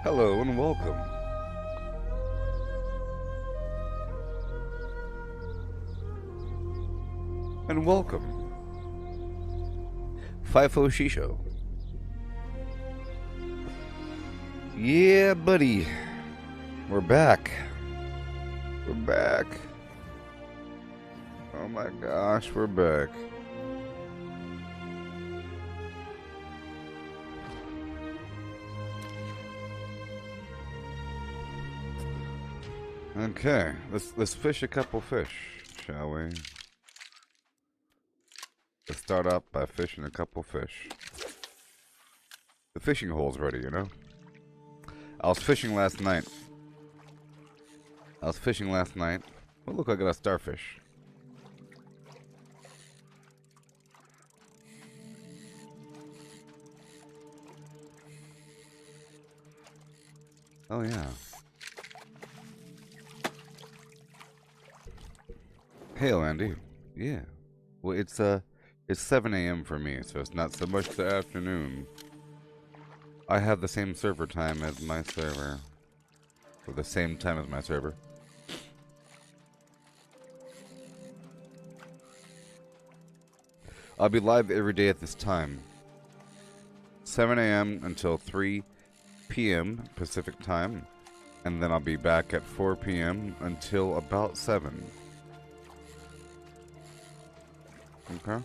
Hello and welcome. And welcome. FIFO Shisho. Yeah, buddy. We're back. We're back. Oh my gosh, we're back. Okay, let's fish a couple fish, shall we? Let's start up by fishing a couple fish. The fishing hole's ready, you know? I was fishing last night. Oh, look, I got a starfish. Oh, yeah. Hail, Andy. Yeah. Well, it's 7 a.m. for me, so it's not so much the afternoon. I have the same server time as my server. Or the same time as my server. I'll be live every day at this time. 7 a.m. until 3 p.m. Pacific time. And then I'll be back at 4 p.m. until about 7. Okay.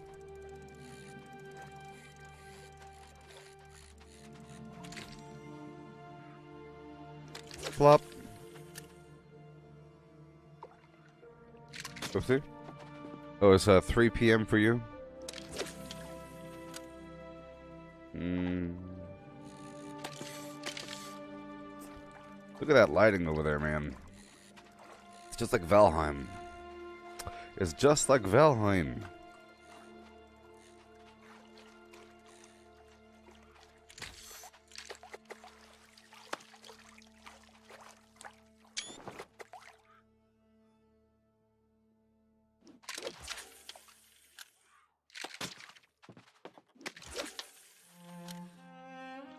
Flop. Oopsie. Oh, it's 3 p.m. for you? Look at that lighting over there, man. It's just like Valheim. It's just like Valheim.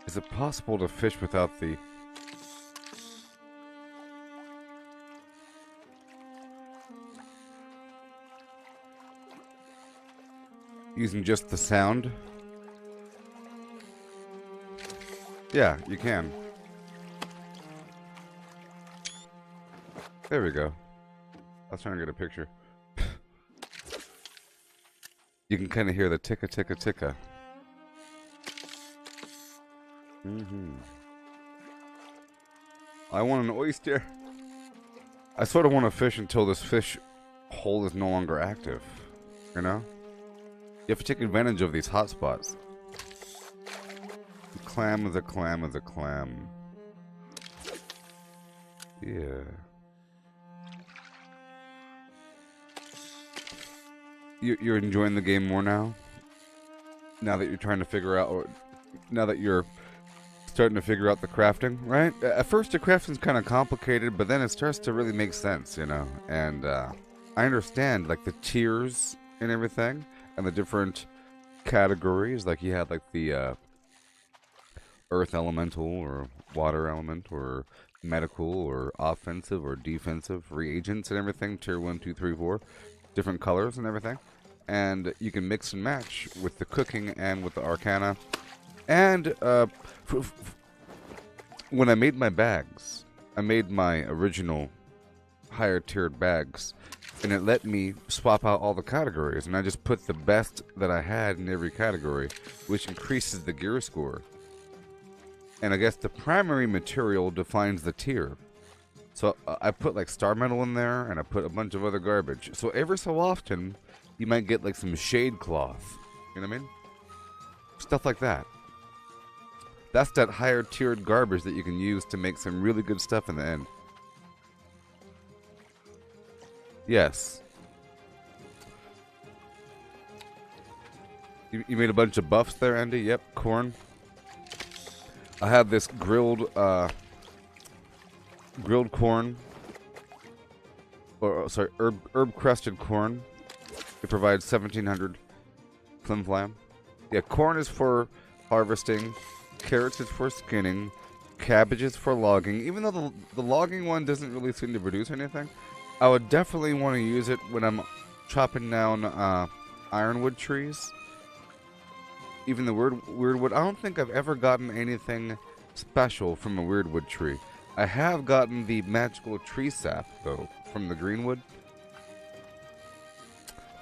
Is it possible to fish without the... using just the sound? Yeah, you can. There we go. I was trying to get a picture. You can kind of hear the ticka ticka ticka. I want an oyster. I sort of want to fish until this fish hole is no longer active. You know? You have to take advantage of these hot spots. The clam is a clam is a clam. Yeah. You're enjoying the game more now? Now that you're trying to figure out... or now that you're starting to figure out the crafting, right? At first the crafting's kind of complicated, but then it starts to really make sense, you know? And I understand, like, the tiers and everything, and the different categories. Like, you had, like, the earth elemental, or water element, or medical, or offensive, or defensive reagents and everything. Tier 1, 2, 3, 4. Different colors and everything. And you can mix and match with the cooking and with the arcana. And when I made my bags, I made my original higher tiered bags, and it let me swap out all the categories, and I just put the best that I had in every category, which increases the gear score. And I guess the primary material defines the tier. So I put like star metal in there, and I put a bunch of other garbage. So every so often, you might get like some shade cloth. You know what I mean? Stuff like that. That's that higher tiered garbage that you can use to make some really good stuff in the end. Yes. You made a bunch of buffs there, Andy? Yep, corn. I have this grilled corn. Or, sorry, herb crusted corn. It provides 1700 flim flam. Yeah, corn is for harvesting. Carrots is for skinning. cabbages for logging. Even though the logging one doesn't really seem to produce anything, I would definitely want to use it when I'm chopping down ironwood trees. Even the weirdwood. I don't think I've ever gotten anything special from a weirdwood tree. I have gotten the magical tree sap, though, from the greenwood.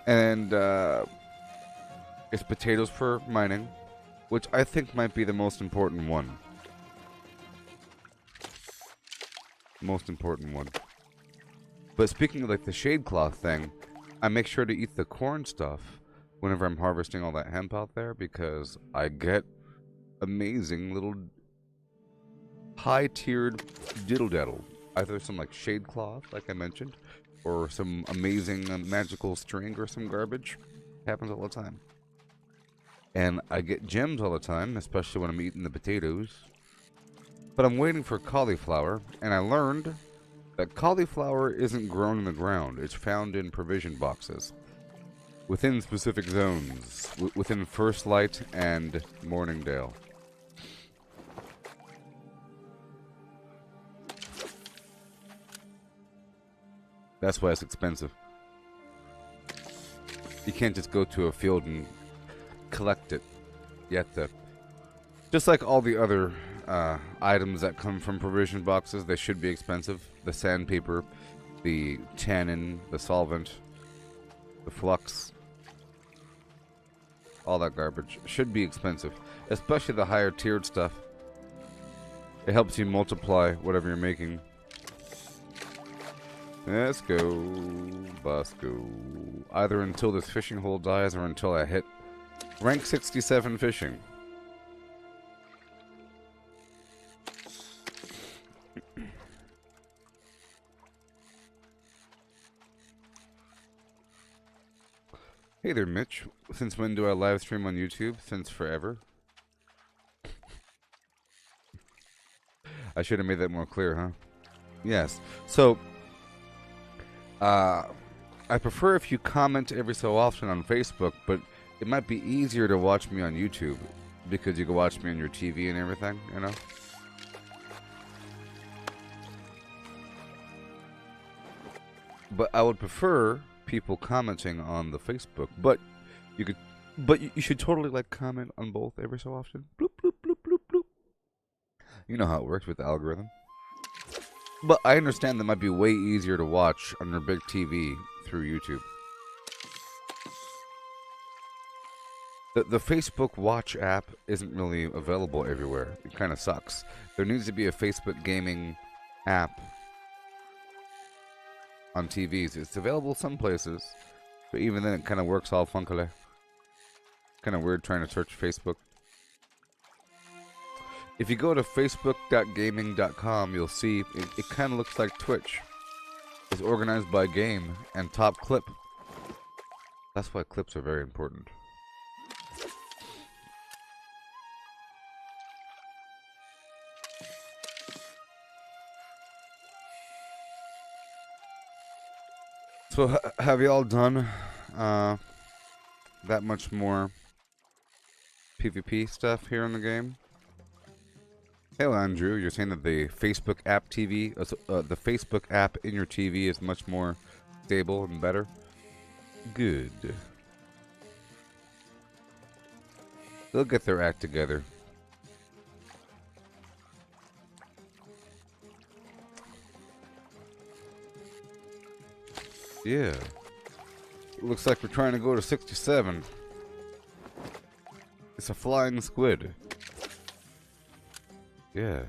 And it's potatoes for mining, which I think might be the most important one. Most important one. But speaking of like the shade cloth thing, I make sure to eat the corn stuff whenever I'm harvesting all that hemp out there, because I get amazing little high-tiered diddle-daddle. Either some like shade cloth, like I mentioned, or some amazing magical string or some garbage. Happens all the time. And I get gems all the time, especially when I'm eating the potatoes. But I'm waiting for cauliflower, and I learned that cauliflower isn't grown in the ground. It's found in provision boxes. Within specific zones. Within First Light and Morningdale. That's why it's expensive. You can't just go to a field and collect it. You have to... Just like all the other items that come from provision boxes, they should be expensive. The sandpaper, the tannin, the solvent, the flux, all that garbage should be expensive. Especially the higher tiered stuff. It helps you multiply whatever you're making. Let's go, Bosco. Either until this fishing hole dies or until I hit rank 67 fishing. Hey there, Mitch. Since when do I live stream on YouTube? Since forever. I should have made that more clear, huh? Yes. So, I prefer if you comment every so often on Facebook, but it might be easier to watch me on YouTube because you can watch me on your TV and everything, you know? But I would prefer people commenting on the Facebook, but you should totally like comment on both every so often. Bloop, bloop, bloop, bloop, bloop. You know how it works with the algorithm. But I understand that might be way easier to watch on your big TV through YouTube. The Facebook Watch app isn't really available everywhere. It kind of sucks. There needs to be a Facebook gaming app on TVs. It's available some places, but even then it kind of works all funkily. Kind of weird trying to search Facebook. If you go to facebook.gaming.com, you'll see it kind of looks like Twitch. It's organized by game and top clip. That's why clips are very important. So have you all done that much more PvP stuff here in the game? Hey, Andrew, you're saying that the Facebook app TV, the Facebook app in your TV is much more stable and better? Good. They'll get their act together. Yeah. Looks like we're trying to go to 67. It's a flying squid. Yeah.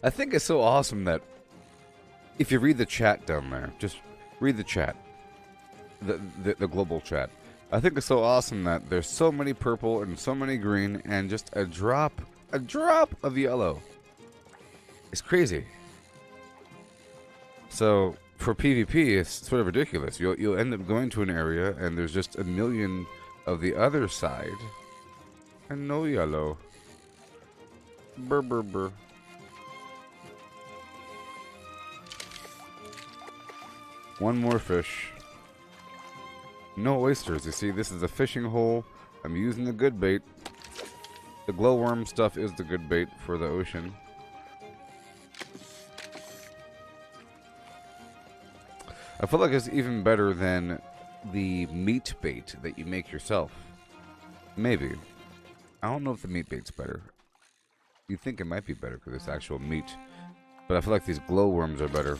I think it's so awesome that if you read the chat down there, just read the chat. The global chat. I think it's so awesome that there's so many purple and so many green and just a drop of yellow. It's crazy. So for PvP, it's sort of ridiculous. You'll end up going to an area and there's just a million of the other side and no yellow. Brr brr brr. One more fish. No oysters. You see, this is a fishing hole. I'm using the good bait. The glowworm stuff is the good bait for the ocean. I feel like it's even better than the meat bait that you make yourself. Maybe. I don't know if the meat bait's better. You think it might be better because it's actual meat. But I feel like these glowworms are better.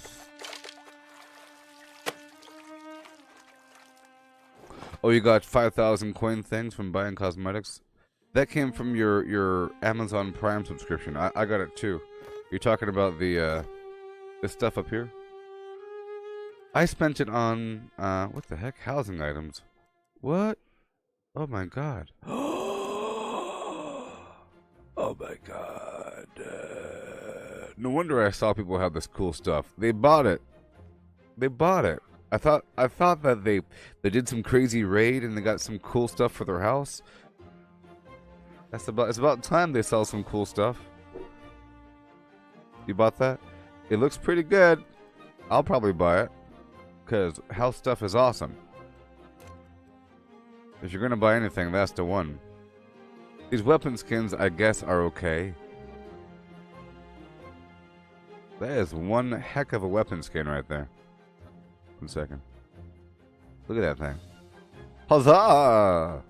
Oh, you got 5,000 coin things from buying cosmetics? That came from your Amazon Prime subscription. I got it too. You're talking about the this stuff up here? I spent it on, what the heck? Housing items. What? Oh my god. Oh my god. No wonder I saw people have this cool stuff. They bought it. They bought it. I thought that they did some crazy raid and they got some cool stuff for their house. It's about time they sell some cool stuff. You bought that? It looks pretty good. I'll probably buy it. Because house stuff is awesome. If you're gonna buy anything, that's the one. These weapon skins, I guess, are okay. That is one heck of a weapon skin right there. 1 second. Look at that thing. Huzzah!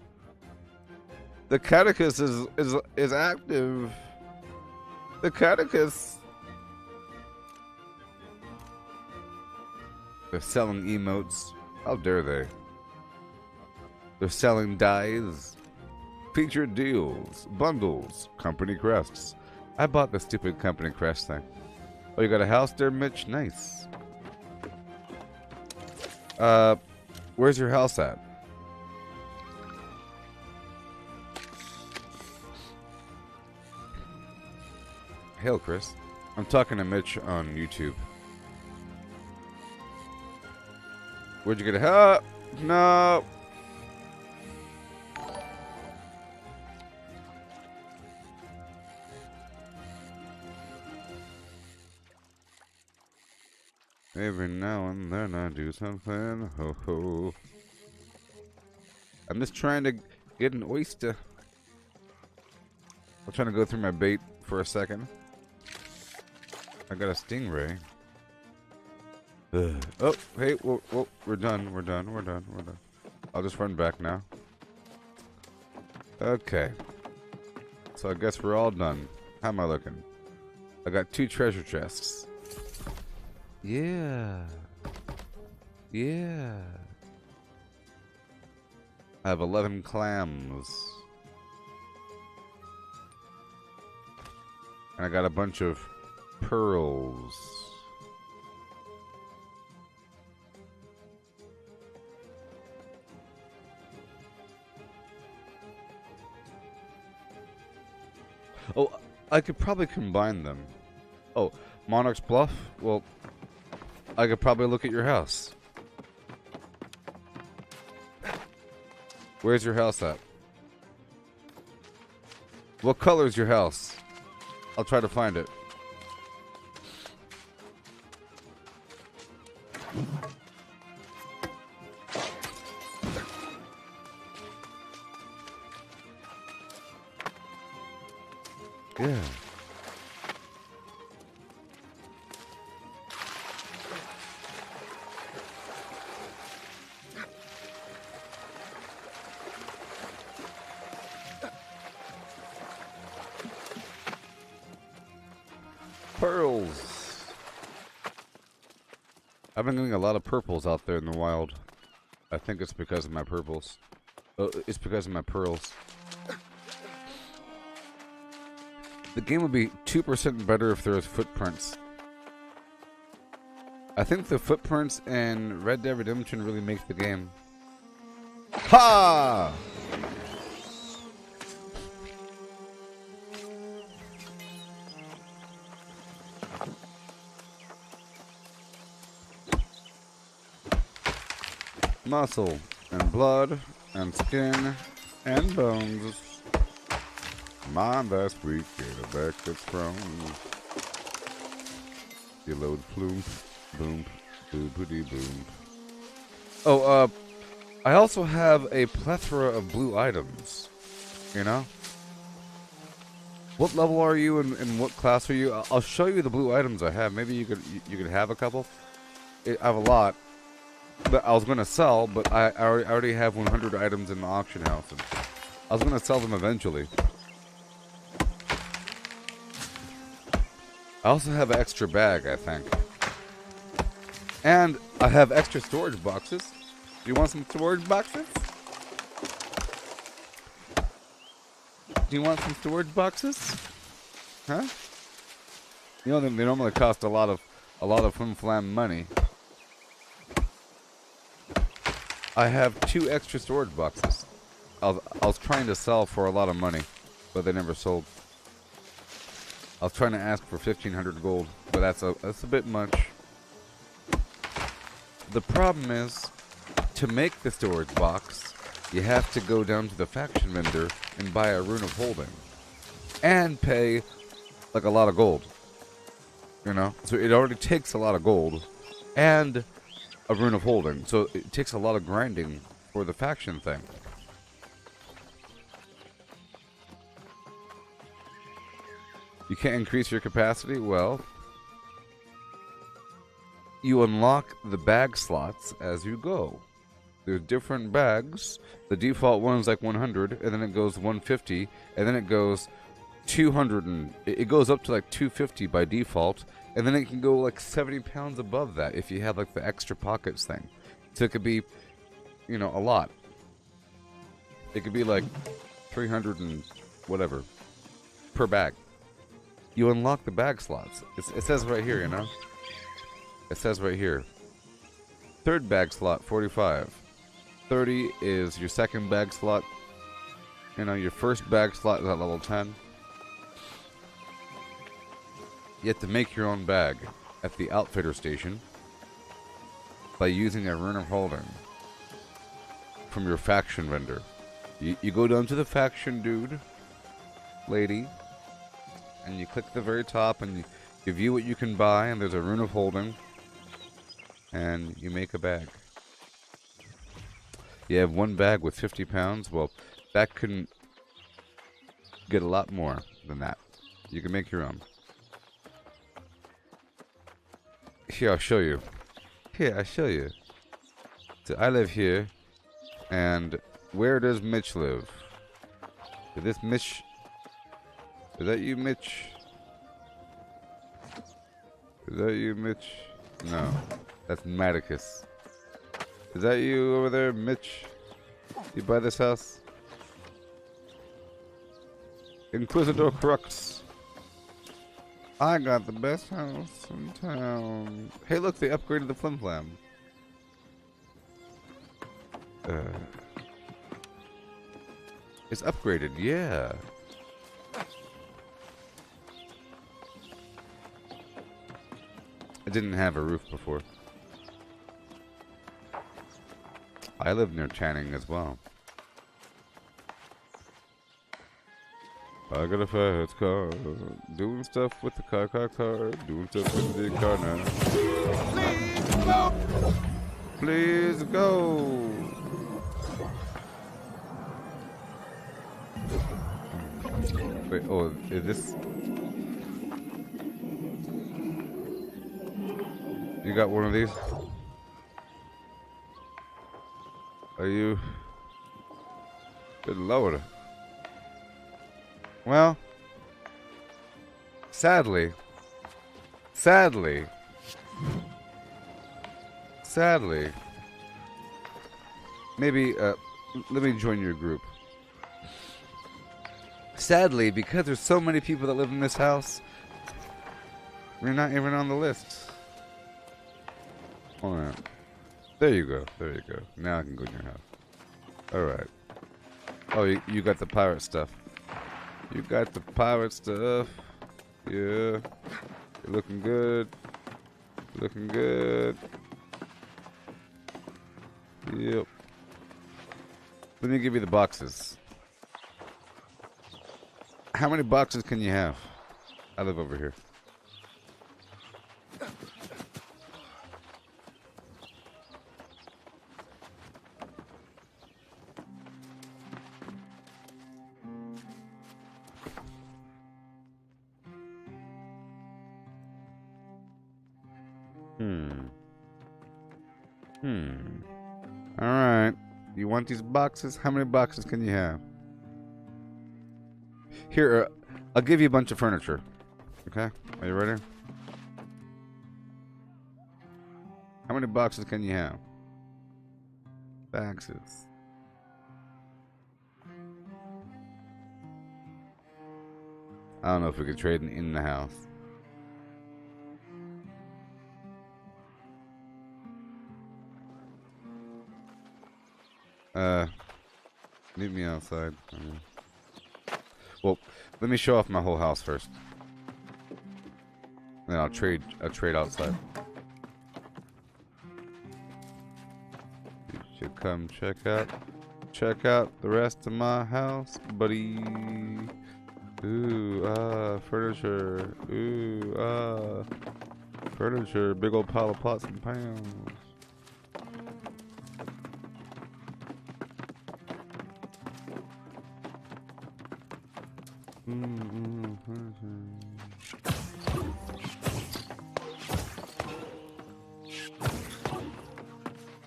The catechus is active. The catechus. They're selling emotes. How dare they? They're selling dyes. Featured deals. Bundles. Company crests. I bought the stupid company crest thing. Oh, you got a house there, Mitch? Nice. Where's your house at? Hail, Chris. I'm talking to Mitch on YouTube. Where'd you get a house? No. Every now and then I do something. Ho ho. I'm just trying to get an oyster. I'm trying to go through my bait for a second. I got a stingray. Ugh. Oh, hey, whoa, we're done. We're done. I'll just run back now. Okay. So I guess we're all done. How am I looking? I got 2 treasure chests. Yeah. Yeah. I have 11 clams. And I got a bunch of pearls. Oh, I could probably combine them. Oh, Monarch's Bluff? Well, I could probably look at your house. Where's your house at? What color is your house? I'll try to find it. Yeah. Pearls. I've been getting a lot of purples out there in the wild. I think it's because of my purples. Oh, it's because of my pearls. The game would be 2% better if there was footprints. I think the footprints in Red Dead Redemption really make the game. Ha! Muscle and blood and skin and bones. Mind that sweet, get it back that's strong. You load plume, boom, Boopity boom. Oh, I also have a plethora of blue items. You know? What level are you and what class are you? I'll show you the blue items I have. Maybe you could have a couple. I have a lot that I was gonna sell, but I already have 100 items in the auction house. And I was gonna sell them eventually. I also have an extra bag, I think. And I have extra storage boxes. Do you want some storage boxes? Do you want some storage boxes? Huh? You know, they normally cost a lot of flim-flam money. I have 2 extra storage boxes. I was trying to sell for a lot of money, but they never sold. I was trying to ask for 1,500 gold, but that's a bit much. The problem is, to make the storage box, you have to go down to the faction vendor and buy a rune of holding. And pay, like, a lot of gold. You know? So it already takes a lot of gold. And a rune of holding. So it takes a lot of grinding for the faction thing. You can't increase your capacity? Well, you unlock the bag slots as you go. There's different bags. The default one is like 100, and then it goes 150, and then it goes 200, and it goes up to like 250 by default, and then it can go like 70 pounds above that if you have like the extra pockets thing. So it could be, you know, a lot. It could be like 300 and whatever per bag. You unlock the bag slots. It says right here, you know? It says right here. Third bag slot, 45. 30 is your second bag slot. You know, your first bag slot is at level 10. You have to make your own bag at the outfitter station by using a rune of holding from your faction vendor. You go down to the faction dude, lady, and you click the very top and you view what you can buy, and there's a rune of holding, and you make a bag. You have one bag with 50 pounds. Well, that can get a lot more than that. You can make your own. Here, I'll show you. Here, I'll show you. So I live here, and where does Mitch live? Is this Mitch? Is that you, Mitch? Is that you, Mitch? No, that's Maticus. Is that you over there, Mitch? You buy this house? Inquisitor Crux. I got the best house in town. Hey, look, they upgraded the Flim Flam. It's upgraded, yeah. It didn't have a roof before. I live near Channing as well. I got a fast car, doing stuff with the car, doing stuff with the car now. Please go! Please go! Wait, oh, is this... You got one of these? Are you... Good lord. Well, sadly, maybe, let me join your group. Sadly, because there's so many people that live in this house, we're not even on the list. Hold on. There you go. There you go. Now I can go in your house. Alright. Oh, you got the pirate stuff. You got the pirate stuff. Yeah. You're looking good. Looking good. Yep. Let me give you the boxes. How many boxes can you have? I live over here. Alright. You want these boxes? How many boxes can you have? Here, I'll give you a bunch of furniture. Okay? Are you ready? How many boxes can you have? Boxes. I don't know if we could trade in the house. Meet me outside. Well, let me show off my whole house first. Then I'll trade outside. You should come check out the rest of my house, buddy. Ooh, furniture. Ooh, furniture. Big old pile of pots and pans.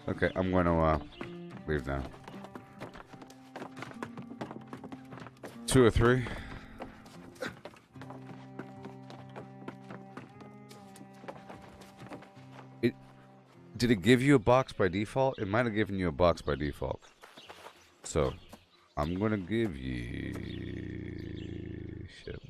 Okay, I'm going to leave now. 2 or 3. Did it give you a box by default? It might have given you a box by default. So, I'm gonna give you shit.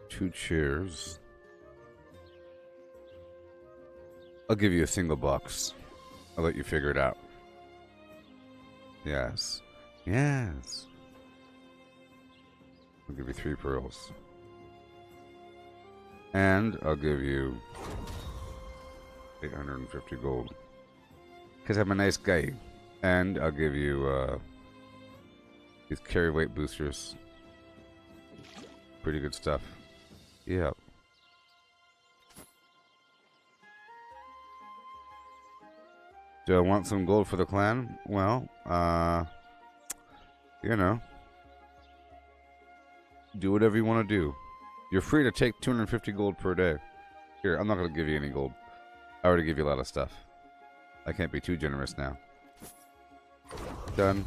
Two chairs. I'll give you a single box. I'll let you figure it out. Yes. Yes. I'll give you 3 pearls. And I'll give you 850 gold. Because I'm a nice guy. And I'll give you these carry weight boosters. Pretty good stuff. Yep. Do I want some gold for the clan? Well, you know. Do whatever you want to do. You're free to take 250 gold per day. Here, I'm not going to give you any gold. I already give you a lot of stuff. I can't be too generous now. Done.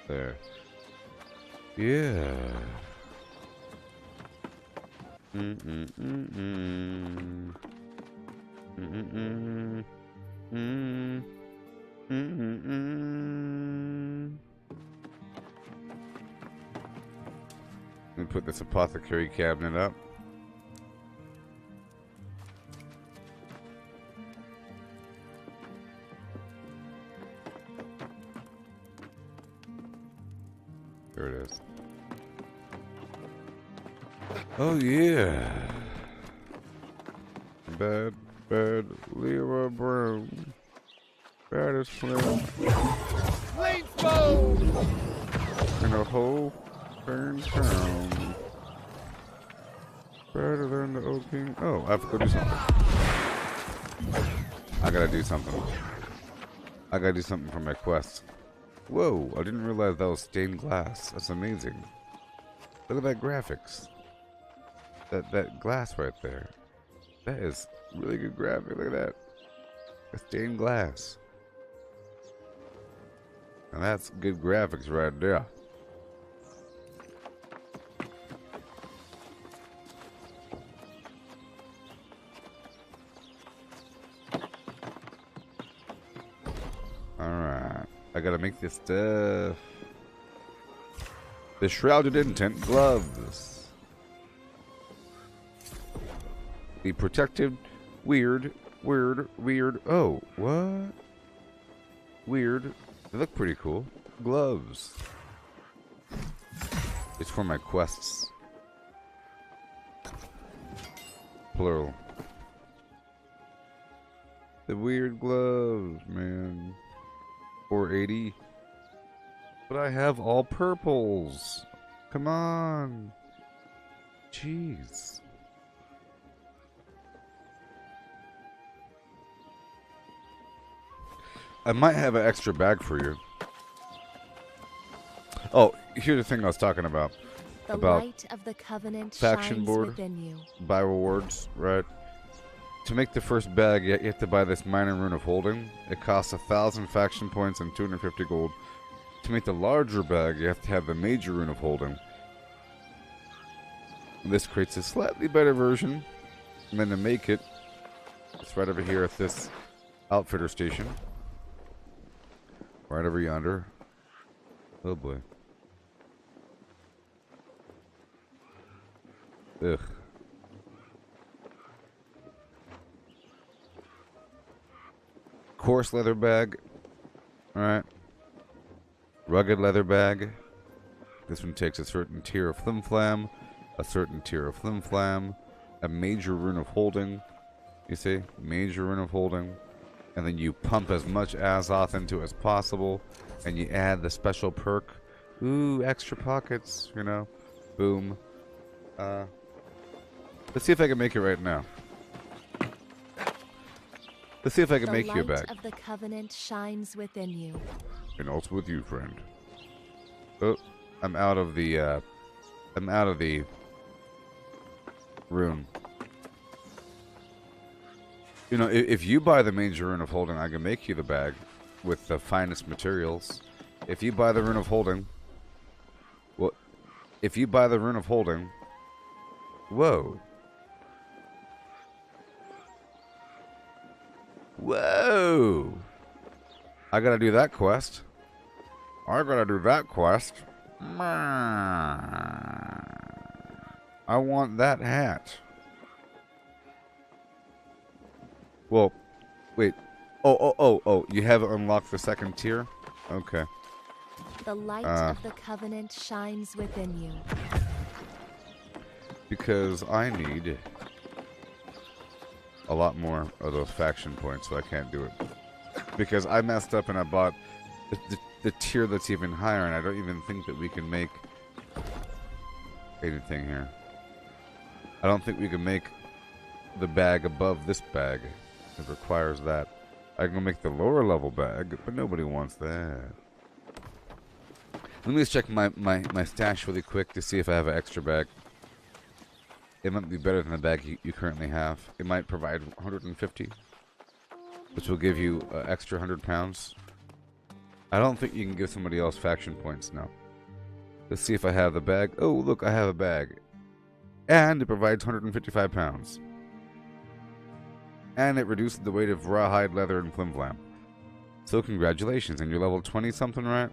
There. Yeah. Let me put this apothecary cabinet up. There it is. Oh yeah. Bad Leroy Brown. Baddest flame. Flamethrower! In a whole darn town. Better than the old king. Oh, I have to go do something. I gotta do something. I gotta do something for my quest. Whoa, I didn't realize that was stained glass. That's amazing. Look at that graphics. That glass right there. That is really good graphic. Look at that. It's stained glass. And that's good graphics right there. Alright. I gotta make this stuff. The shrouded intent gloves. The protected weird. Oh, what? Weird. They look pretty cool. Gloves. It's for my quests. Plural. The weird gloves, man. 480. But I have all purples. Come on. Jeez. I might have an extra bag for you. Oh, here's the thing I was talking about. The about light of the covenant faction shines board. within you. Buy rewards, right? To make the first bag, you have to buy this minor rune of holding. It costs 1,000 faction points and 250 gold. To make the larger bag, you have to have the major rune of holding. This creates a slightly better version. And then to make it, it's right over here at this outfitter station. Right over yonder. Oh boy. Ugh. Coarse leather bag. Alright. Rugged leather bag. This one takes a certain tier of flim-flam. A certain tier of flim-flam. A major rune of holding. You see? Major rune of holding. And then you pump as much Azoth into it as possible. And you add the special perk. Ooh, extra pockets, you know. Boom. Let's see if I can make it right now. Let's see if I can make you a bag. The light of the covenant shines within you. And also with you, friend. Oh, I'm out of the rune. You know, if you buy the major rune of holding, I can make you the bag with the finest materials. If you buy the rune of holding, well, if you buy the rune of holding, whoa. Whoa! I gotta do that quest. I want that hat. Well, wait. Oh, you haven't unlocked the second tier? Okay. The light of the covenant shines within you. Because I need a lot more of those faction points, so I can't do it. Because I messed up and I bought the tier that's even higher, and I don't even think that we can make anything here. I don't think we can make the bag above this bag. It requires that. I can make the lower level bag, but nobody wants that. Let me just check my stash really quick to see if I have an extra bag. It might be better than the bag you currently have. It might provide 150, which will give you extra 100 pounds. I don't think you can give somebody else faction points now. Let's see if I have the bag. Oh, look, I have a bag. And it provides 155 pounds. And it reduces the weight of rawhide, leather, and flim-flam. So congratulations, and you're level 20 something, right?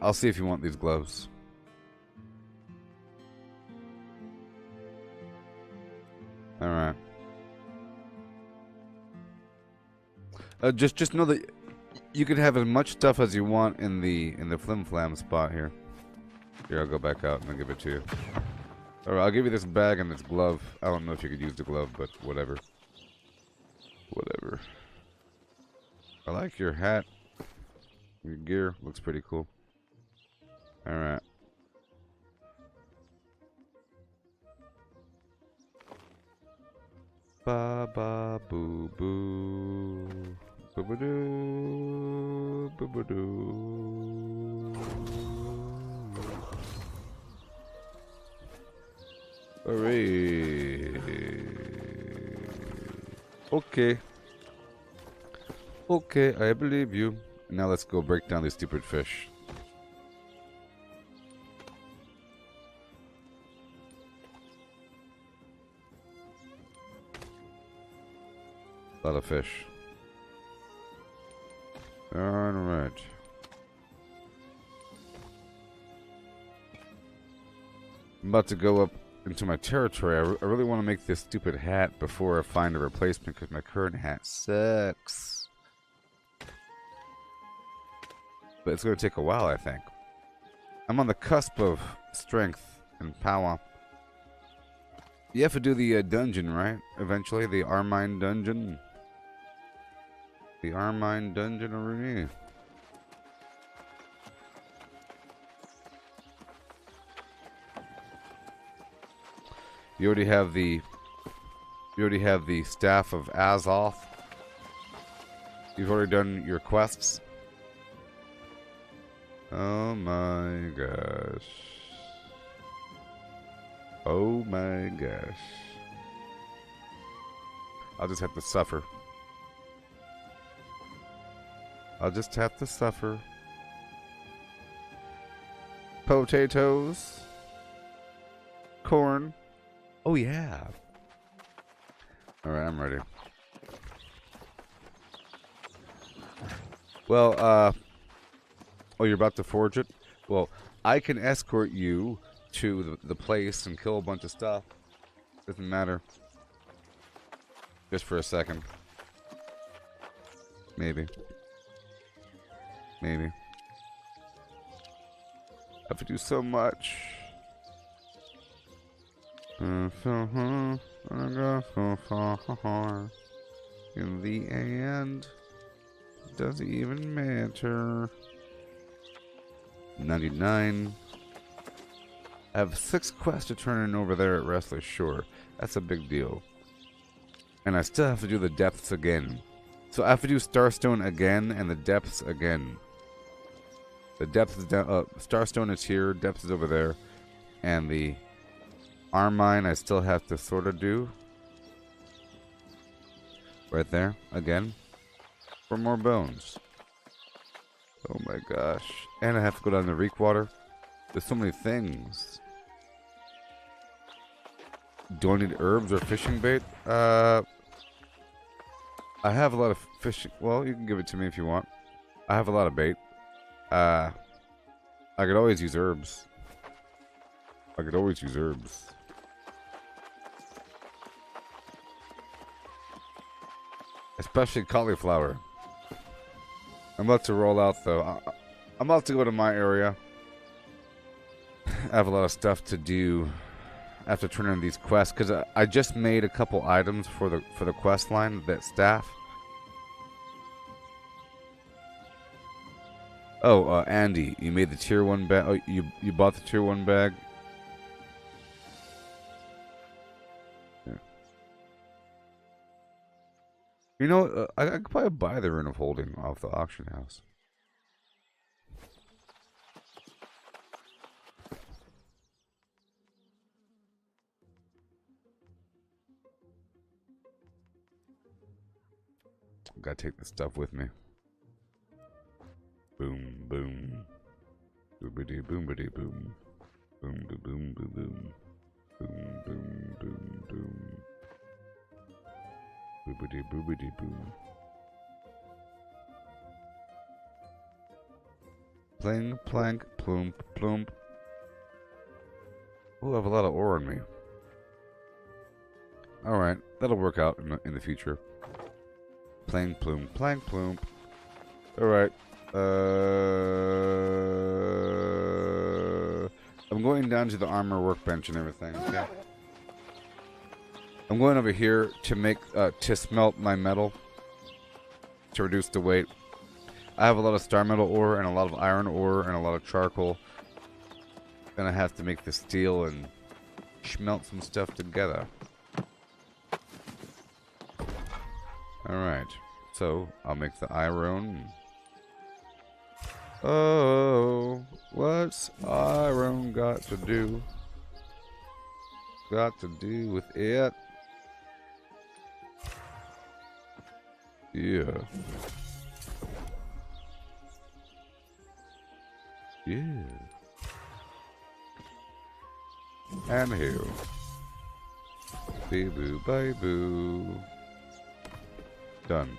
I'll see if you want these gloves. Alright. Just know that you can have as much stuff as you want in the flim-flam spot here. Here, I'll go back out and I'll give it to you. Alright, I'll give you this bag and this glove. I don't know if you could use the glove, but whatever. Whatever. I like your hat. Your gear looks pretty cool. Alright. Ba ba boo boo. Boo ba doo. Boo ba doo. Hooray. Okay. Okay, I believe you. Now let's go break down these stupid fish. A lot of fish. Alright. I'm about to go up into my territory. I really want to make this stupid hat before I find a replacement because my current hat sucks. But it's going to take a while, I think. I'm on the cusp of strength and power. You have to do the dungeon, right? Eventually, the Armine dungeon. The Armine dungeon already. You already have the staff of Azoth. You've already done your quests. Oh my gosh. Oh my gosh. I'll just have to suffer. I'll just have to suffer. Potatoes. Corn. Oh yeah. Alright, I'm ready. Well, oh, you're about to forge it? Well, I can escort you to the place and kill a bunch of stuff. Doesn't matter. Just for a second. Maybe. Maybe. I have to do so much. In the end, does it even matter? 99. I have 6 quests to turn in over there at Restless Shore. That's a big deal. And I still have to do the depths again. So I have to do Starstone again and the depths again. The depths is down. Starstone is here. Depths is over there. And the Armine I still have to sort of do. Right there. Again. For more bones. Oh my gosh. And I have to go down to Reekwater. There's so many things. Do I need herbs or fishing bait? I have a lot of fishing. Well, you can give it to me if you want. I have a lot of bait. I could always use herbs. Especially cauliflower. I'm about to roll out though. I'm about to go to my area. I have a lot of stuff to do. I have to turn in these quests because I just made a couple items for the quest line, that staff. Oh, Andy, you made the tier 1 bag. Oh, you bought the tier 1 bag. Yeah. You know, I could probably buy the Rune of Holding off the auction house. Gotta take this stuff with me. Boom, boom. Boobity, boomity, boom. Boom, boom, boom, boom, boom. Boom, boom, boom, boom. Boobity, boobity, boom. Pling, plank, plump, plump. Oh, I have a lot of ore on me. Alright, that'll work out in the future. Plang, plume, plank, plump. Alright. I'm going down to the armor workbench and everything, okay? I'm going over here to make, to smelt my metal. To reduce the weight. I have a lot of star metal ore and a lot of iron ore and a lot of charcoal. Then I have to make the steel and smelt some stuff together. Alright. So, I'll make the iron. Oh, what's iron got to do? Got to do with it? Yeah. Yeah. And here. Bee boo, bye boo. Done.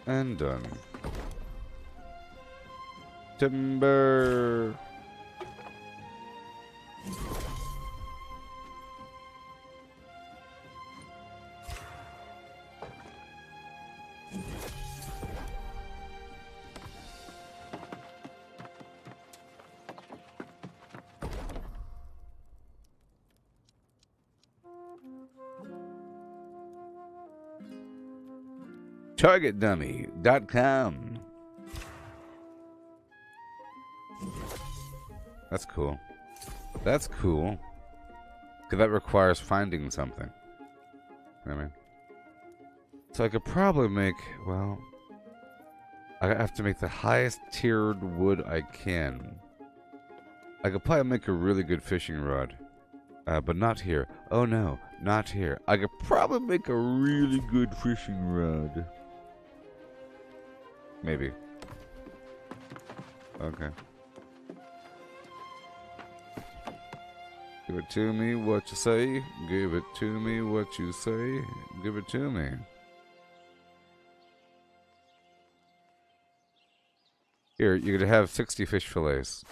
And done. Timber. TargetDummy.com. That's cool. That's cool. Because that requires finding something. You know what I mean? So I could probably make, well, I have to make the highest tiered wood I can. I could probably make a really good fishing rod. But not here. Oh no, not here. I could probably make a really good fishing rod. Maybe. Okay. Give it to me, what you say. Give it to me, what you say. Give it to me. Here, you could have 60 fish fillets.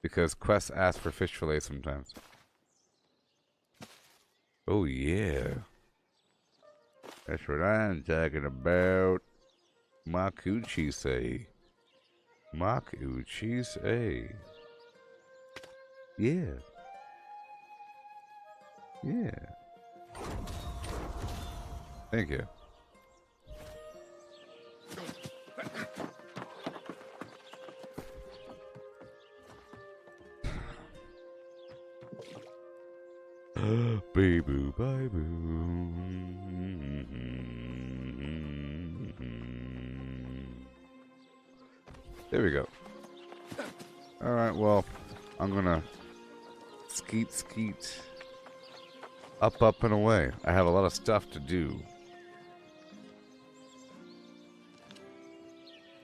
Because quests ask for fish fillets sometimes. Oh yeah. That's what I'm talking about. My coochie say. My coochie say. Yeah. Yeah. Thank you. Bee boo, bye boo. There we go. Alright, well, I'm gonna skeet skeet up and away. I have a lot of stuff to do.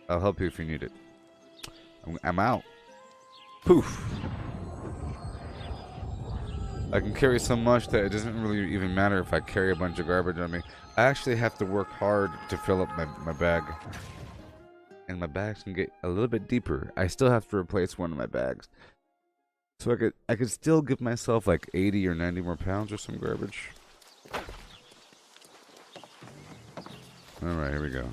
I'll help you if you need it. I'm out. Poof. I can carry so much that it doesn't really even matter if I carry a bunch of garbage on me. I actually have to work hard to fill up my bag. And my bags can get a little bit deeper. I still have to replace one of my bags. So I could still give myself like 80 or 90 more pounds or some garbage. Alright, here we go.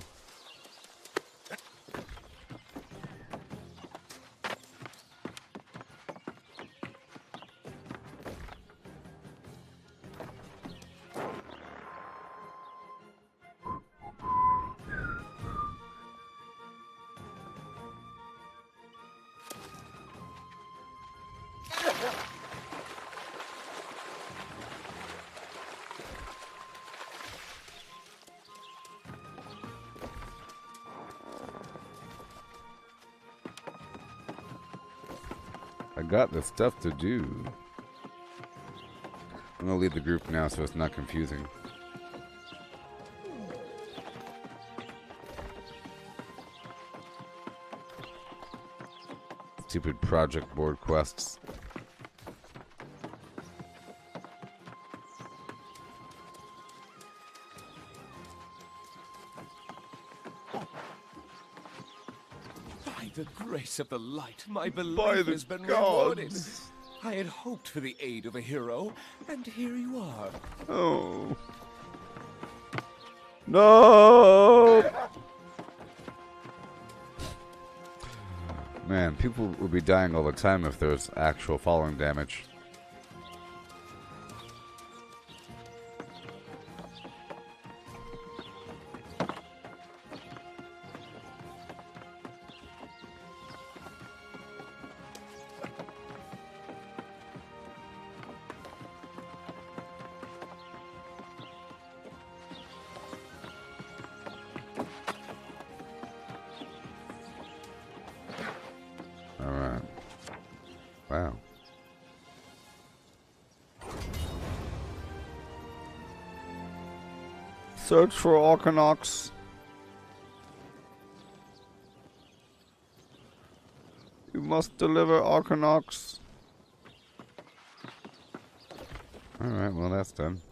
I got the stuff to do. I'm gonna leave the group now so it's not confusing. Stupid project board quests. The grace of the light, my belief has been rewarded. I had hoped for the aid of a hero, and here you are. Oh. No! Man, people would be dying all the time if there was actual falling damage. Alright. Wow. Search for Orcanox. You must deliver Orcanox. Alright, well that's done.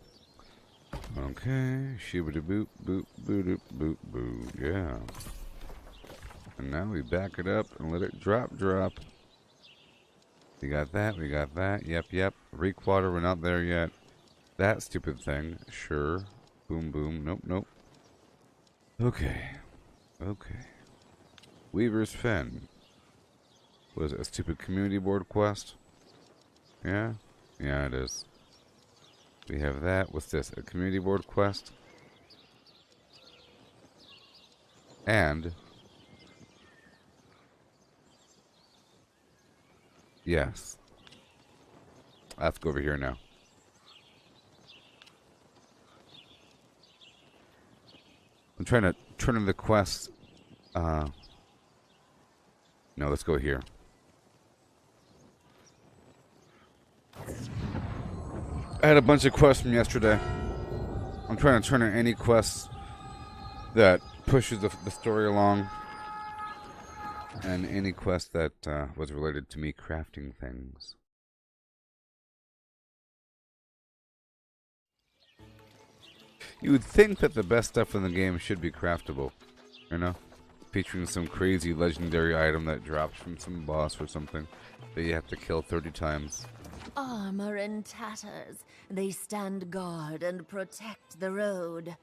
Okay, shibbity boop boop boop boop boop. Yeah. And now we back it up and let it drop. We got that, we got that. Yep. Reekwater, we're not there yet. That stupid thing, sure. Boom boom, nope. Okay. Okay. Weaver's Fen. Was it a stupid community board quest? Yeah? Yeah, it is. We have that. What's this? A community board quest? And... yes. I have to go over here now. I'm trying to turn in the quest. No, let's go here. I had a bunch of quests from yesterday. I'm trying to turn in any quests that pushes the story along. And any quest that was related to me crafting things. You would think that the best stuff in the game should be craftable, you know? Featuring some crazy legendary item that drops from some boss or something that you have to kill 30 times. Armor in tatters, they stand guard and protect the road.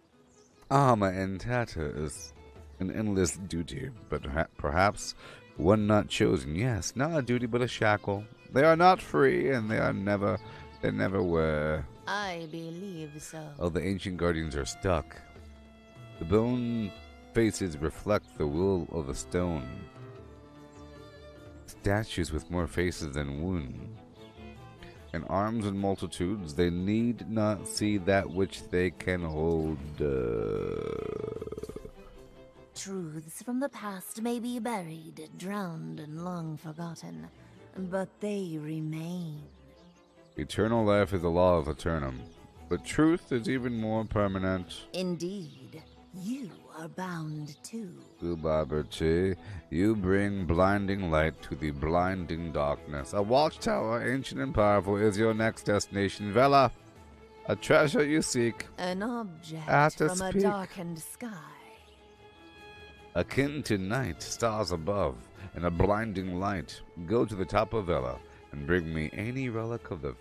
Armor in tatters, an endless duty, but perhaps one not chosen. Yes, not a duty but a shackle. They are not free, and they never were. I believe so. Oh, the ancient guardians are stuck. The bone faces reflect the will of the stone. Statues with more faces than one. And arms in multitudes, they need not see that which they can hold. Truths from the past may be buried, drowned, and long forgotten, but they remain. Eternal life is the law of Eternum, but truth is even more permanent. Indeed, you are bound too. Gooboberti, you bring blinding light to the blinding darkness. A watchtower, ancient and powerful, is your next destination. Vela, a treasure you seek. An object After from speak. a darkened sky. Akin to night, stars above, and a blinding light. Go to the top of Vela and bring me any relic of the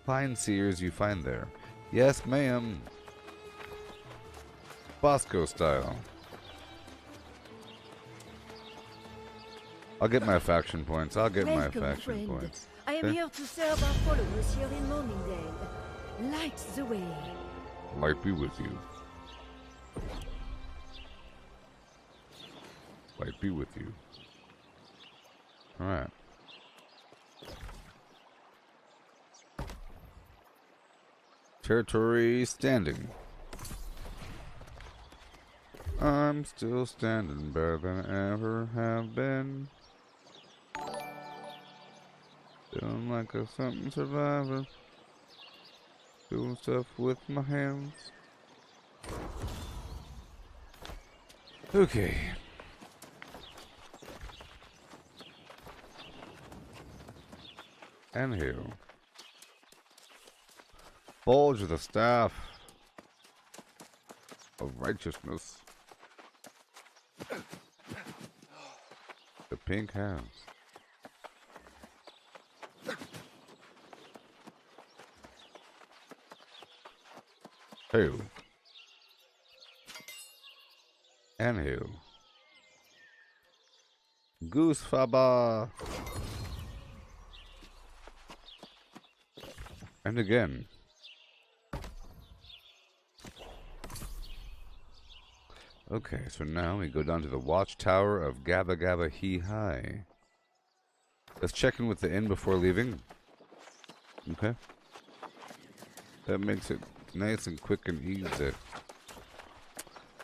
fine seers you find there. Yes, ma'am. Bosco style. I'll get my faction points. Welcome, friend. I am here to serve our followers here in Morningdale. Light the way. Light be with you. Light be with you. Alright. Territory standing. I'm still standing better than I ever have been. Feeling like a something survivor. Doing stuff with my hands. Okay. And here. Bulge of the staff of righteousness. The pink hands. Who? And who? Goose Faba. And again. Okay, so now we go down to the watchtower of Gabba Gabba He High. Let's check in with the inn before leaving. Okay. That makes it nice and quick and easy.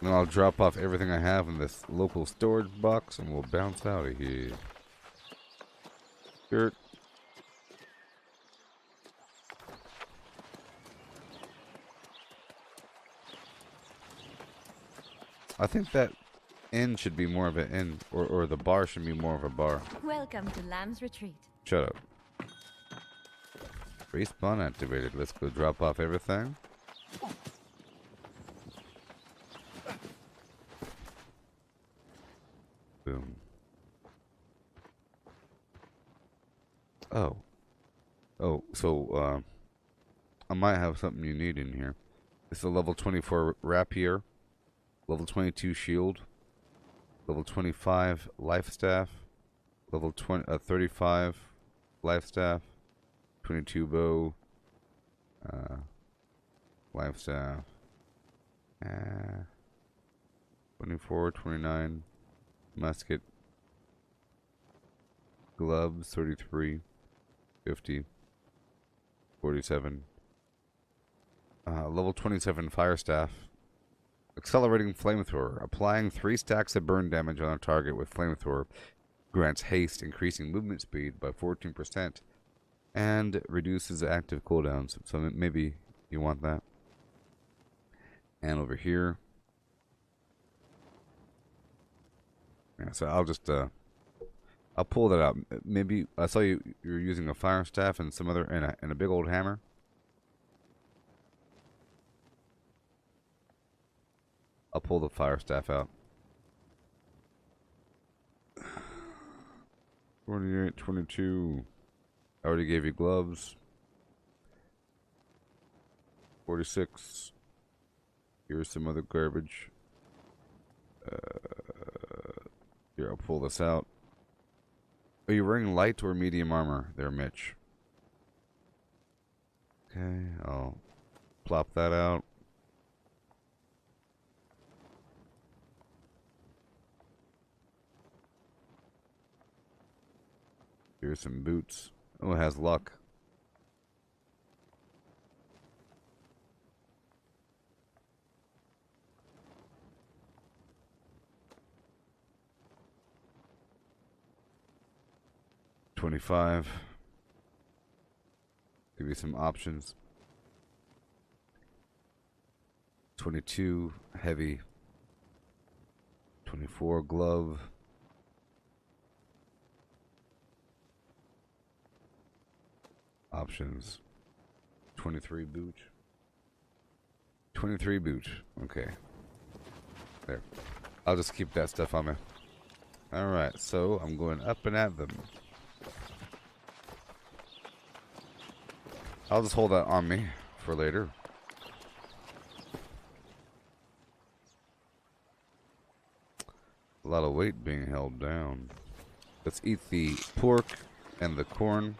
Then I'll drop off everything I have in this local storage box and we'll bounce out of here. Dirt. I think that inn should be more of an inn, or the bar should be more of a bar. Welcome to Lamb's Retreat. Shut up. Respawn activated. Let's go drop off everything. Boom. Oh. Oh, so, I might have something you need in here. It's a level 24 rapier. Level 22 shield. Level 25 life staff. Level 35 life staff. 22 bow. Life staff. 24, 29 musket. Gloves 33, 50, 47. Level 27 fire staff. Accelerating flamethrower. Applying 3 stacks of burn damage on a target with flamethrower grants haste, increasing movement speed by 14%, and reduces active cooldowns. So maybe you want that. And over here, yeah. So I'll just I'll pull that out. Maybe I saw you're using a fire staff and some other and a big old hammer. I'll pull the fire staff out. 28, 22. I already gave you gloves. 46. Here's some other garbage. Here, I'll pull this out. Are you wearing light or medium armor there, Mitch? Okay, I'll plop that out. Here's some boots. Oh, it has luck. $25. Give you some options. 22 heavy. 24 glove. Options. 23 boot. 23 boot. Okay. There. I'll just keep that stuff on me. Alright, so I'm going up and at them. I'll just hold that on me for later. A lot of weight being held down. Let's eat the pork and the corn.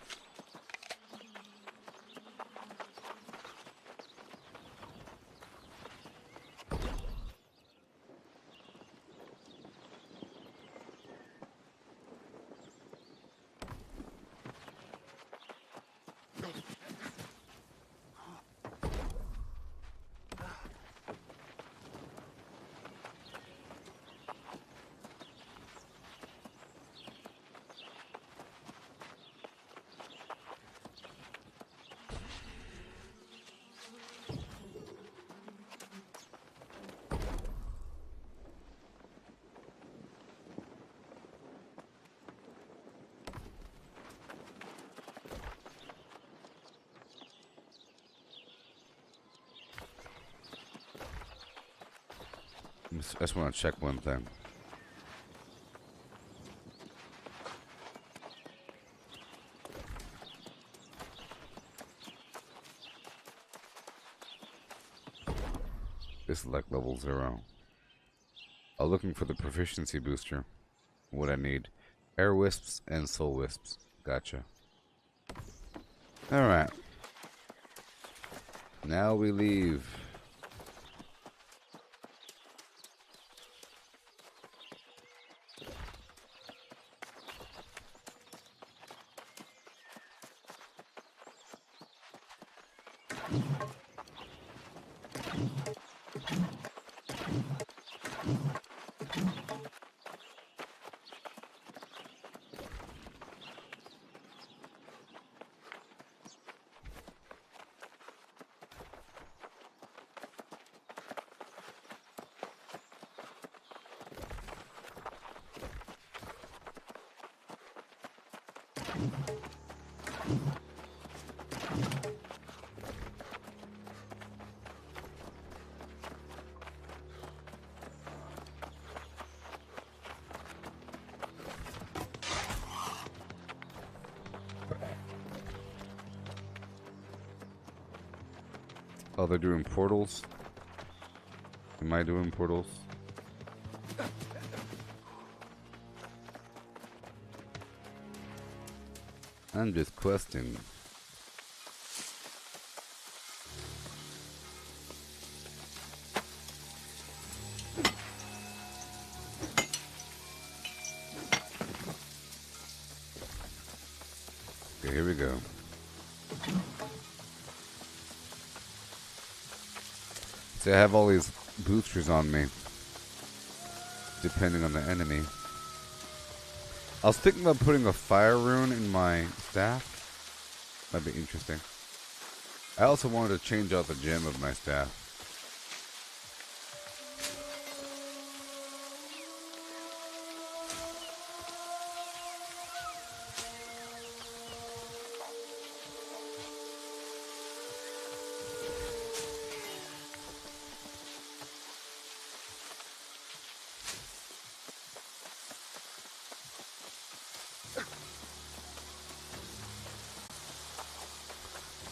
I just want to check one thing. This is like level 0. I'm looking for the proficiency booster. What I need. Air wisps and soul wisps. Gotcha. Alright. Now we leave. Oh, they're doing portals? Am I doing portals? I'm just questing. Okay, here we go. See, I have all these boosters on me, depending on the enemy. I was thinking about putting a fire rune in my staff. That'd be interesting. I also wanted to change out the gem of my staff.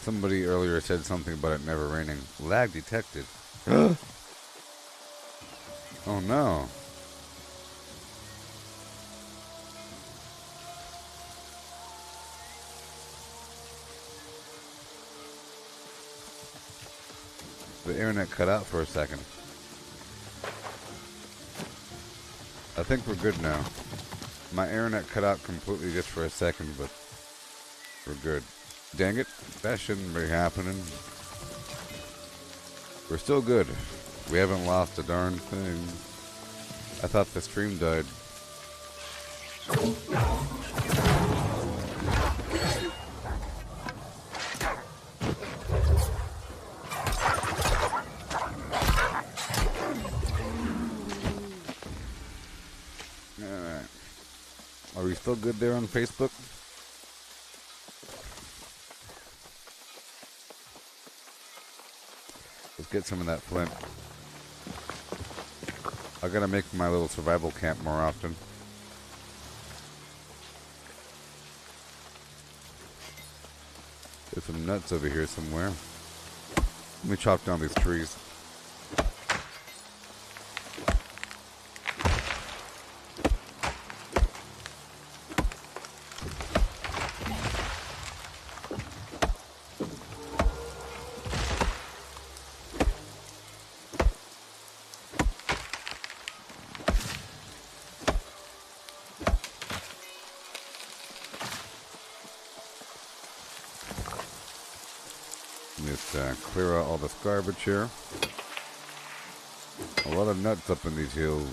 Somebody earlier said something about it never raining. Lag detected. Oh no. The internet cut out for a second. I think we're good now. My internet cut out completely just for a second, but we're good. Dang it, that shouldn't be happening. We're still good. We haven't lost a darn thing. I thought the stream died. Alright. Are we still good there on Facebook? Let's get some of that flint. I gotta make my little survival camp more often. There's some nuts over here somewhere. Let me chop down these trees. Clear out all this garbage here. A lot of nuts up in these hills.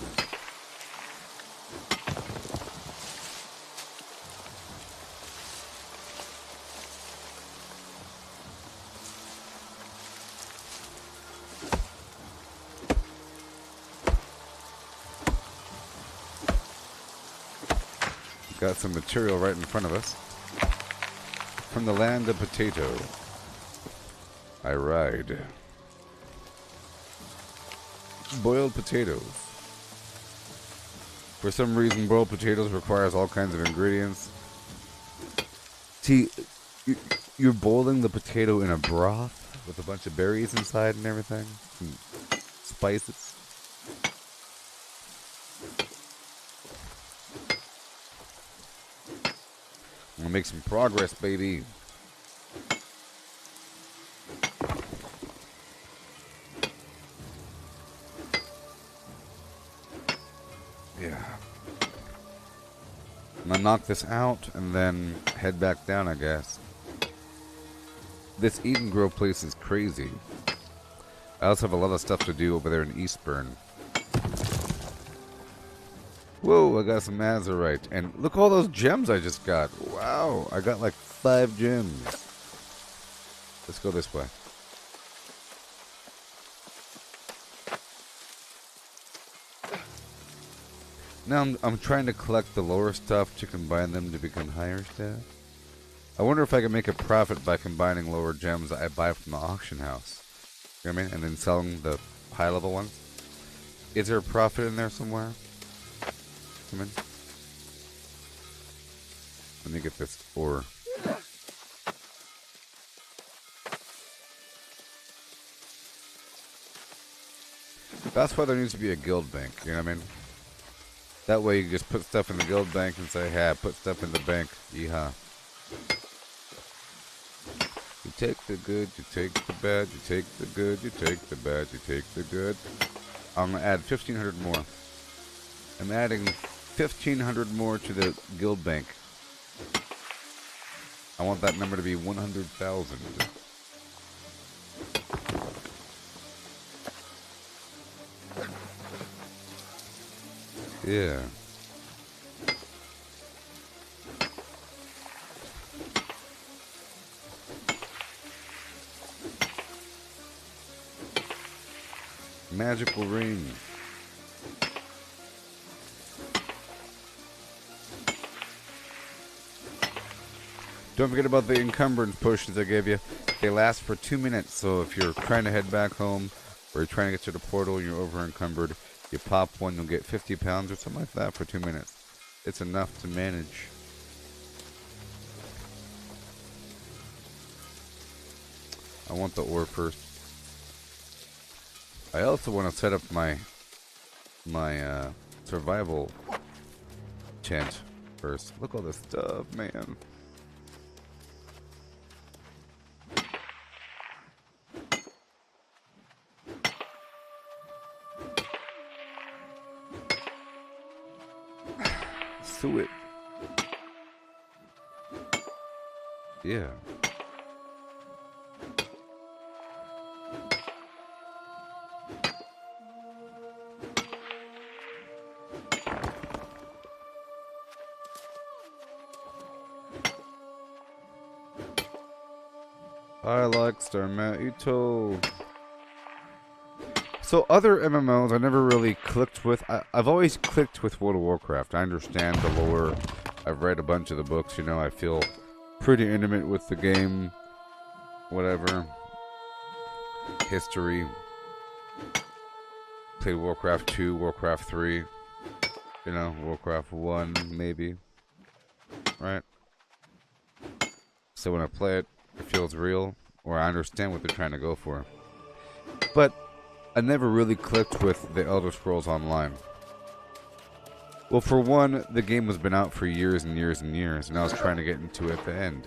Got some material right in front of us. From the land of potato, I ride. Boiled potatoes. For some reason, boiled potatoes requires all kinds of ingredients. See, you're boiling the potato in a broth with a bunch of berries inside and everything. Some spices. We'll make some progress, baby. Yeah. I'm gonna knock this out and then head back down, I guess. This Eat and Grow place is crazy. I also have a lot of stuff to do over there in Eastburn. Whoa, I got some Azurite. And look at all those gems I just got. Wow, I got like 5 gems. Let's go this way. Now I'm trying to collect the lower stuff to combine them to become higher stuff. I wonder if I can make a profit by combining lower gems I buy from the auction house. You know what I mean? And then selling the high level ones. Is there a profit in there somewhere? Come in. Let me get this ore. That's why there needs to be a guild bank, you know what I mean? That way you just put stuff in the guild bank and say, hey, I put stuff in the bank. Yeehaw. You take the good, you take the bad, you take the good, you take the bad, you take the good. I'm going to add 1,500 more. I'm adding 1,500 more to the guild bank. I want that number to be 100,000. Yeah. Magical ring. Don't forget about the encumbrance potions I gave you. They last for 2 minutes, so if you're trying to head back home or you're trying to get to the portal and you're over encumbered, you pop one, you'll get 50 pounds or something like that for 2 minutes. It's enough to manage. I want the ore first. I also want to set up my survival tent first. Look at all this stuff, man. Do it. Yeah. I like Starmito. So other MMOs I never really clicked with. I've always clicked with World of Warcraft. I understand the lore. I've read a bunch of the books, you know. I feel pretty intimate with the game. Whatever. History. Played Warcraft 2, Warcraft 3. You know, Warcraft 1, maybe. Right? So when I play it, it feels real. Or I understand what they're trying to go for. But I never really clicked with the Elder Scrolls Online. Well, for one, the game has been out for years and years and years, and I was trying to get into it at the end.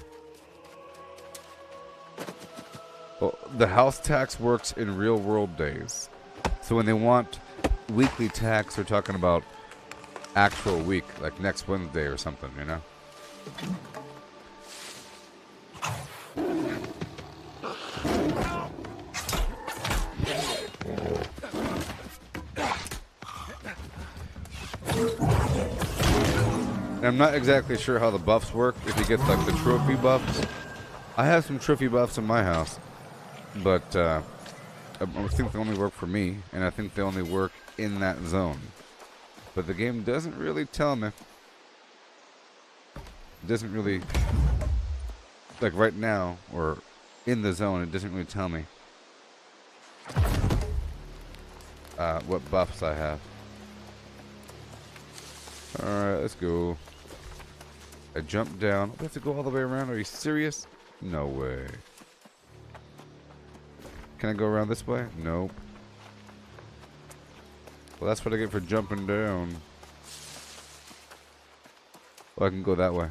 Well, the house tax works in real world days. So when they want weekly tax, they're talking about actual week, like next Wednesday or something, you know? And I'm not exactly sure how the buffs work, if you get like the trophy buffs. I have some trophy buffs in my house, but I think they only work for me, and I think they only work in that zone. But the game doesn't really tell me. It doesn't really, like right now, or in the zone, it doesn't really tell me what buffs I have. Alright, let's go. I jump down. We have to go all the way around? Are you serious? No way. Can I go around this way? Nope. Well, that's what I get for jumping down. Well, I can go that way.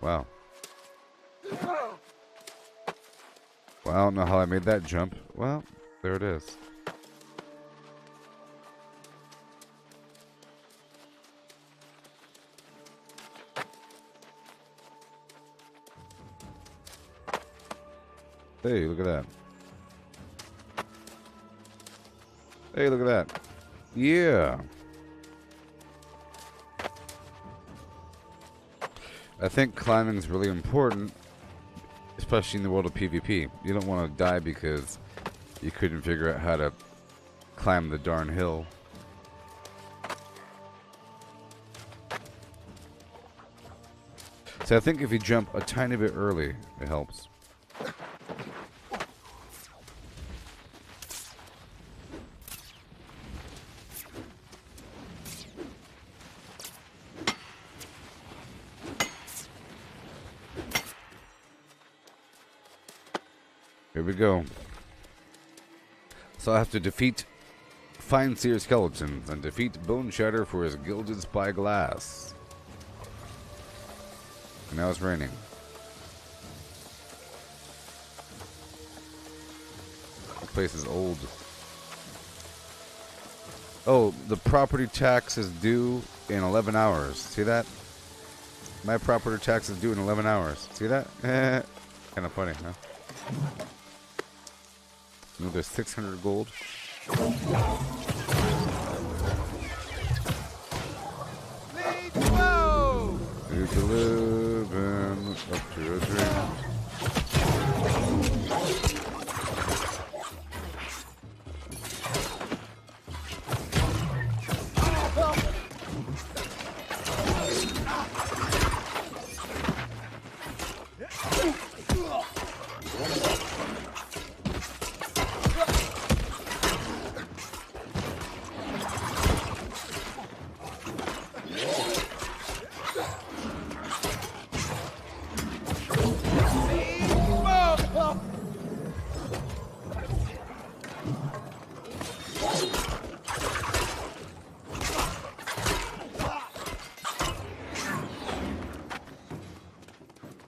Wow. Well, I don't know how I made that jump. Well, there it is. Hey, look at that. Hey, look at that. Yeah. I think climbing is really important, especially in the world of PvP. You don't want to die because you couldn't figure out how to climb the darn hill. So I think if you jump a tiny bit early, it helps. Here we go. So I have to defeat Find Seer skeletons and defeat Bone Shatter for his gilded spyglass. And now it's raining. The place is old. Oh, the property tax is due in 11 hours. See that? My property tax is due in 11 hours. See that? Kind of funny, huh? Another 600 gold. Need to live and up to a dream.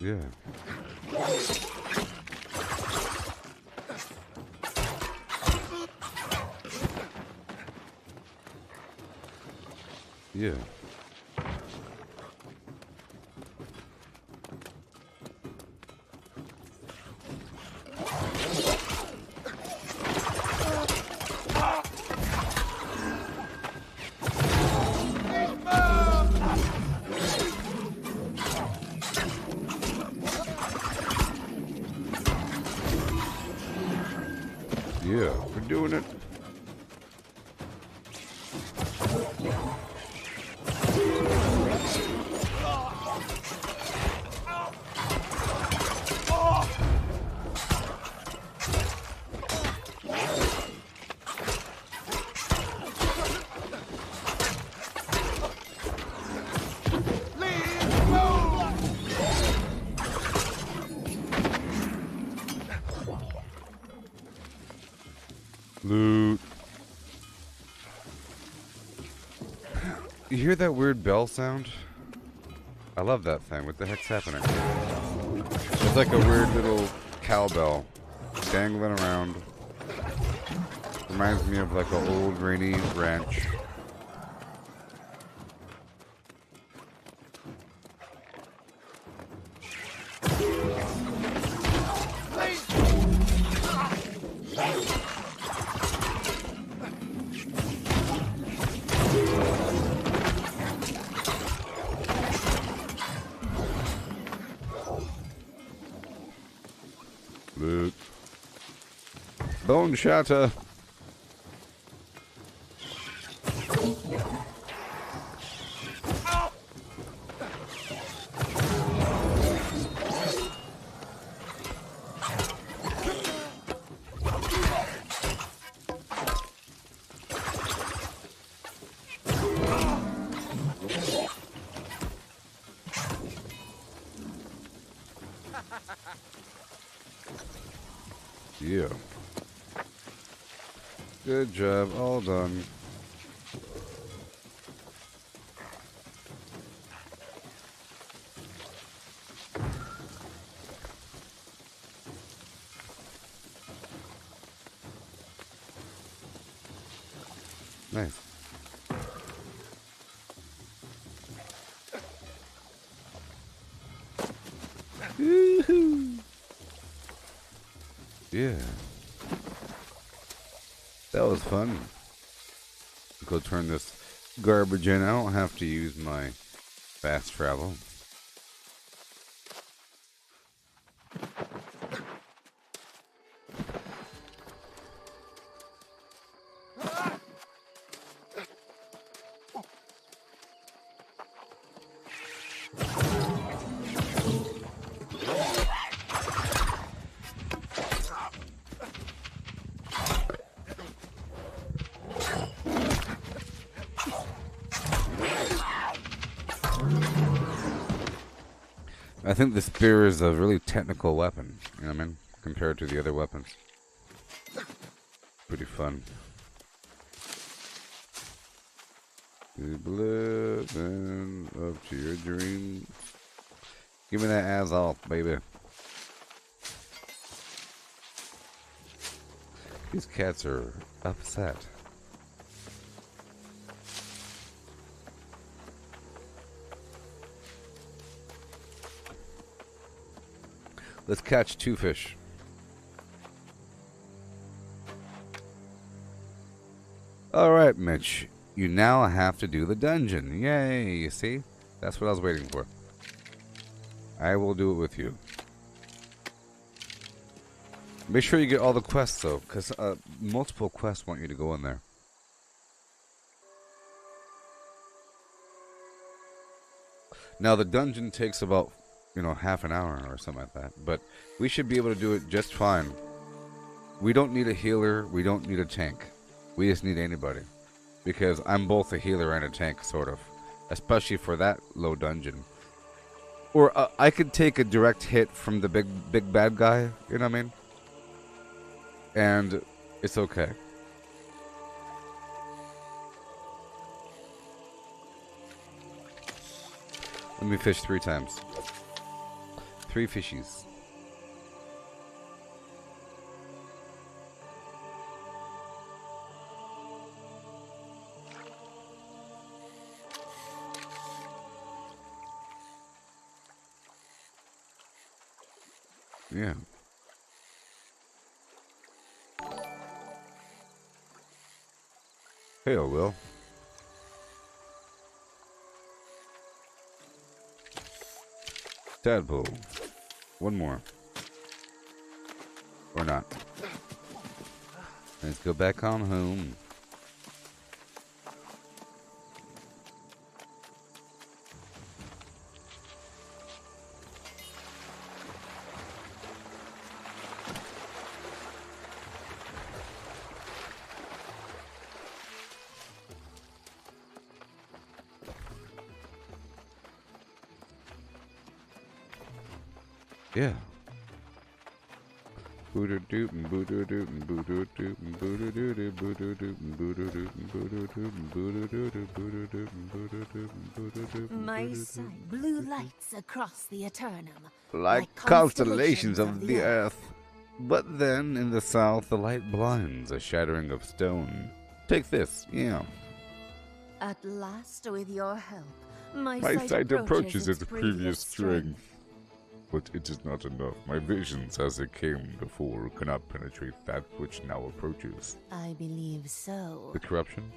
Yeah. Yeah. Yeah, we're doing it. Loot. You hear that weird bell sound? I love that thing. What the heck's happening? It's like a weird little cowbell dangling around. Reminds me of like an old rainy ranch. Loot. Bone shatter. Yeah. Good job. All done. Nice. Woohoo! Yeah. That was fun. Go turn this garbage in. I don't have to use my fast travel. I think the spear is a really technical weapon, you know what I mean? Compared to the other weapons. Pretty fun. Keep living up to your dreams. Give me that ass off, baby. These cats are upset. Let's catch 2 fish. Alright, Mitch. You now have to do the dungeon. Yay, you see? That's what I was waiting for. I will do it with you. Make sure you get all the quests, though, because multiple quests want you to go in there. Now, the dungeon takes about, half an hour or something like that, but we should be able to do it just fine. We don't need a healer, we don't need a tank. We just need anybody. Because I'm both a healer and a tank, sort of. Especially for that low dungeon. Or I could take a direct hit from the big bad guy, you know what I mean? And it's okay. Let me fish 3 times. 3 fishies. Yeah. Hey, I will. Tadpole. 1 more. Or not. Let's go back on home. Yeah. My son, blue lights across the Eternum. Like constellations of the earth. But then, in the south, the light blinds, a shattering of stone. Take this, yeah. At last, with your help, my sight approaches its previous strength. But it is not enough. My visions as they came before cannot penetrate that which now approaches. I believe so. The corruption?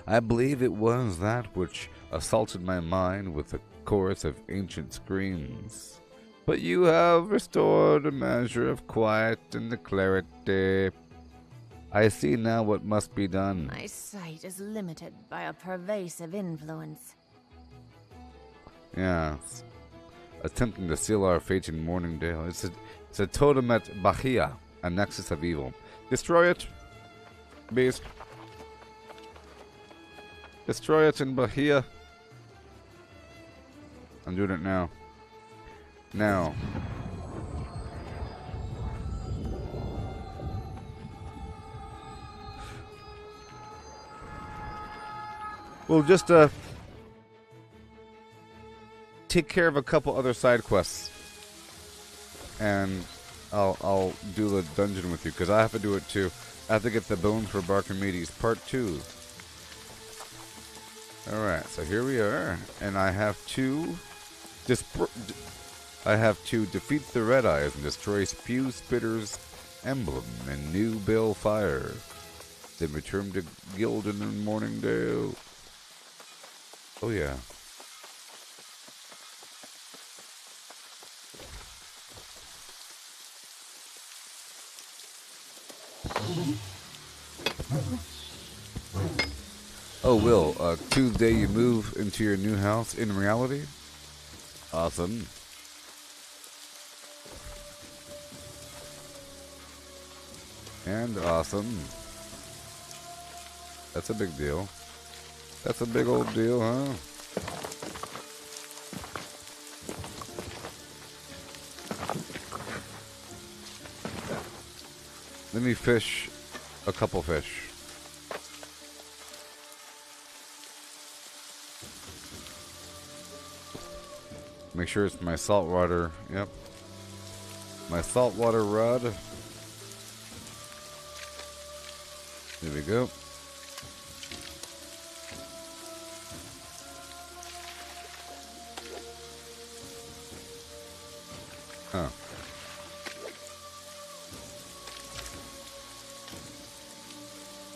I believe it was that which assaulted my mind with a chorus of ancient screams. But you have restored a measure of quiet and the clarity. I see now what must be done. My sight is limited by a pervasive influence. Yes. Attempting to seal our fate in Morningdale. It's a totem at Bahia, a nexus of evil. Destroy it, beast. Destroy it in Bahia. I'm doing it now. Now. We'll just take care of a couple other side quests, and I'll do the dungeon with you, because I have to do it too. I have to get the bones for Barkimedes part 2. Alright, so here we are, and I have to defeat the Red Eyes and destroy Spew Spitter's emblem and New Bill Fire. Then return to Gildan and Morningdale. Oh yeah. Oh, Will, Tuesday you move into your new house in reality? Awesome. And awesome. That's a big deal. That's a big old deal, huh? Let me fish a couple fish. Make sure it's my saltwater. Yep. My saltwater rod. There we go. Huh.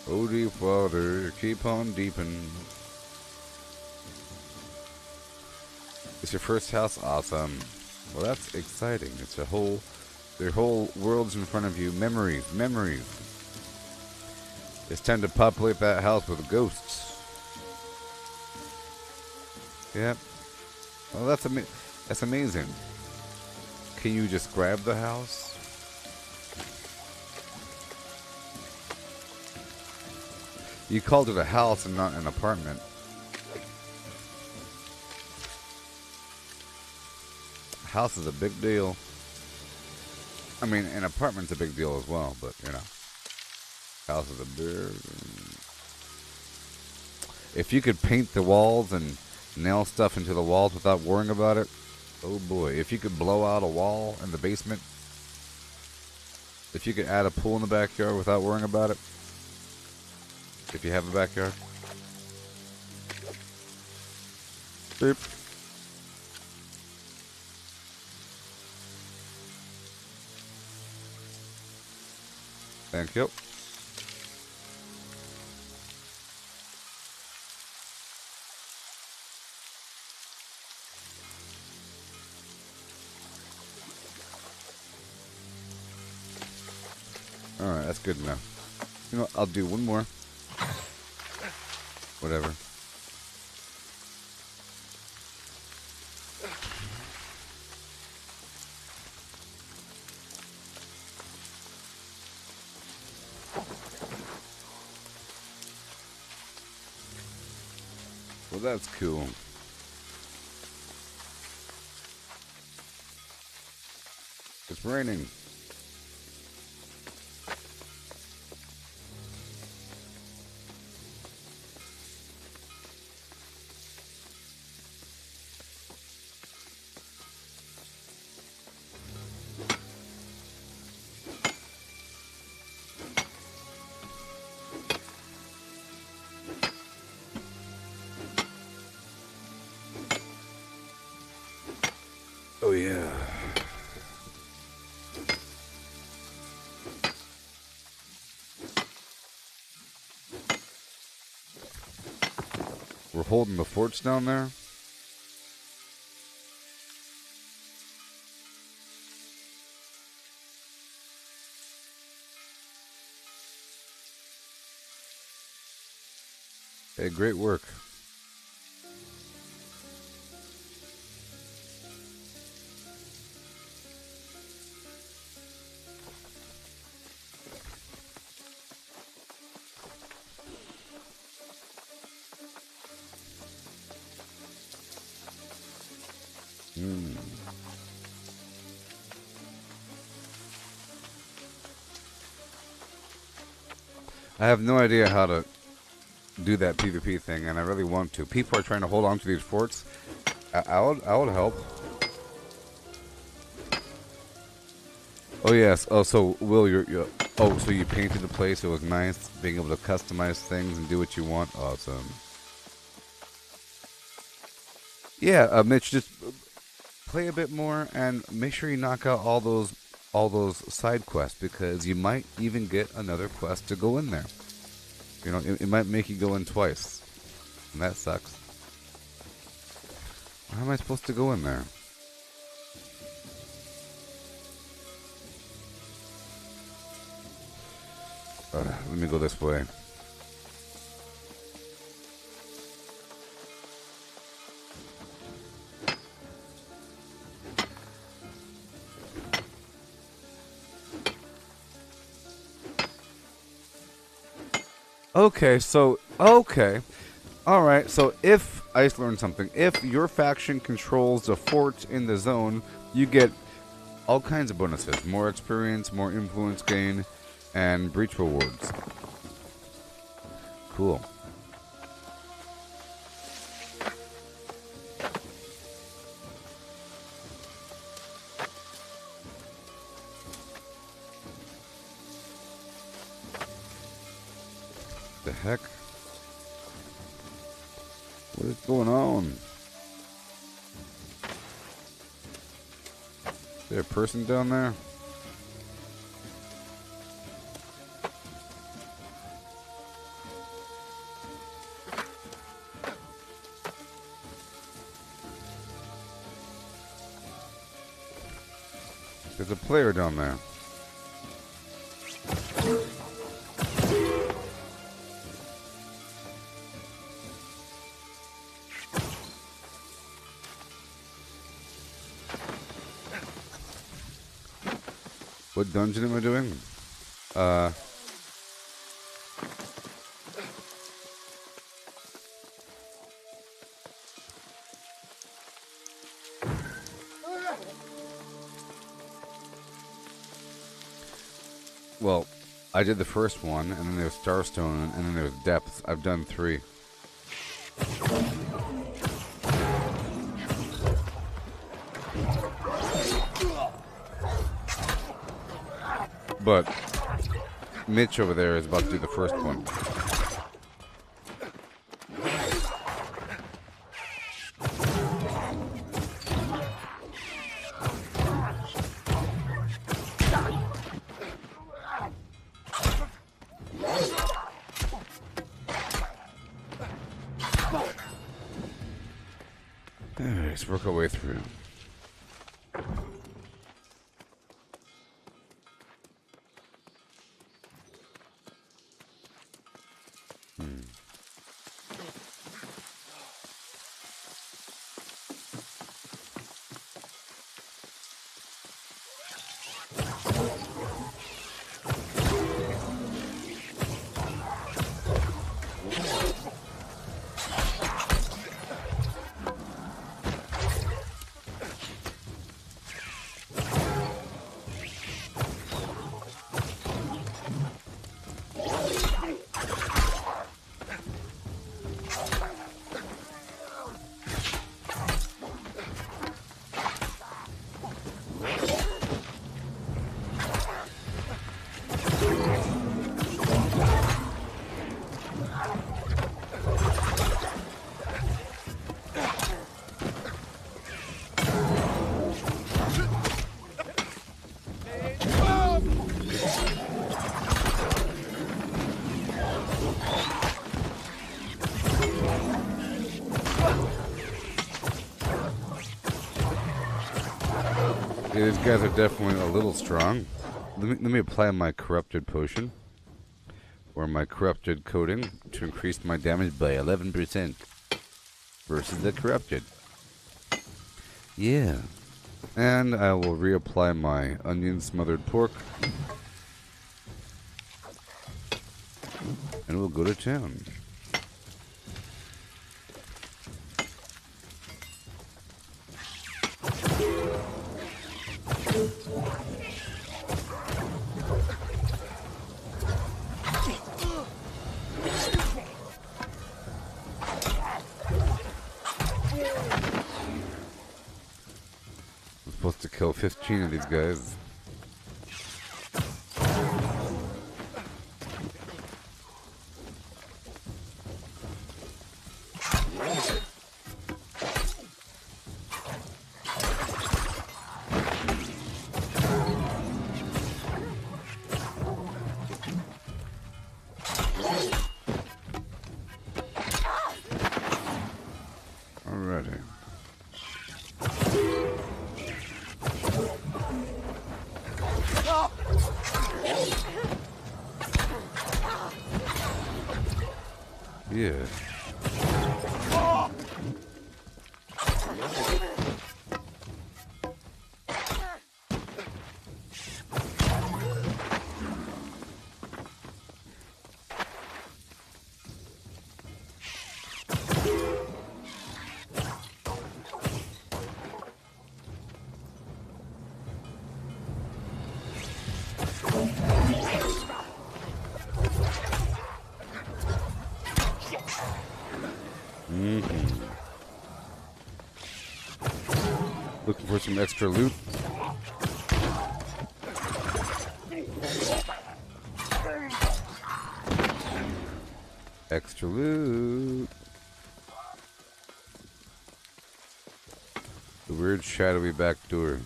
Oh, deep water, keep on deepin'. It's your first house? Awesome. Well, that's exciting. It's a whole... Their whole world's in front of you. Memories, memories. It's time to populate that house with ghosts. Yep. Well, that's amazing. Can you just grab the house? You called it a house and not an apartment. House is a big deal. I mean, an apartment's a big deal as well, but you know, house is a big. If you could paint the walls and nail stuff into the walls without worrying about it, oh boy! If you could blow out a wall in the basement, if you could add a pool in the backyard without worrying about it, if you have a backyard. Beep. Thank you. Alright, that's good enough. You know what, I'll do one more. Whatever. Well, that's cool. It's raining. Oh yeah. We're holding the forts down there. Hey, great work. I have no idea how to do that PvP thing, and I really want to. People are trying to hold on to these forts. I would help. Oh yes. Oh, so Will, you're oh, so you painted the place. It was nice being able to customize things and do what you want. Awesome. Yeah, Mitch, just play a bit more and make sure you knock out all those side quests, because you might even get another quest to go in there. You know, it might make you go in twice, and that sucks. How am I supposed to go in there? Let me go this way. Okay, so, okay. Alright, so if, I just learned something. If your faction controls the fort in the zone, you get all kinds of bonuses. More experience, more influence gain, and breach rewards. Cool. heck? What is going on? Is there a person down there? There's a player down there. What dungeon am I doing? Well, I did the first one, and then there's Starstone, and then there's Depth. I've done 3. But Mitch over there is about to do the first one. Alright, let's work our way through. Yeah, these guys are definitely a little strong. Let me apply my corrupted potion. Or my corrupted coating to increase my damage by 11% versus the corrupted. Yeah. And I will reapply my onion smothered pork. And we'll go to town. I'm supposed to kill 15 of these guys. Alrighty. Yeah. Looking for some extra loot. Extra loot. The weird shadowy back door.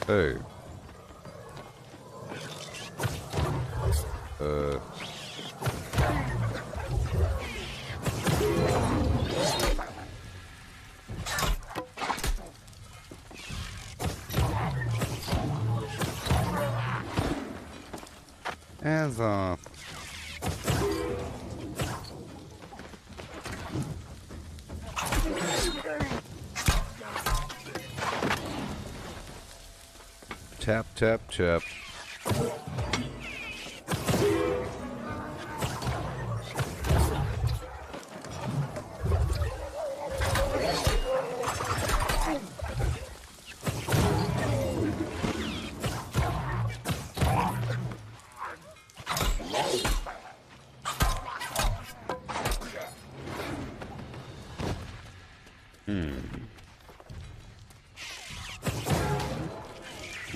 Hey. Hands off. Tap, tap, tap.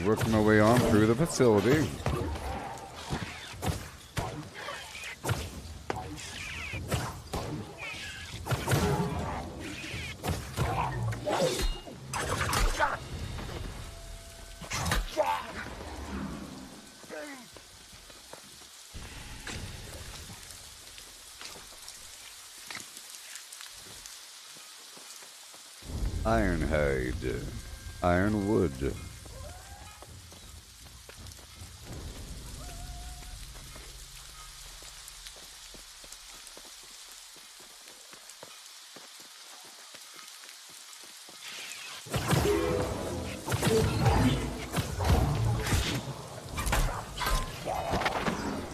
Working my way on through the facility. Ironhide. Ironwood.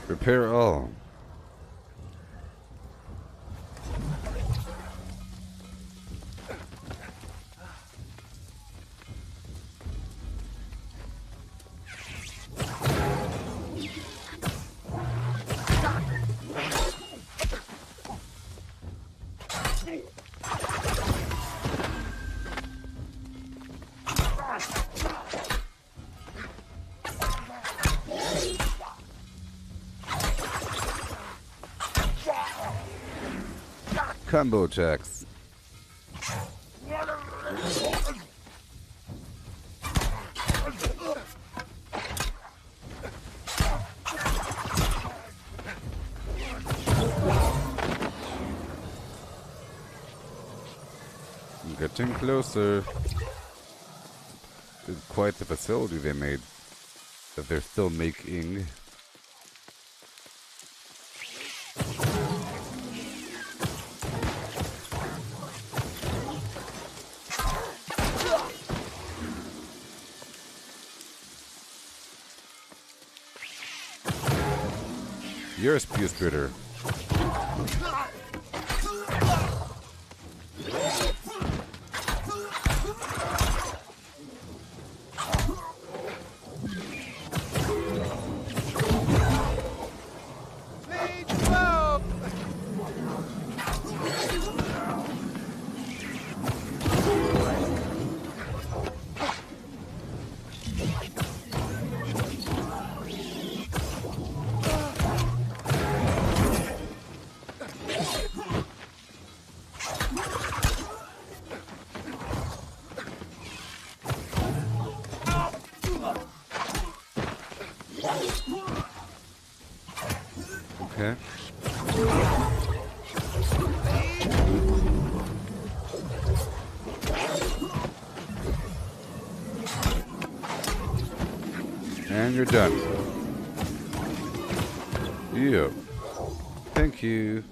Repair all. Combo attacks. Getting closer. It's quite the facility they made that they're still making. You're a spew spitter. Okay. And you're done. Yeah. Thank you.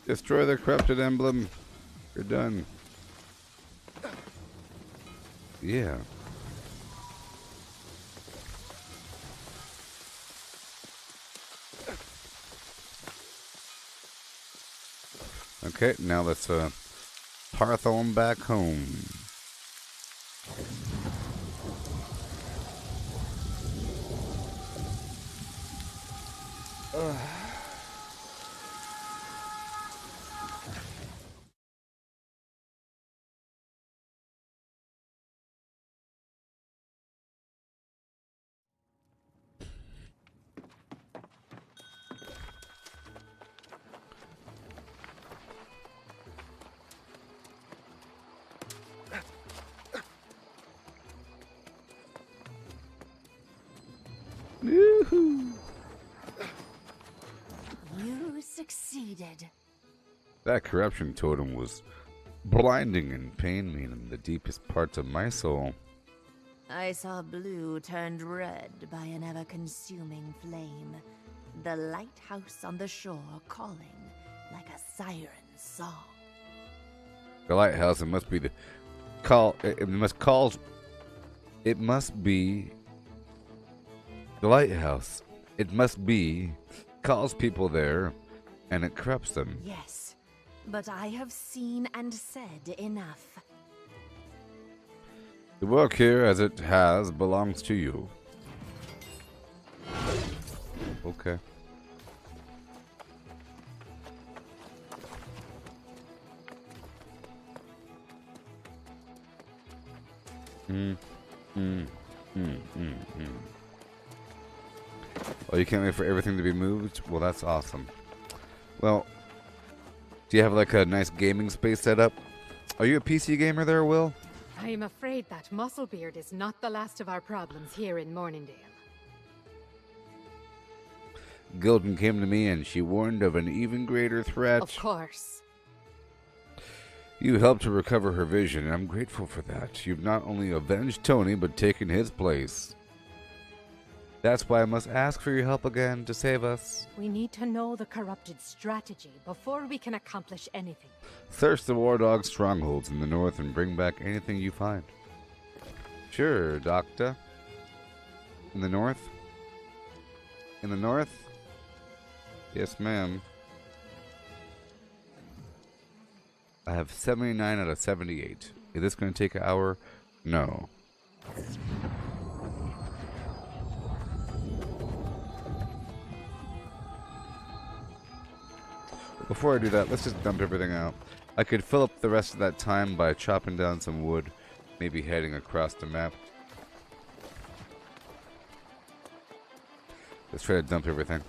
Destroy the corrupted emblem. You're done. Yeah. Okay, now let's path on back home. You succeeded. That corruption totem was blinding and pained me in the deepest parts of my soul. I saw blue turned red by an ever-consuming flame. The lighthouse on the shore calling like a siren song. The lighthouse, it must be the call. It must calls. It must be the lighthouse. It must be calls people there, and it corrupts them. Yes, but I have seen and said enough. The work here, as it has, belongs to you. Okay. Oh, you can't wait for everything to be moved? Well, that's awesome. Well, do you have like a nice gaming space set up? Are you a PC gamer there, Will? I am afraid that Musclebeard is not the last of our problems here in Morningdale. Gildan came to me and she warned of an even greater threat. Of course. You helped her recover her vision, and I'm grateful for that. You've not only avenged Tony, but taken his place. That's why I must ask for your help again to save us. We need to know the corrupted strategy before we can accomplish anything. Search the War Dog strongholds in the north and bring back anything you find. Sure, Doctor. In the north? In the north? Yes, ma'am. I have 79 out of 78. Is this going to take an hour? No. Before I do that, let's just dump everything out. I could fill up the rest of that time by chopping down some wood, maybe heading across the map. Let's try to dump everything.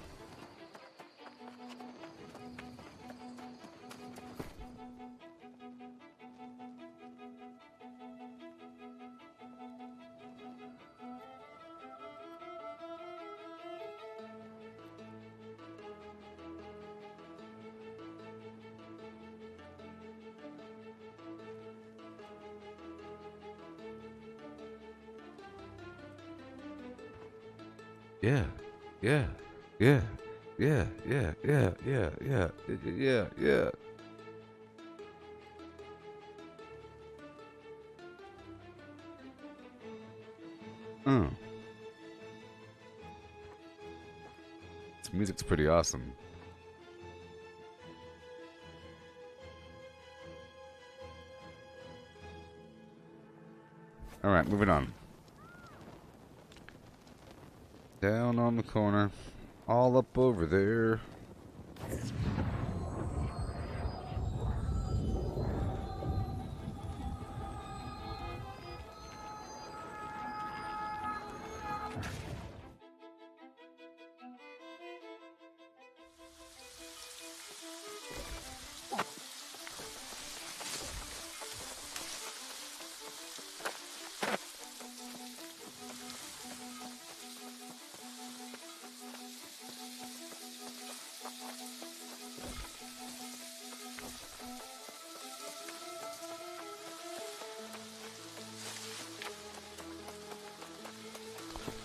Yeah, yeah, yeah, yeah, yeah, yeah, yeah, yeah, yeah, yeah. This music's pretty awesome. Alright, moving on. Down on the corner. All up over there.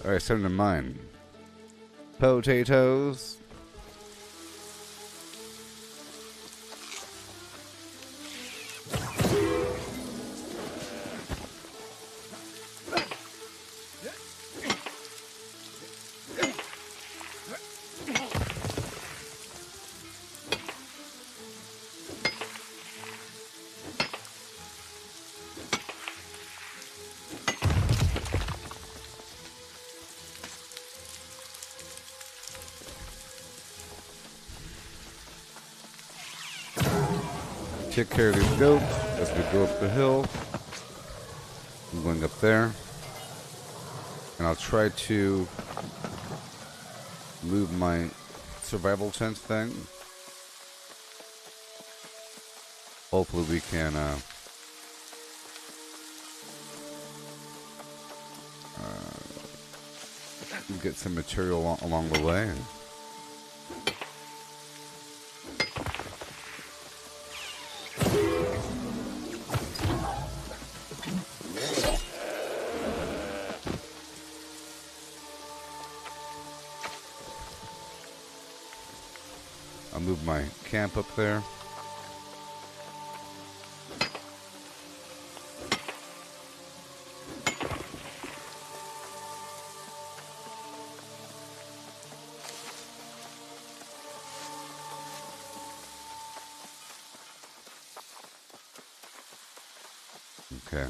Alright, send them mine. Potatoes. Take care of these goats as we go up the hill. I'm going up there. And I'll try to move my survival tent thing. Hopefully we can get some material along the way. I'll move my camp up there. Okay.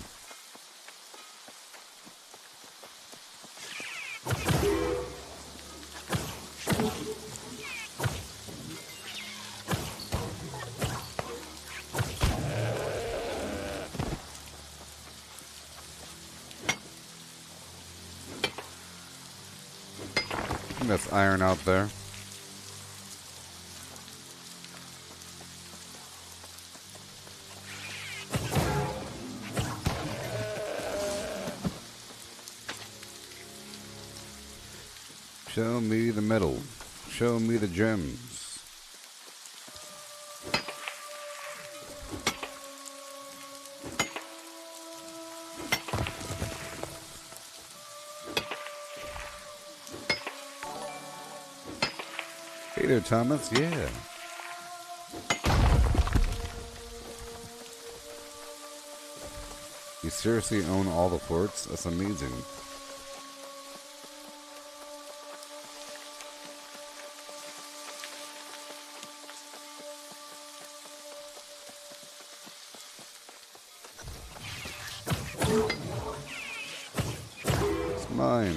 That's iron out there. Show me the metal. Show me the gems. Hey there, Thomas. Yeah. You seriously own all the forts? That's amazing. It's mine.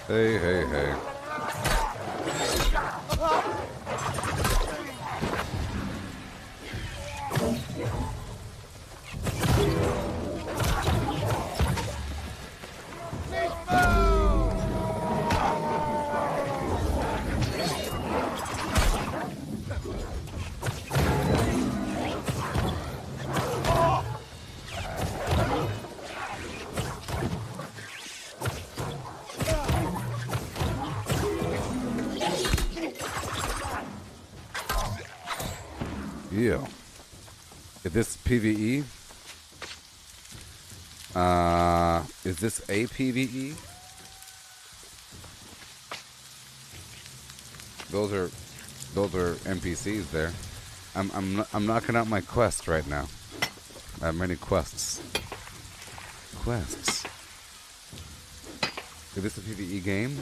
Hey, hey, hey. Yeah. Is this PvE? Is this a PvE? Those are NPCs there. I'm knocking out my quest right now. I have many quests. Quests. Is this a PvE game?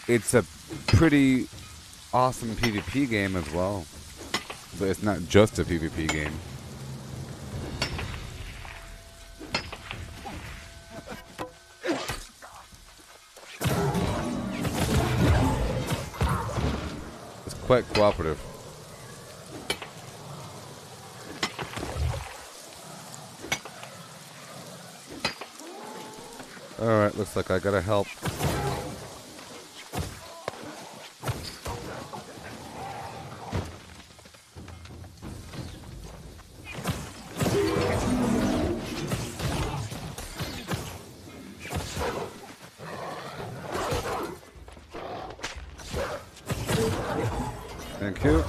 It's a pretty awesome PvP game as well. But it's not just a PvP game. It's quite cooperative. Alright, looks like I gotta help. Thank you.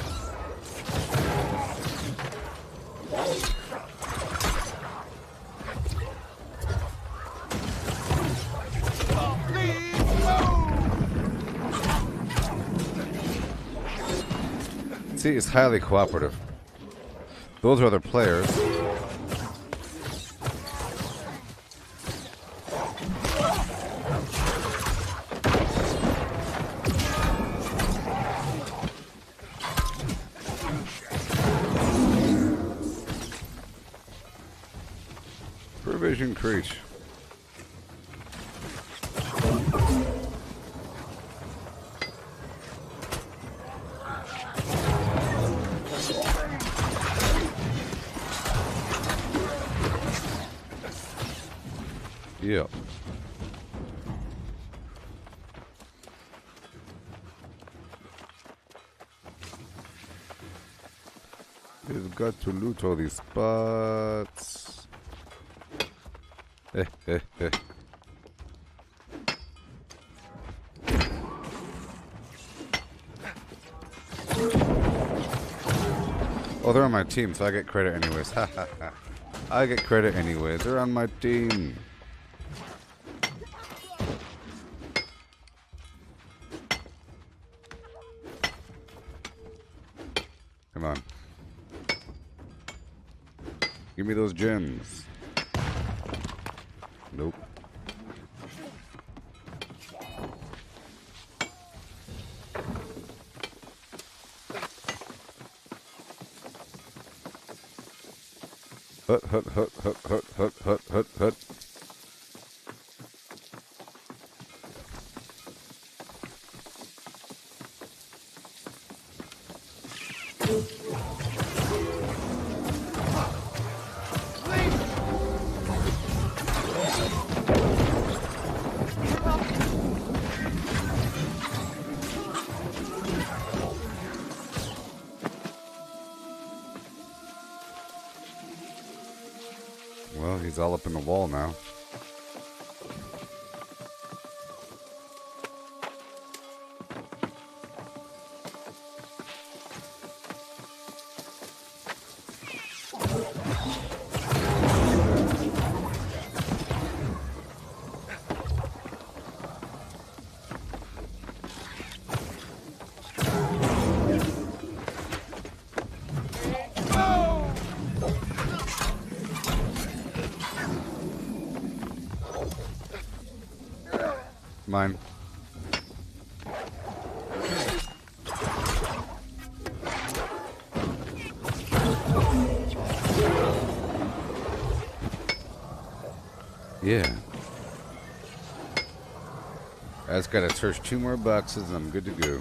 See, it's highly cooperative. Those are other players. Provision Creech. Yeah. We've got to loot all these spots. Oh, they're on my team, so I get credit anyways. Ha ha ha. I get credit anyways. They're on my team. Come on. Give me those gems. Nope. Hut, hut, hut, hut, hut, hut, hut, hut, hut. Well, he's all up in the wall now. Mine. Yeah. I just gotta search 2 more boxes and I'm good to go.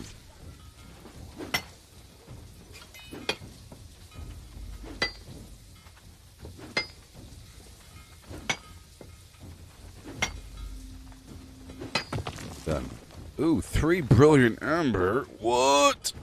Done. Ooh, 3 brilliant amber. What?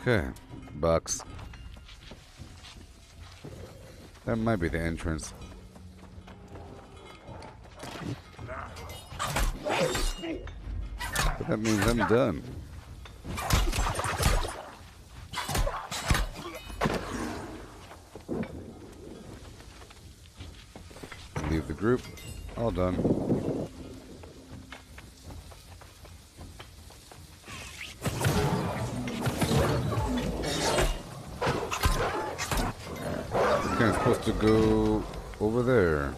Okay, box. That might be the entrance. But that means I'm done. Leave the group. All done. I'm supposed to go over there.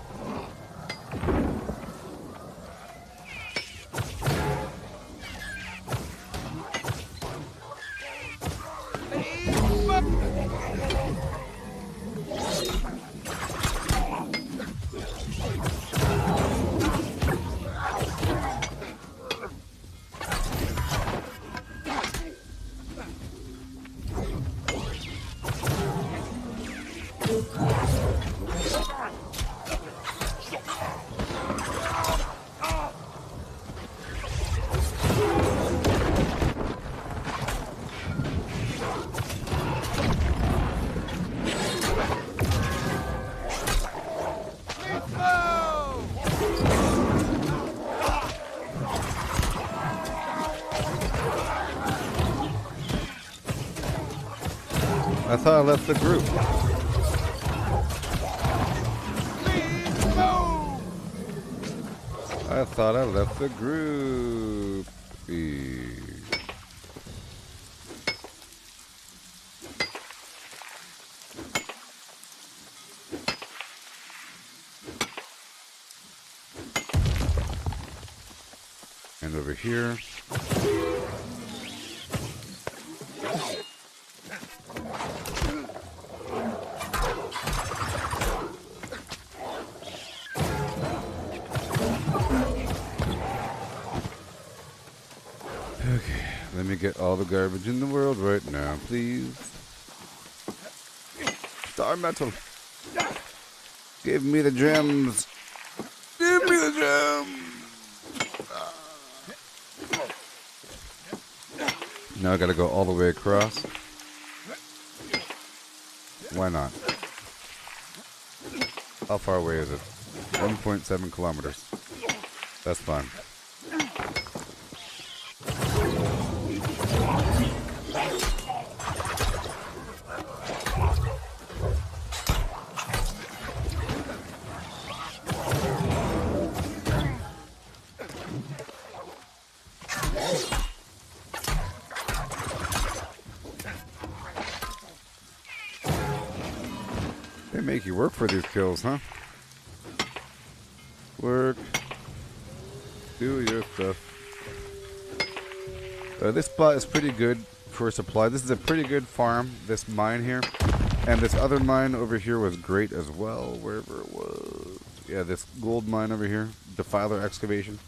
I thought I left the group. I thought I left the group. over here. Okay, let me get all the garbage in the world right now, please. Star metal. Give me the gems. Give me the gems. Now I gotta go all the way across. Why not? How far away is it? 1.7 kilometers. That's fine. They make you work for these kills, huh? Work. Do your stuff. This spot is pretty good for supply. This is a pretty good farm, this mine here. And this other mine over here was great as well, wherever it was. Yeah, this gold mine over here. Defiler excavation.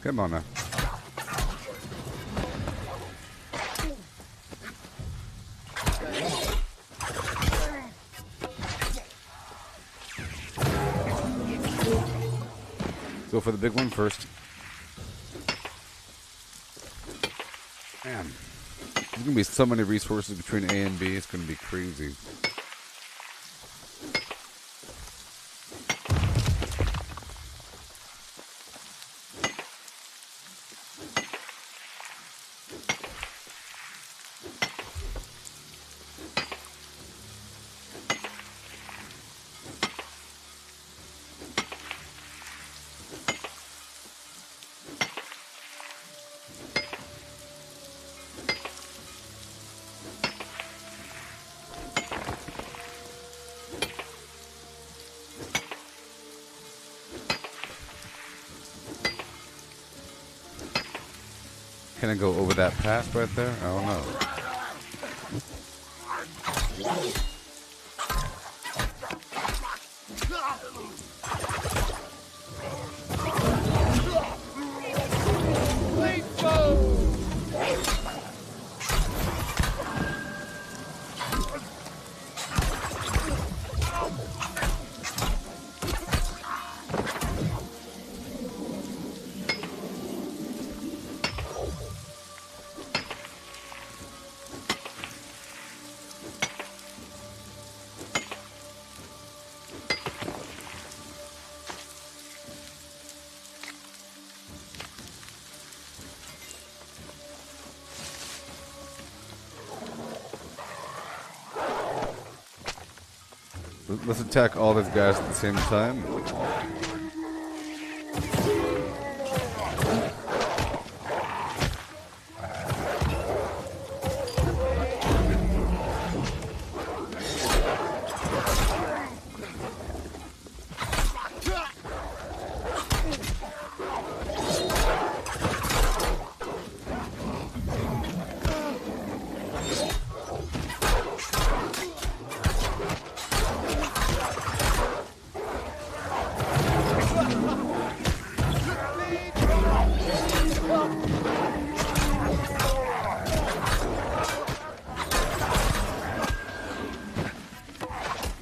Come on now. Go for the big one first. Man, there's gonna be so many resources between A and B. It's gonna be crazy. Can I go over that path right there? I don't know. Let's attack all these guys at the same time.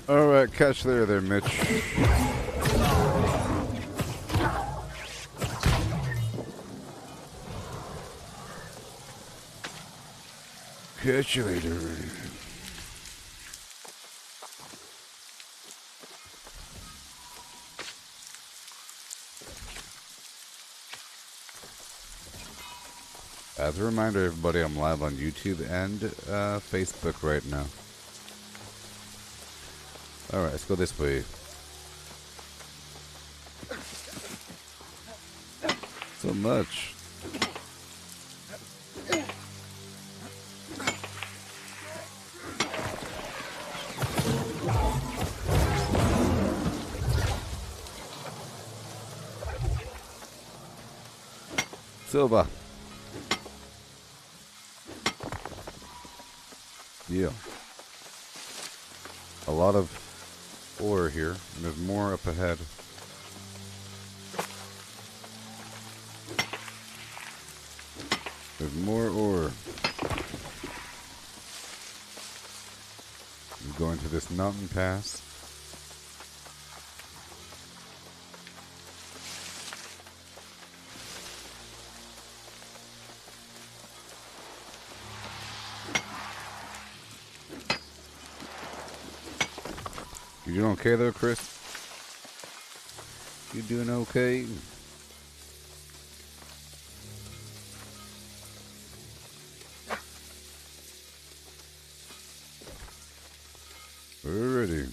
Alright, catch there, Mitch. Catch you later. As a reminder, everybody, I'm live on YouTube and Facebook right now. Alright, let's go this way. So much. Silver. Yeah. A lot of ore here, and there's more up ahead. There's more ore. I'm going to this mountain pass. You doing okay there, Chris? You doing okay? Alrighty.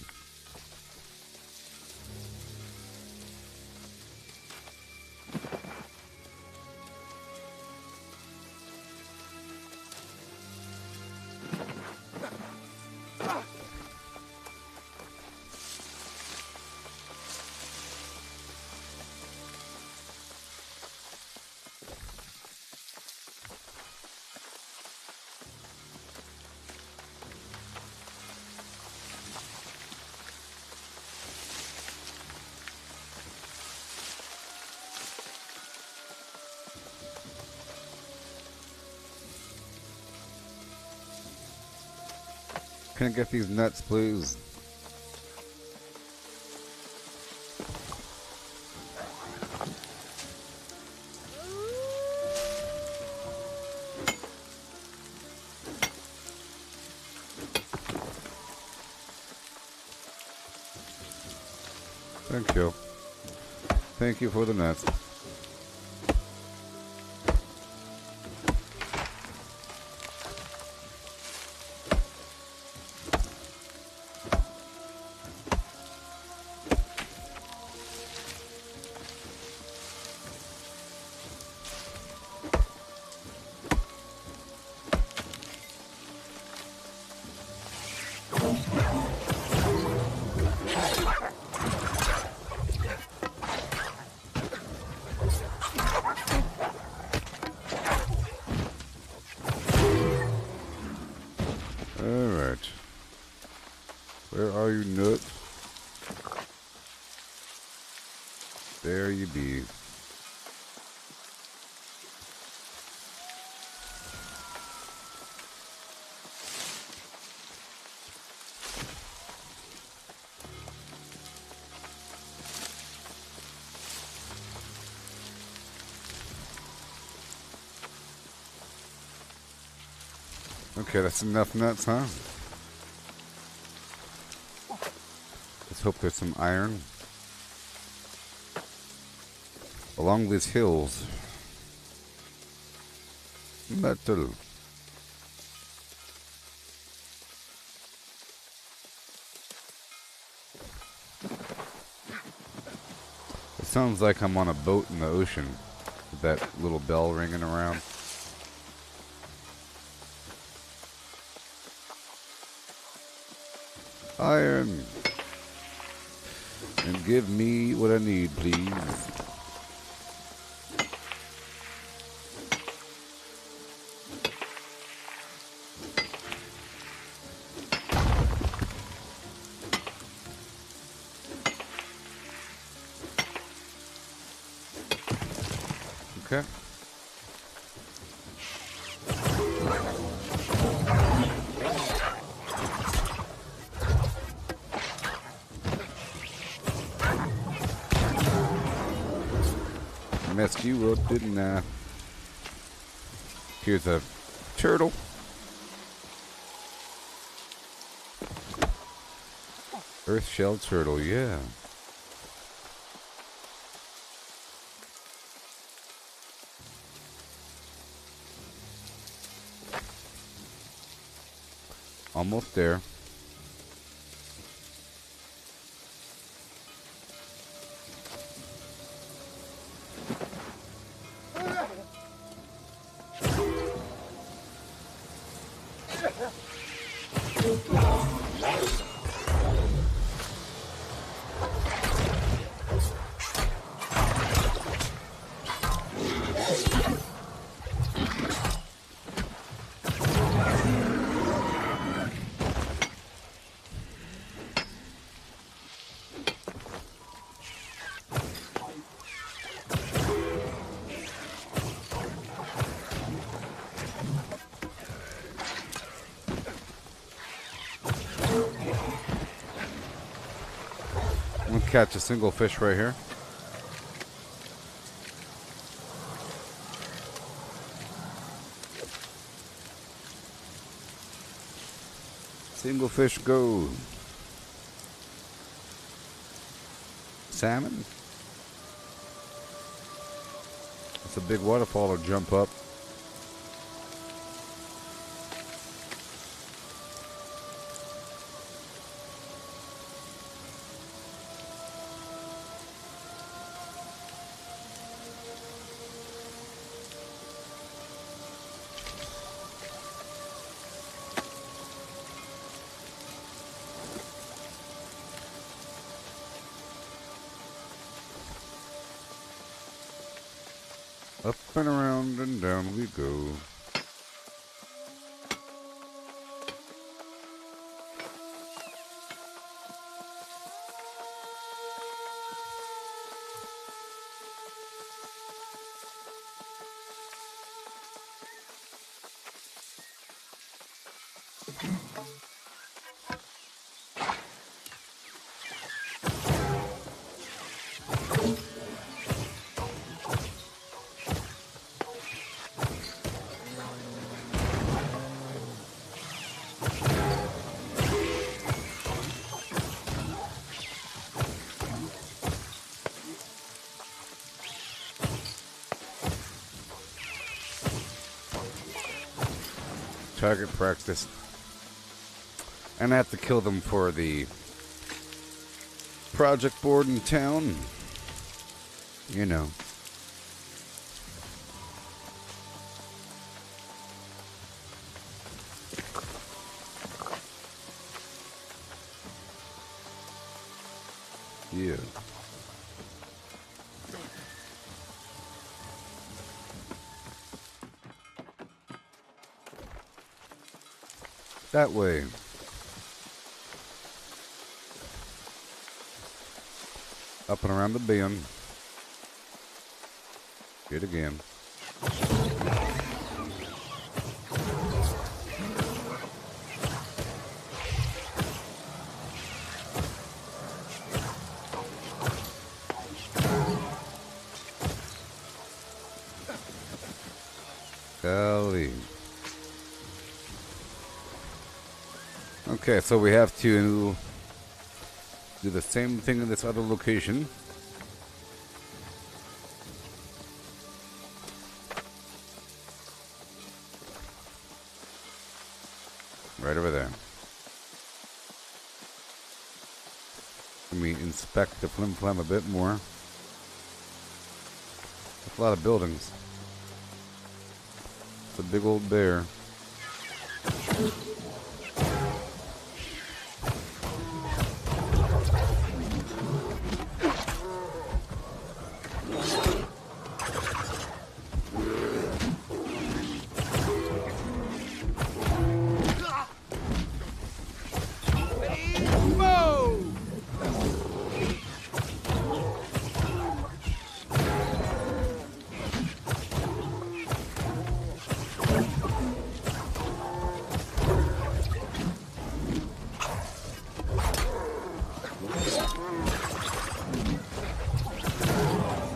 Can I get these nuts, please? Thank you. Thank you for the nuts. Alright. Where are you, nuts? There you be. Okay, that's enough nuts, huh? Let's hope there's some iron along these hills. Metal. It sounds like I'm on a boat in the ocean with that little bell ringing around. Iron. And give me what I need, please. Okay. Messed you up, didn't I? Here's a turtle. Earth shell turtle, yeah. Almost there. We'll catch a single fish right here. Single fish go. Salmon. It's a big waterfall to jump up. Up and around and down we go. Target practice. And I have to kill them for the project board in town. You know. Yeah. That way. Up and around the bend. Hit again. Golly. Okay, so we have to do the same thing in this other location. Right over there. Let me inspect the flim flam a bit more. That's a lot of buildings. It's a big old bear.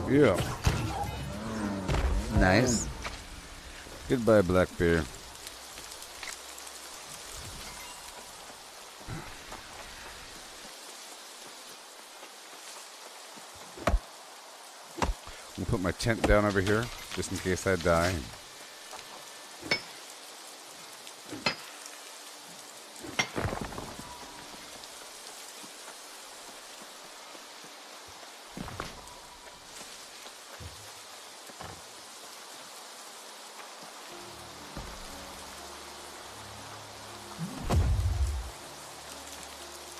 Yeah. Nice. Goodbye, black bear. I'll put my tent down over here, just in case I die.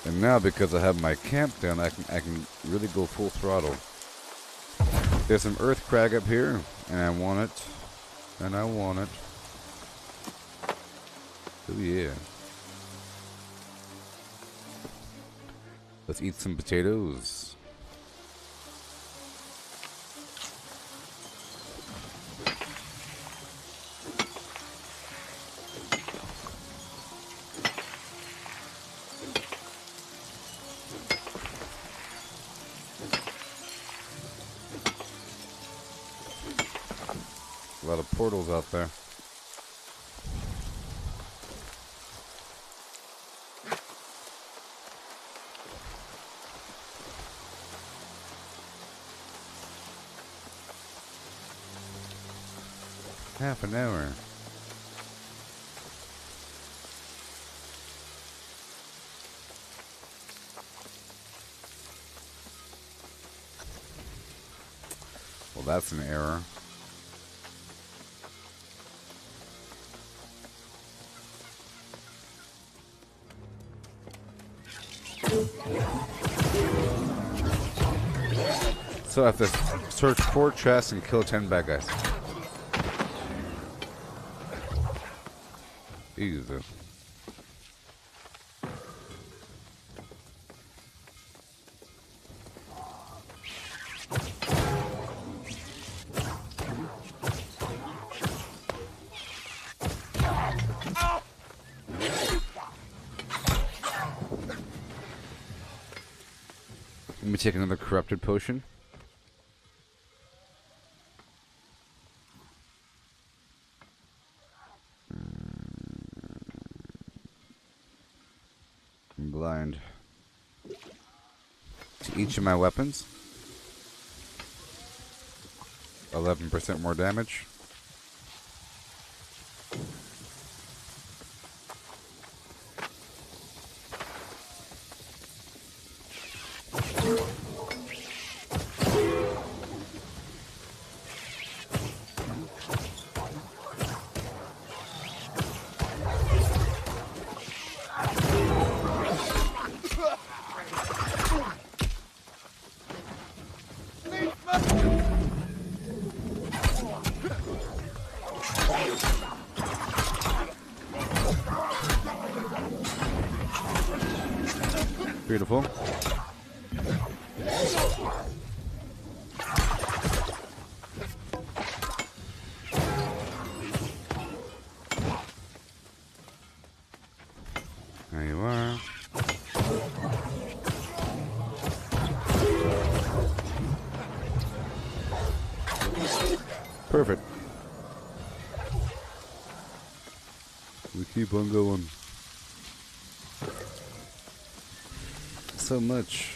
And now, because I have my camp down, I can really go full throttle. There's some earth crag up here, and I want it. And I want it. Oh yeah. Let's eat some potatoes. A lot of portals out there. Half an hour. Well, that's an error. So I have to search 4 chests and kill 10 bad guys. Easy. Let me take another corrupted potion. I'm blind. To each of my weapons. 11% more damage. Beautiful. There you are. Perfect. We keep on going. So much.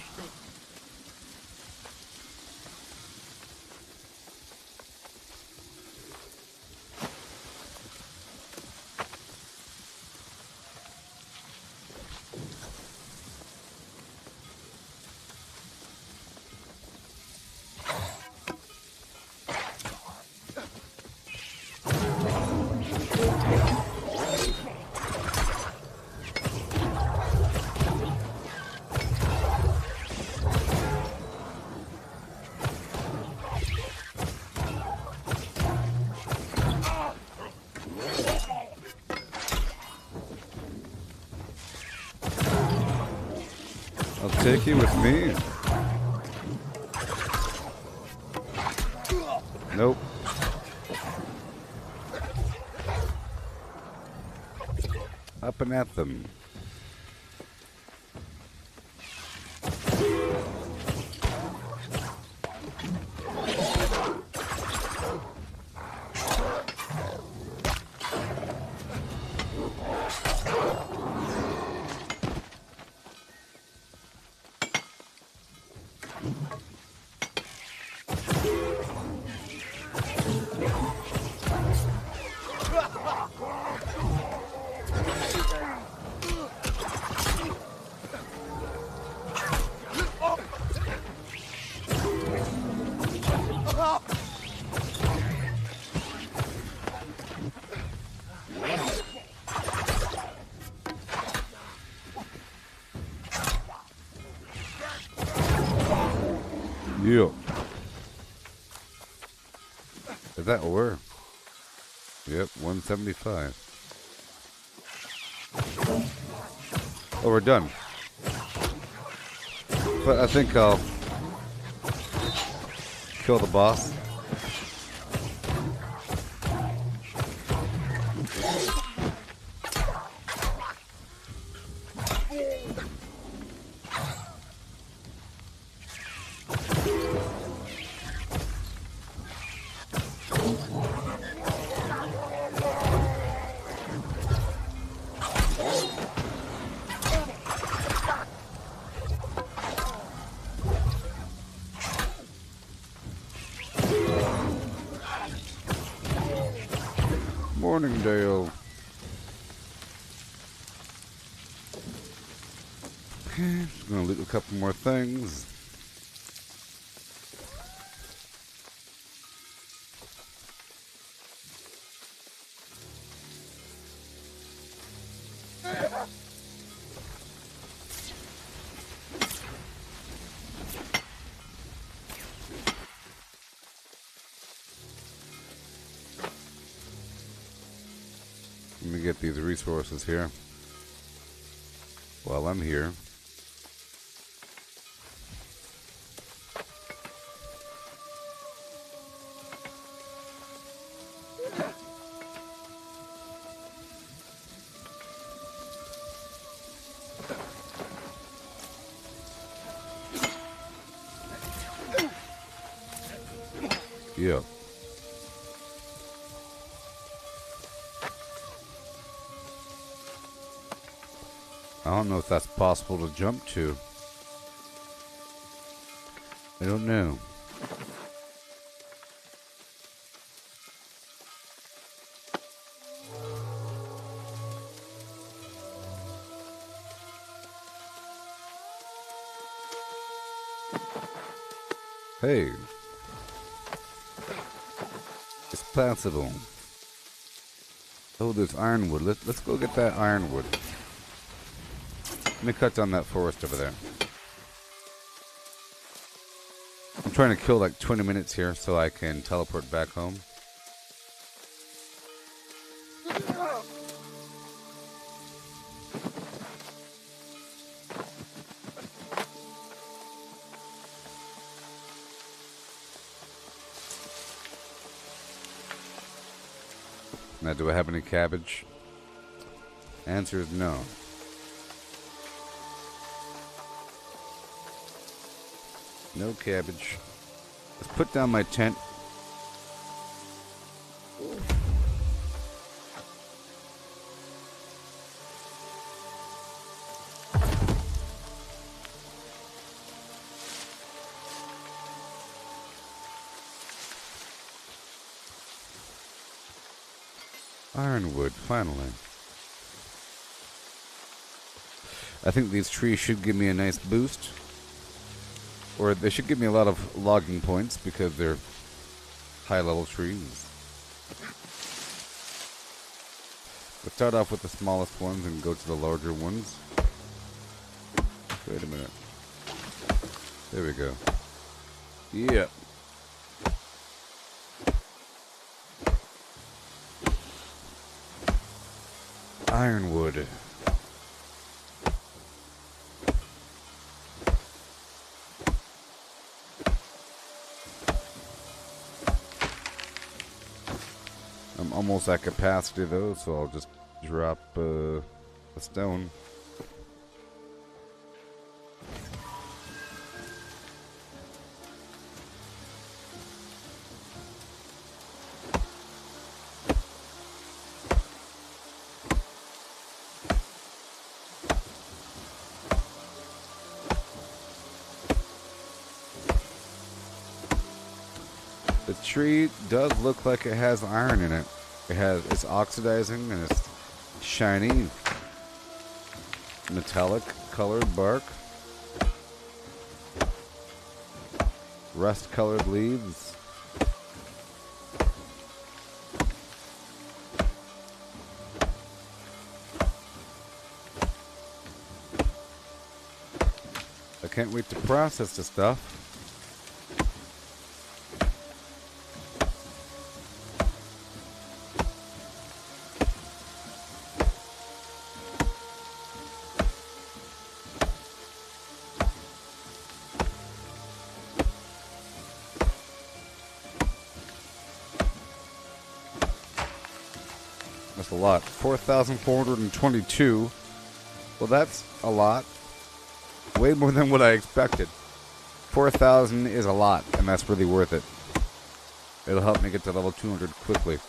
I'll take you with me. Nope. Up and at them. Yeah. Is that ore? Yep, 175. Oh, we're done. But I think I'll kill the boss. Morningdale. Okay, just gonna loot a couple more things. Let me get these resources here while I'm here. Yeah. I don't know if that's possible to jump to. I don't know. Hey. It's passable. Oh, there's ironwood. Let's go get that ironwood. Let me cut down that forest over there. I'm trying to kill like 20 minutes here so I can teleport back home. Now, do I have any cabbage? Answer is no. No cabbage. Let's put down my tent. Ironwood, finally. I think these trees should give me a nice boost. Or they should give me a lot of logging points because they're high-level trees. Let's start off with the smallest ones and go to the larger ones. Wait a minute. There we go. Yeah. Ironwood. I'm almost at capacity though, so I'll just drop a stone. The tree does look like it has iron in it. It's oxidizing and it's shiny, metallic colored bark, rust colored leaves. I can't wait to process the stuff. That's a lot. 4,422. Well, that's a lot. Way more than what I expected. 4,000 is a lot, and that's really worth it. It'll help me get to level 200 quickly.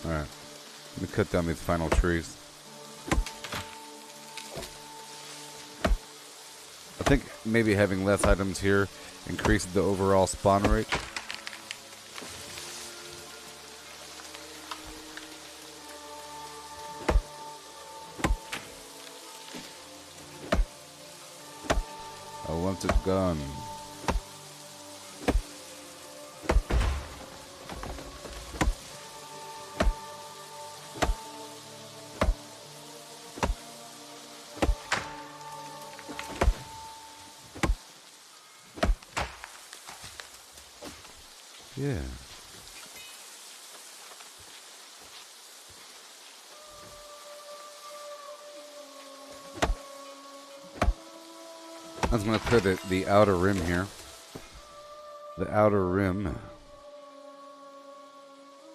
Alright. Let me cut down these final trees. I think maybe having less items here increases the overall spawn rate. I want it gone. Yeah. I was going to clear the outer rim here. The outer rim.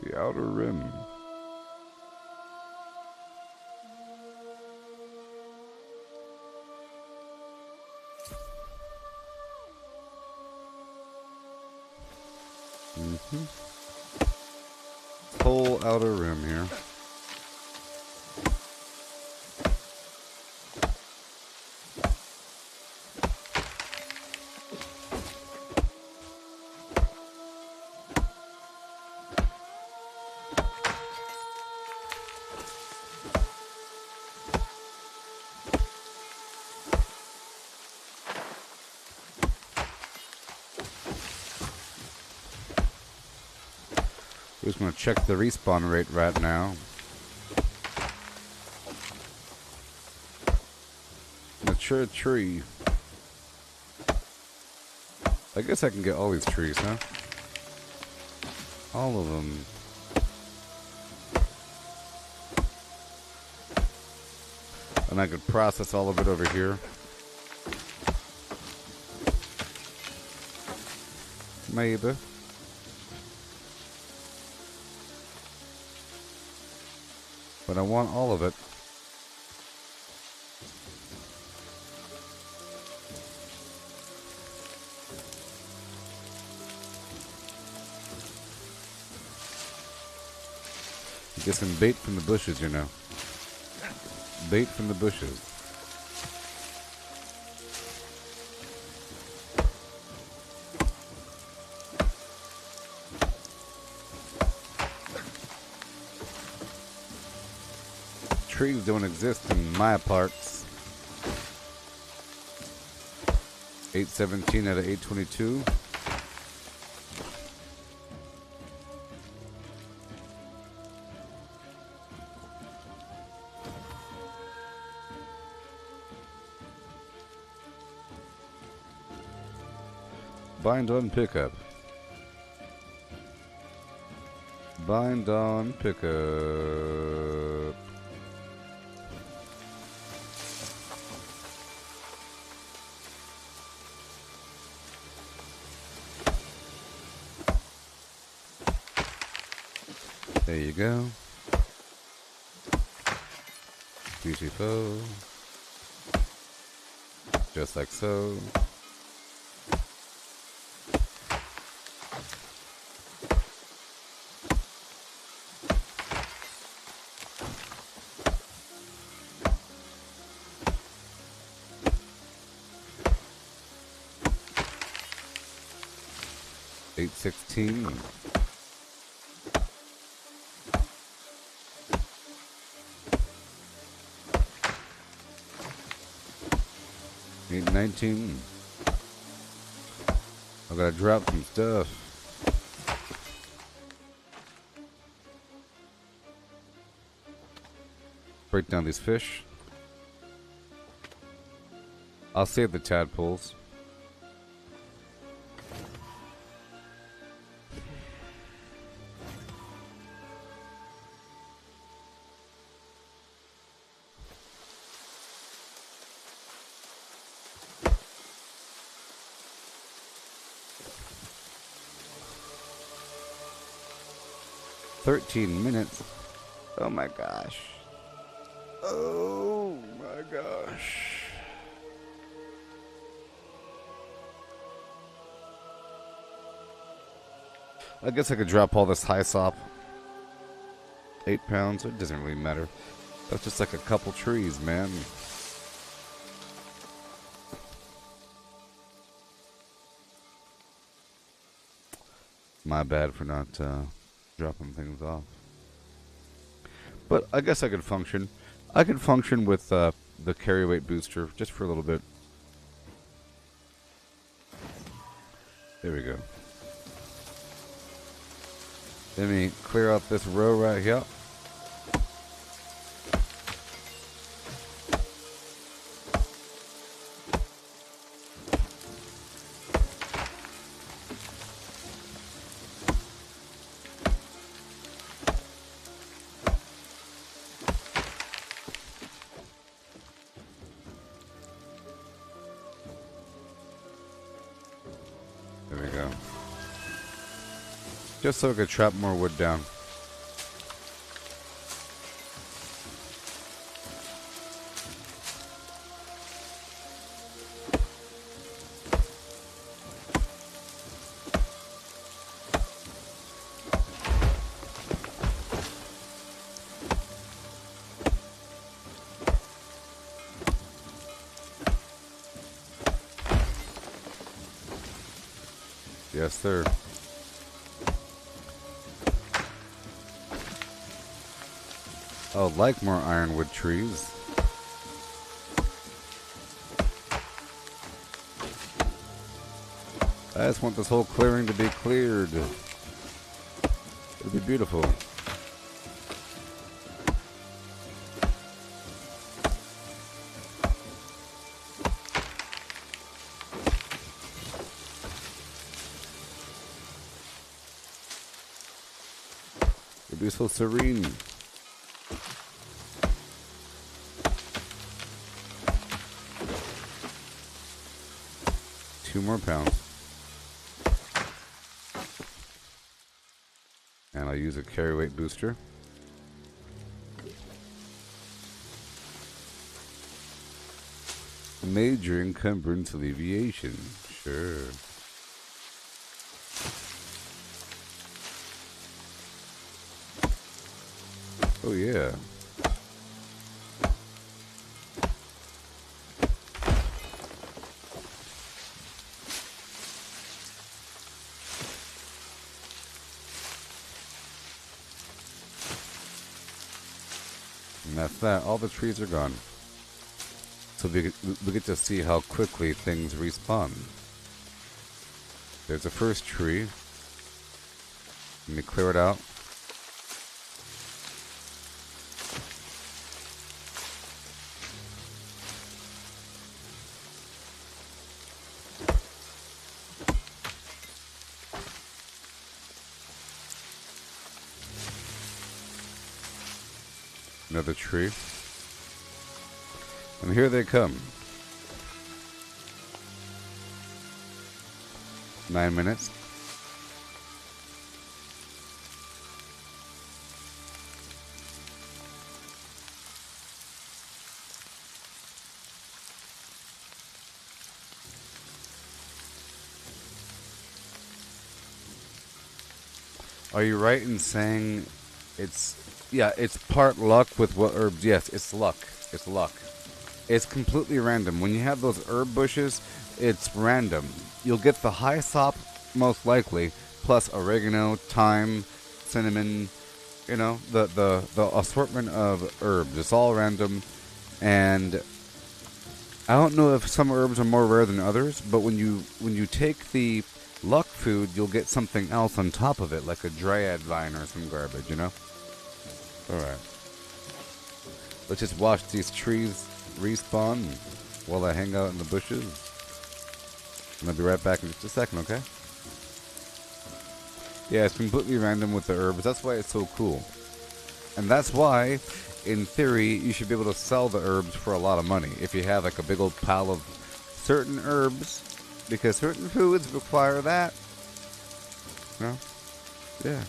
The outer rim. Whole outer rim here. We're just going to check the respawn rate right now. Mature tree. I guess I can get all these trees, huh? All of them. And I could process all of it over here. Maybe. But I want all of it. Get some bait from the bushes, you know. Bait from the bushes. Trees don't exist in my parts. 817 out of 822. Bind on pickup. Bind on pickup. There you go. Beautiful. Just like so. Eight 16. Eight 19. I gotta drop some stuff. Break down these fish. I'll save the tadpoles. 13 minutes. Oh my gosh. Oh my gosh. I guess I could drop all this high sop. 8 pounds, it doesn't really matter. That's just like a couple trees, man. My bad for not dropping things off. But I guess I could function. I could function with the carry weight booster just for a little bit. There we go. Let me clear out this row right here. There we go. Just so I could trap more wood down. Yes, sir. I would like more ironwood trees. I just want this whole clearing to be cleared. It'll be beautiful. It'll be so serene. Two more pounds. And I'll use a carry weight booster. Major encumbrance alleviation. Sure. Oh yeah. And that's that. All the trees are gone. So we get to see how quickly things respawn. There's the first tree. Let me clear it out. Another tree. And here they come. 9 minutes. Are you right in saying it's part luck with what herbs? Yes, it's luck. It's luck. It's completely random. When you have those herb bushes, it's random. You'll get the high sop, most likely, plus oregano, thyme, cinnamon, you know, the assortment of herbs. It's all random. And I don't know if some herbs are more rare than others, but when you take the luck food, you'll get something else on top of it, like a dryad vine or some garbage, you know? Alright. Let's just watch these trees respawn while I hang out in the bushes. I'm gonna be right back in just a second, okay? Yeah, it's completely random with the herbs. That's why it's so cool. And that's why, in theory, you should be able to sell the herbs for a lot of money. If you have like a big old pile of certain herbs, because certain foods require that. You know? Yeah.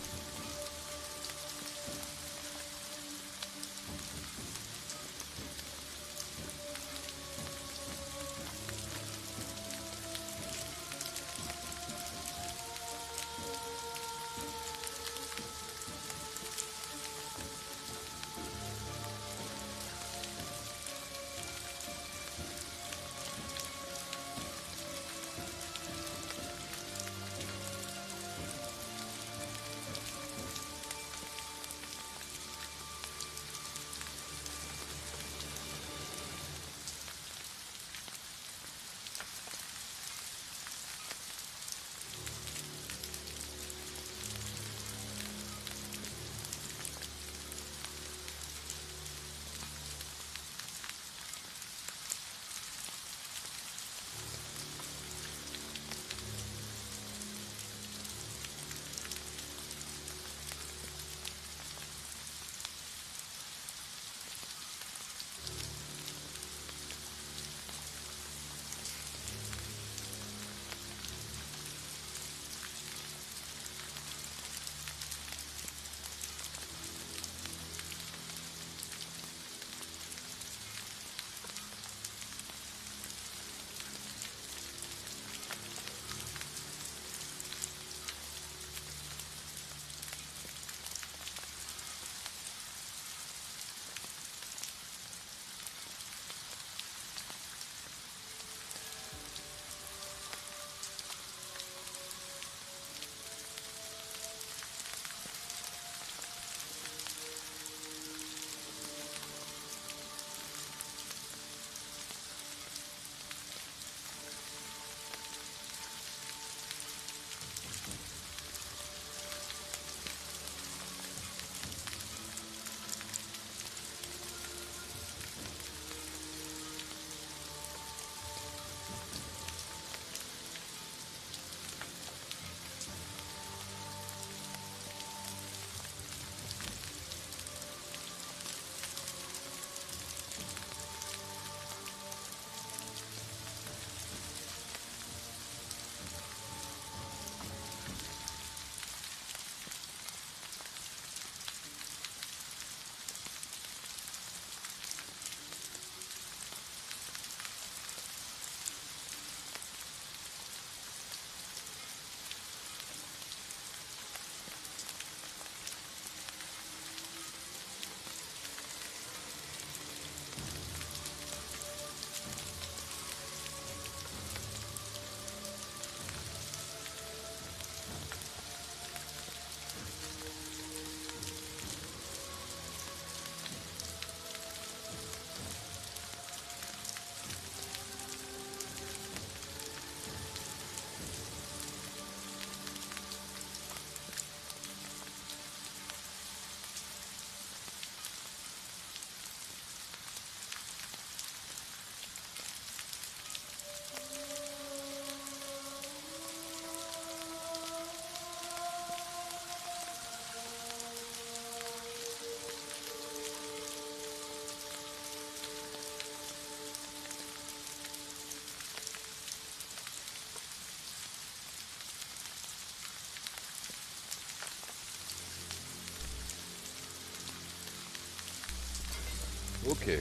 Okay.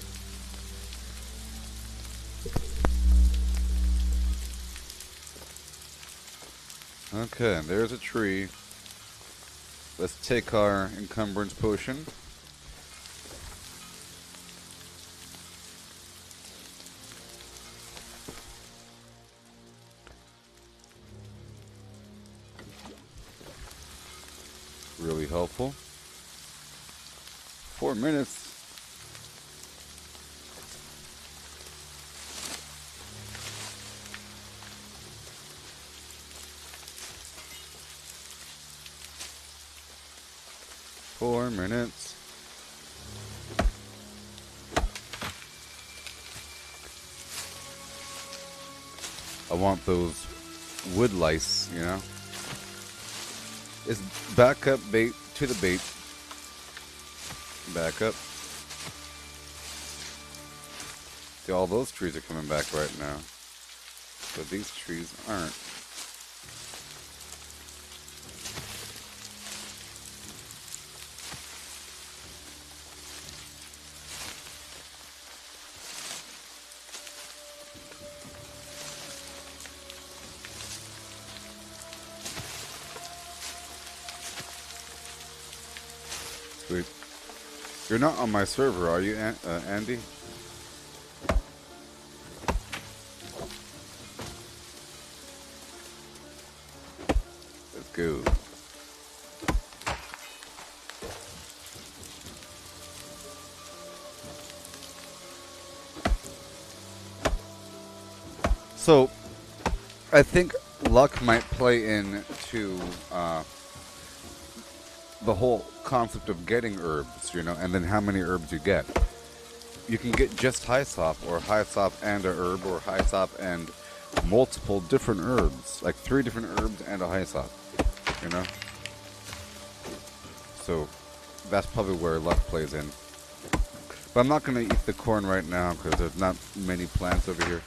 Okay, there's a tree. Let's take our encumbrance potion. Really helpful. 4 minutes. I want those wood lice, you know? Is back up bait to the bait. Back up. See, all those trees are coming back right now. But these trees aren't. Sweet. You're not on my server, are you, Andy? Let's go. So, I think luck might play into the whole concept of getting herbs, you know, and then how many herbs you get. You can get just Hyssop, or Hyssop and a herb, or Hyssop and multiple different herbs, like 3 different herbs and a Hyssop, you know? So, that's probably where luck plays in. But I'm not going to eat the corn right now, because there's not many plants over here.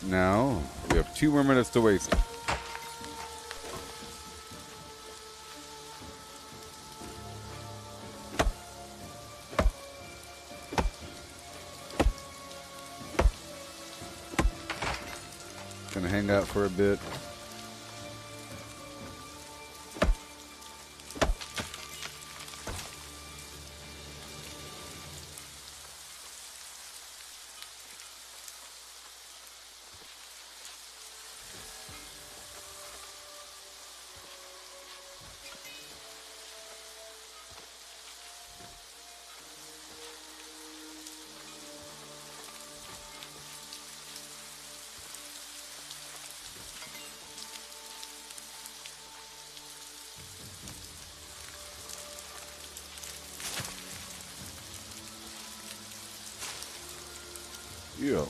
Now, we have 2 more minutes to waste. Gonna hang out for a bit. Yeah.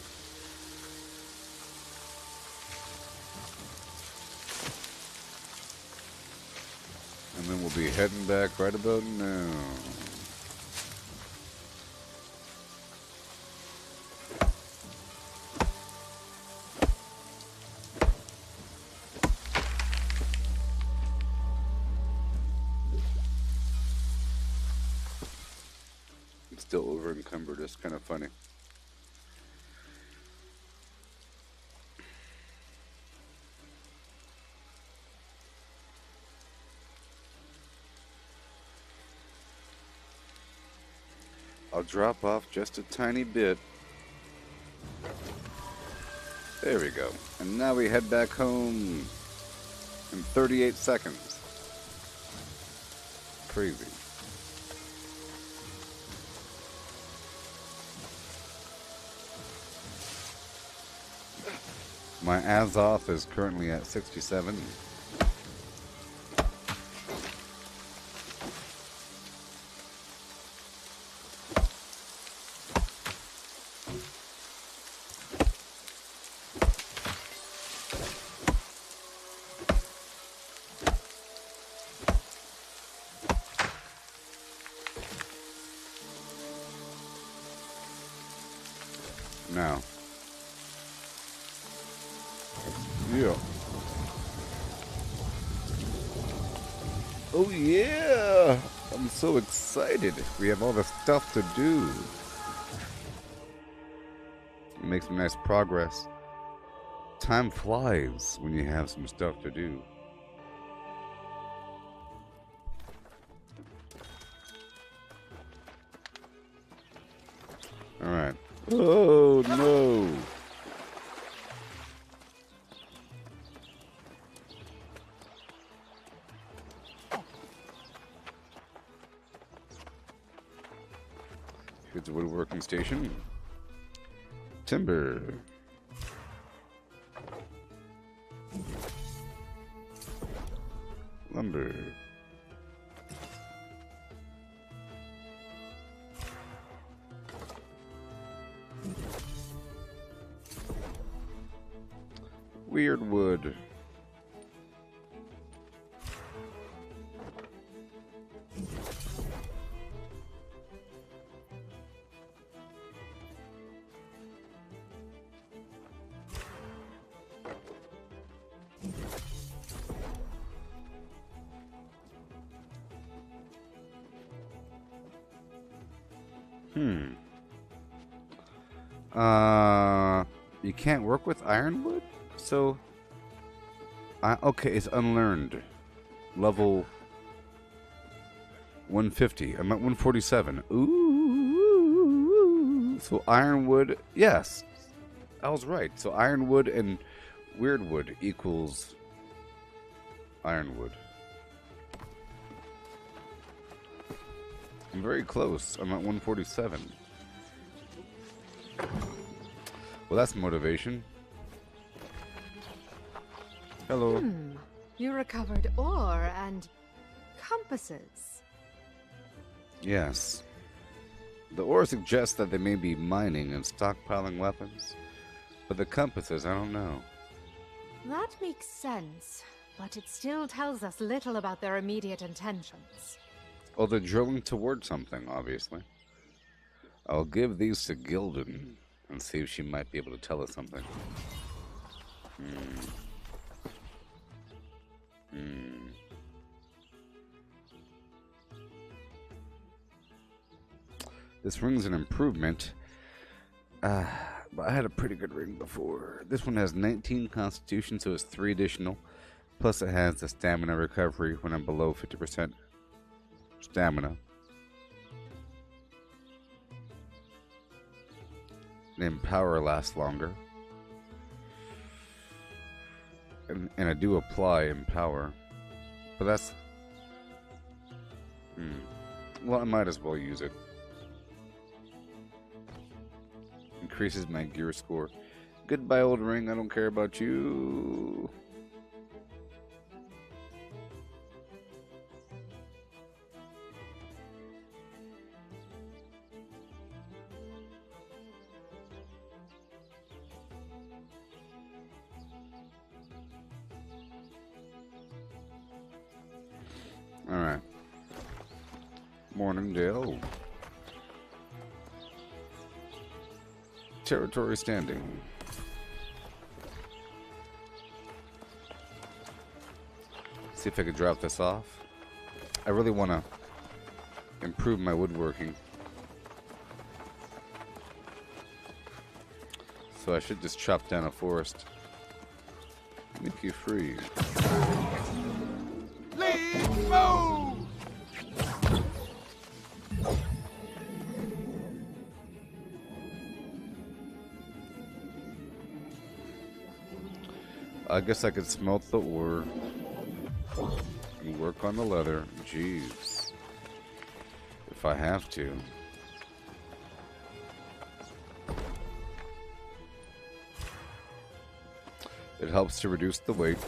And then we'll be heading back right about now. I'm still over encumbered. It's kind of funny. I'll drop off just a tiny bit. There we go. And now we head back home in 38 seconds. Crazy. My Azoth is currently at 67. Now. Yeah. Oh yeah! I'm so excited. We have all the stuff to do. Make some nice progress. Time flies when you have some stuff to do. Alright. Oh no! Here's the woodworking station. Timber. Lumber. Weird wood. You can't work with ironwood? So, okay, it's unlearned. Level 150. I'm at 147. Ooh. So ironwood, yes. I was right. So ironwood and weirdwood equals ironwood. I'm very close. I'm at 147. Well, that's motivation. Hello. You recovered ore and compasses. Yes. The ore suggests that they may be mining and stockpiling weapons. But the compasses, I don't know. That makes sense, but it still tells us little about their immediate intentions. Oh, they're drilling toward something, obviously. I'll give these to Gildan and see if she might be able to tell us something. This ring's an improvement. But I had a pretty good ring before. This one has 19 constitution, so it's 3 additional. Plus it has the stamina recovery when I'm below 50% stamina. And power lasts longer. And I do apply Empower. But that's... Well, I might as well use it. Increases my gear score. Goodbye, old ring. I don't care about you. Alright. Morningdale. Territory standing. See if I could drop this off. I really want to improve my woodworking. So I should just chop down a forest. Make you free. Leave! Move! I guess I could smelt the ore and work on the leather. Jeez. If I have to. It helps to reduce the weight.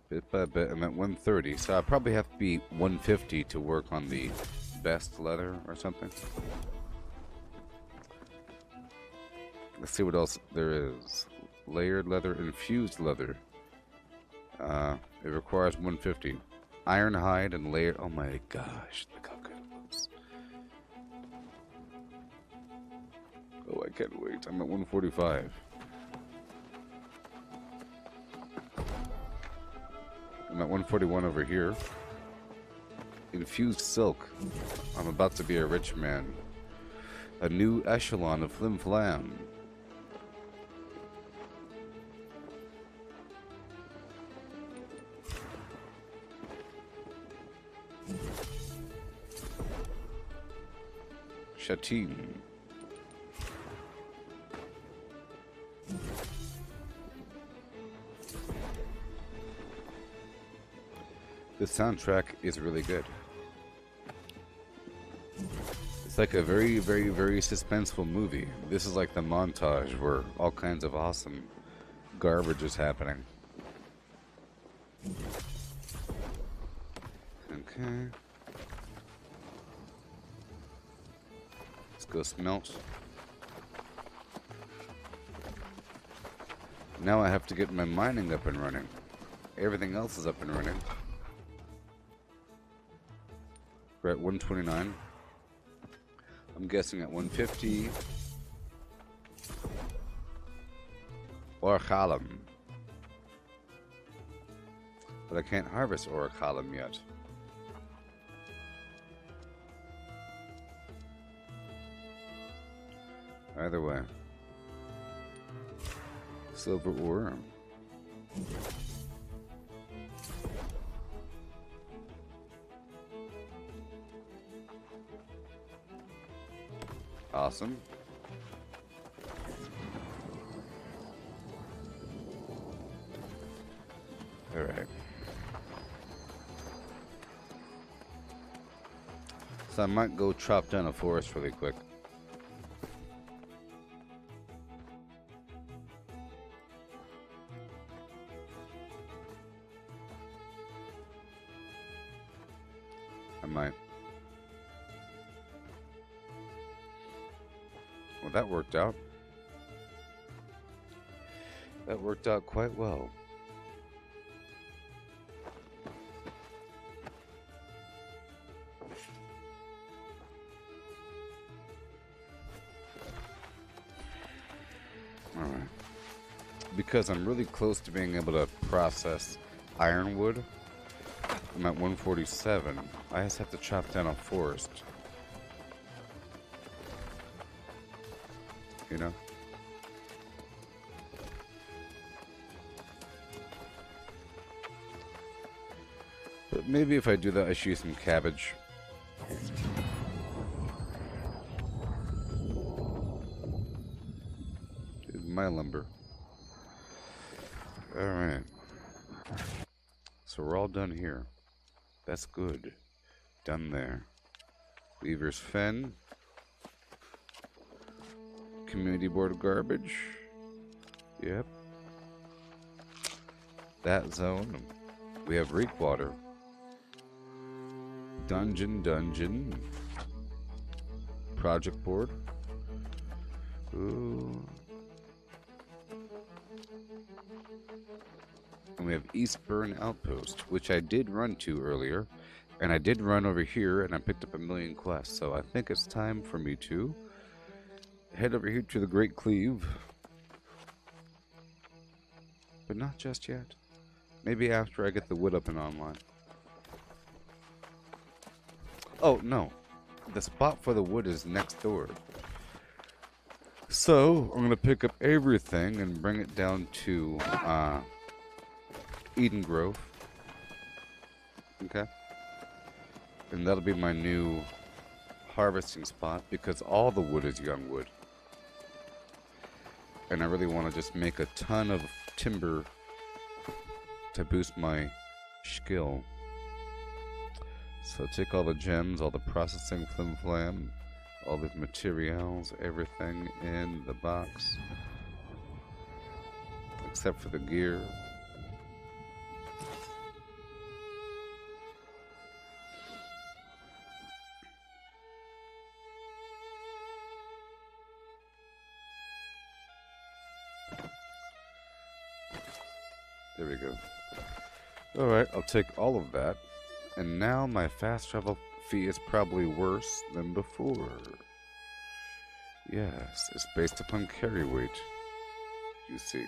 Bit by bit, I'm at 130, so I probably have to be 150 to work on the best leather or something. Let's see what else there is. Layered leather, infused leather. It requires 150. iron hide and layer. Oh my gosh, look how good it looks. Oh, I can't wait. I'm at 145. I'm at 141 over here. Infused silk. I'm about to be a rich man. A new echelon of flim flam. Shatin. The soundtrack is really good. It's like a very, very, very suspenseful movie. This is like the montage where all kinds of awesome garbage is happening. Okay. Let's go smelt. Now I have to get my mining up and running. Everything else is up and running. We're at 129. I'm guessing at 150. Orichalum. But I can't harvest Orichalum yet. Either way. Silver ore. Awesome. All right. So I might go chop down a forest really quick. I might. Well, that worked out. That worked out quite well. Alright. Because I'm really close to being able to process ironwood, I'm at 147. I just have to chop down a forest. You know? But maybe if I do that, I should use some cabbage. My lumber. Alright. So we're all done here. That's good. Done there. Weaver's Fen. Community board garbage. Yep. That zone. We have reek water. Dungeon. Project board. Ooh. And we have Eastburn Outpost, which I did run to earlier. And I did run over here, and I picked up 1,000,000 quests. So I think it's time for me to head over here to the Great Cleave. But not just yet. Maybe after I get the wood up and online. Oh, no. The spot for the wood is next door. So, I'm going to pick up everything and bring it down to Eden Grove. Okay? And that'll be my new harvesting spot because all the wood is young wood. And I really want to just make a ton of timber to boost my skill. So take all the gems, all the processing flim flam, all the materials, everything in the box. Except for the gear. There we go. Alright, I'll take all of that And now my fast travel fee is probably worse than before. Yes, it's based upon carry weight, you see.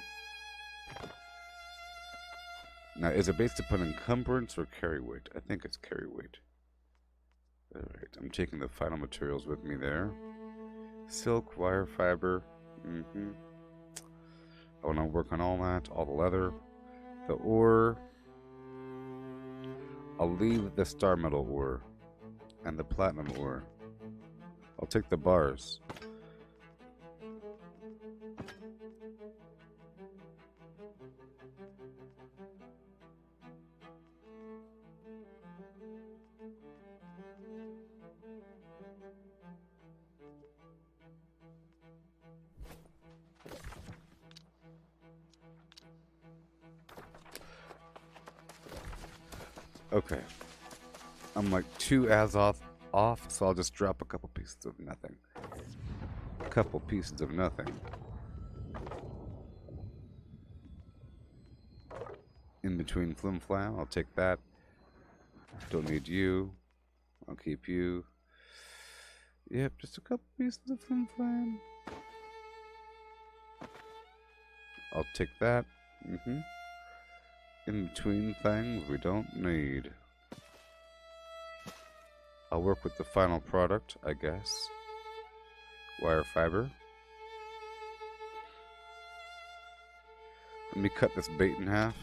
Now, is it based upon encumbrance or carry weight? I think it's carry weight. Alright, I'm taking the final materials with me there. Silk, wire, fiber. I want to work on all that, all the leather. The ore. I'll leave the star metal ore and the platinum ore. I'll take the bars. Okay. I'm like 2 as off, so I'll just drop a couple pieces of nothing. A couple pieces of nothing. In between flim flam, I'll take that. Don't need you. I'll keep you. Yep, just a couple pieces of flim flam. I'll take that. In between things we don't need. I'll work with the final product, I guess. Wire fiber. Let me cut this bait in half.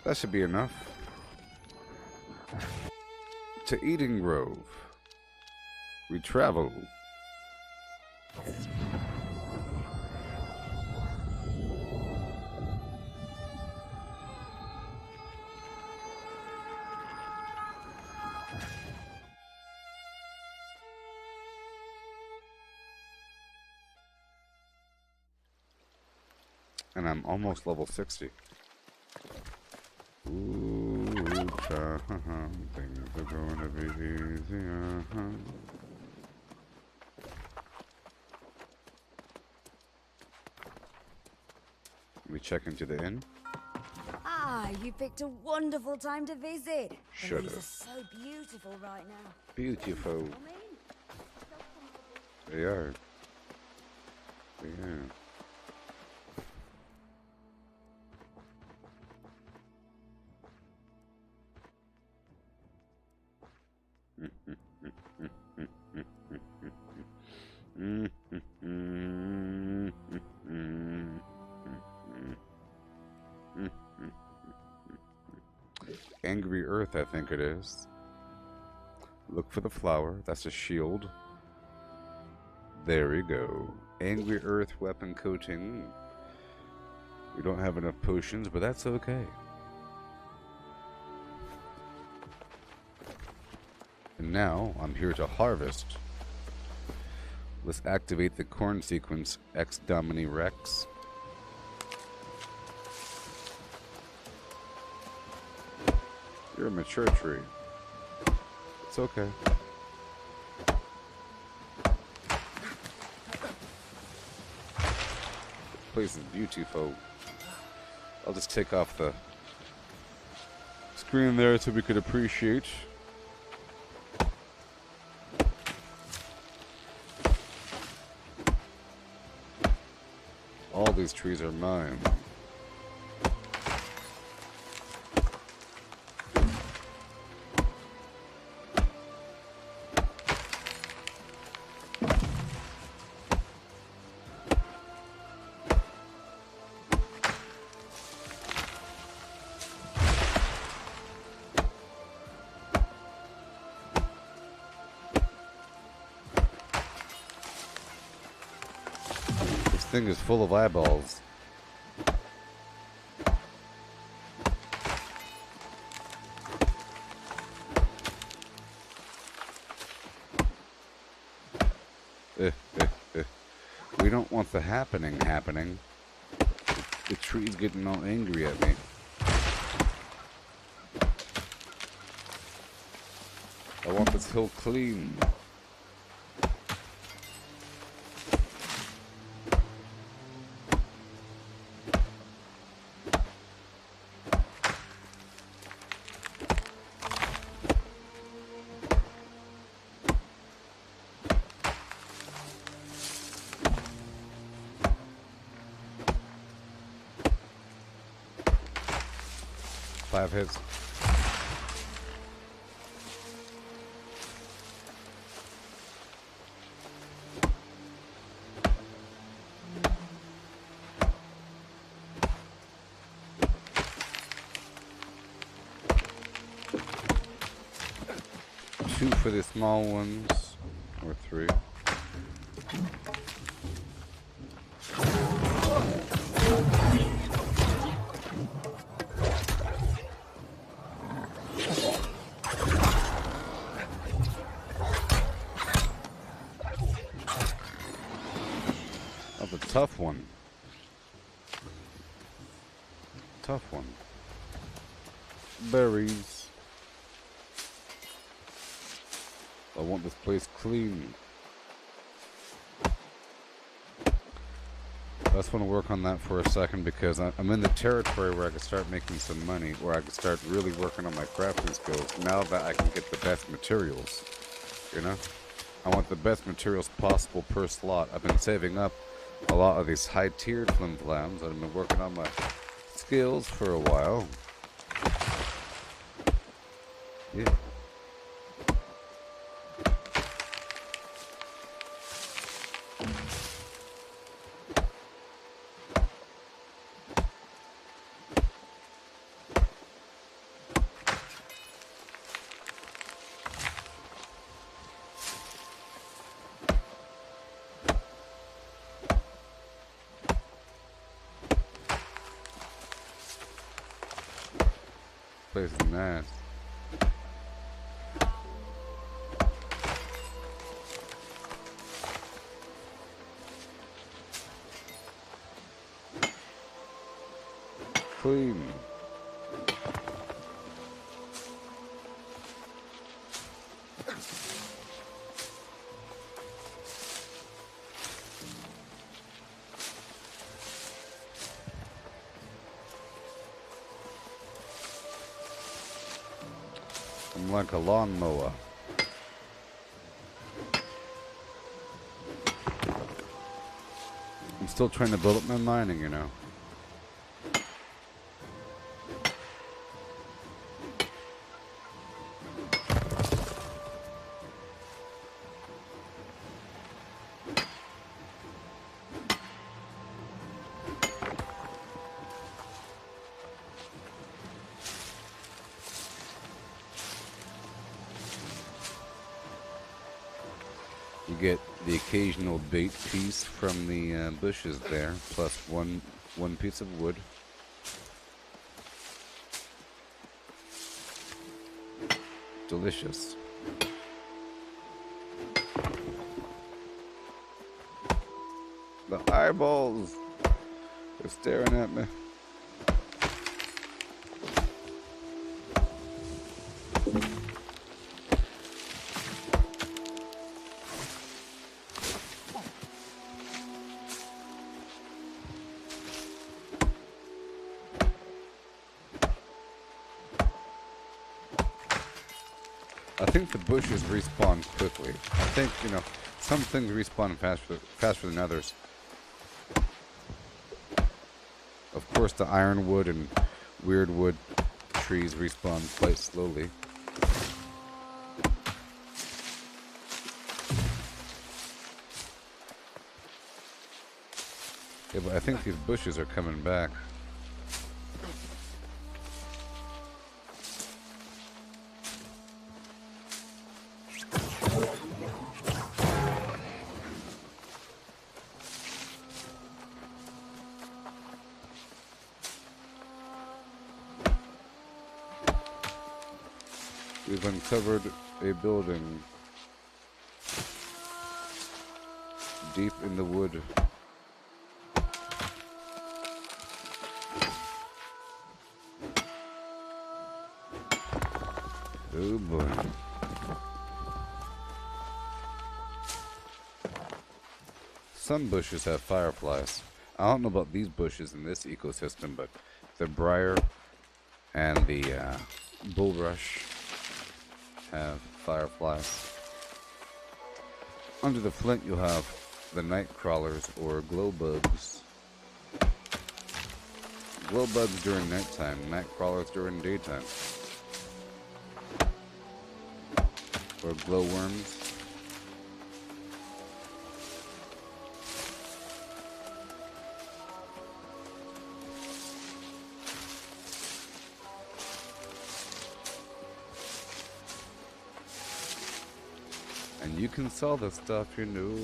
That should be enough. To Eating Grove. We travel. And I'm almost level 60. Ooh, things are gonna be easy, We check into the inn. Ah, you picked a wonderful time to visit. Shut These up. are so beautiful right now. Beautiful. They are. Yeah. Angry Earth, I think it is. Look for the flower. That's a shield. There we go. Angry Earth weapon coating. We don't have enough potions, but that's okay. And now, I'm here to harvest. Let's activate the corn sequence X Domini Rex. You're a mature tree. It's okay. This place is beautiful. I'll just take off the screen there so we could appreciate. All these trees are mine. This thing is full of eyeballs. We don't want the happening. The tree's getting all angry at me. I want this hill clean. Five hits. Two for the small ones, or three. That's a tough one. Tough one. Berries. I want this place clean. I just want to work on that for a second because I'm in the territory where I can start making some money, where I can start really working on my crafting skills now that I can get the best materials, you know? I want the best materials possible per slot. I've been saving up a lot of these high-tiered flim-flams. I've been working on my skills for a while. Yeah. Place is nice. Clean. I'm like a lawnmower. I'm still trying to build up my mining, you know. You get the occasional bait piece from the bushes there, plus one piece of wood. Delicious. The eyeballs! They're staring at me. I think the bushes respawn quickly. I think, you know, some things respawn faster than others. Of course, the ironwood and weirdwood trees respawn quite slowly. Yeah, but I think these bushes are coming back. We've uncovered a building deep in the wood. Oh boy. some bushes have fireflies. I don't know about these bushes in this ecosystem, but the briar and the bulrush have fireflies. Under the flint, you'll have the night crawlers or glow bugs. Glow bugs during nighttime, night crawlers during daytime. Or glowworms. And you can sell this stuff, you know.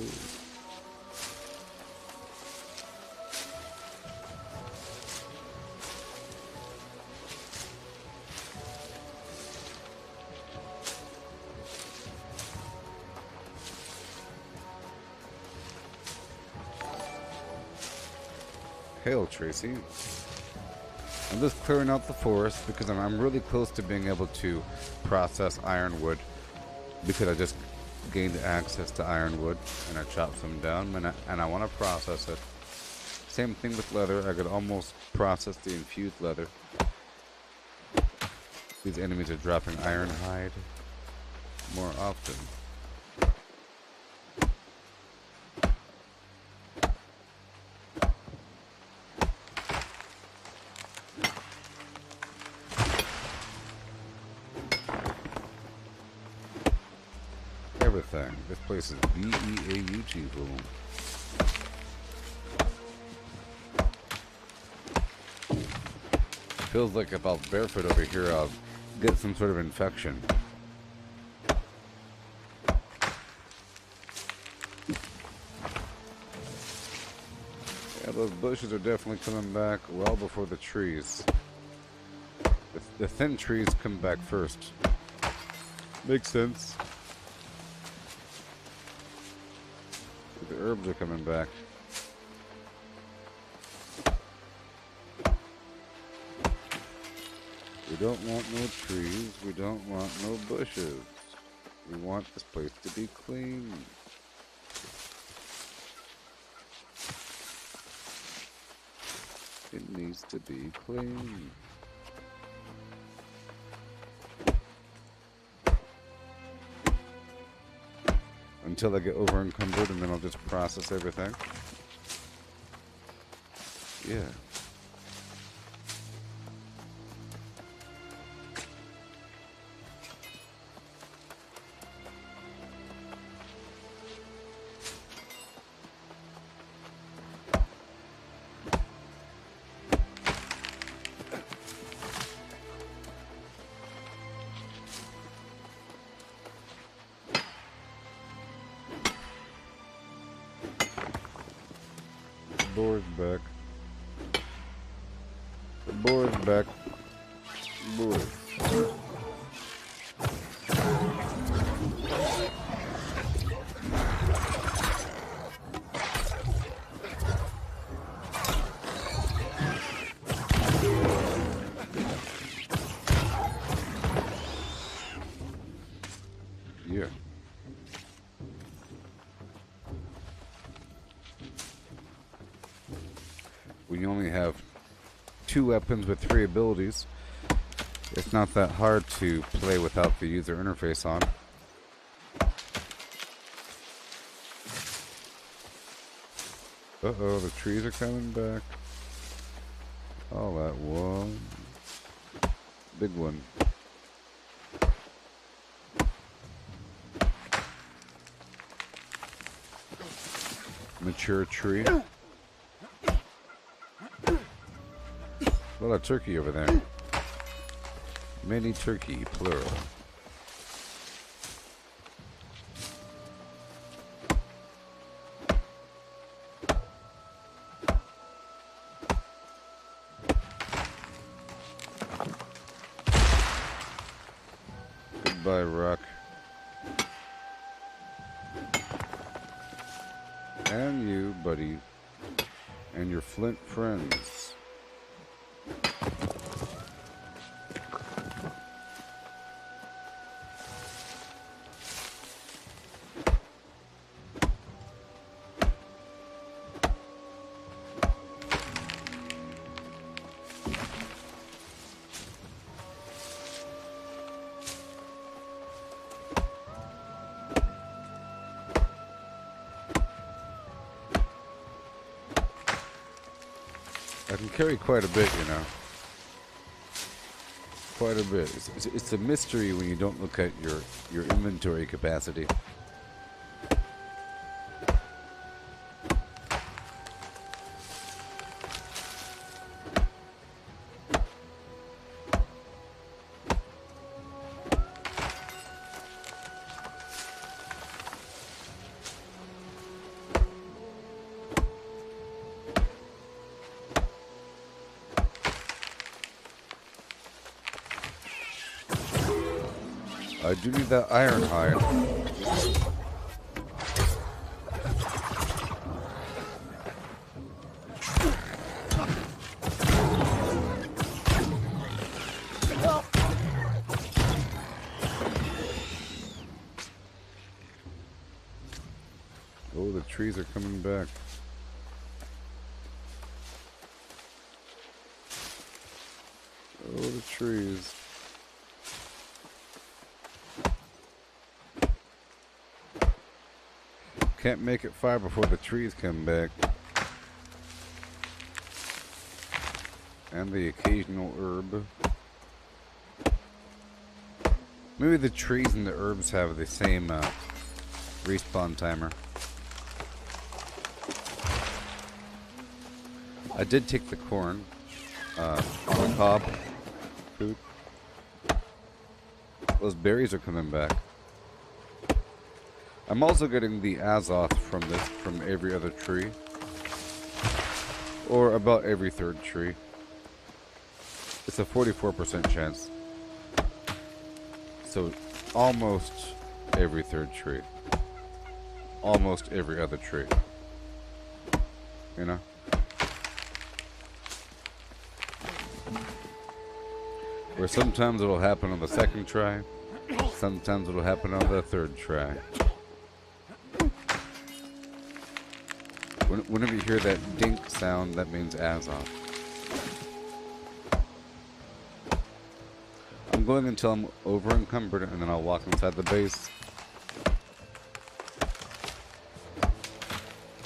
Hail, Tracy. I'm just clearing out the forest because I'm really close to being able to process ironwood because I just gained access to ironwood and I chopped some down and I want to process it. Same thing with leather. I could almost process the infused leather. These enemies are dropping iron hide more often. Everything. This place is beautiful. Feels like if I was barefoot over here, I'll get some sort of infection. Yeah, those bushes are definitely coming back well before the trees. The thin trees come back first. Makes sense. The herbs are coming back. We don't want no trees. We don't want no bushes. We want this place to be clean. It needs to be clean. Until I get over encumbered, and then I'll just process everything. Yeah. Boar's back. The boar's back. Board. Yeah. When you only have 2 weapons with 3 abilities, it's not that hard to play without the user interface on. Uh-oh, the trees are coming back. All at once. Big one. Mature tree. A lot of turkey over there. Mini turkey, plural. Goodbye, rock. And you, buddy. And your flint friends. carry quite a bit, you know. Quite a bit. It's a mystery when you don't look at your inventory capacity. I do need that iron hide. Oh, the trees are coming back. Oh, the trees. Can't make it far before the trees come back. And the occasional herb. Maybe the trees and the herbs have the same respawn timer. I did take the corn on the cob food. Those berries are coming back. I'm also getting the Azoth from every other tree. Or about every third tree. It's a 44% chance. So almost every third tree. Almost every other tree. You know? Where sometimes it'll happen on the second try. Sometimes it'll happen on the third try. Whenever you hear that dink sound, that means Azoth. I'm going until I'm over encumbered, and then I'll walk inside the base.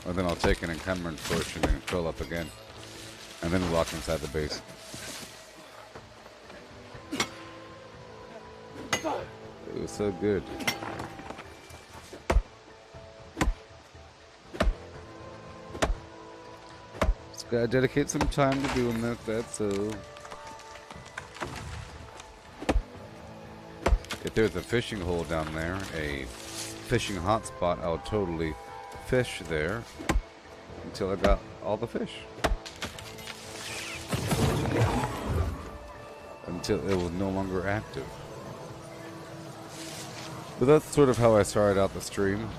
Or then I'll take an encumbrance potion and fill up again. And then walk inside the base. It was so good. Just gotta dedicate some time to doing that, that's all. If there's a fishing hole down there, a fishing hotspot, I'll totally fish there until I got all the fish. Until it was no longer active. But that's sort of how I started out the stream.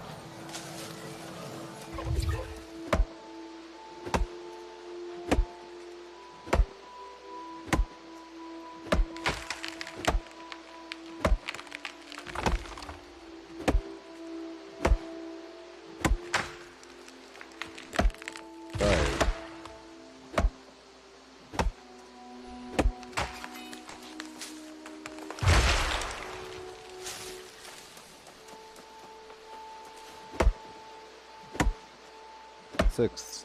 Six,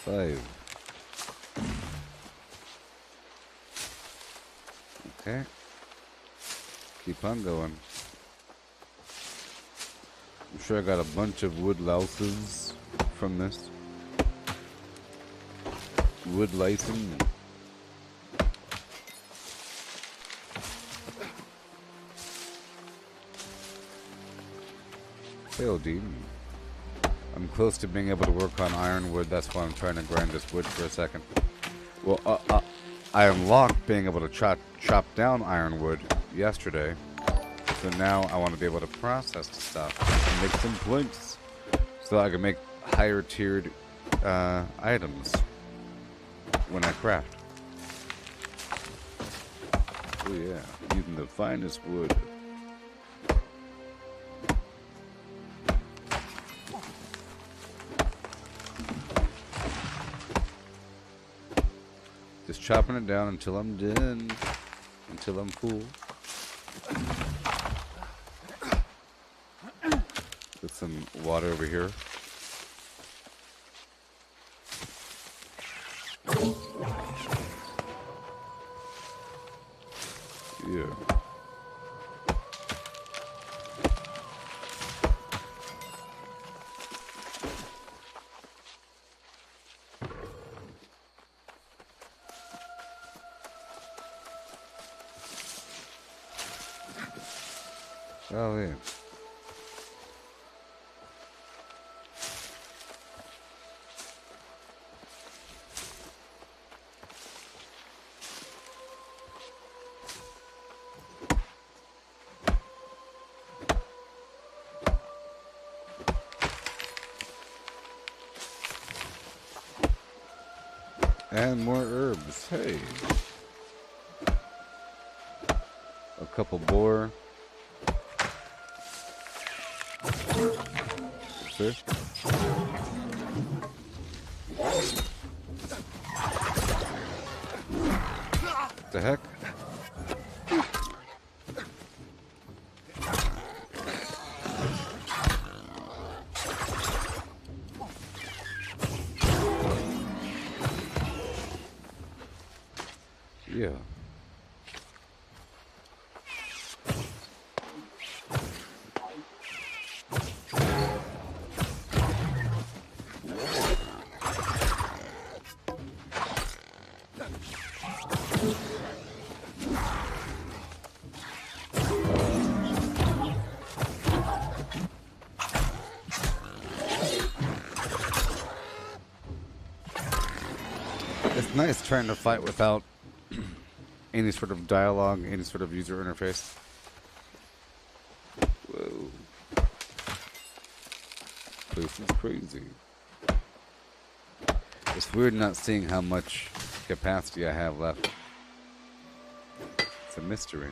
5. Okay. Keep on going. I'm sure I got a bunch of wood louses from this. Wood licen. Failed demon. I'm close to being able to work on ironwood, that's why I'm trying to grind this wood for a second. Well, I unlocked being able to chop down ironwood yesterday, so now I want to be able to process the stuff and make some planks, so I can make higher tiered items when I craft. Oh yeah, using the finest wood. Just chopping it down until I'm done. Until I'm full. Put some water over here. Oh, yeah. And more herbs. Hey. A couple boar. See? The heck? Yeah. It's nice trying to fight without any sort of dialogue, any sort of user interface. Whoa. This is crazy. It's weird not seeing how much capacity I have left. It's a mystery.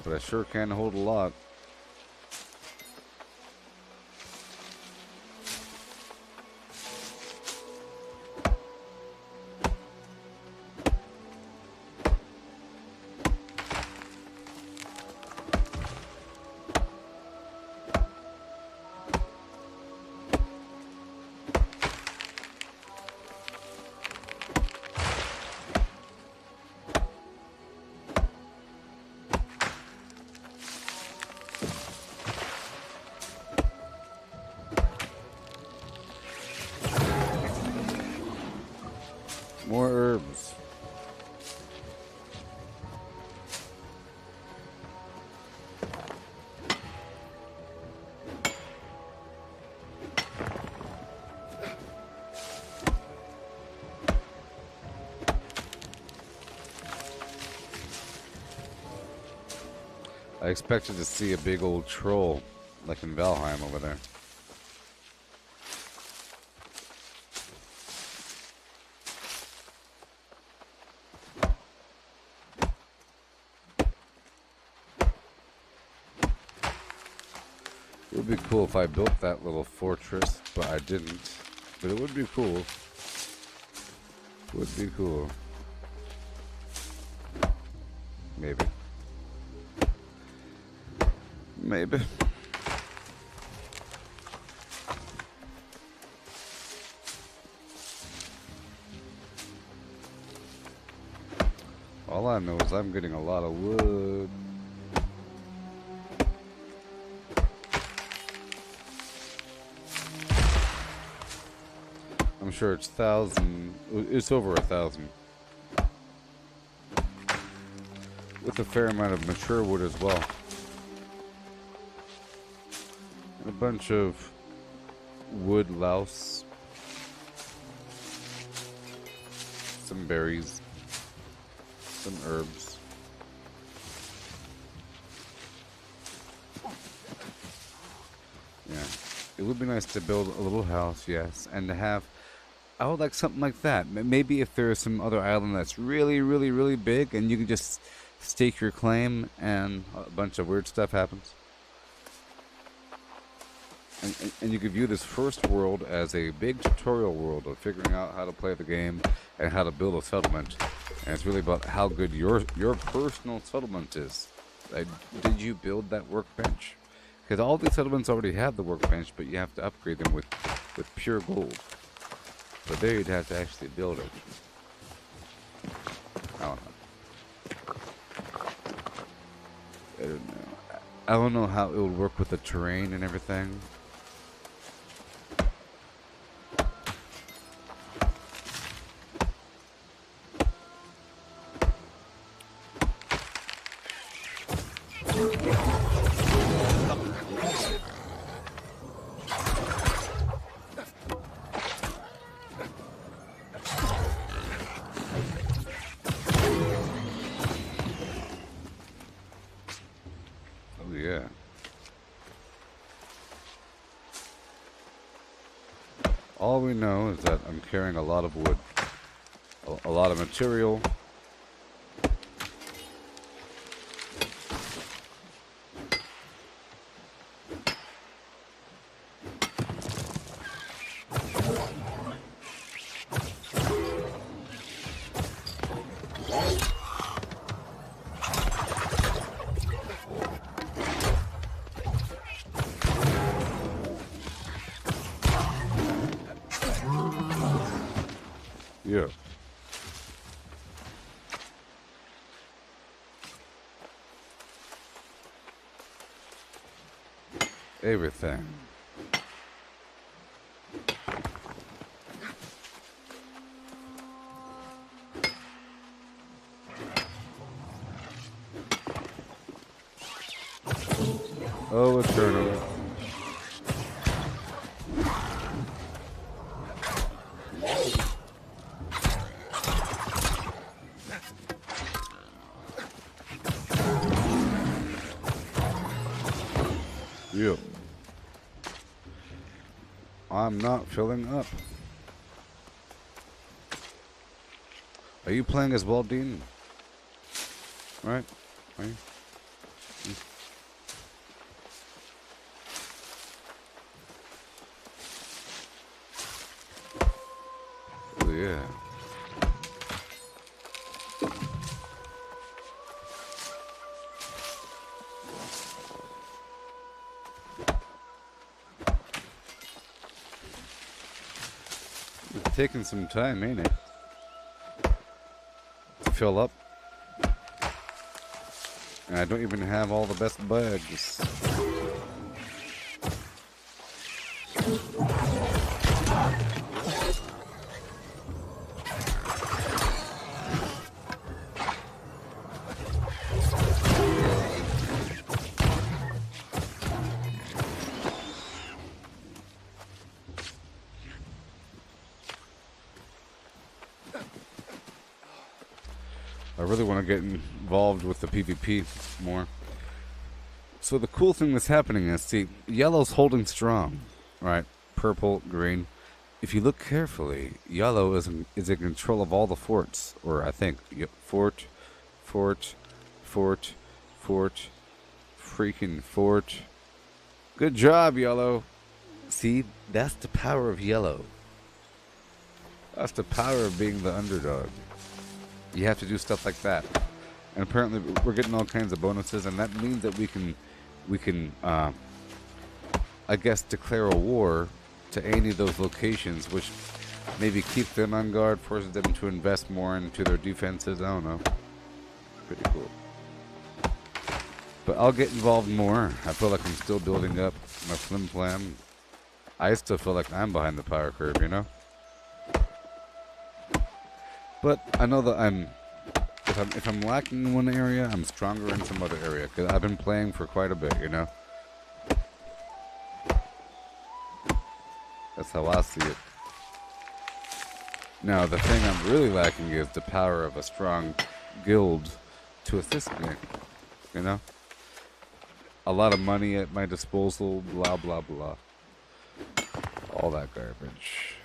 But I sure can hold a lot. More herbs. I expected to see a big old troll like in Valheim over there. It would be cool if I built that little fortress, but I didn't. But it would be cool. It would be cool. Maybe. Maybe. All I know is I'm getting a lot of wood. I'm sure it's 1,000. It's over 1,000. With a fair amount of mature wood as well. And a bunch of wood louse. Some berries. Some herbs. Yeah. It would be nice to build a little house, yes, and to have... I would like something like that. Maybe if there is some other island that's really, really, really big and you can just stake your claim and a bunch of weird stuff happens. And you could view this first world as a big tutorial world of figuring out how to play the game and how to build a settlement. And it's really about how good your personal settlement is. Did you build that workbench? Because all these settlements already have the workbench, but you have to upgrade them with pure gold. But there you'd have to actually build it. I don't know. I don't know how it would work with the terrain and everything. All we know is that I'm carrying a lot of wood, a lot of material. Yeah. Everything. Oh, a turtle. Yep. I'm not filling up. Are you playing as Waldine? Right? Are you? Oh, yeah. It's taking some time, ain't it? To fill up. And I don't even have all the best bags. I really want to get involved with the PvP more. So the cool thing that's happening is, see, yellow's holding strong, right? Purple, green. If you look carefully, yellow is in control of all the forts, or I think fort, freaking fort. Good job, yellow. See, that's the power of yellow. That's the power of being the underdog. You have to do stuff like that, and apparently we're getting all kinds of bonuses, and that means that we can, I guess, declare a war to any of those locations, which maybe keep them on guard, forces them to invest more into their defenses. I don't know. Pretty cool. But I'll get involved more. I feel like I'm still building up my flim flam. I still feel like I'm behind the power curve, you know. But I know that if I'm lacking in one area, I'm stronger in some other area, because I've been playing for quite a bit, you know? That's how I see it. Now, the thing I'm really lacking is the power of a strong guild to assist me, you know? A lot of money at my disposal, blah, blah, blah. All that garbage.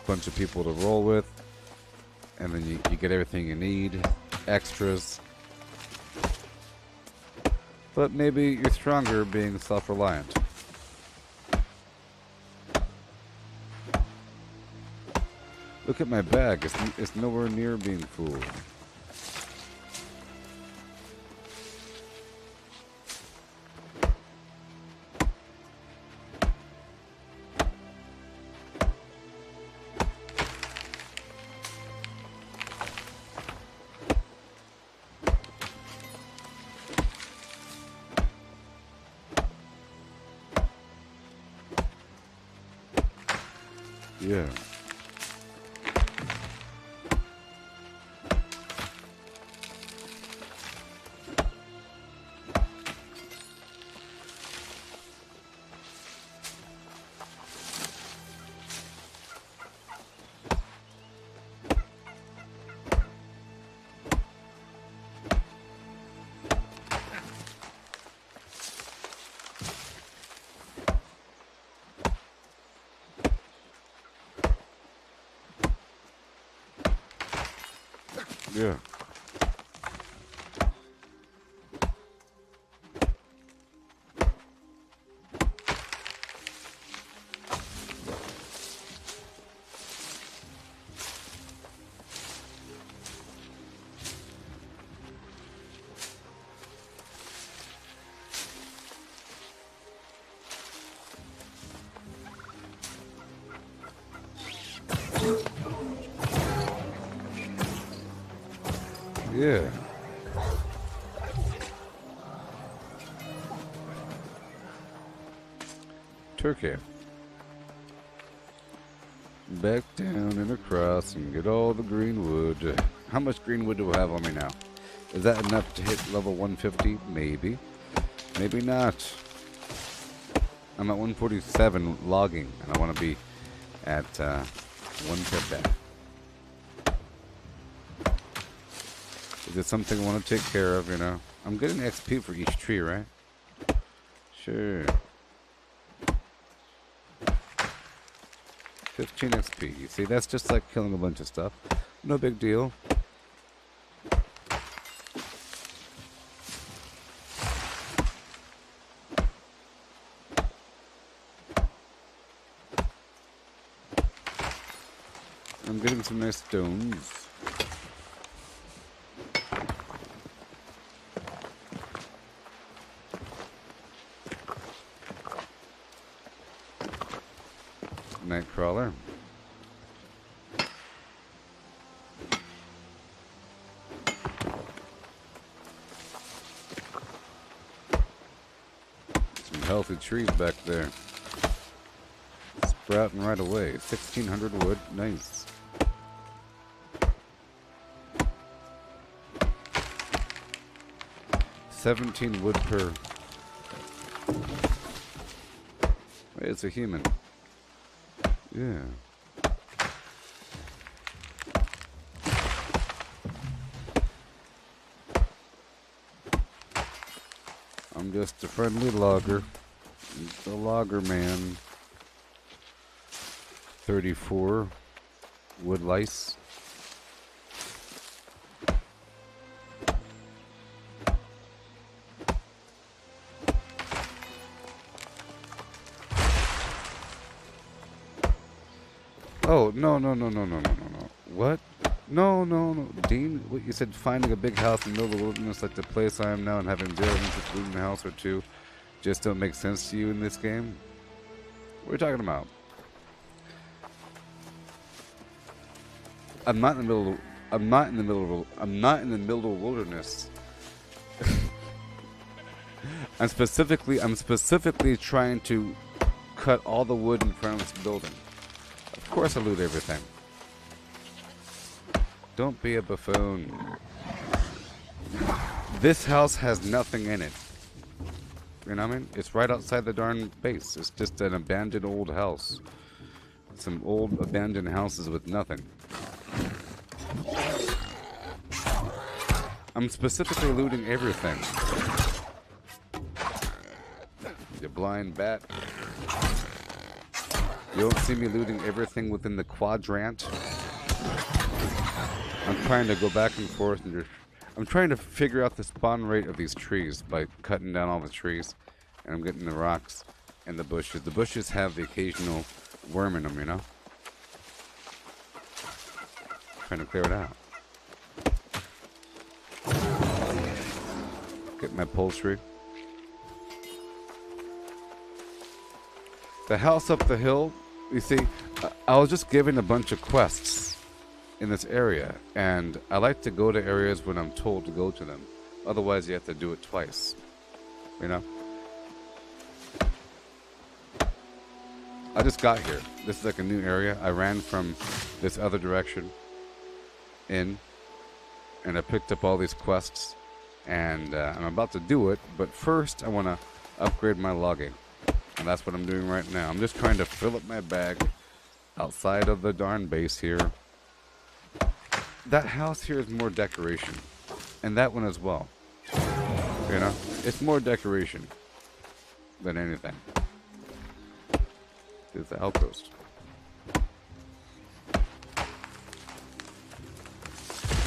Bunch of people to roll with. And then you get everything you need, extras. But maybe you're stronger being self-reliant. Look at my bag, it's nowhere near being full. Yeah. Yeah. Yeah. Turkey. Back down and across and get all the green wood. How much green wood do I have on me now? Is that enough to hit level 150? Maybe. Maybe not. I'm at 147 logging, and I want to be at 150. Is it something I want to take care of, you know? I'm getting XP for each tree, right? Sure. 15 XP. You see, that's just like killing a bunch of stuff. No big deal. I'm getting some nice stones. Nightcrawler. Some healthy trees back there. Sprouting right away. 1,600 wood. Nice. $17 wood per. Wait, it's a human. Yeah. I'm just a friendly logger. The logger man. 34 wood lice. Oh, no. What? No. Dean, what you said, finding a big house in the middle of the wilderness like the place I am now and having 0 interest in a house or two just don't make sense to you in this game? What are you talking about? I'm not in the middle of wilderness. I'm specifically trying to cut all the wood in front of this building. Of course I loot everything. Don't be a buffoon. This house has nothing in it. You know what I mean? It's right outside the darn base. It's just an abandoned old house. Some old abandoned houses with nothing. I'm specifically looting everything. You blind bat. You don't see me looting everything within the quadrant. I'm trying to go back and forth and I'm trying to figure out the spawn rate of these trees by cutting down all the trees. And I'm getting the rocks and the bushes. The bushes have the occasional worm in them, you know? Trying to clear it out. Get my poultry. The house up the hill, you see, I was just given a bunch of quests in this area, and I like to go to areas when I'm told to go to them. Otherwise, you have to do it twice, you know? I just got here. This is like a new area. I ran from this other direction in, and I picked up all these quests, and I'm about to do it, but first I want to upgrade my logging. And that's what I'm doing right now. I'm just trying to fill up my bag outside of the darn base here. That house here is more decoration. And that one as well. You know? It's more decoration than anything. It's the outpost.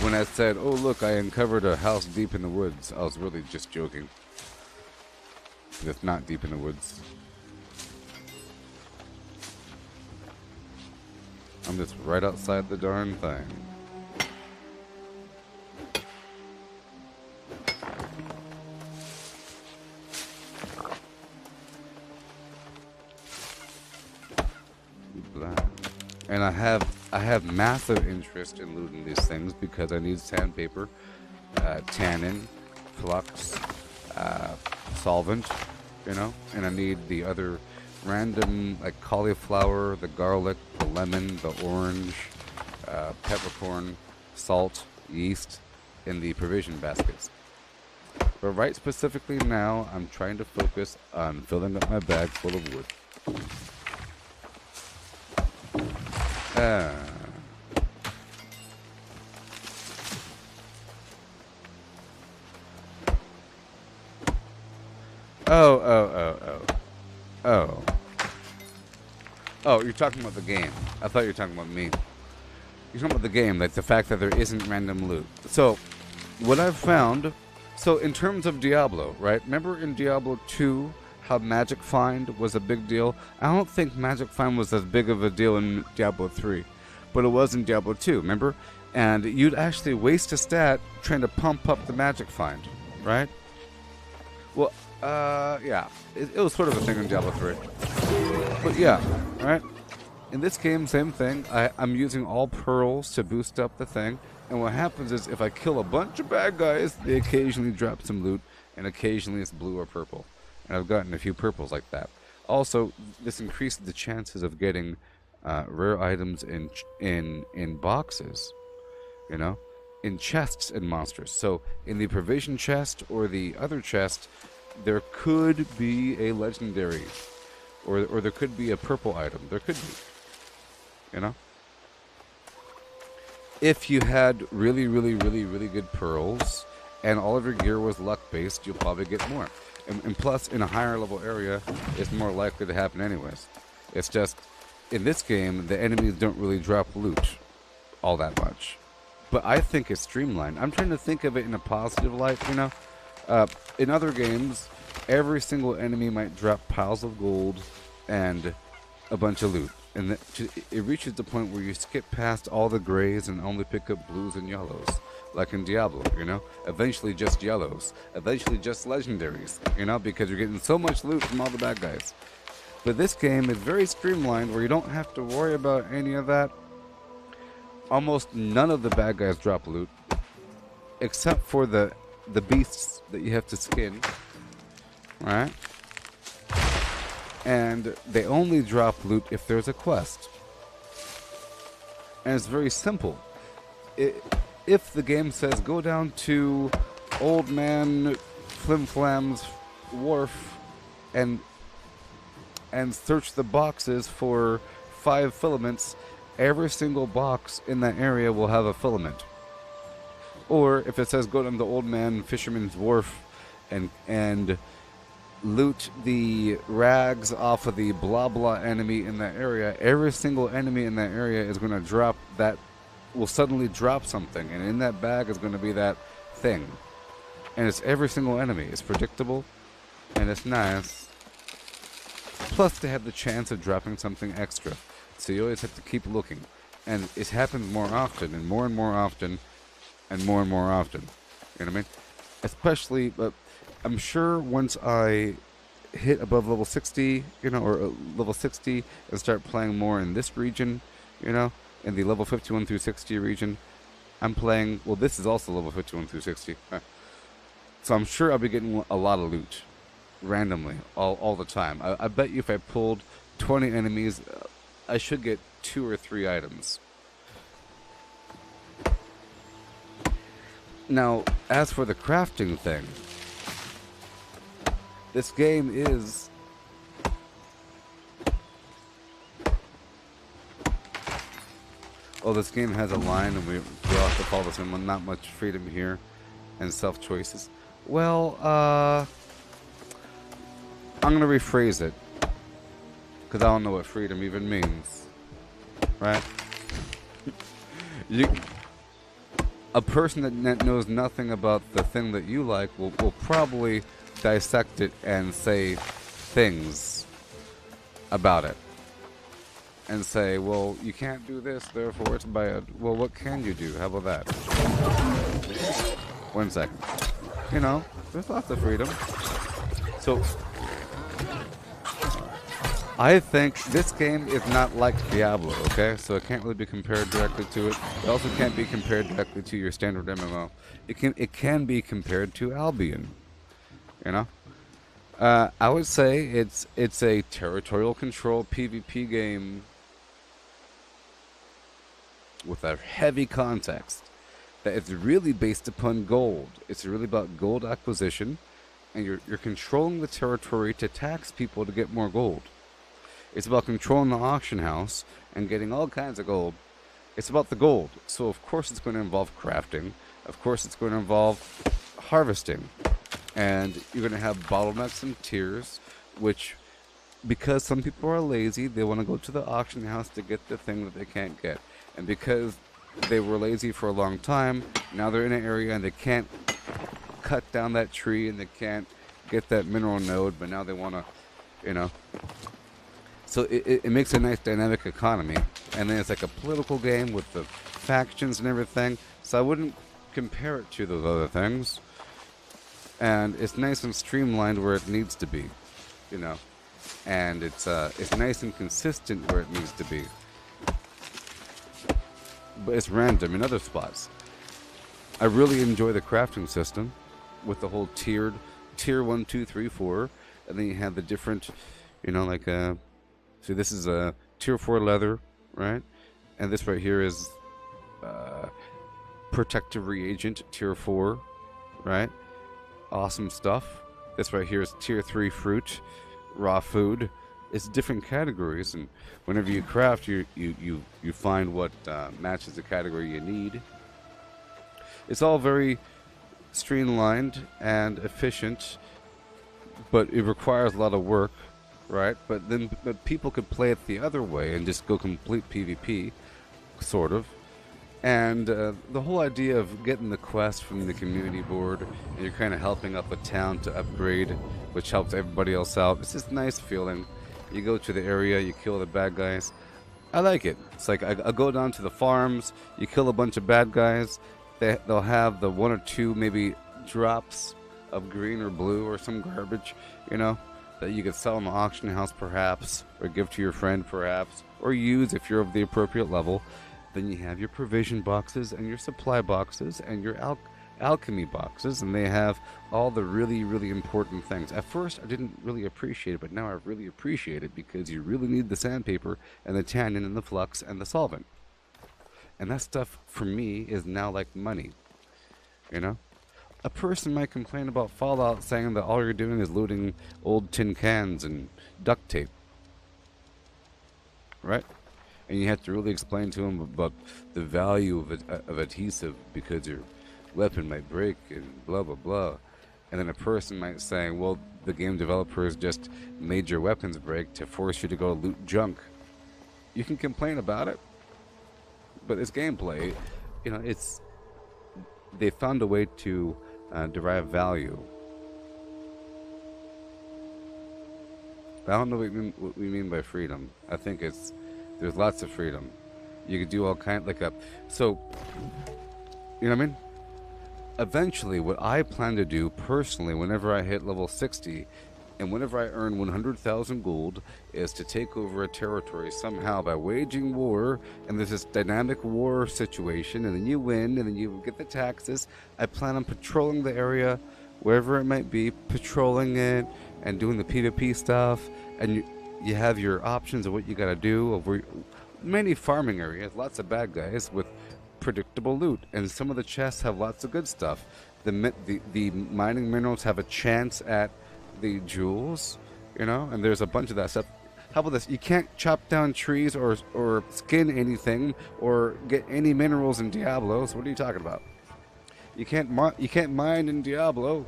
when I said, "Oh look, I uncovered a house deep in the woods," I was really just joking. It's not deep in the woods. I'm just right outside the darn thing. Blah. And I have massive interest in looting these things because I need sandpaper, tannin, flux, solvent, you know, and I need the other random, like cauliflower, the garlic, the lemon, the orange, peppercorn, salt, yeast, in the provision baskets. But right specifically now, I'm trying to focus on filling up my bag full of wood. Oh, you're talking about the game. I thought you were talking about me. You're talking about the game, like the fact that there isn't random loot. So, what I've found, so in terms of Diablo, right? Remember in Diablo 2 how Magic Find was a big deal? I don't think Magic Find was as big of a deal in Diablo 3, but it was in Diablo 2, remember? And you'd actually waste a stat trying to pump up the Magic Find, right? Well, yeah, it was sort of a thing in Diablo 3. But yeah, right? In this game, same thing. I'm using all pearls to boost up the thing. And what happens is if I kill a bunch of bad guys, they occasionally drop some loot, and occasionally it's blue or purple. And I've gotten a few purples like that. Also, this increases the chances of getting rare items in boxes, you know, in chests and monsters. So in the provision chest or the other chest, there could be a legendary, or there could be a purple item. There could be, you know. If you had really good pearls and all of your gear was luck-based, you'll probably get more. And plus, in a higher level area, it's more likely to happen anyways. It's just, in this game, the enemies don't really drop loot all that much. But I think it's streamlined. I'm trying to think of it in a positive light, you know? In other games, every single enemy might drop piles of gold and a bunch of loot. And it reaches the point where you skip past all the grays and only pick up blues and yellows. Like in Diablo, you know? Eventually just yellows. Eventually just legendaries, you know? Because you're getting so much loot from all the bad guys. But this game is very streamlined where you don't have to worry about any of that. Almost none of the bad guys drop loot. Except for the beasts that you have to skin. Right? And they only drop loot if there's a quest. And it's very simple. If the game says go down to Old Man Flimflam's wharf and search the boxes for 5 filaments, every single box in that area will have a filament. Or if it says go down to Old Man Fisherman's wharf and loot the rags off of the blah blah enemy in that area, every single enemy in that area is going to drop that, will suddenly drop something, and in that bag is going to be that thing. And it's every single enemy. It's predictable, and it's nice. Plus they have the chance of dropping something extra, so you always have to keep looking. And it happens more often, and more often, and more often. You know what I mean? Especially, but I'm sure once I hit above level 60, you know, or level 60 and start playing more in this region, you know, in the level 51 through 60 region, I'm playing, well, this is also level 51 through 60. So I'm sure I'll be getting a lot of loot randomly all the time. I bet you if I pulled 20 enemies, I should get 2 or 3 items. Now, as for the crafting thing, this game is this game has a line, and we all have to follow this one. Not much freedom here and self-choices. Well, I'm going to rephrase it, because I don't know what freedom even means. Right? a person that knows nothing about the thing that you like will probably dissect it and say things about it. And say, well, you can't do this, therefore it's bad. Well, what can you do? How about that? 1 second. You know, there's lots of freedom. So, I think this game is not like Diablo, okay? So it can't really be compared directly to it. It also can't be compared directly to your standard MMO. It can be compared to Albion, you know? I would say it's a territorial control PvP game with a heavy context that it's really based upon gold. It's really about gold acquisition, and you're controlling the territory to tax people to get more gold. It's about controlling the auction house and getting all kinds of gold. It's about the gold. So of course it's going to involve crafting. Of course it's going to involve harvesting. And you're going to have bottlenecks and tiers, which, because some people are lazy, they want to go to the auction house to get the thing that they can't get. And because they were lazy for a long time, now they're in an area and they can't cut down that tree and they can't get that mineral node, but now they want to, you know. So it makes a nice dynamic economy. And then it's like a political game with the factions and everything. So I wouldn't compare it to those other things. And it's nice and streamlined where it needs to be, you know. And it's nice and consistent where it needs to be. But it's random in other spots. I really enjoy the crafting system with the whole tier 1, 2, 3, 4, and then you have the different, you know, like see, this is a tier 4 leather, right? And this right here is protective reagent tier 4, right? Awesome stuff. This right here is tier 3 fruit, raw food. It's different categories, and whenever you craft, you find what matches the category you need. It's all very streamlined and efficient, but it requires a lot of work, right? But people could play it the other way and just go complete PvP, sort of. And the whole idea of getting the quest from the community board, and you're kind of helping up a town to upgrade, which helps everybody else out. It's just a nice feeling. You go to the area, you kill the bad guys. I like it. It's like I go down to the farms, you kill a bunch of bad guys. They'll have the 1 or 2 maybe drops of green or blue or some garbage, you know, that you could sell in the auction house perhaps, or give to your friend perhaps, or use if you're of the appropriate level. Then you have your provision boxes and your supply boxes and your alchemy boxes, and they have all the really, really important things. At first, I didn't really appreciate it, but now I really appreciate it because you really need the sandpaper and the tannin and the flux and the solvent. And that stuff, for me, is now like money, you know? A person might complain about Fallout saying that all you're doing is looting old tin cans and duct tape, right? And you have to really explain to them about the value of adhesive because your weapon might break and blah blah blah. And then a person might say, well, the game developers just made your weapons break to force you to go loot junk. You can complain about it, but it's gameplay. You know, they found a way to derive value. I don't know what we mean by freedom. I think there's lots of freedom. You could do all kind so, you know what I mean? Eventually, what I plan to do personally, whenever I hit level 60, and whenever I earn 100,000 gold, is to take over a territory somehow by waging war, and there's this dynamic war situation, and then you win, and then you get the taxes. I plan on patrolling the area, wherever it might be, patrolling it, and doing the PvP stuff, and you have your options of what you gotta do. Over many farming areas, lots of bad guys with predictable loot, and some of the chests have lots of good stuff. The mining minerals have a chance at the jewels, you know, and there's a bunch of that stuff. How about this? You can't chop down trees or skin anything or get any minerals in Diablo. So what are you talking about? You can't mine in Diablo,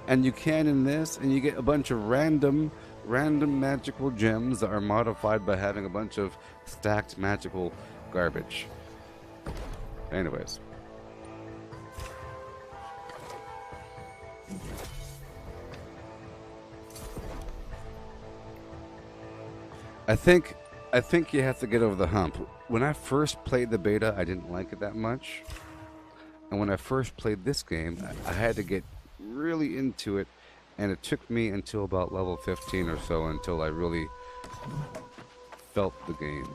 and you can in this, and you get a bunch of random magical gems that are modified by having a bunch of stacked magical garbage. Anyways, I think you have to get over the hump. When I first played the beta, I didn't like it that much. And when I first played this game, I had to get really into it, and it took me until about level 15 or so until I really felt the game.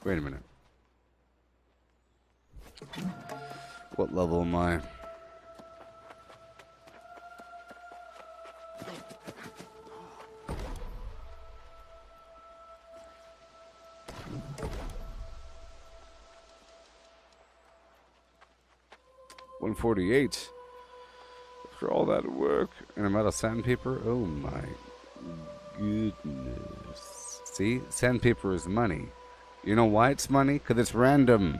Wait a minute. What level am I? $148. After all that work, and I'm out of sandpaper. Oh my goodness! See, sandpaper is money. You know why it's money? Because it's random.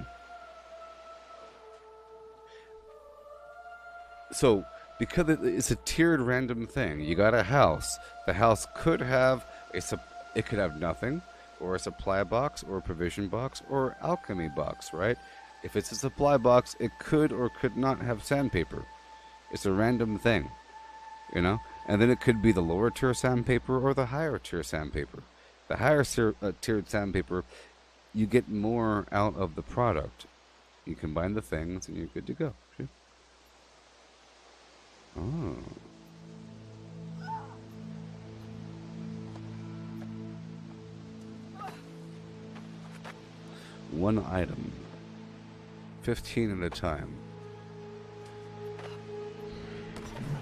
So, because it's a tiered random thing, you got a house. The house could have it could have nothing, or a supply box, or a provision box, or alchemy box, right? If it's a supply box, it could or could not have sandpaper. It's a random thing, you know? And then it could be the lower tier sandpaper or the higher tier sandpaper. The higher tiered sandpaper, you get more out of the product. You combine the things and you're good to go. See? Oh. One item. 15 at a time.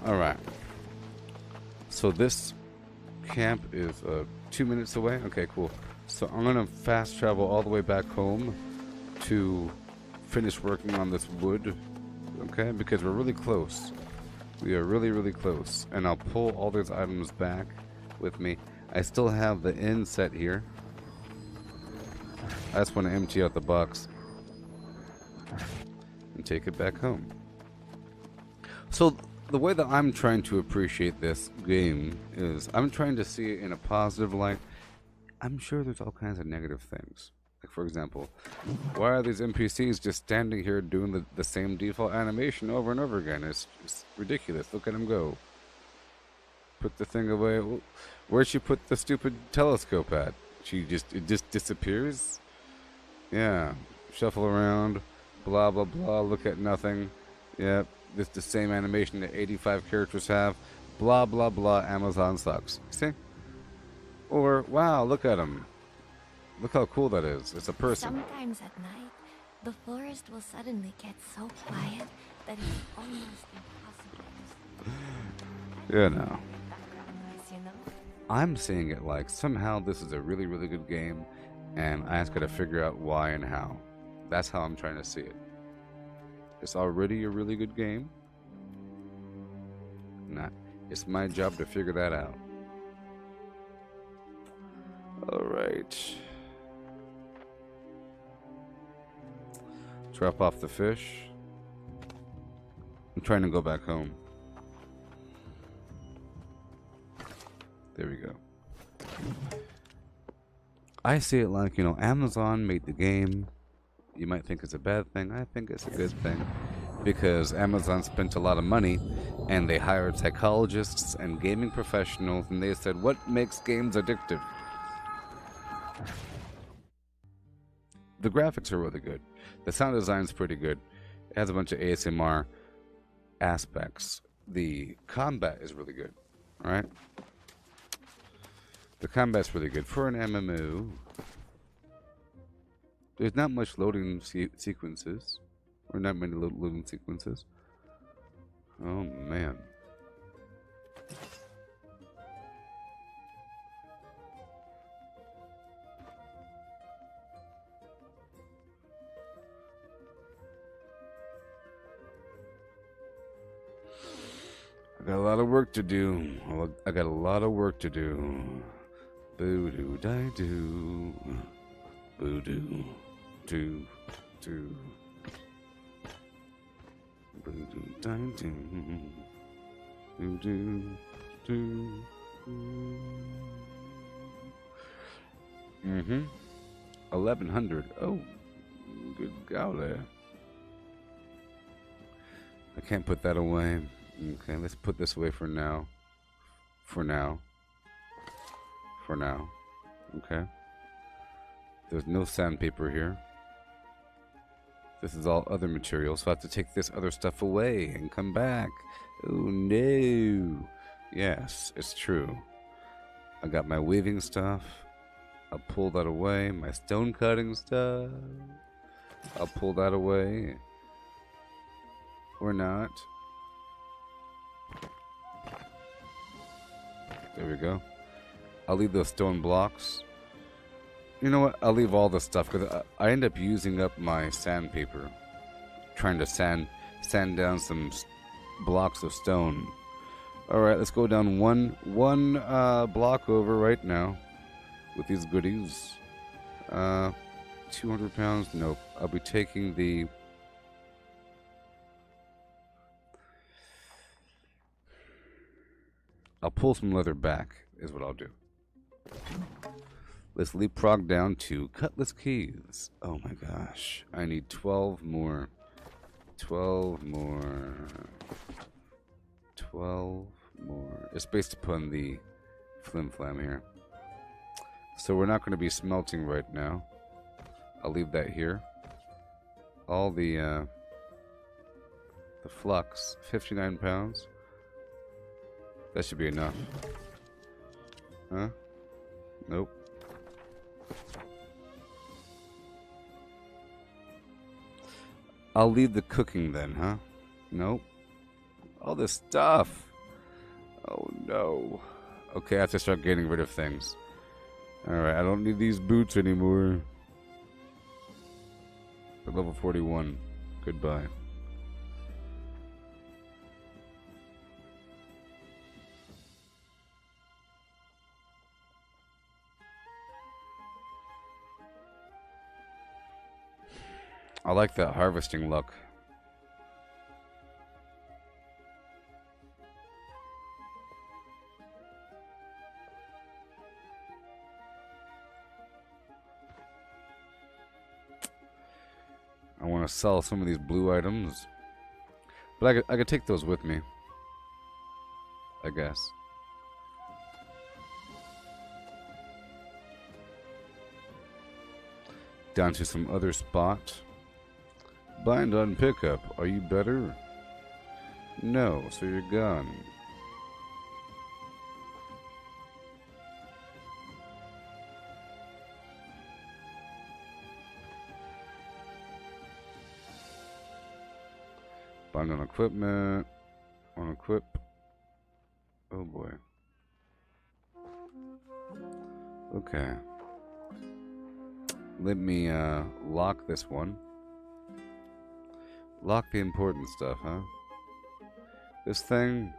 Alright. So this camp is 2 minutes away? Okay, cool. So I'm gonna fast travel all the way back home to finish working on this wood. Okay, because we're really close. We are really, really close. And I'll pull all those items back with me. I still have the inn set here. I just want to empty out the box and take it back home. So the way that I'm trying to appreciate this game is I'm trying to see it in a positive light. I'm sure there's all kinds of negative things. Like, for example, why are these NPCs just standing here doing the same default animation over and over again? It's ridiculous. Look at them go. Put the thing away. Where'd she put the stupid telescope at? It just disappears? Yeah. Shuffle around. Blah, blah, blah. Look at nothing. Yep. This the same animation that 85 characters have. Blah, blah, blah. Amazon sucks. See? Or, wow, look at him. Look how cool that is. It's a person. Sometimes at night, the forest will suddenly get so quiet that it's almost impossible. Yeah, no. You know? I'm seeing it like somehow this is a really, really good game, and I just gotta figure out why and how. That's how I'm trying to see it. It's already a really good game. Nah, it's my job to figure that out. Alright. Drop off the fish. I'm trying to go back home. There we go. I see it like, Amazon made the game. You might think it's a bad thing. I think it's a good thing. Because Amazon spent a lot of money and they hired psychologists and gaming professionals and they said, what makes games addictive? The graphics are really good. The sound design's pretty good. It has a bunch of ASMR aspects. The combat is really good. Alright? The combat's really good. For an MMO, there's not much loading sequences. Or not many loading sequences. Oh, man. I got a lot of work to do. I got a lot of work to do. Boo-doo-die-doo. Boo-doo. Do. Boo-doo-die-doo. Boo-doo. Mm-hmm. 1100. Oh, good golly. I can't put that away. Okay, let's put this away for now. For now. For now. Okay. There's no sandpaper here. This is all other materials, so I have to take this other stuff away and come back. Oh no. Yes, it's true. I got my weaving stuff. I'll pull that away. My stone cutting stuff. I'll pull that away. Or not. There we go. I'll leave those stone blocks. You know what? I'll leave all the stuff because I end up using up my sandpaper, trying to sand down some blocks of stone. All right, let's go down one block over right now with these goodies. 200 pounds. Nope. I'll be taking the. I'll pull some leather back. Is what I'll do. Let's leapfrog down to cutlass keys. Oh my gosh. I need 12 more. 12 more. 12 more. It's based upon the flim flam here. So we're not going to be smelting right now. I'll leave that here. All the flux. 59 pounds. That should be enough. Huh? Nope. I'll leave the cooking then, huh? Nope. All this stuff. Oh no. Okay, I have to start getting rid of things. Alright, I don't need these boots anymore. At level 41. Goodbye. I like that harvesting luck. I want to sell some of these blue items, but I could take those with me, I guess. Down to some other spot. Bind on pickup. Are you better? No, so you're gone. Bind on equipment. On equip. Oh boy. Okay. Let me lock this one. Lock the important stuff, huh? This thing.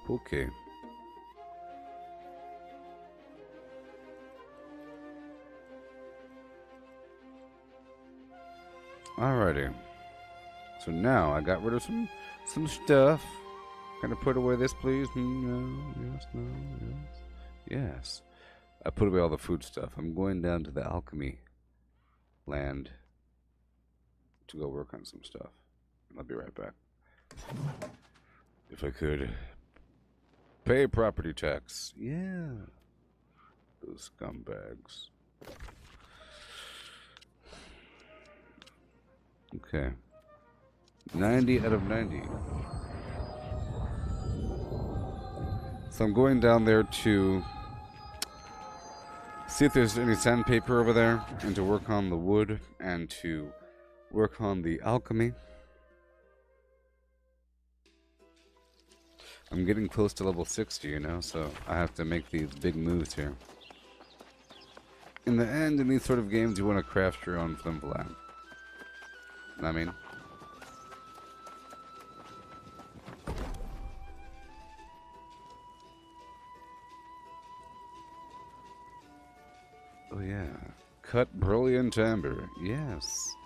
Okay. Alrighty. So now I got rid of some stuff. Can I put away this, please? No. Yes. No. Yes. Yes. I put away all the food stuff. I'm going down to the alchemy land to go work on some stuff. I'll be right back. If I could pay property tax. Yeah. Those scumbags. Okay. 90 out of 90. So I'm going down there to see if there's any sandpaper over there and to work on the wood and to work on the alchemy. I'm getting close to level 60, you know, so I have to make these big moves here. In the end, in these sort of games, you want to craft your own flim flam. I mean, oh yeah, Cut brilliant amber. Yes.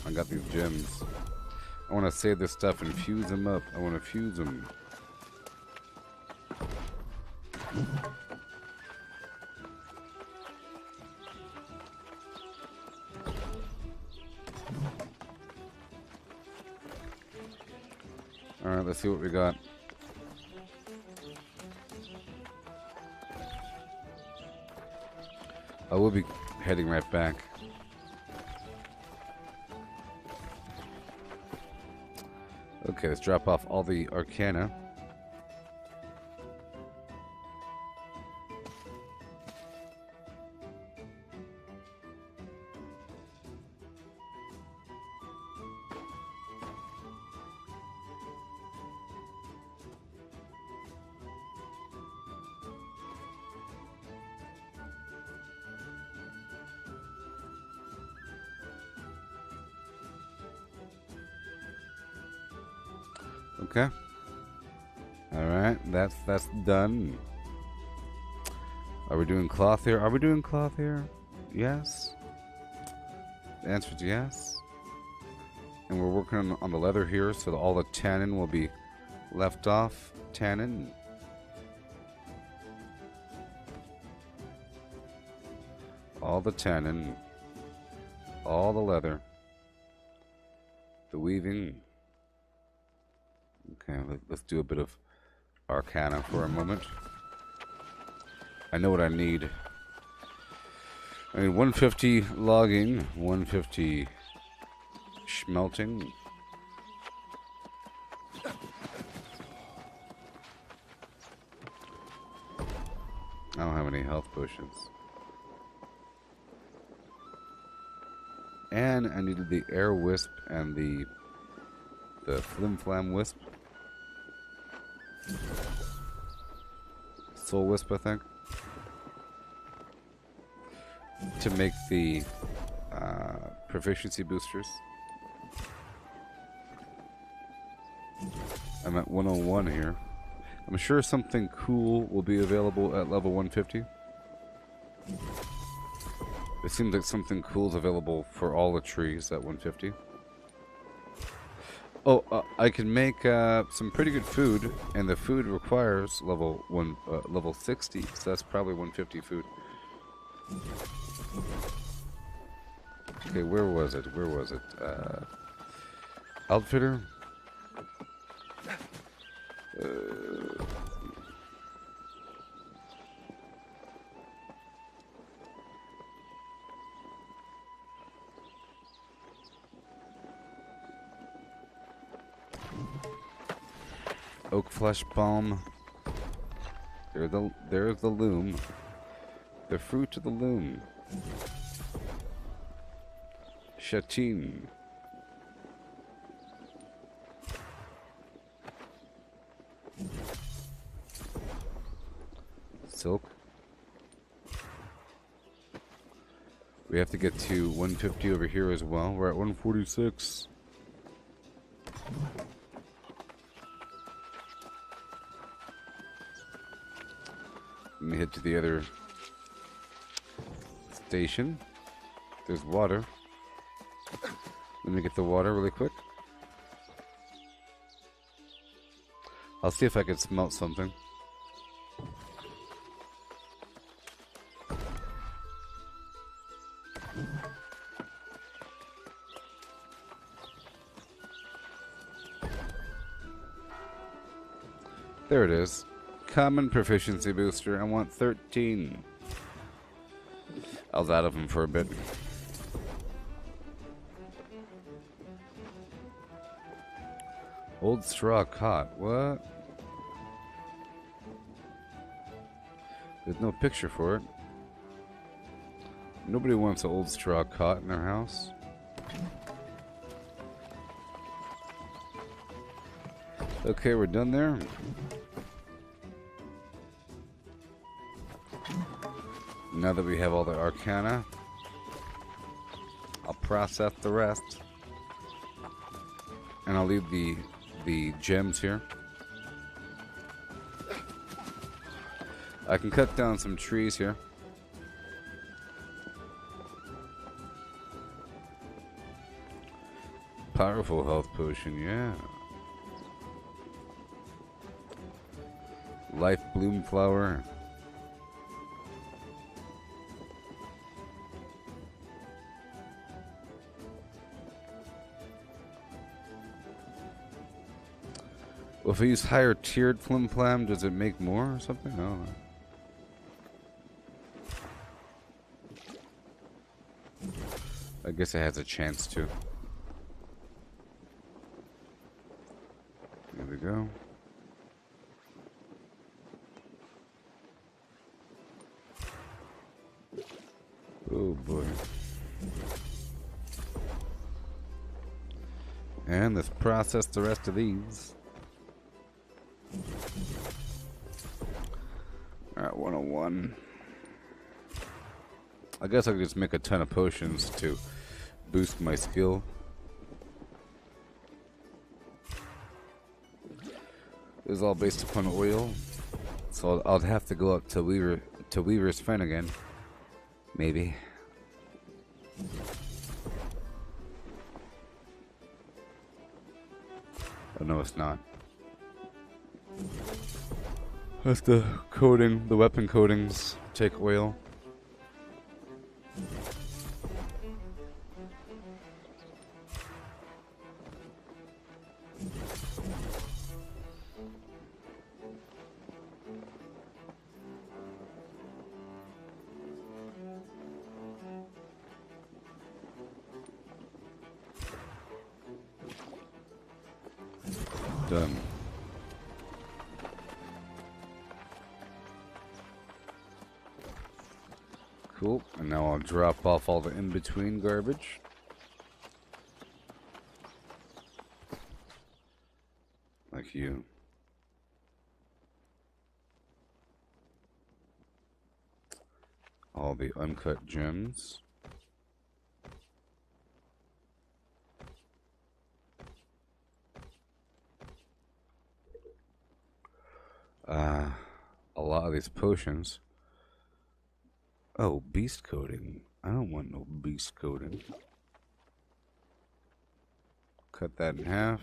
I got these gems. I want to save this stuff and fuse them up. I want to fuse them. Alright, let's see what we got. I will be heading right back. Okay, let's drop off all the arcana. Okay. Alright, that's done. Are we doing cloth here? Are we doing cloth here? Yes. The answer is yes. And we're working on the leather here, so that all the tannin will be left off. Tannin. All the tannin. All the leather. The weaving. Okay, let's do a bit of arcana for a moment. I know what I need. I need 150 logging, 150 smelting. I don't have any health potions. And I needed the air wisp and the flim flam wisp. Soul wisp, I think. To make the proficiency boosters. I'm at 101 here. I'm sure something cool will be available at level 150. It seems like something cool is available for all the trees at 150. Oh, I can make some pretty good food, and the food requires level 60, so that's probably 150 food. Okay, where was it? Where was it? Outfitter? Oak flesh balm. There's the loom. The fruit of the loom. Chatin. Silk. We have to get to 150 over here as well. We're at 146. Let me head to the other station. There's water. Let me get the water really quick. I'll see if I can smelt something. There it is. Common proficiency booster. I want 13. I was out of them for a bit. Old straw cot. What? There's no picture for it. Nobody wants an old straw cot in their house. Okay, we're done there. Now that we have all the arcana, I'll process the rest. And I'll leave the gems here. I can cut down some trees here. powerful health potion, yeah. Life bloom flower. Well, if I use higher tiered flim flam, does it make more or something? I don't know. I guess it has a chance to. There we go. Oh boy. And let's process the rest of these. Alright, 101. I guess I could just make a ton of potions to boost my skill. This is all based upon oil. So I'll have to go up to Weaver's Fen again. Maybe. Oh no, it's not. That's the coating, the weapon coatings take oil. Done. Cool, and now I'll drop off all the in-between garbage. Like you. All the uncut gems. A lot of these potions. Oh, beast coating. I don't want no beast coating. Cut that in half.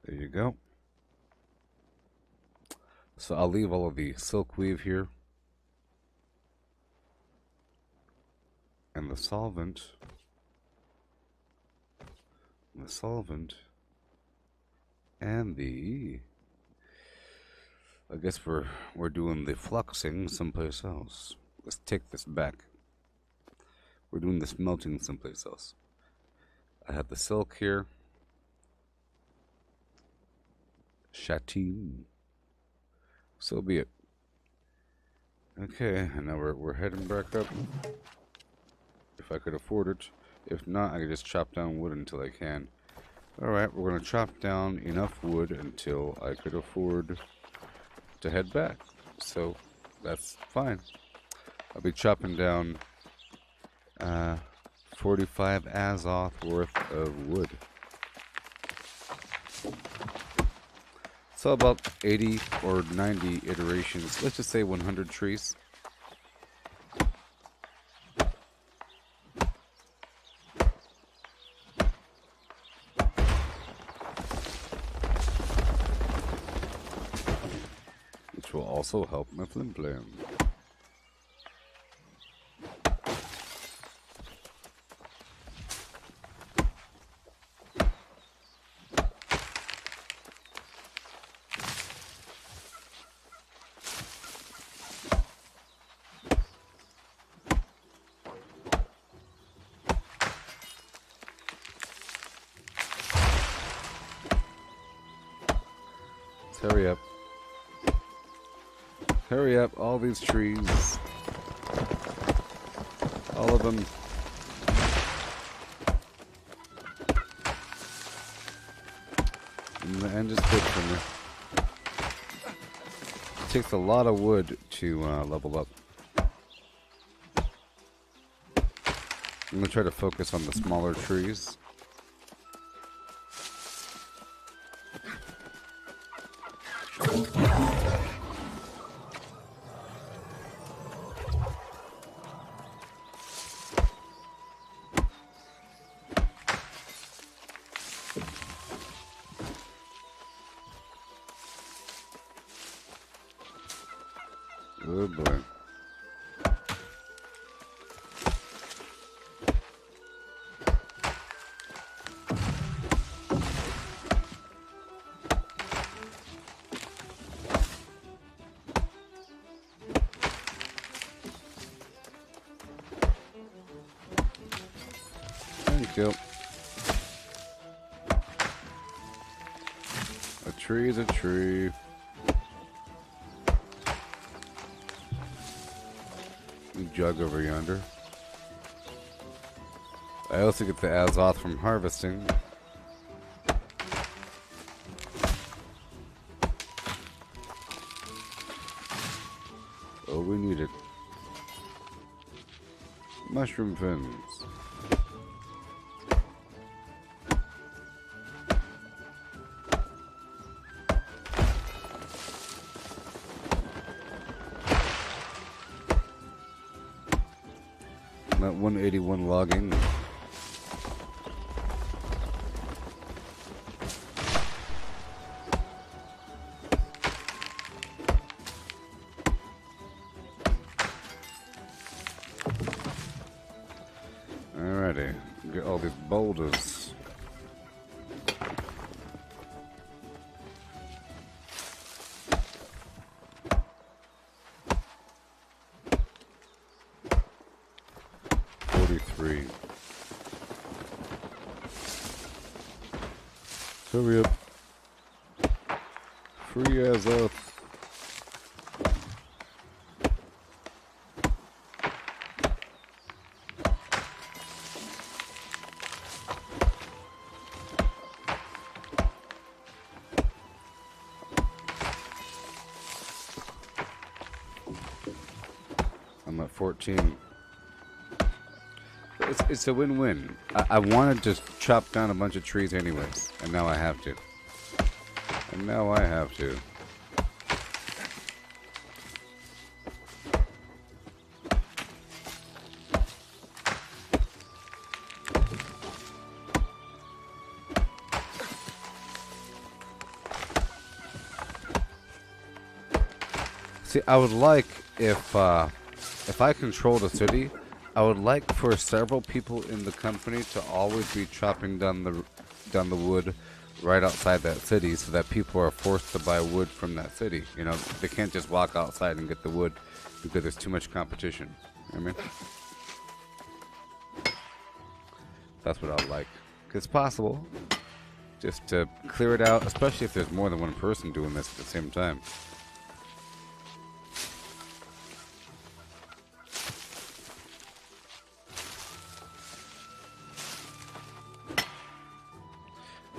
There you go. So I'll leave all of the silk weave here. And the solvent. And the... I guess we're doing the fluxing someplace else. Let's take this back. We're doing this melting someplace else. I have the silk here. Châtine. So be it. Okay, and now we're heading back up. If I could afford it. If not, I could just chop down wood until I can. Alright, we're going to chop down enough wood until I could afford to head back. So, that's fine. I'll be chopping down 45 Azoth worth of wood. So about 80 or 90 iterations. Let's just say 100 trees. Which will also help my flim flam. Hurry up. Hurry up, all these trees. All of them. And the end is good for me. It takes a lot of wood to level up. I'm going to try to focus on the smaller trees. Oh boy. Thank you. A tree is a tree. Jug over yonder. I also get the Azoth from harvesting. Oh, we need it. Mushroom fins. Not 181 logging. Alrighty, get all these boulders. Hurry up. Free as up. I'm at 14. It's a win-win. I wanted to chop down a bunch of trees anyways, and now I have to. And now I have to. See, I would like if I controlled a city, I would like for several people in the company to always be chopping down the wood right outside that city, so that people are forced to buy wood from that city. You know, they can't just walk outside and get the wood because there's too much competition. You know what I mean? That's what I would like. 'Cause it's possible just to clear it out, especially if there's more than one person doing this at the same time.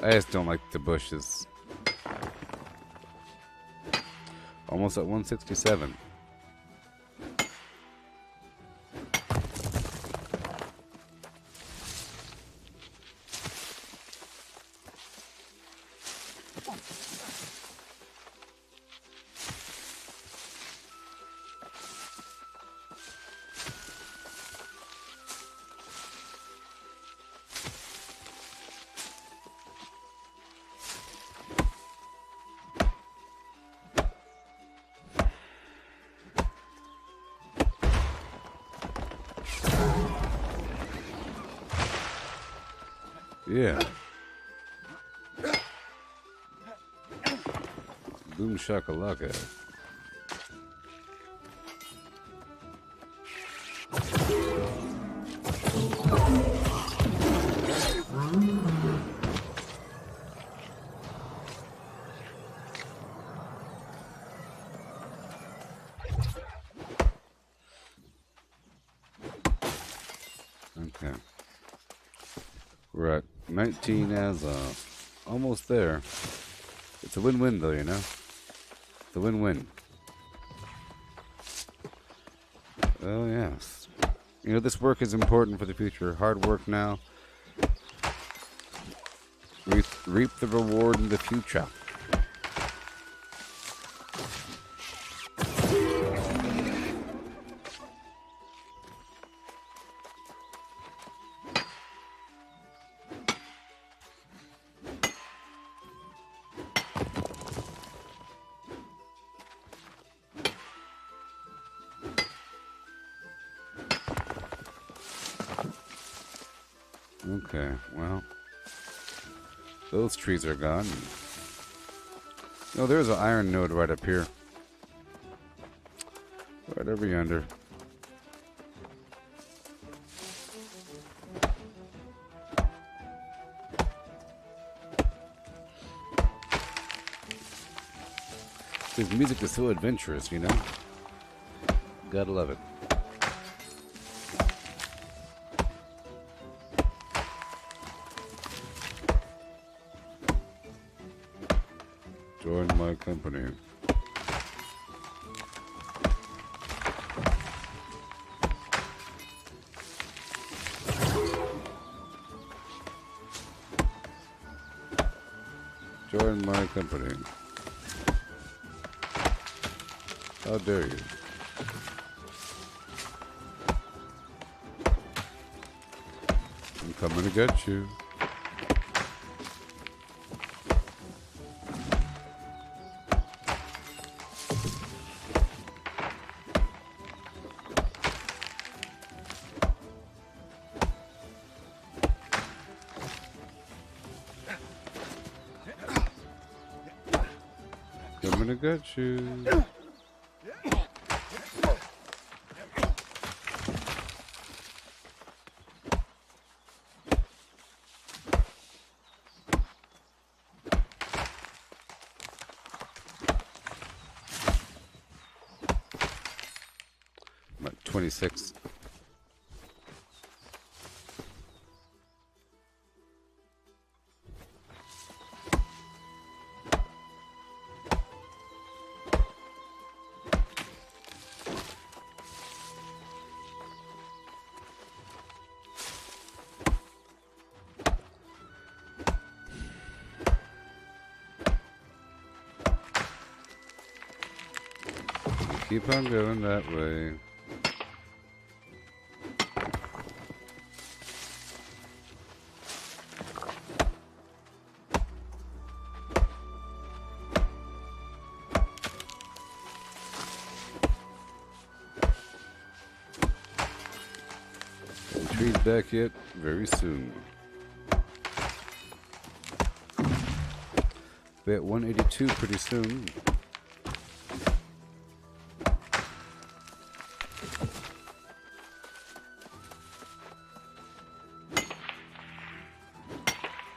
I just don't like the bushes. Almost at 167. Yeah. Boom shakalaka. Okay. We're at 19 as almost there. It's a win-win though, you know? It's a win-win. Oh yes. You know, this work is important for the future. Hard work now. Reap the reward in the future. Okay, well, those trees are gone. No, there's an iron node right up here. Right over yonder. This music is so adventurous, you know? Gotta love it. Join my company. Join my company. How dare you? I'm coming to get you. Coming to get you. I'm at 26. Keep on going that way. The tree's back yet? Very soon. Be at 182 pretty soon.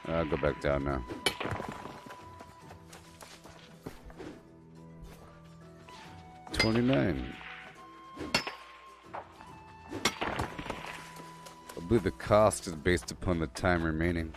I'll go back down now. $29. I believe the cost is based upon the time remaining.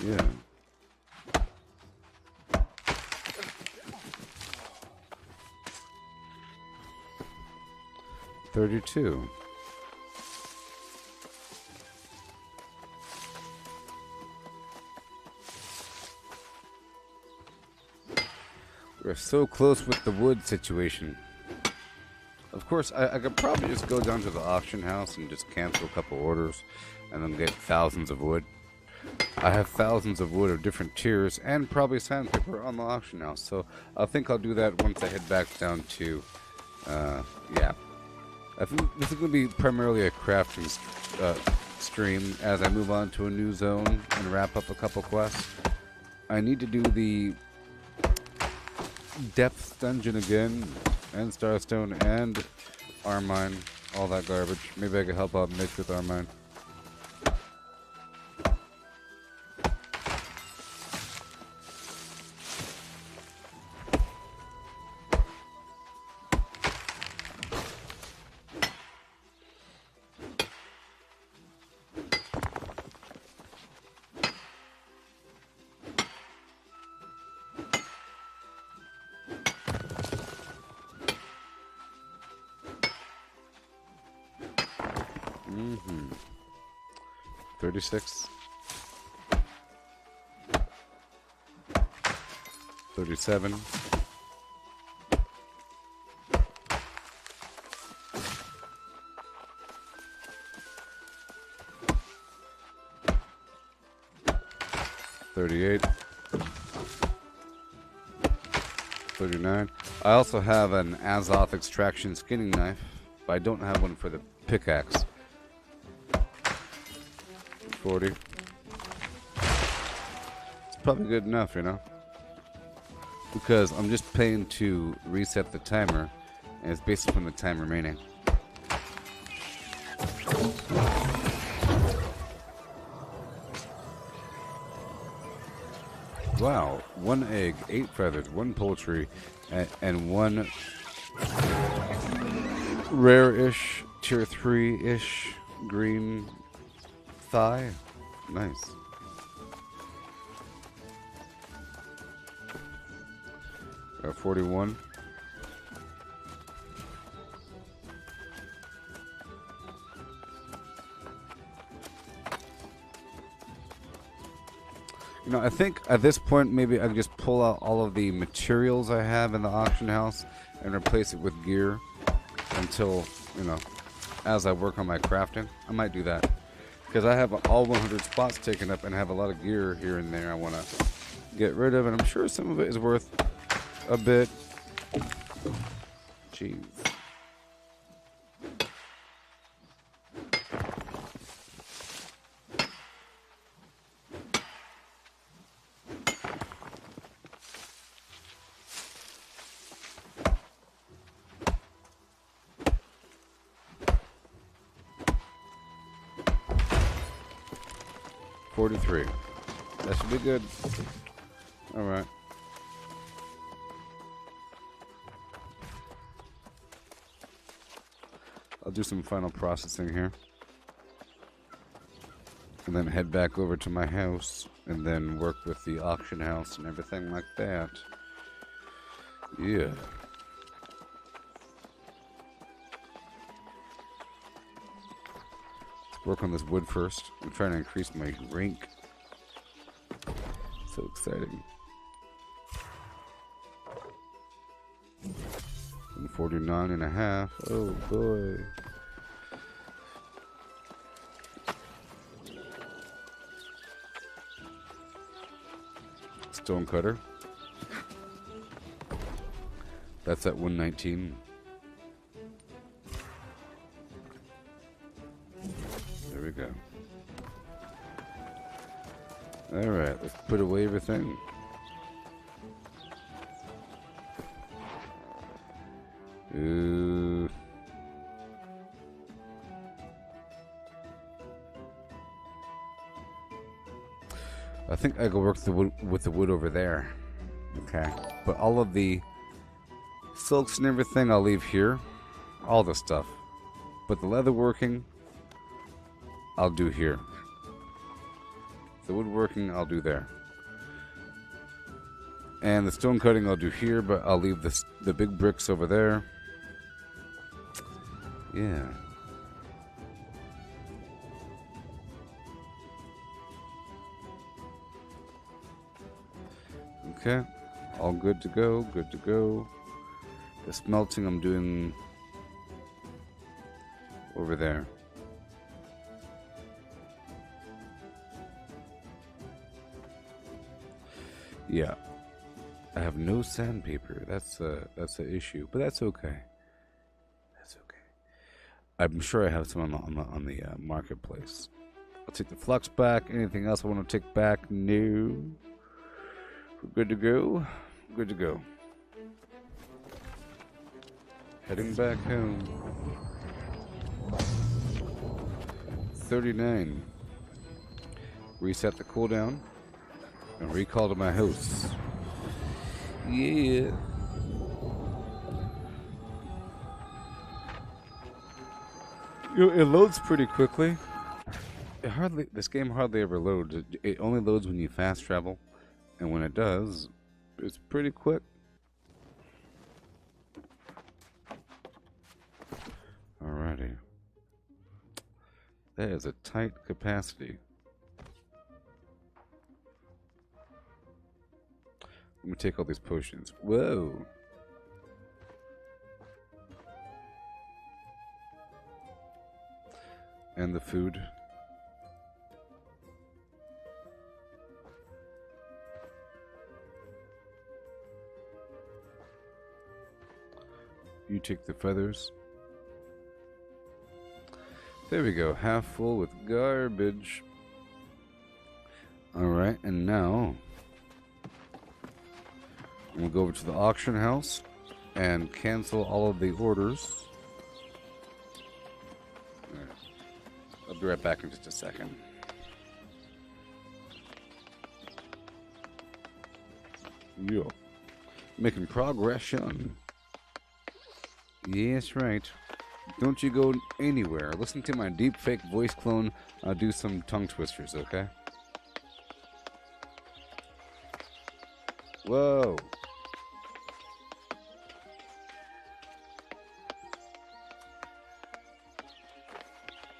Yeah. $32. We're so close with the wood situation. Of course, I could probably just go down to the auction house and just cancel a couple orders and then get thousands of wood. I have thousands of wood of different tiers and probably sandpaper on the auction house, so I think I'll do that once I head back down to, yeah. I think this is going to be primarily a crafting stream as I move on to a new zone and wrap up a couple quests. I need to do the Depth Dungeon again, and Starstone, and Armine, all that garbage. Maybe I could help out Mitch with Armine. Mm-hmm. 36. 37. $38. $39. I also have an Azoth extraction skinning knife, but I don't have one for the pickaxe. $40. It's probably good enough, you know? Because I'm just paying to reset the timer, and it's based upon the time remaining. Wow, 1 egg, 8 feathers, 1 poultry, and 1 rare-ish, tier 3-ish green thigh. Nice. Got 41. You know, I think at this point maybe I can just pull out all of the materials I have in the auction house and replace it with gear until, you know, as I work on my crafting. I might do that. Because I have all 100 spots taken up and have a lot of gear here and there I want to get rid of. And I'm sure some of it is worth a bit. Jeez. $43. That should be good. All right. I'll do some final processing here. And then head back over to my house and then work with the auction house and everything like that. Yeah. Let's work on this wood first. I'm trying to increase my rank. So exciting. And 49.5. Oh boy. Stone cutter. That's at 119. There we go. Alright, let's put away everything. I think I go work the wood, with the wood over there. Okay. But all of the silks and everything I'll leave here. All the stuff. But the leather working, I'll do here. The woodworking, I'll do there. And the stone cutting I'll do here, but I'll leave the big bricks over there. Yeah. Okay. All good to go, good to go. The smelting I'm doing over there. Yeah, I have no sandpaper. That's a issue, but that's okay. That's okay. I'm sure I have some on the marketplace. I'll take the flux back. Anything else I want to take back? No. We're good to go. Good to go. Heading back home. 39. Reset the cooldown. And recall to my house. Yeah. It loads pretty quickly. This game hardly ever loads. It only loads when you fast travel. And when it does, it's pretty quick. Alrighty. That is a tight capacity. I'm take all these potions. Whoa. And the food. You take the feathers. There we go, half full with garbage. Alright, and now we'll go over to the auction house and cancel all of the orders. Right. I'll be right back in just a second. Yo. Making progression. Yes, right. Don't you go anywhere. Listen to my deep fake voice clone do some tongue twisters, okay? Whoa.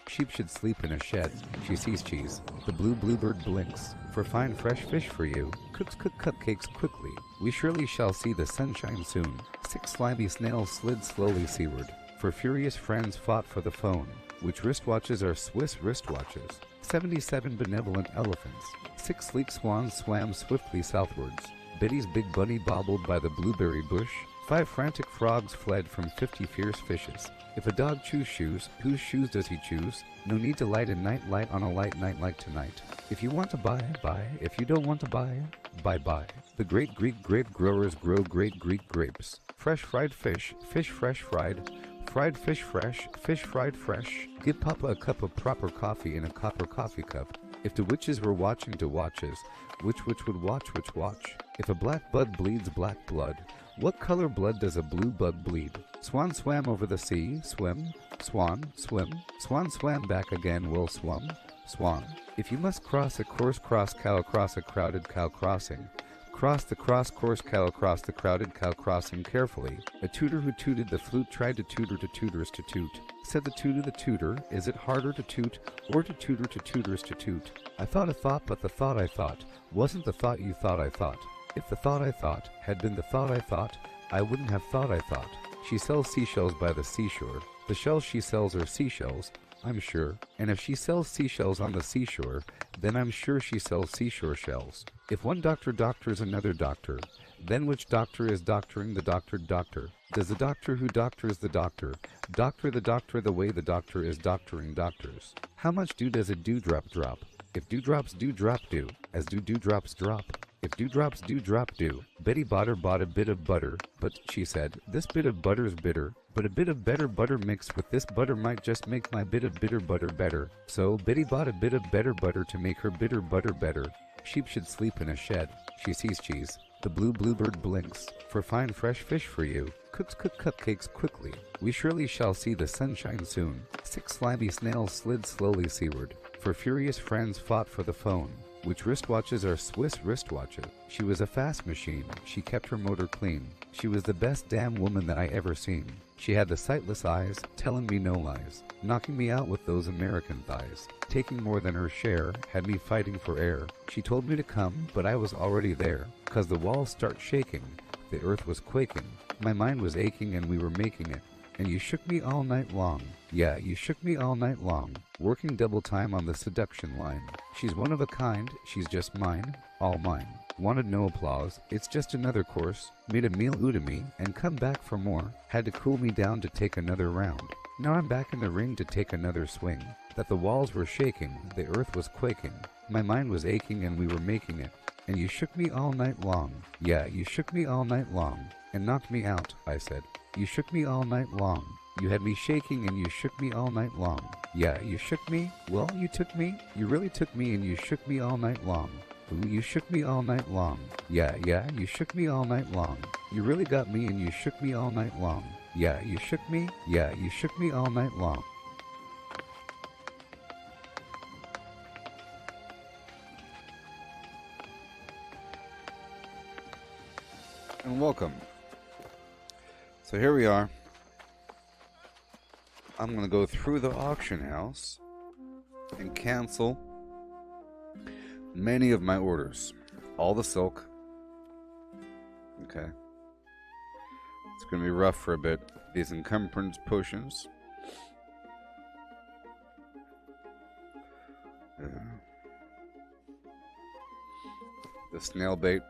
Sheep should sleep in a shed. She sees cheese. The blue bluebird blinks. For fine fresh fish for you. Cooks cook cupcakes quickly. We surely shall see the sunshine soon. 6 slimy snails slid slowly seaward. For furious friends fought for the phone. Which wristwatches are Swiss wristwatches. 77 benevolent elephants. 6 sleek swans swam swiftly southwards. Betty's big bunny bobbled by the blueberry bush. 5 frantic frogs fled from 50 fierce fishes. If a dog chews shoes, whose shoes does he choose? No need to light a night light on a light night like tonight. If you want to buy, buy. If you don't want to buy, buy. The great Greek grape growers grow great Greek grapes. Fresh fried fish, fish fresh fried. Fried fish fried fresh. Give Papa a cup of proper coffee in a copper coffee cup. If the witches were watching to watches, which witch would watch which watch? If a black bud bleeds black blood, what color blood does a blue bud bleed? Swan swam over the sea, swim, swan, swim. Swan swam back again, will swum, swan. If you must cross a course cross cow across a crowded cow crossing, cross the cross course cow across the crowded cow crossing carefully. A tutor who tooted the flute tried to tutor to tutors to toot. Said the tutor, is it harder to toot or to tutor to tutors to toot? I thought a thought, but the thought I thought wasn't the thought you thought I thought. If the thought I thought had been the thought I thought, I wouldn't have thought I thought. She sells seashells by the seashore. The shells she sells are seashells, I'm sure. And if she sells seashells on the seashore, then I'm sure she sells seashore shells. If one doctor doctors another doctor, then which doctor is doctoring the doctored doctor? Does the doctor who doctors the doctor doctor the way the doctor is doctoring doctors? How much dew does a dewdrop drop? If dewdrops do drop dew, as do dewdrops drop. If dewdrops do drop dew. Betty bought a bit of butter, but she said, this bit of butter's bitter, but a bit of better butter mixed with this butter might just make my bit of bitter butter better. So Betty bought a bit of better butter to make her bitter butter better. Sheep should sleep in a shed. She sees cheese. The blue bluebird blinks. For fine fresh fish for you. Cooks cook cupcakes quickly. We surely shall see the sunshine soon. 6 slimy snails slid slowly seaward. For furious friends fought for the phone. Which wristwatches are Swiss wristwatches. She was a fast machine. She kept her motor clean. She was the best damn woman that I ever seen. She had the sightless eyes, telling me no lies, knocking me out with those American thighs, taking more than her share, had me fighting for air. She told me to come, but I was already there, 'cause the walls start shaking, the earth was quaking, my mind was aching and we were making it. And you shook me all night long. Yeah, you shook me all night long. Working double time on the seduction line. She's one of a kind, she's just mine, all mine. Wanted no applause, it's just another course. Made a meal out of me, and come back for more. Had to cool me down to take another round. Now I'm back in the ring to take another swing. That the walls were shaking, the earth was quaking. My mind was aching and we were making it. And you shook me all night long. Yeah, you shook me all night long. And knocked me out, I said. You shook me all night long. You had me shaking and you shook me all night long. Yeah, you shook me? Well, you took me? You really took me and you shook me all night long. Ooh, you shook me all night long. Yeah, you shook me all night long. You really got me and you shook me all night long. Yeah, you shook me? Yeah, you shook me all night long. And welcome. So here we are. I'm going to go through the auction house and cancel many of my orders. All the silk, Okay. It's gonna be rough for a bit. These encumbrance potions. The snail bait.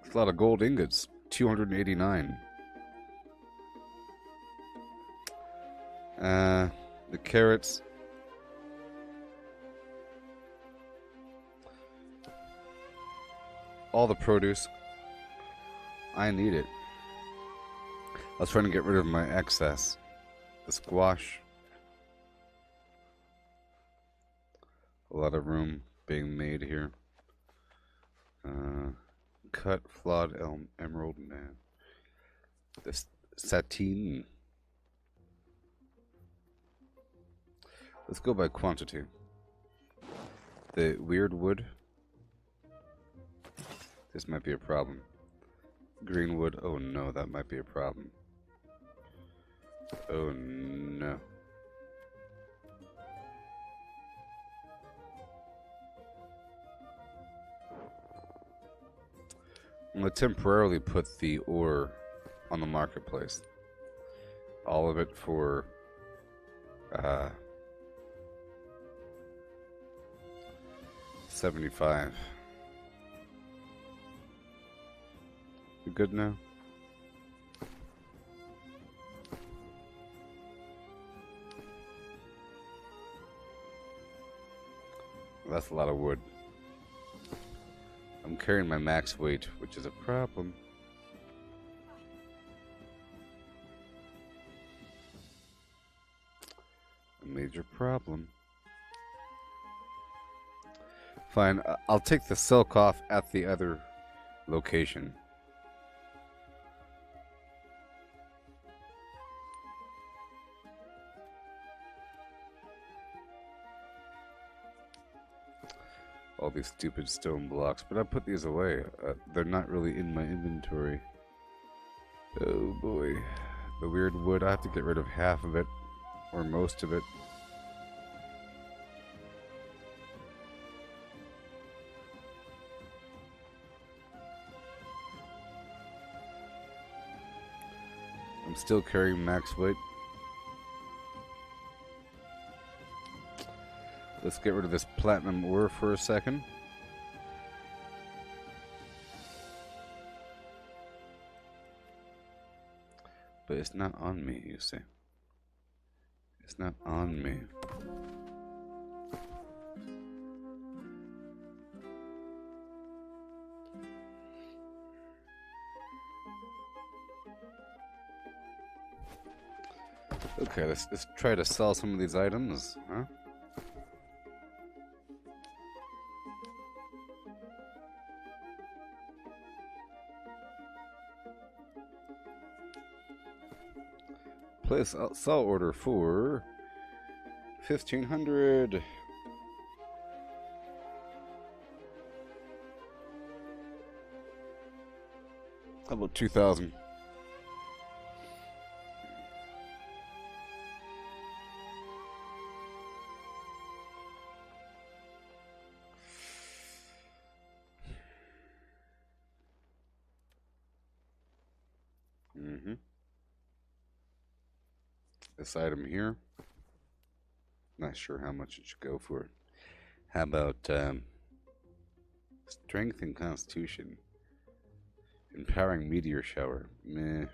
It's a lot of gold ingots. 289. The carrots. All the produce. I need it. I was trying to get rid of my excess. The squash. A lot of room being made here. Cut, flawed emerald, man. This sateen. Let's go by quantity. The weird wood. This might be a problem. Green wood. Oh no, that might be a problem. Oh no. I'm going to temporarily put the ore on the marketplace. All of it for 75. You good now? That's a lot of wood. I'm carrying my max weight, which is a problem. A major problem. Fine, I'll take the silk off at the other location. All these stupid stone blocks, but I put these away. They're not really in my inventory. Oh boy. The weird wood, I have to get rid of half of it, or most of it. I'm still carrying max weight. Let's get rid of this platinum ore for a second. But it's not on me, you see. It's not on me. Okay, let's try to sell some of these items, huh? Place a sell order for 1,500. How about 2,000? This item here, not sure how much it should go for. How about strength and constitution? Empowering meteor shower. Meh.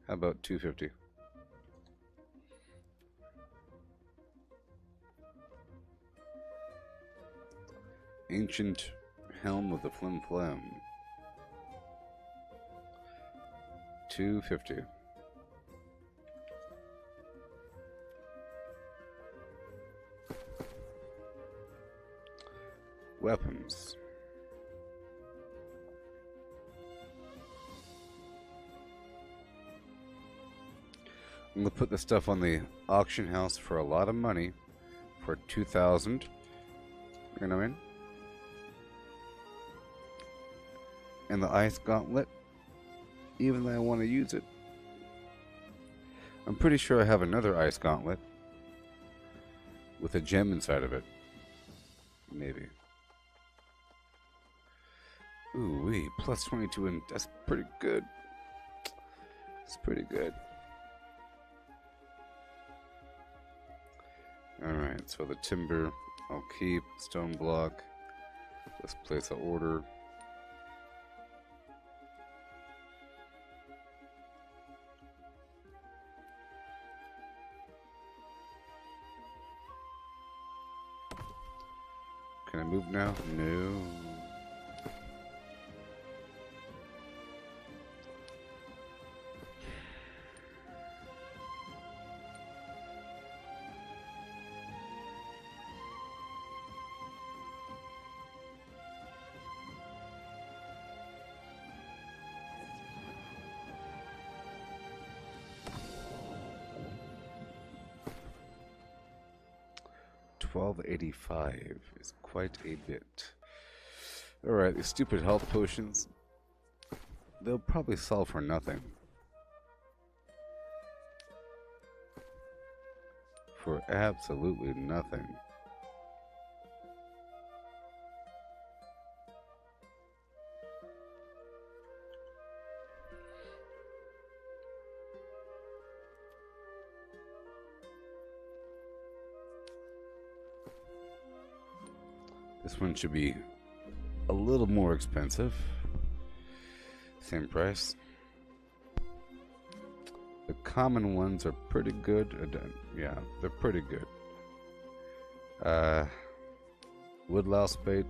How about 250? Ancient helm of the flim flam. 250. Weapons. I'm going to put this stuff on the auction house for a lot of money. For 2,000. You know what I mean? And the ice gauntlet. Even though I want to use it. I'm pretty sure I have another ice gauntlet. With a gem inside of it. Maybe. Ooh, wee, plus 22, and that's pretty good. It's pretty good. Alright, so the timber I'll keep. Stone block. Let's place an order. Can I move now? No. $12.85 is quite a bit. Alright, these stupid health potions, they'll probably sell for nothing. For absolutely nothing. This one should be a little more expensive. Same price. The common ones are pretty good. Yeah, they're pretty good. Woodlouse bait.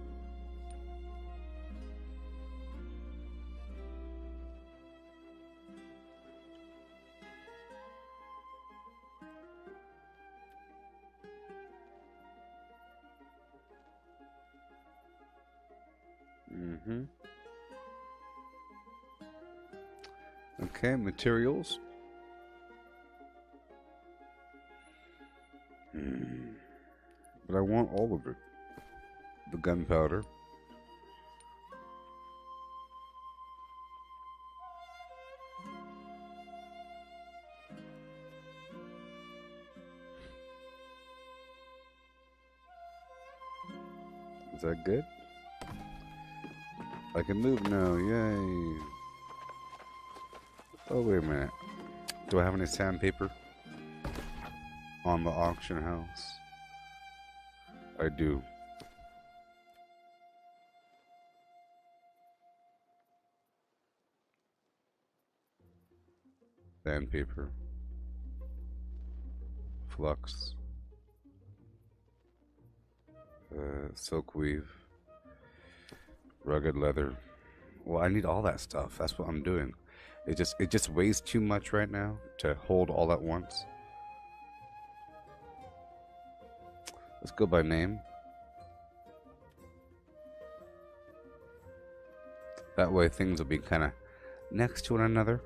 Okay, materials. But I want all of it. The gunpowder. Is that good? I can move now, yay. Oh, wait a minute. Do I have any sandpaper on the auction house? I do. Sandpaper. Flux. Silk weave. Rugged leather. Well, I need all that stuff. That's what I'm doing. It just weighs too much right now to hold all at once. Let's go by name. That way things will be kind of next to one another.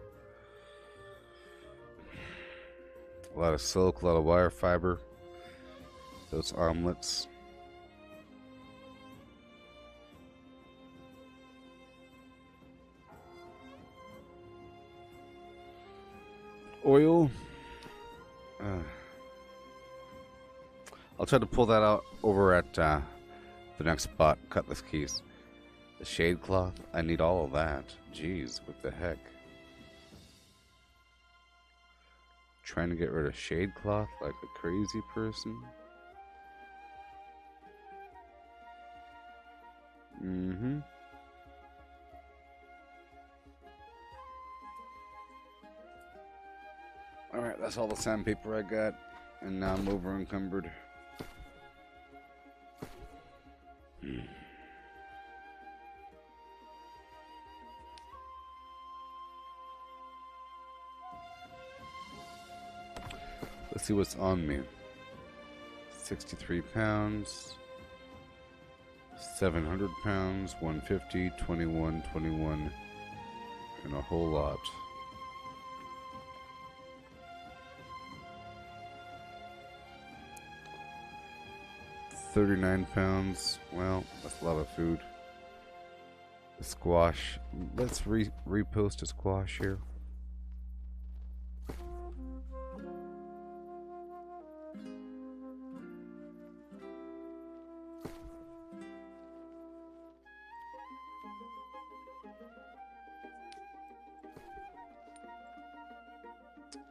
A lot of silk, a lot of wire fiber. Those armlets. Oil. I'll try to pull that out over at the next spot. Cutlass keys. The shade cloth. I need all of that. Jeez, what the heck? Trying to get rid of shade cloth like a crazy person. Alright, that's all the sandpaper I got. And now I'm over encumbered. Let's see what's on me. 63 pounds. 700 pounds. 150, 21, 21. And a whole lot. 39 pounds. Well, that's a lot of food. The squash. Let's repost a squash here.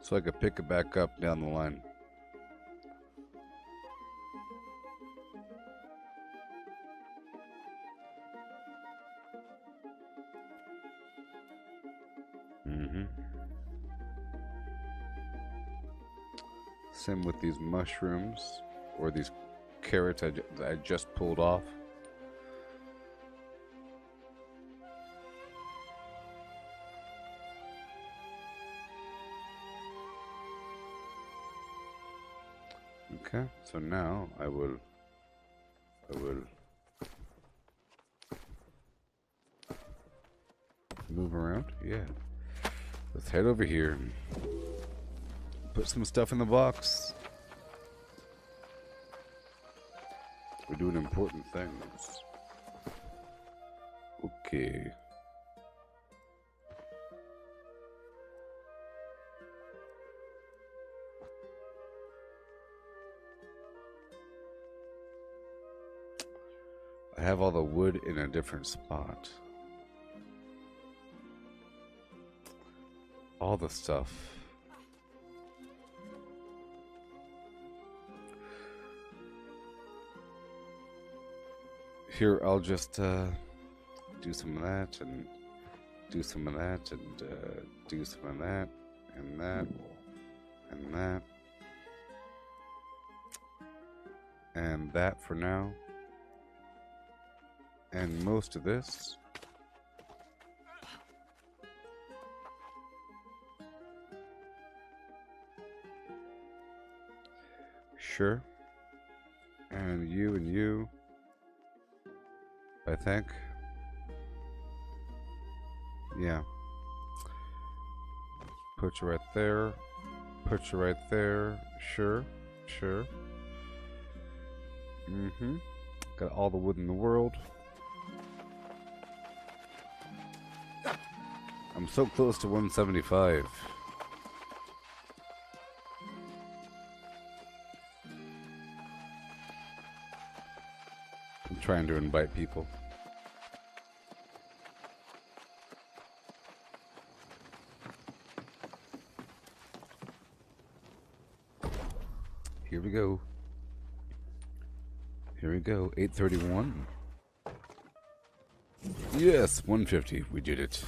so I could pick it back up down the line. Same with these mushrooms, or these carrots I just pulled off. Okay, so now I will move around. Yeah, let's head over here and put some stuff in the box. We're doing important things. Okay. I have all the wood in a different spot. All the stuff. Here, I'll just do some of that, and do some of that, and do some of that, and that, and that, and that for now. And most of this. Sure. And you, I think. Yeah. Put you right there. Put you right there. Sure. Sure. Got all the wood in the world. I'm so close to 175. I'm trying to invite people. Here we go. Here we go. 831. Yes, 150. We did it.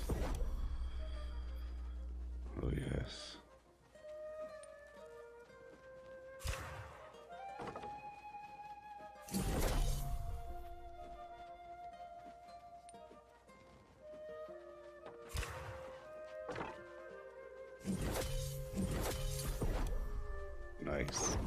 Oh, yes. Nice.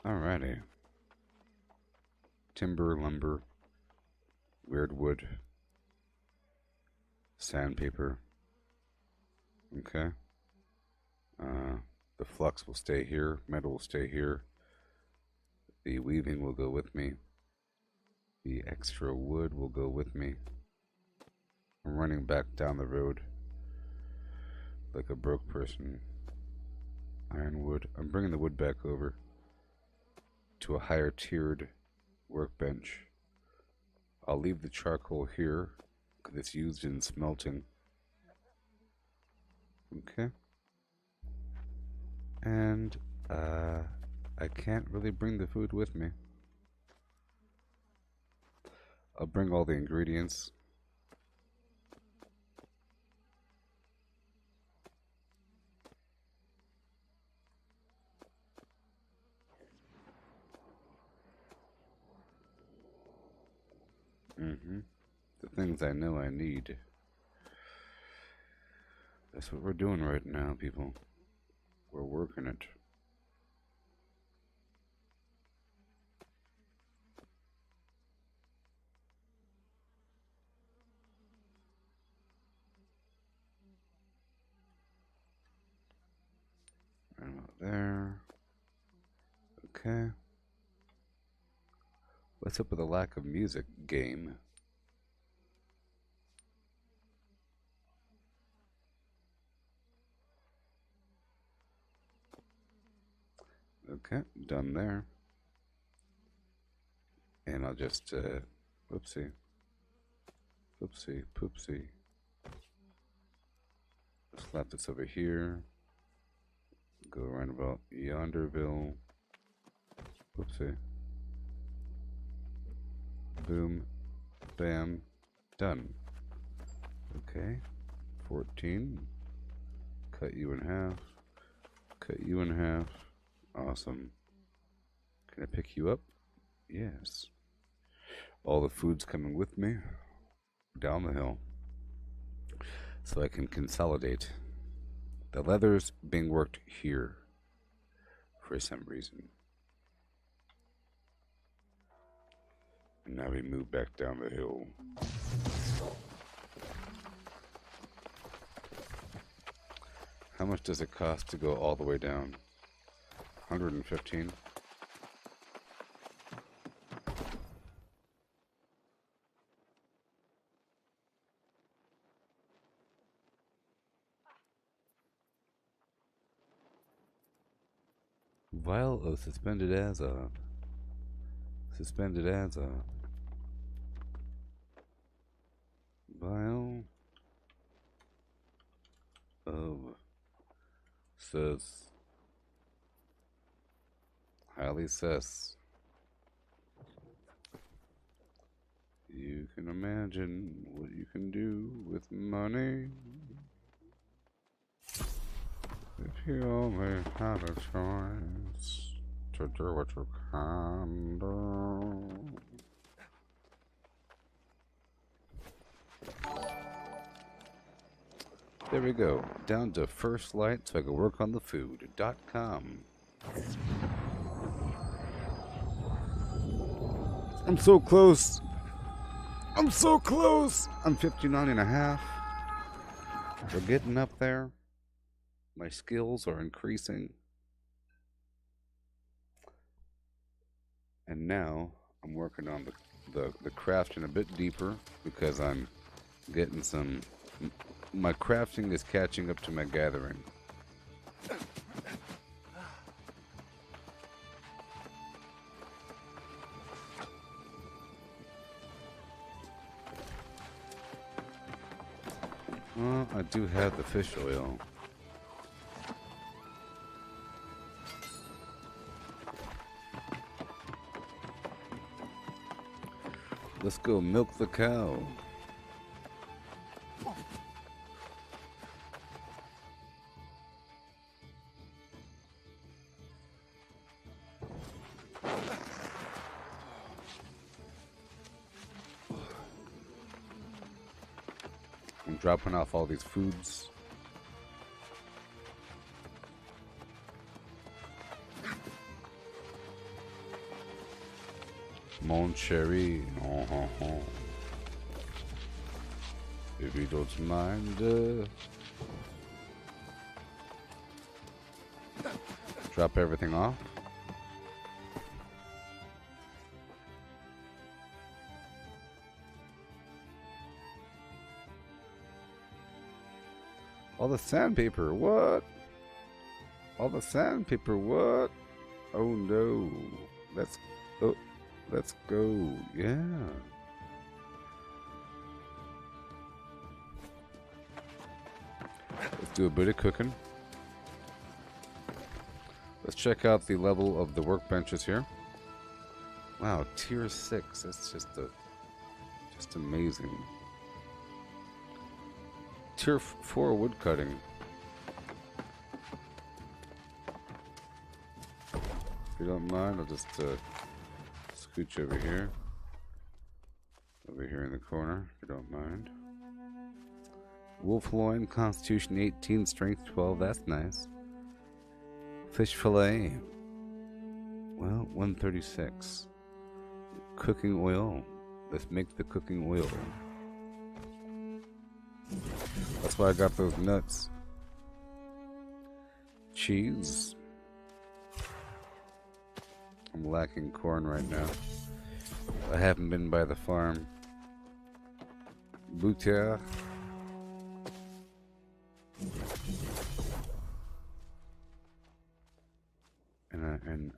Alrighty. Timber, lumber, weird wood, sandpaper. Okay. The flux will stay here. Metal will stay here. The weaving will go with me. The extra wood will go with me. I'm running back down the road like a broke person. Ironwood. I'm bringing the wood back over to a higher tiered workbench. I'll leave the charcoal here because it's used in smelting. Okay. And I can't really bring the food with me. I'll bring all the ingredients. The things I know I need. That's what we're doing right now, people. We're working it. Right about there. Okay. What's up with the lack of music, game? Okay, done there. And I'll just, whoopsie. Whoopsie, poopsie. Slap this over here. Go around about Yonderville. Whoopsie. Boom. Bam. Done. Okay. 14. Cut you in half. Cut you in half. Awesome. Can I pick you up? Yes. All the food's coming with me down the hill so I can consolidate. The leather's being worked here for some reason. And now we move back down the hill. How much does it cost to go all the way down? 115. Vial of suspended azote. Suspended azote. Vial of highly sus. You can imagine what you can do with money if you only had a choice to do what you can do. There we go. Down to first light so I can work on the food.com. I'm so close. I'm so close. I'm 59 and a half. We're getting up there. My skills are increasing. And now I'm working on the crafting a bit deeper because I'm getting some... My crafting is catching up to my gathering. Well, I do have the fish oil. Let's go milk the cow. I'm dropping off all these foods. Mon chéri, if you don't mind, drop everything off. All the sandpaper, what? All the sandpaper, what? Oh no. Let's go. Yeah. Let's do a bit of cooking. Let's check out the level of the workbenches here. Wow, tier 6. That's just amazing. Tier 4 wood cutting. If you don't mind, I'll just scooch over here. Over here in the corner, if you don't mind. Wolf loin, constitution 18, strength 12, that's nice. Fish fillet. Well, 136. Cooking oil. Let's make the cooking oil. That's why I got those nuts. Cheese. I'm lacking corn right now. I haven't been by the farm. Butter. And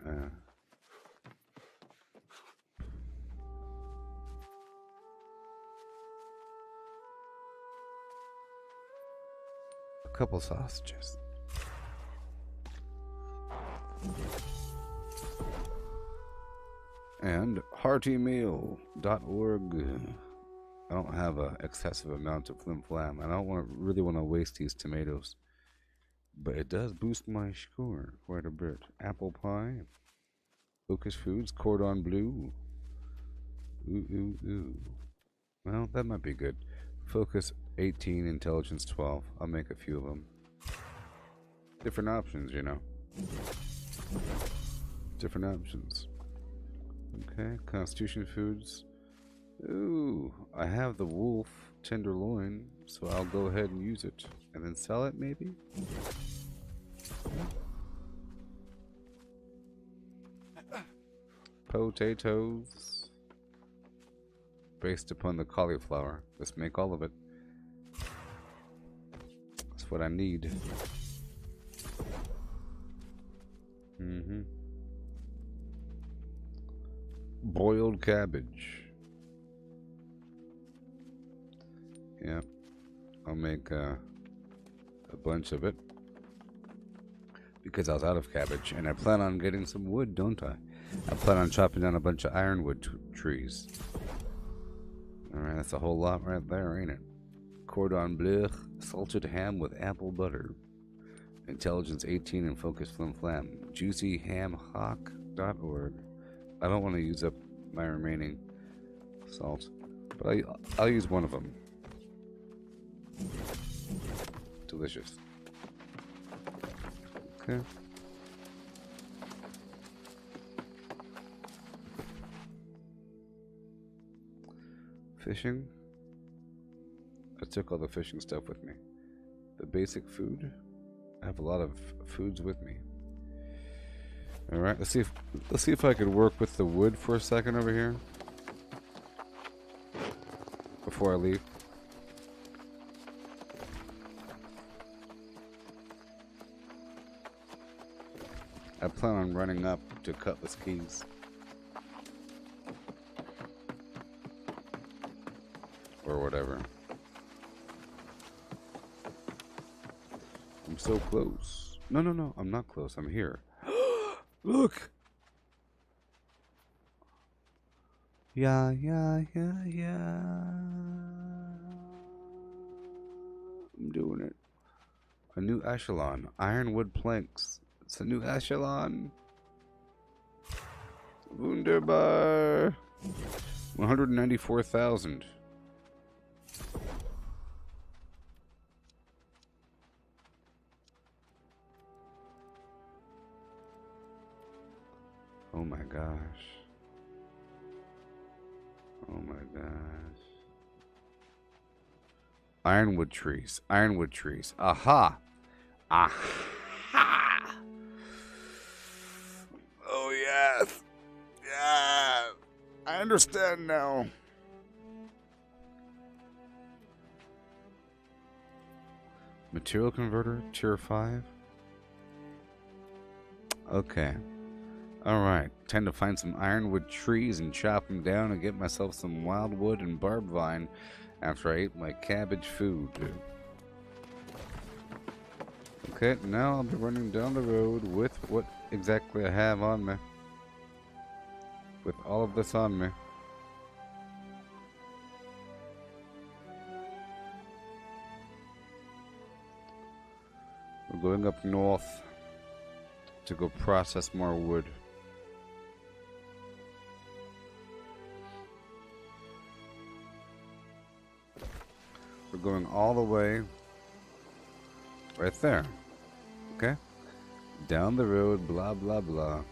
a couple sausages. And heartymeal.org. I don't have an excessive amount of flim flam. I don't really want to waste these tomatoes. But it does boost my score quite a bit. Apple pie. Focus Foods. Cordon bleu. Ooh. Well, that might be good. Focus 18, intelligence 12. I'll make a few of them. Different options, you know. Different options. Okay, Constitution Foods. Ooh, I have the wolf tenderloin, so I'll go ahead and use it. And then sell it, maybe? Potatoes. Based upon the cauliflower. Let's make all of it. That's what I need. Boiled cabbage. Yep. I'll make a bunch of it. Because I was out of cabbage. And I plan on getting some wood, don't I? I plan on chopping down a bunch of ironwood trees. Alright, that's a whole lot right there, ain't it? Cordon bleu, salted ham with apple butter. Intelligence 18 and focus flim flam. Juicyhamhawk.org. I don't want to use up my remaining salt, but I'll use one of them. Delicious. Okay. Fishing. I took all the fishing stuff with me. The basic food. I have a lot of foods with me. All right, let's see if I could work with the wood for a second over here before I leave. I plan on running up to Cutlass Keys. Or whatever. I'm so close. No, I'm not close. I'm here. Look! Yeah. I'm doing it. A new echelon. Ironwood planks. It's a new echelon. Wunderbar. 194,000. Oh my gosh. Oh my gosh. Ironwood trees. Ironwood trees. Aha. Aha. Oh yes. Yeah. I understand now. Material converter, tier 5. Okay. Alright, time to find some ironwood trees and chop them down and get myself some wildwood and barb vine after I ate my cabbage food. Okay, now I'll be running down the road with what exactly I have on me. With all of this on me. We're going up north to go process more wood. We're going all the way right there. Okay? Down the road, blah, blah, blah.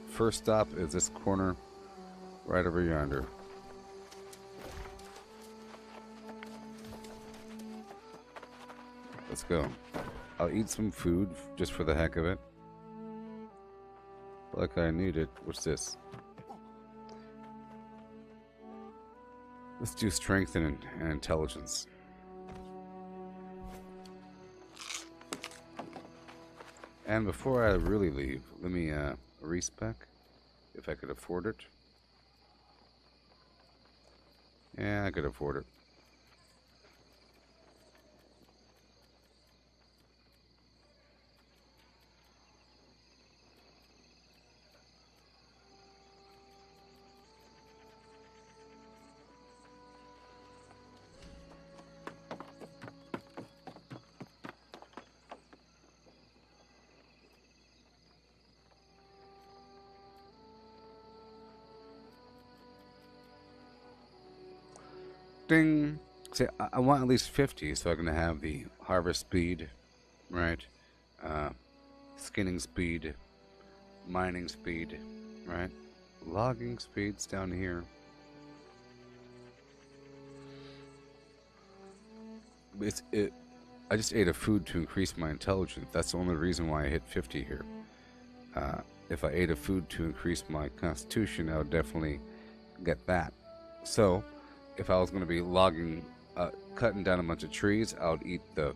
First stop is this corner right over yonder. Let's go. I'll eat some food just for the heck of it. like I need it. What's this? Let's do strength and intelligence. And before I really leave, let me respec, if I could afford it. Yeah, I could afford it. Ding. See, I want at least 50 so I can have the harvest speed, right? Skinning speed, mining speed, right? Logging speed's down here. I just ate a food to increase my intelligence. That's the only reason why I hit 50 here. If I ate a food to increase my constitution, I would definitely get that. So, if I was going to be logging, cutting down a bunch of trees, I would eat the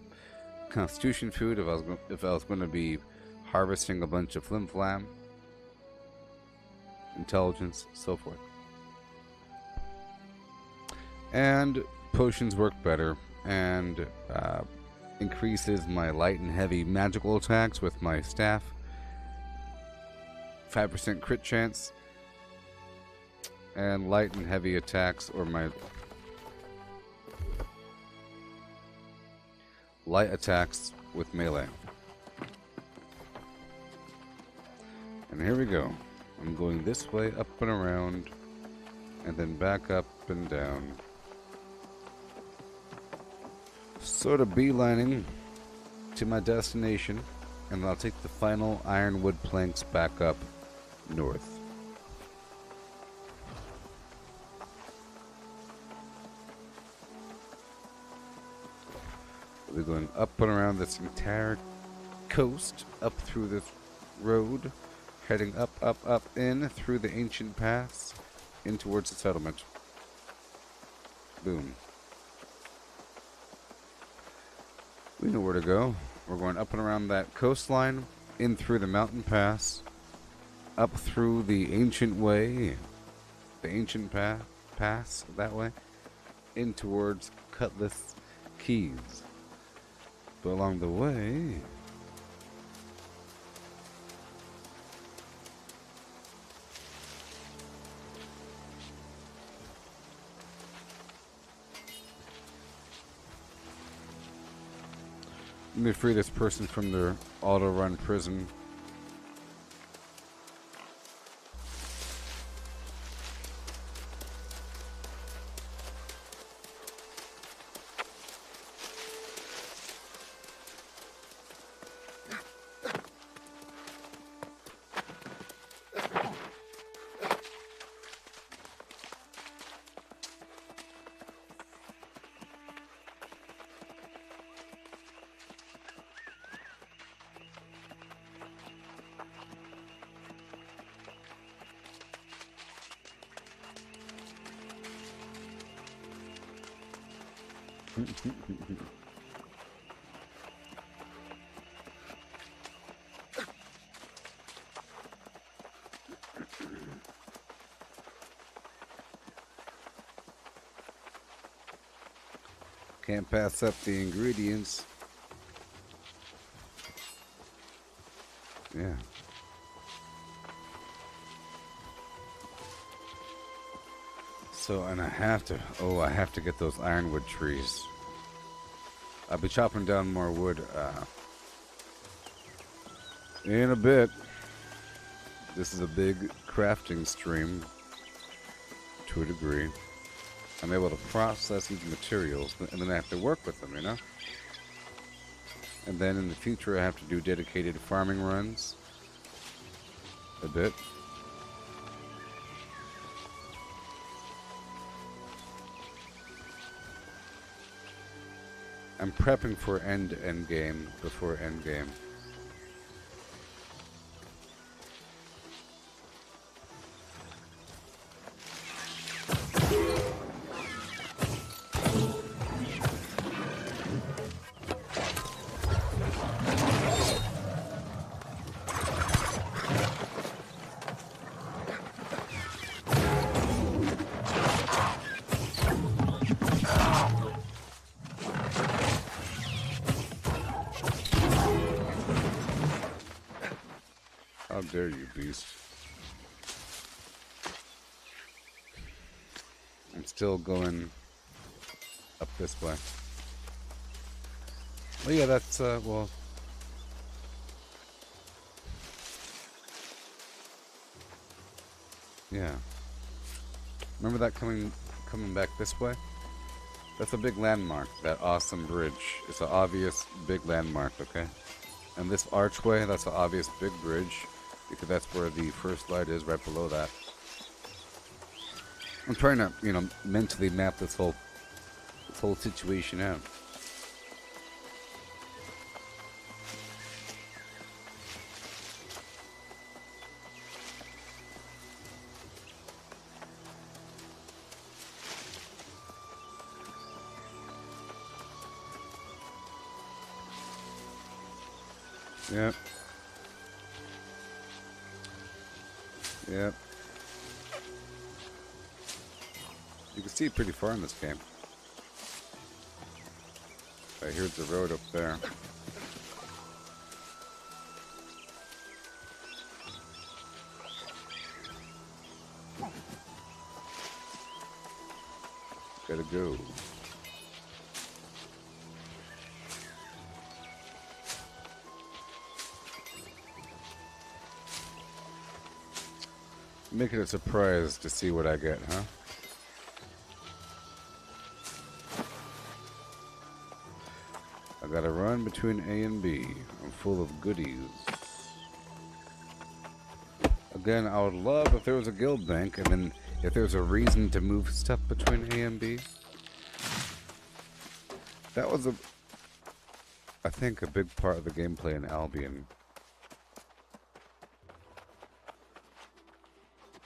constitution food. If I was going to be harvesting a bunch of flim flam, intelligence, so forth. And potions work better, and increases my light and heavy magical attacks with my staff. 5% crit chance. And light and heavy attacks, or my light attacks with melee. And here we go. I'm going this way, up and around, and then back up and down. Sort of beelining to my destination, and I'll take the final ironwood planks back up north. We're going up and around this entire coast, up through this road, heading up, in through the ancient paths, in towards the settlement. Boom. We know where to go. We're going up and around that coastline, in through the mountain pass, up through the ancient way, the ancient pass that way, in towards Cutlass Keys. But along the way, let me free this person from their auto-run prison. Can't pass up the ingredients. Yeah. So, and I have to get those ironwood trees. I'll be chopping down more wood in a bit. This is a big crafting stream to a degree. I'm able to process these materials, and then I have to work with them, you know? And then in the future, I have to do dedicated farming runs a bit. I'm prepping for end game before end game. dare you, beast. I'm still going up this way. Well, yeah, that's, well... Yeah. Remember that coming back this way? That's a big landmark, that awesome bridge. It's an obvious big landmark, okay? And this archway, that's an obvious big bridge, because that's where the first light is, right below that. I'm trying to, you know, mentally map this whole situation out. Yep. Yep. You can see pretty far in this game. Right, here's the road up there. Gotta go. Make it a surprise to see what I get, huh? I gotta run between A and B. I'm full of goodies. Again, I would love if there was a guild bank, and then if there's a reason to move stuff between A and B. That was I think, a big part of the gameplay in Albion.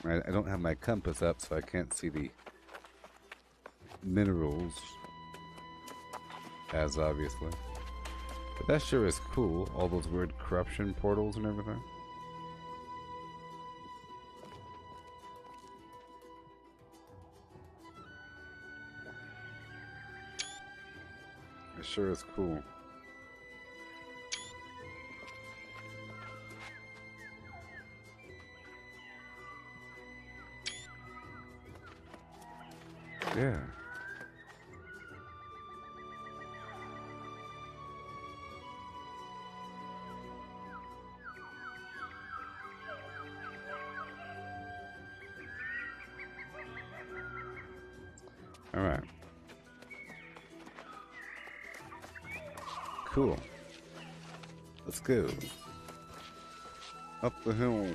I don't have my compass up, so I can't see the minerals as obviously. But that sure is cool, all those weird corruption portals and everything. It sure is cool. Yeah. All right. Cool. Let's go. Up the hill.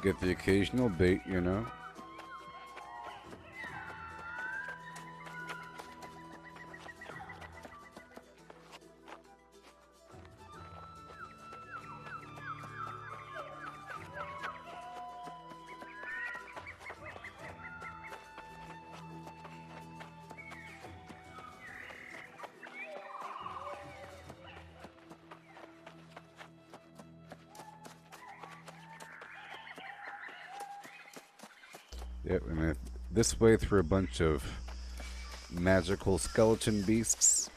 Get the occasional bait, you know. Yep, and this way through a bunch of magical skeleton beasts.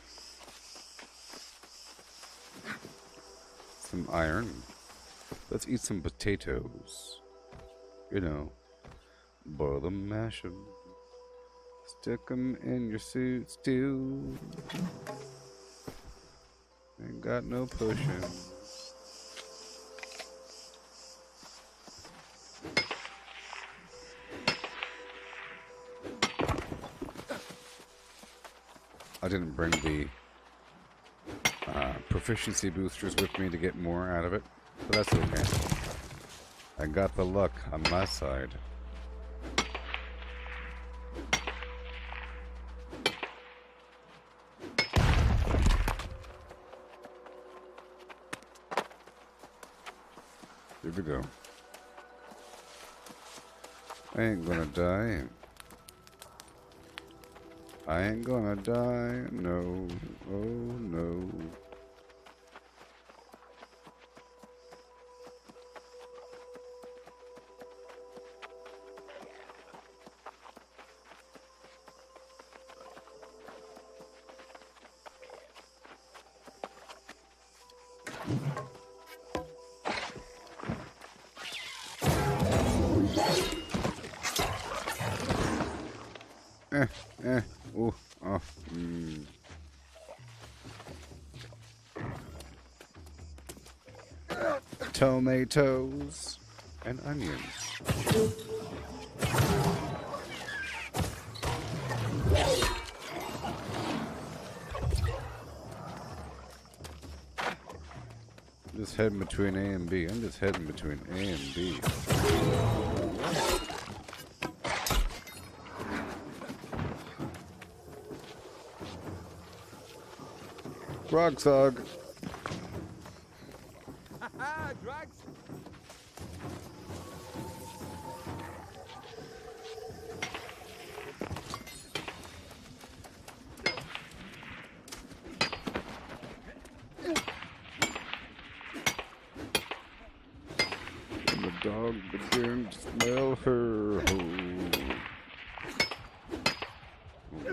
Some iron. Let's eat some potatoes. You know, boil them, mash them, stick them in your suit stew. Ain't got no pushing. I didn't bring the proficiency boosters with me to get more out of it, but that's okay. I got the luck on my side. Here we go. I ain't gonna die. I ain't gonna die, no, oh no. Ooh, oh, mm. Tomatoes and onions. Just heading between A and B. I'm just heading between A and B. Rogsog. Drugs? And the dog began to smell her.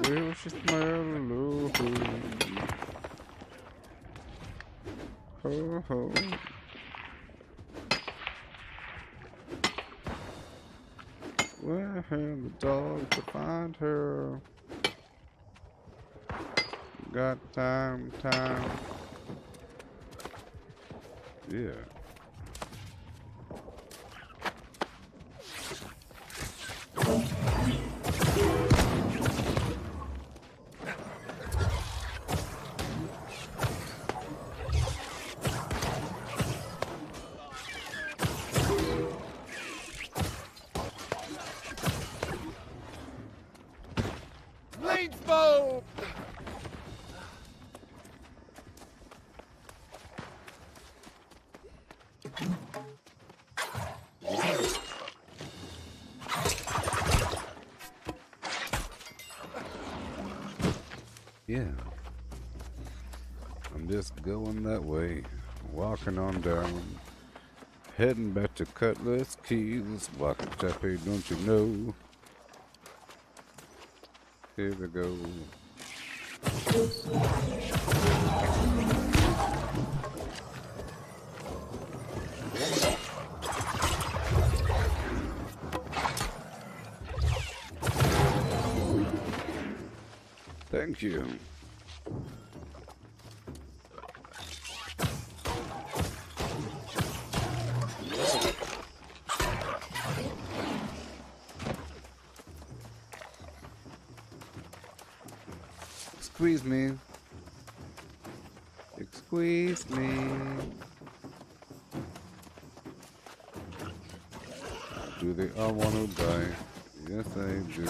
Will she smell love? Ho ho. Where had the dog to find her? Got time. Yeah. Blainsbow! Yeah. I'm just going that way. Walking on down. Heading back to Cutlass Keys. Walking Chappie, don't you know? Here we go. Thank you. Squeeze me. Squeeze me. Do they all want to die? Yes, I do.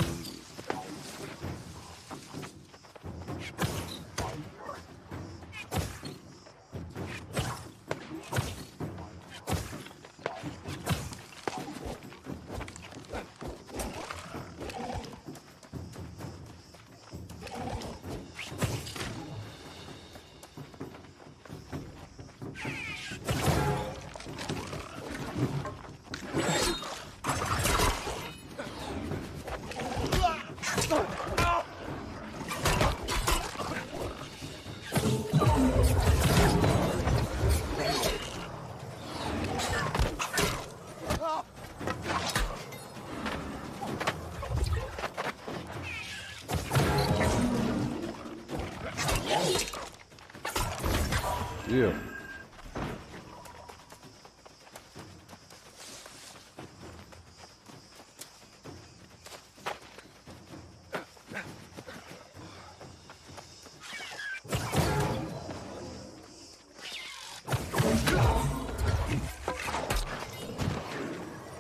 Yeah.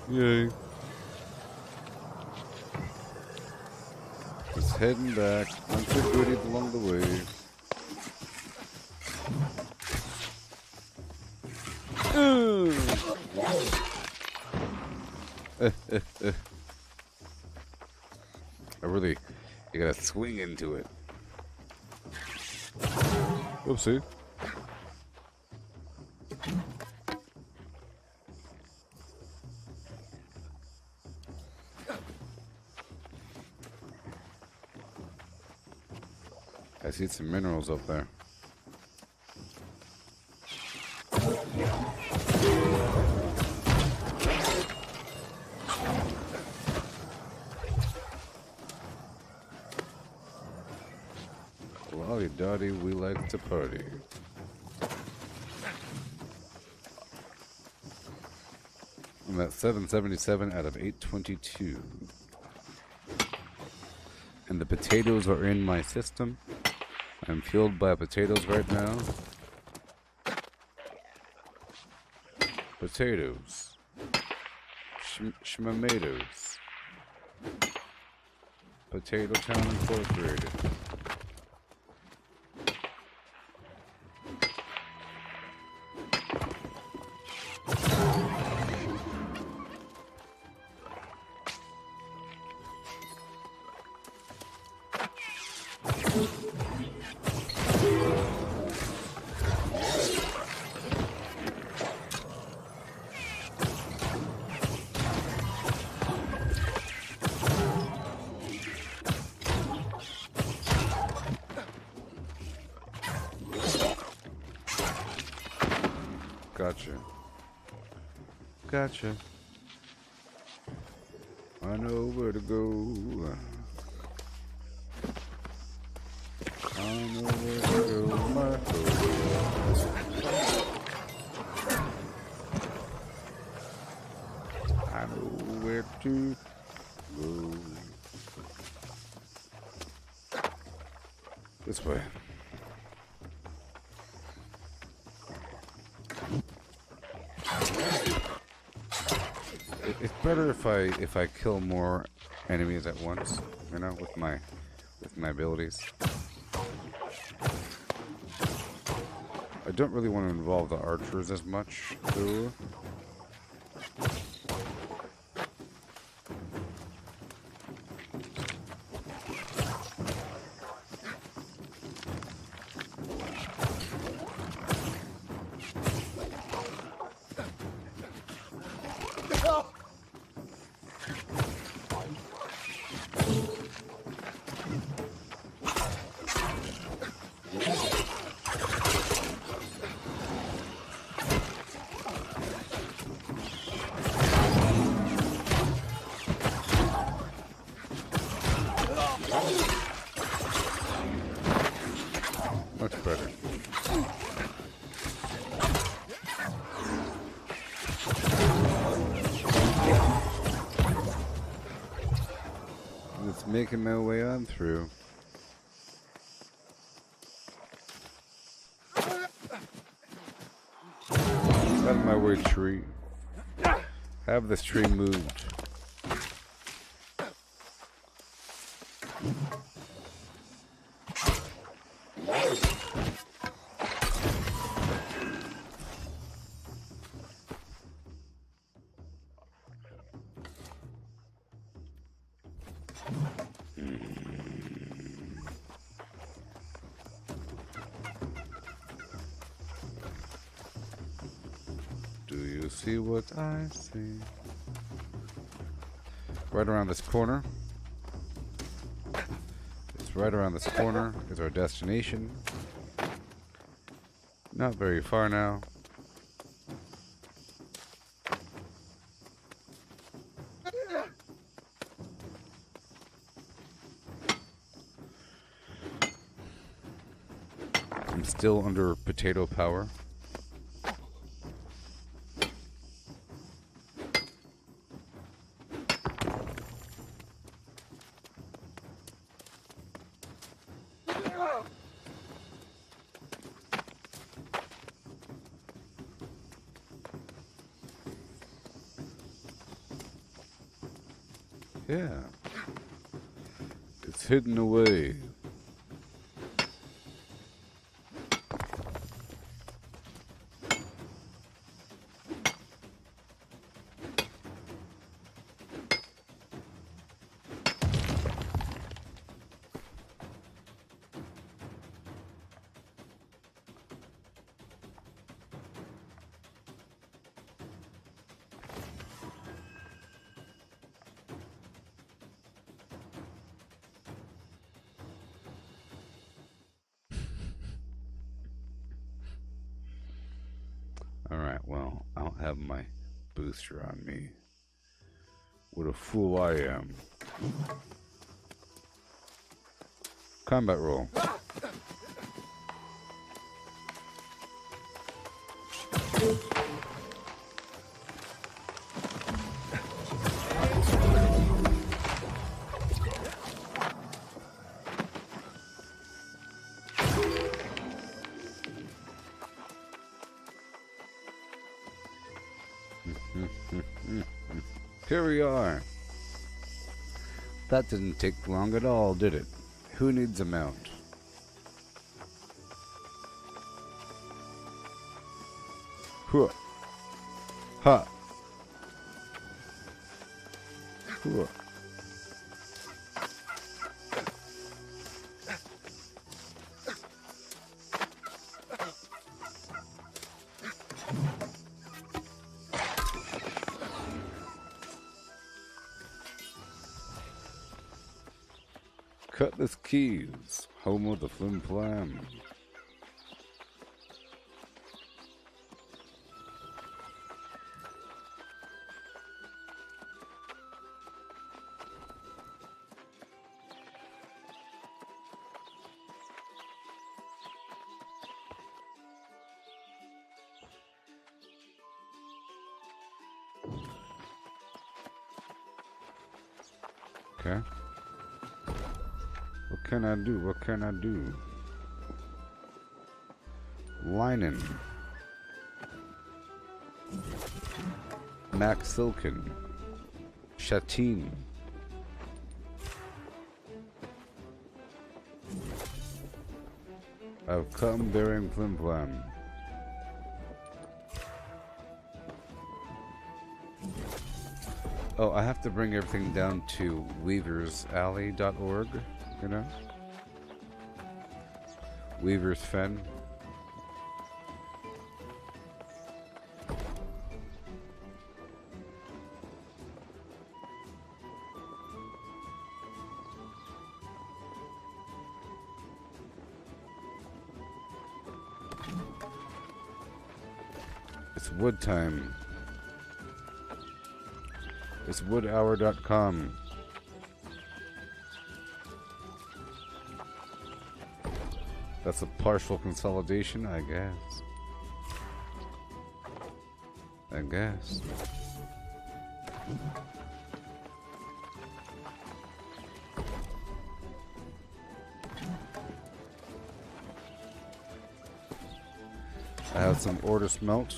Yay. Just heading back. Bunch of goodies along the way. You gotta swing into it. Oopsie. I see some minerals up there. Lolly Dotty, we like to party. I'm at 777 out of 822. And the potatoes are in my system. I'm fueled by potatoes right now. Potatoes. Shmamatoes. Potato Town Incorporated. Gotcha. I know where to go. I know where to go, my I know where to go. This way. It's better if I kill more enemies at once, you know, with my abilities. I don't really want to involve the archers as much, though. Much better. Just making my way on through. Out of my way, tree. Have this tree moved. Do you see what I see? Right around this corner. It's right around this corner is our destination. Not very far now. I'm still under potato power. Yeah. It's hidden away. Alright, well, I don't have my booster on me. What a fool I am. Combat roll. Here we are. That didn't take long at all, did it? Who needs a mount? Huh. Ha. Huh. Cutlass Keys, home of the Flim Flam. Okay. What can I do? What can I do? Linen. Max Silken. Chatine. I've come bearing Flim Flam. Oh, I have to bring everything down to weaversalley.org, you know? Weaver's Fen. It's wood time. It's woodhour.com. That's a partial consolidation, I guess. I guess. I have some order smelt.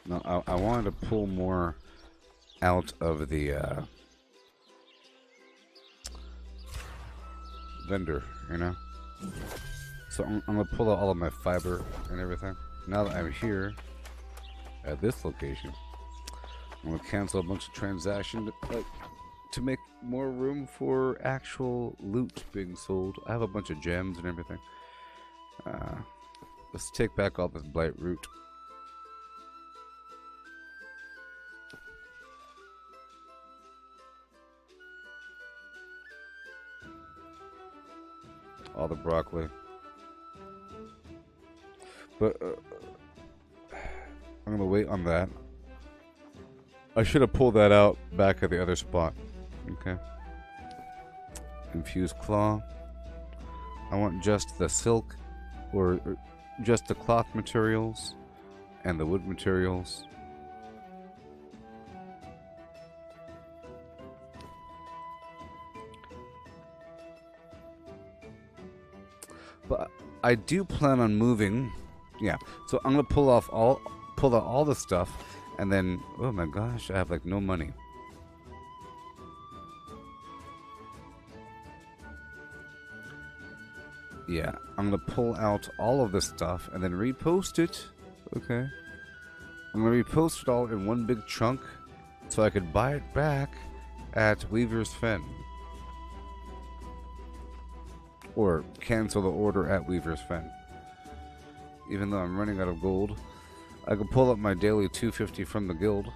No, I wanted to pull more out of the vendor, you know? So I'm going to pull out all of my fiber and everything. Now that I'm here at this location, I'm going to cancel a bunch of transactions to make more room for actual loot being sold. I have a bunch of gems and everything. Let's take back all this blight root. All the broccoli. But I'm gonna wait on that. I should have pulled that out back at the other spot. Okay. Infused claw. I want just the silk or just the cloth materials and the wood materials. But I do plan on moving. Yeah. So I'm gonna pull out all the stuff, and then oh my gosh, I have like no money. Yeah, I'm gonna pull out all of this stuff and then repost it. Okay. I'm gonna repost it all in one big chunk, so I could buy it back at Weaver's Fen. Or cancel the order at Weaver's Fen. Even though I'm running out of gold, I can pull up my daily 250 from the guild.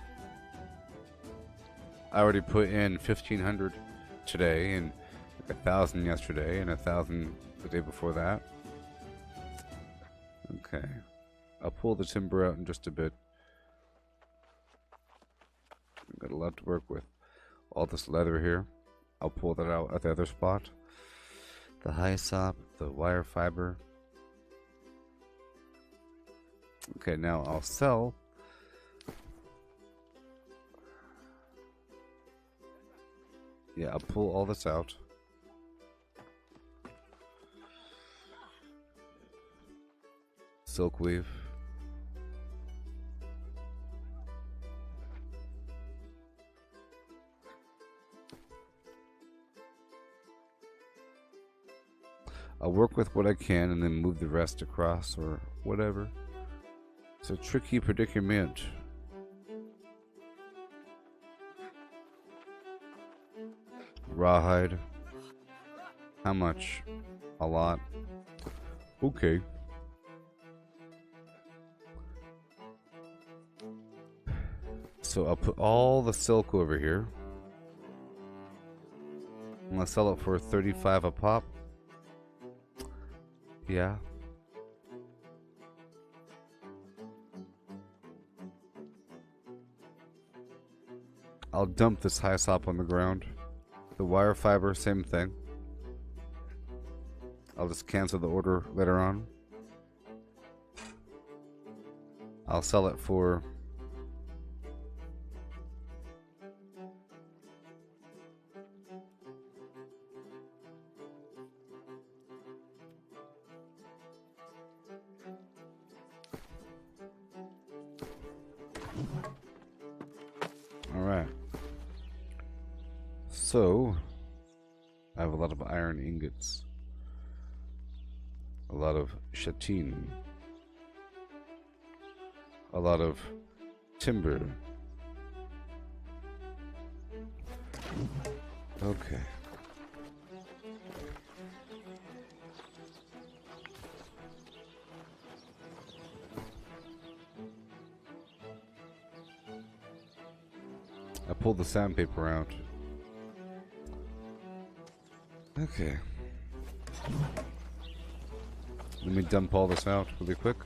I already put in 1,500 today, and like 1,000 yesterday, and 1,000 the day before that. Okay. I'll pull the timber out in just a bit. Got a lot to work with. All this leather here, I'll pull that out at the other spot. The hyssop, the wire fiber. Okay, now I'll sell. Yeah, I'll pull all this out. Silk weave. I'll work with what I can and then move the rest across or whatever. It's a tricky predicament. Rawhide. How much? A lot. Okay. So I'll put all the silk over here. I'm gonna sell it for 35 a pop. Yeah. I'll dump this hyssop on the ground. The wire fiber, same thing. I'll just cancel the order later on. I'll sell it for So, I have a lot of iron ingots, a lot of châtain, a lot of timber. Okay. I pulled the sandpaper out. Okay. Let me dump all this out really quick.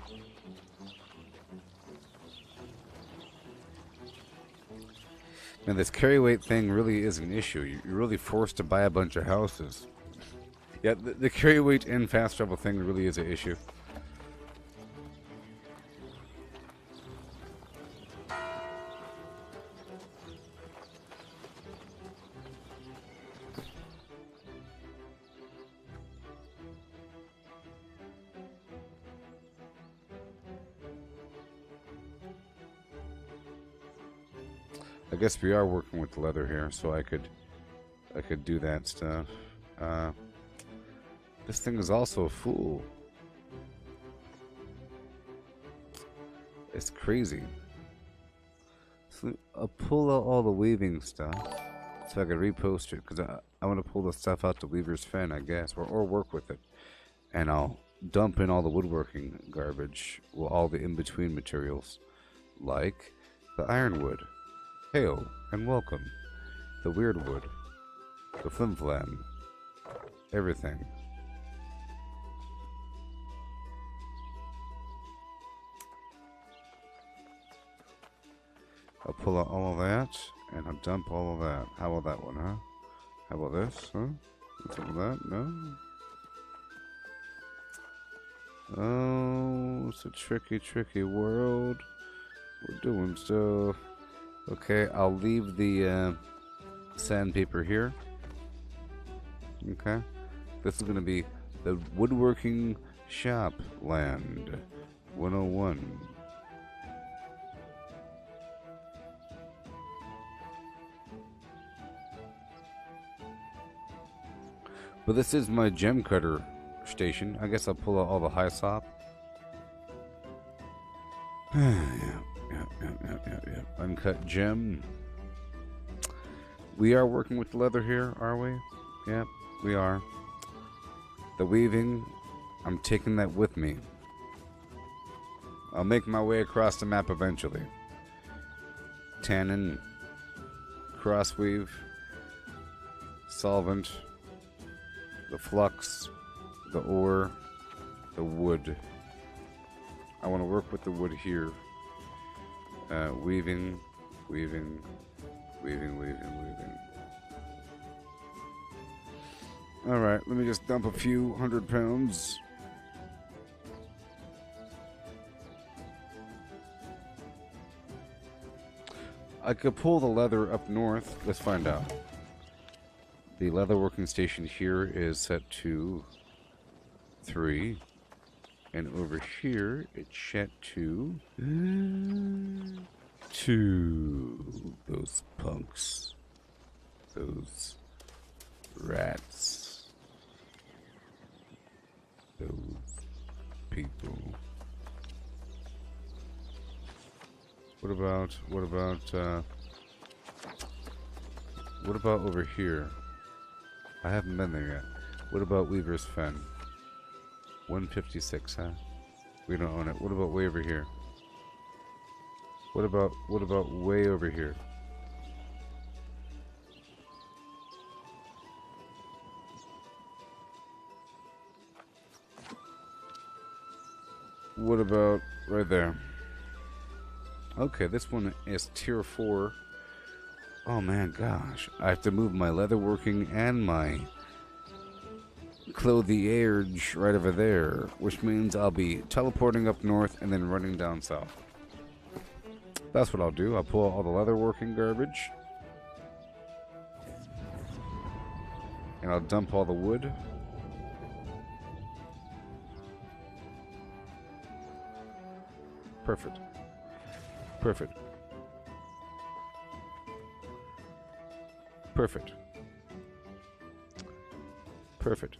Man, this carry weight thing really is an issue. You're really forced to buy a bunch of houses. Yeah, the carry weight and fast travel thing really is an issue. I guess we are working with the leather here, so I could do that stuff. This thing is also a fool. It's crazy. So I'll pull out all the weaving stuff so I can repost it, because I want to pull the stuff out to Weaver's Fen, I guess, or work with it. And I'll dump in all the woodworking garbage, well, all the in-between materials, like the ironwood. Hail and welcome. The weird wood. The flim-flam. Everything. I'll pull out all of that, and I'll dump all of that. How about that one, huh? How about this, huh? What's up with that? No? Oh, it's a tricky, tricky world. We're doing stuff. Okay, I'll leave the sandpaper here. Okay. This is going to be the woodworking shop land 101. But this is my gem cutter station. I guess I'll pull out all the hyssop. Yeah. Uncut gem. We are working with the leather here, are we? Yep, we are. The weaving, I'm taking that with me. I'll make my way across the map eventually. Tannin, crossweave, solvent, the flux, the ore, the wood. I want to work with the wood here. Weaving, Weaving, weaving, weaving. Alright, let me just dump a few 100 pounds. I could pull the leather up north. Let's find out. The leather working station here is set to 3. And over here, it's set to 2. Those punks. Those rats. Those people. What about over here? I haven't been there yet. What about Weaver's Fen? 156, huh? We don't own it. What about way over here? What about way over here? What about right there? Okay, this one is tier 4. Oh man, gosh. I have to move my leatherworking and my clothierage right over there, which means I'll be teleporting up north and then running down south. That's what I'll do. I'll pull all the leatherworking garbage. And I'll dump all the wood. Perfect. Perfect. Perfect. Perfect.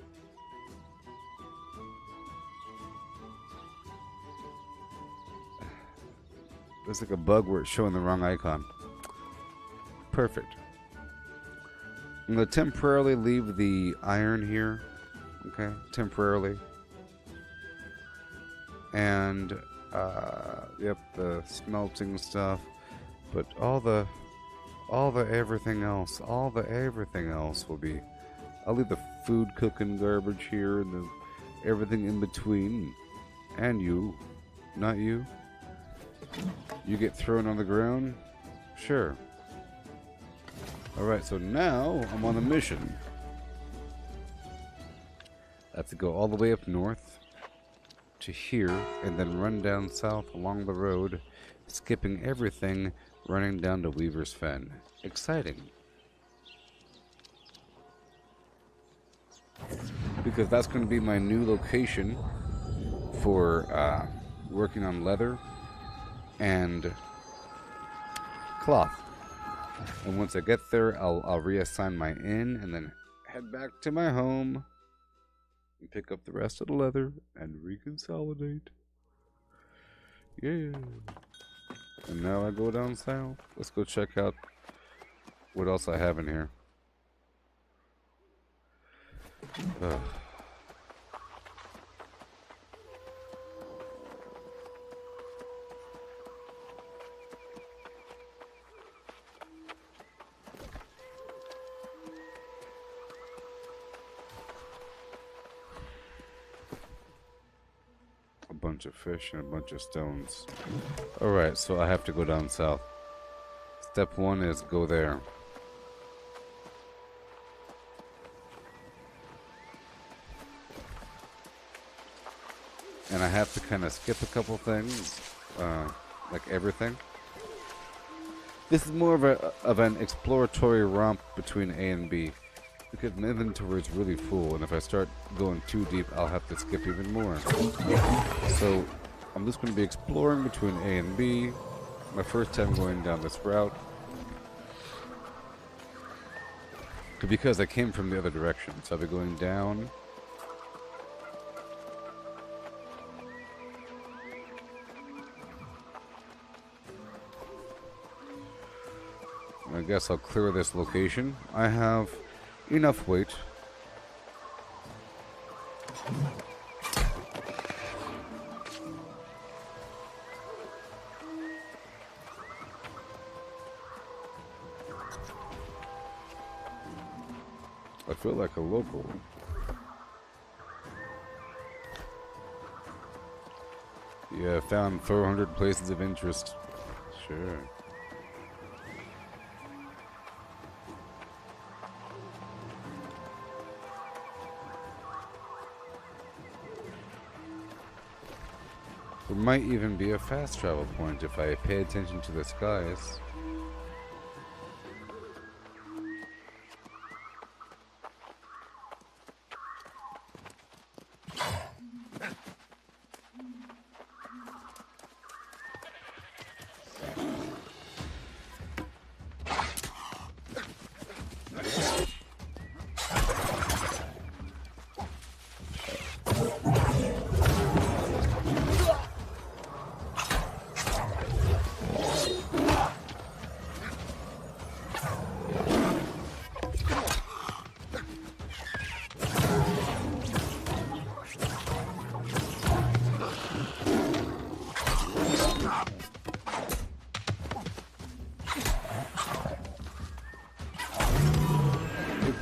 There's like a bug where it's showing the wrong icon. Perfect. I'm going to temporarily leave the iron here. Okay, temporarily. And, yep, the smelting stuff. But all the everything else will be... I'll leave the food cooking garbage here and the everything in between. And you. Not you. You get thrown on the ground? Sure. Alright, so now I'm on a mission. I have to go all the way up north to here and then run down south along the road, skipping everything, running down to Weaver's Fen. Exciting. Because that's going to be my new location for working on leather and cloth. And once I get there, I'll reassign my inn and then head back to my home and pick up the rest of the leather and reconsolidate. Yeah. And now I go down south. Let's go check out what else I have in here. Ugh. A bunch of fish and a bunch of stones. Alright, so I have to go down south. Step 1 is go there. And I have to kind of skip a couple things, like everything. This is more of an exploratory romp between A and B, because my inventory is really full, and if I start going too deep, I'll have to skip even more. So I'm just going to be exploring between A and B. My first time going down this route, because I came from the other direction, so I'll be going down. I guess I'll clear this location. I have enough weight. I feel like a local. Yeah, found 400 places of interest. Sure. There might even be a fast travel point if I pay attention to the skies.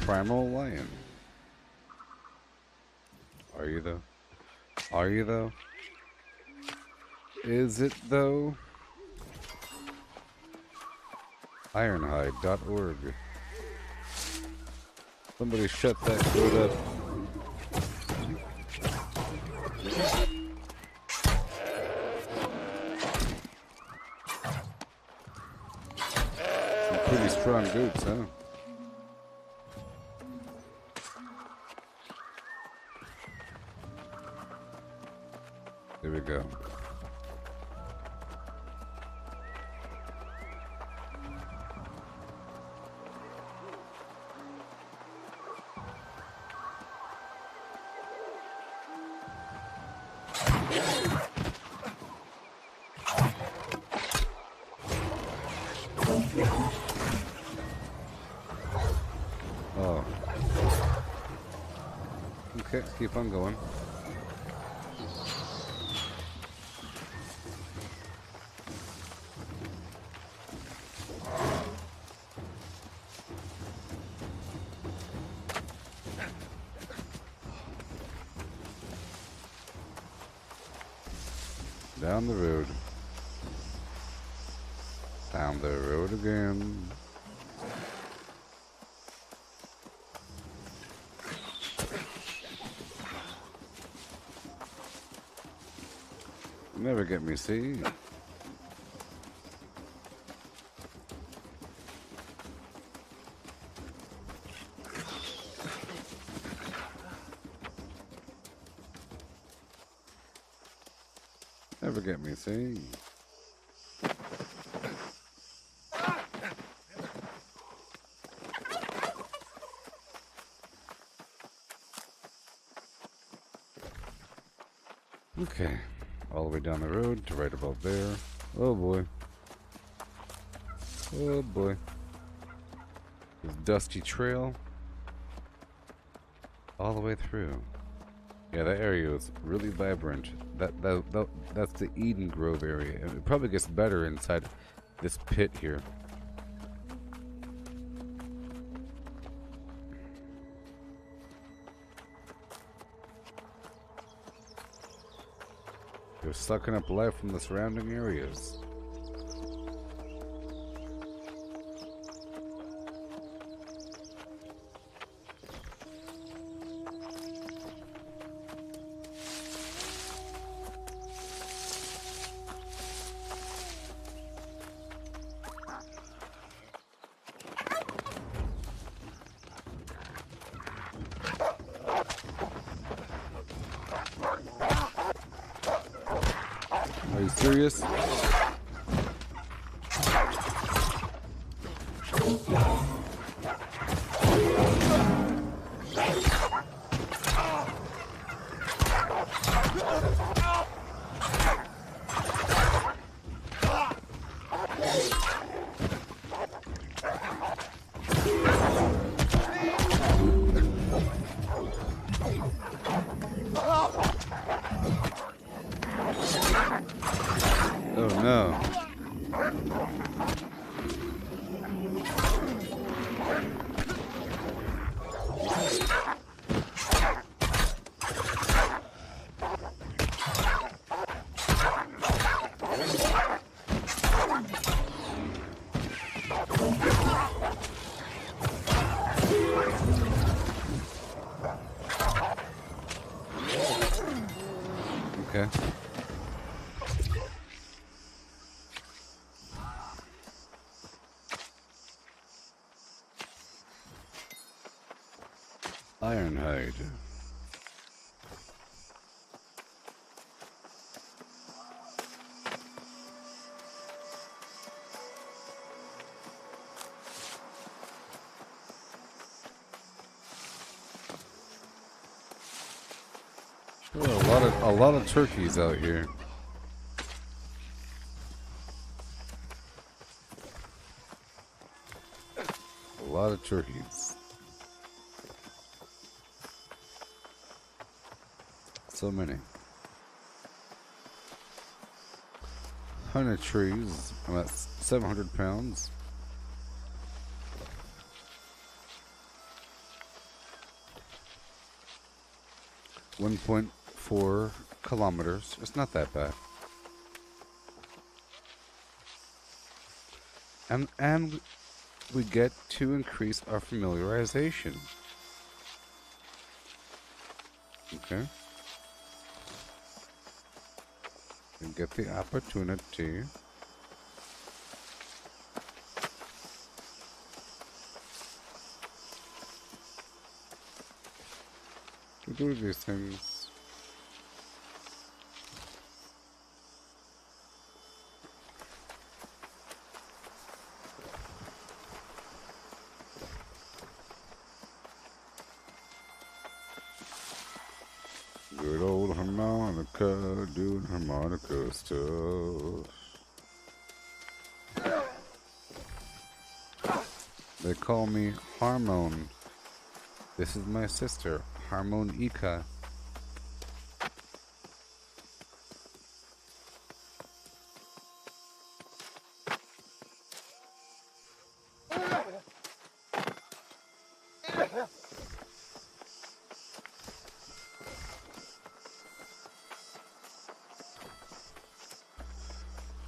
Primal lion. Are you though? Are you though? Is it though? Ironhide.org. Somebody shut that code up. Some pretty strong goats, huh? There we go. Oh. Okay, keep on going. Down the road. Down the road again. Never get me, see? Never get me, see? Okay, all the way down the road to right about there. Oh boy. Oh boy. This dusty trail. All the way through. Yeah, that area is really vibrant. That's the Eden Grove area. It probably gets better inside this pit here. They're sucking up life from the surrounding areas. Are you serious? Oh no. Okay. Oh, a lot of turkeys out here. A lot of turkeys. So many. 100 trees, about 700 pounds. .4 kilometers. It's not that bad. And we get to increase our familiarization. Okay. We get the opportunity to do these things. Good old harmonica, doing harmonica stuff. They call me Harmon. This is my sister, Harmonica.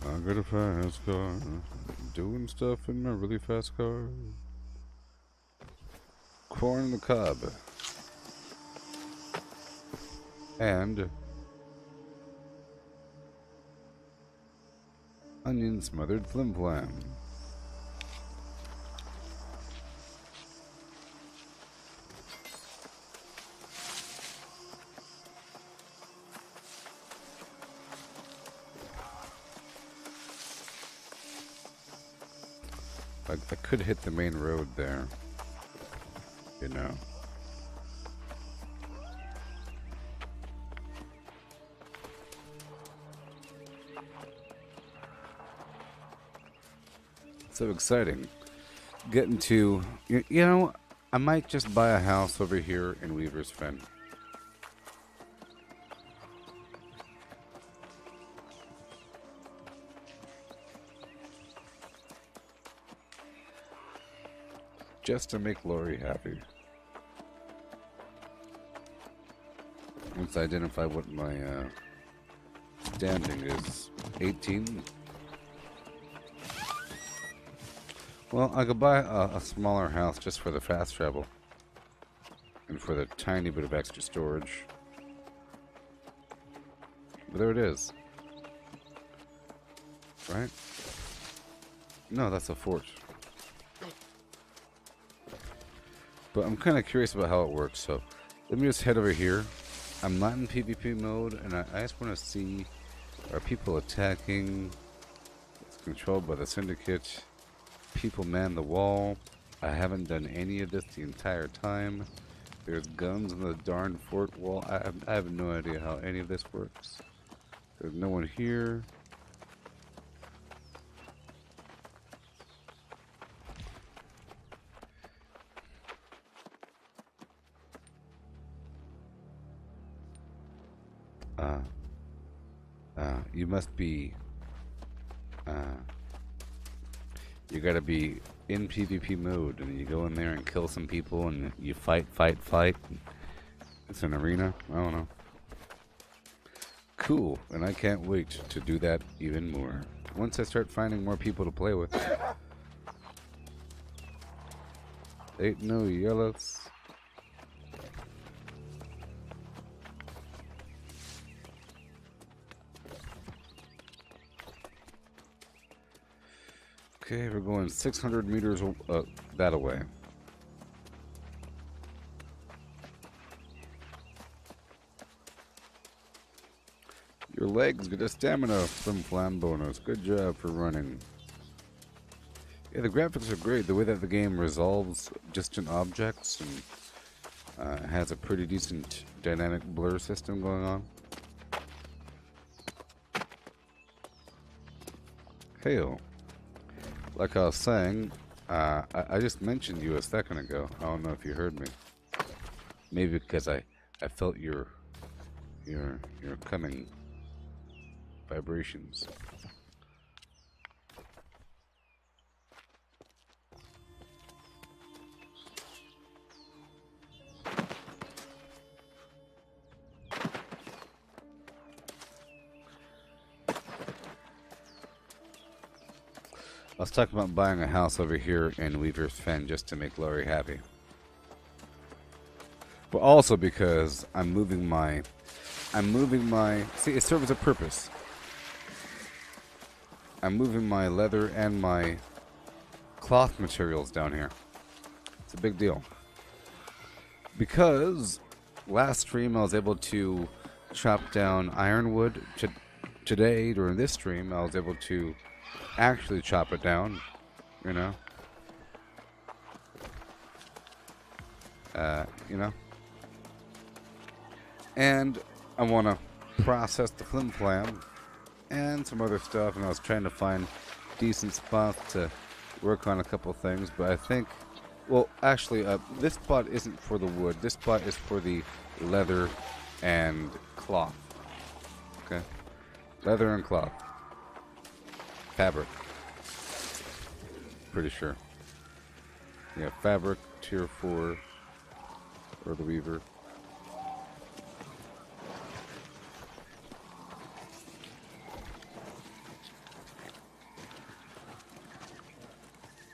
I got a fast car, doing stuff in a really fast car. Corn on the cob. And onion smothered flim flam. I could hit the main road there, you know. So exciting. Getting to, you know, I might just buy a house over here in Weaver's Fen. Just to make Lori happy. Once I identify what my standing is. 18. Well, I could buy a smaller house just for the fast travel. And for the tiny bit of extra storage. But there it is. Right? No, that's a fort. But I'm kind of curious about how it works, so let me just head over here. I'm not in PvP mode, and I just want to see, are people attacking? It's controlled by the Syndicate. People man the wall. I haven't done any of this the entire time. There's guns on the darn fort wall. I have no idea how any of this works. There's no one here. You must be, you gotta be in PvP mode, and you go in there and kill some people, and you fight. It's an arena. I don't know. Cool, and I can't wait to do that even more. Once I start finding more people to play with. Ain't no yellows. Okay, we're going 600 meters that away. Your legs get a stamina from flam bonus. Good job for running. Yeah, the graphics are great. The way that the game resolves distant objects and has a pretty decent dynamic blur system going on. Hey, like I was saying, I just mentioned you a second ago. I don't know if you heard me. Maybe because I felt your coming vibrations. I was talking about buying a house over here in Weaver's Fen just to make Laurie happy. But also because I'm moving my see, it serves a purpose. I'm moving my leather and my cloth materials down here. It's a big deal. Because last stream I was able to chop down ironwood. Today, during this stream, I was able to actually chop it down, you know. And I want to process the flim flam and some other stuff, and I was trying to find decent spots to work on a couple things, but I think, well, actually, this spot isn't for the wood. This spot is for the leather and cloth. Okay? Leather and cloth. Fabric. Pretty sure. Yeah, fabric, tier 4, or the weaver.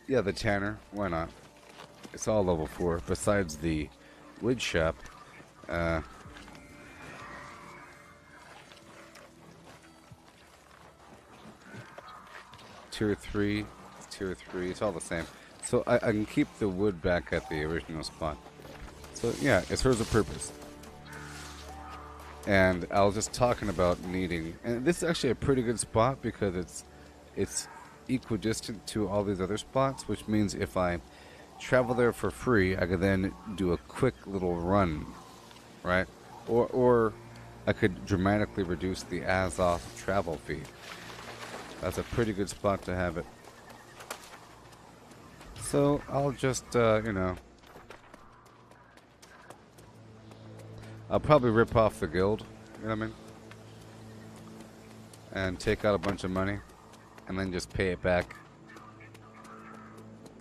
Yeah, the tanner. Why not? It's all level 4. Besides the wood shop, tier 3, tier 3, it's all the same. So I can keep the wood back at the original spot. So yeah, it serves a purpose. And I was just talking about needing, and this is actually a pretty good spot because it's equidistant to all these other spots, which means if I travel there for free, I could then do a quick little run, right? Or I could dramatically reduce the Azoth travel fee. That's a pretty good spot to have it. So I'll just, you know, I'll probably rip off the guild, you know what I mean? And take out a bunch of money, and then just pay it back.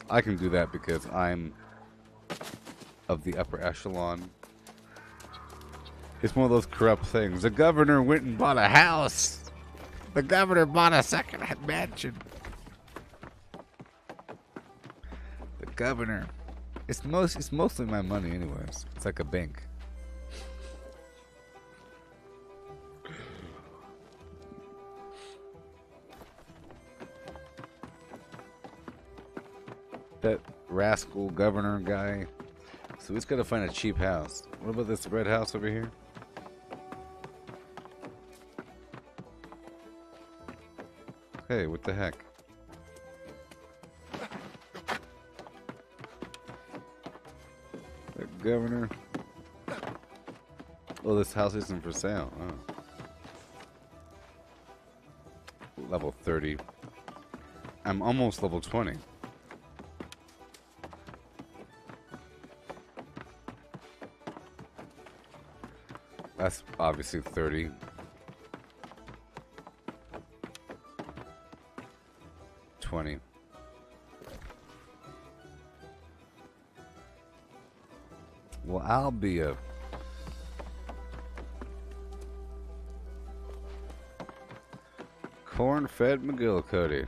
I can do that because I'm of the upper echelon. It's one of those corrupt things. The governor went and bought a house. The governor bought a second-hand mansion. The governor. It's mostly my money anyways. It's like a bank. That rascal governor guy. So he's got to find a cheap house. What about this red house over here? Hey, what the heck? The governor. Oh, this house isn't for sale. Oh. Level 30. I'm almost level 20. That's obviously 30. 20. Well, I'll be a corn-fed McGillicuddy.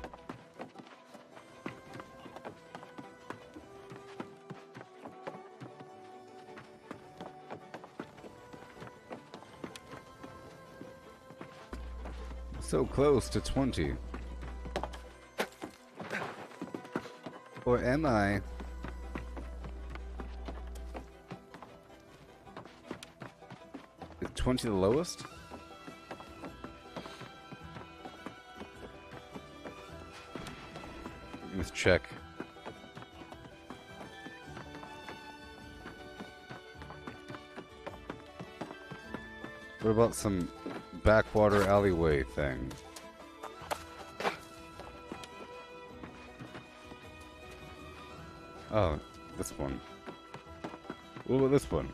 So close to 20. Or am I? Is 20 the lowest? Let's check. What about some backwater alleyway thing? Oh, this one. What about this one?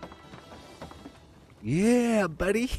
Yeah, buddy.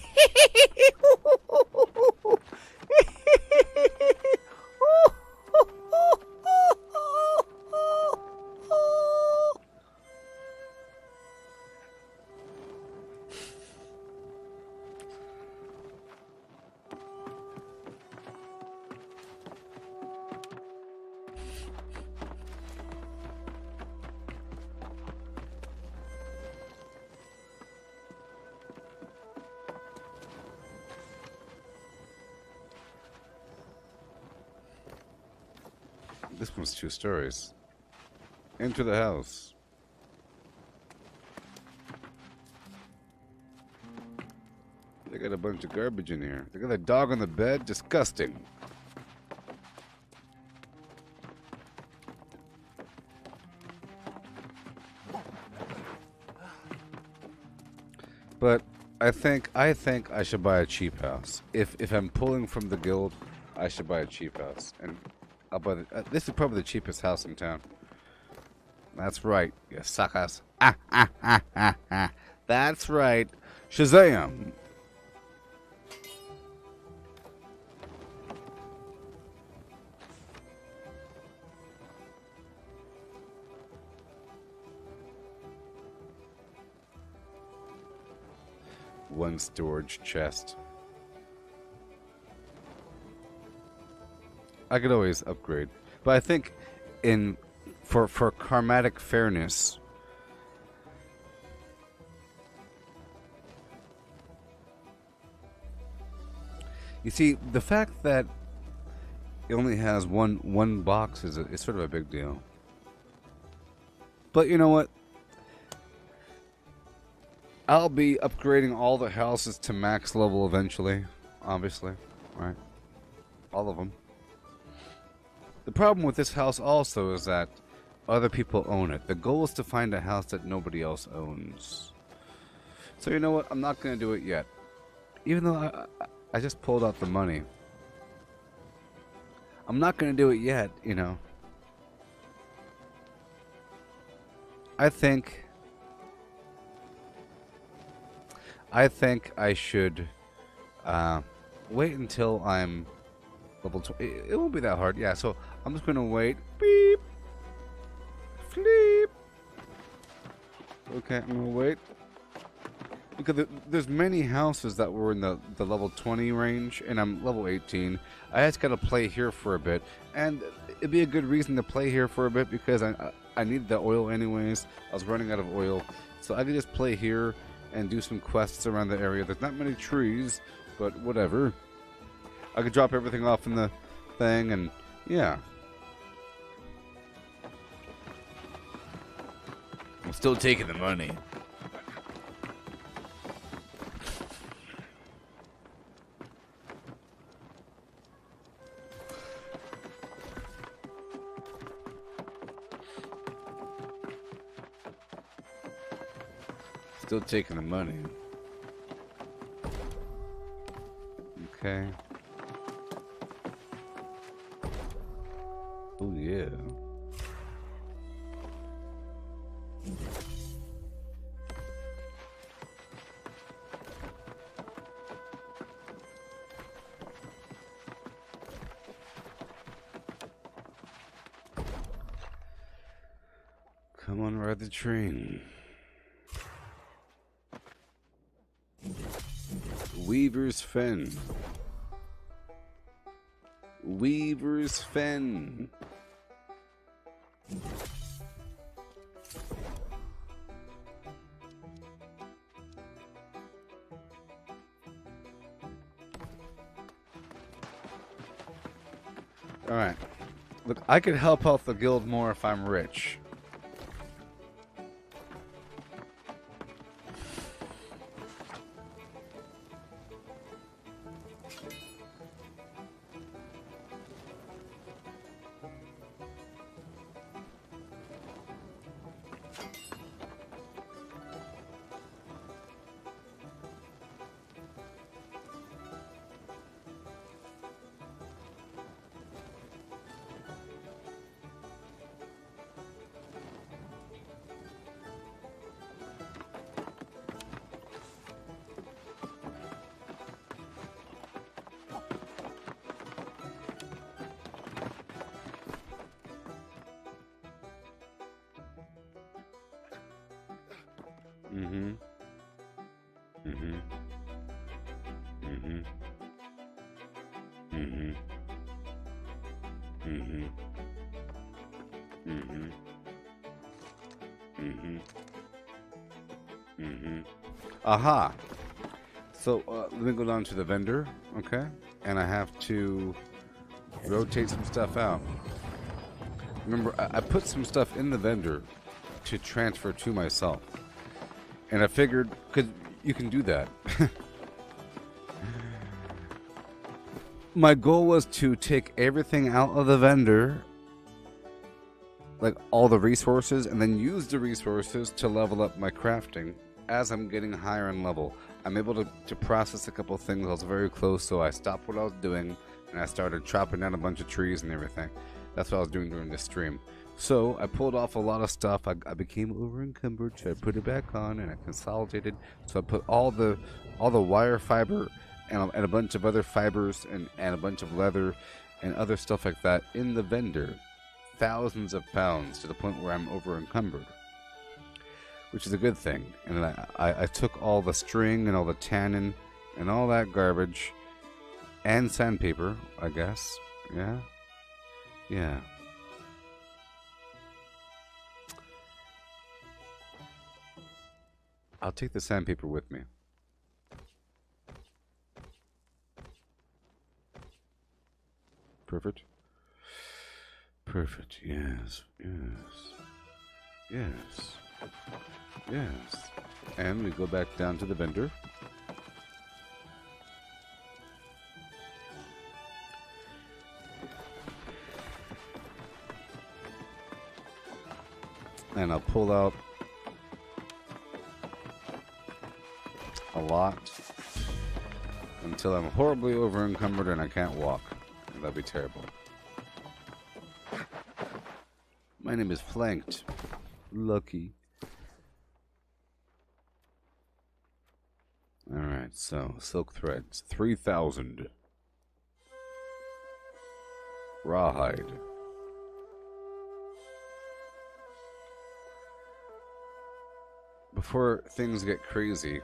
This one's 2 stories. Enter the house. They got a bunch of garbage in here. They got a dog on the bed. Disgusting. But I think I should buy a cheap house. If I'm pulling from the guild, I should buy a cheap house. And I'll buy the, this is probably the cheapest house in town. That's right, you suckers. That's right. Shazam! One storage chest. I could always upgrade, but I think for karmatic fairness, you see, the fact that it only has one box is sort of a big deal. But you know what? I'll be upgrading all the houses to max level eventually, obviously, right? All of them. The problem with this house also is that other people own it. The goal is to find a house that nobody else owns. So you know what? I'm not going to do it yet. Even though I just pulled out the money. I'm not going to do it yet, you know. I think I should wait until I'm level 20. It won't be that hard. Yeah, so I'm just going to wait. Beep. Sleep. Okay, I'm going to wait. Because there's many houses that were in the level 20 range, and I'm level 18. I just got to play here for a bit. And it'd be a good reason to play here for a bit because I need the oil anyways. I was running out of oil. So I could just play here and do some quests around the area. There's not many trees, but whatever. I could drop everything off in the thing, and yeah. I'm still taking the money. Still taking the money. Okay. Oh yeah. Come on, ride the train. Weaver's Fen. Weaver's Fen. Alright. Look, I could help out the guild more if I'm rich. Mm-hmm. Mm-hmm. Mm-hmm. Mm-hmm. Mm-hmm. Mm-hmm. Mm-hmm. Mm-hmm. Aha! So, let me go down to the vendor, okay? And I have to rotate some stuff out. Remember, I put some stuff in the vendor to transfer to myself. And I figured, because you can do that. My goal was to take everything out of the vendor, like all the resources, and then use the resources to level up my crafting as I'm getting higher in level. I'm able to process a couple things. I was very close, so I stopped what I was doing, and I started chopping down a bunch of trees and everything. That's what I was doing during this stream. So I pulled off a lot of stuff. I became over encumbered, so I put it back on, and I consolidated. So I put all the wire fiber and a bunch of other fibers and a bunch of leather and other stuff like that in the vendor. Thousands of pounds, to the point where I'm over encumbered, which is a good thing. And then I took all the string and all the tannin and all that garbage and sandpaper, I guess. Yeah. Yeah. I'll take the sandpaper with me. Perfect. Perfect. Yes. Yes. Yes. Yes. And we go back down to the vendor. And I'll pull out a lot until I'm horribly over encumbered and I can't walk. That'd be terrible. My name is Flanked. Lucky. Alright, so silk threads. 3,000. Rawhide. Before things get crazy,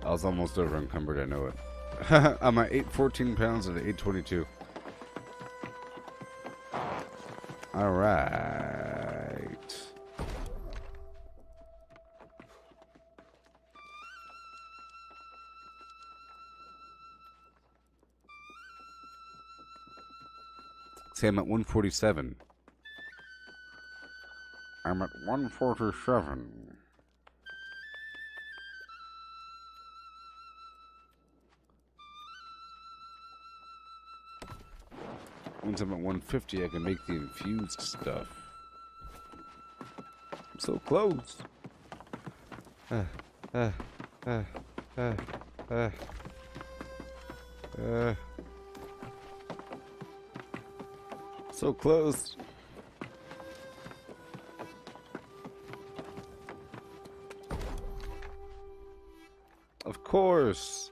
I was almost over encumbered, I know it. I'm at 814 pounds at 822. Alright. Say I'm at 147. I'm at 147. Once I'm at 150, I can make the infused stuff. I'm so close. So close. Of course.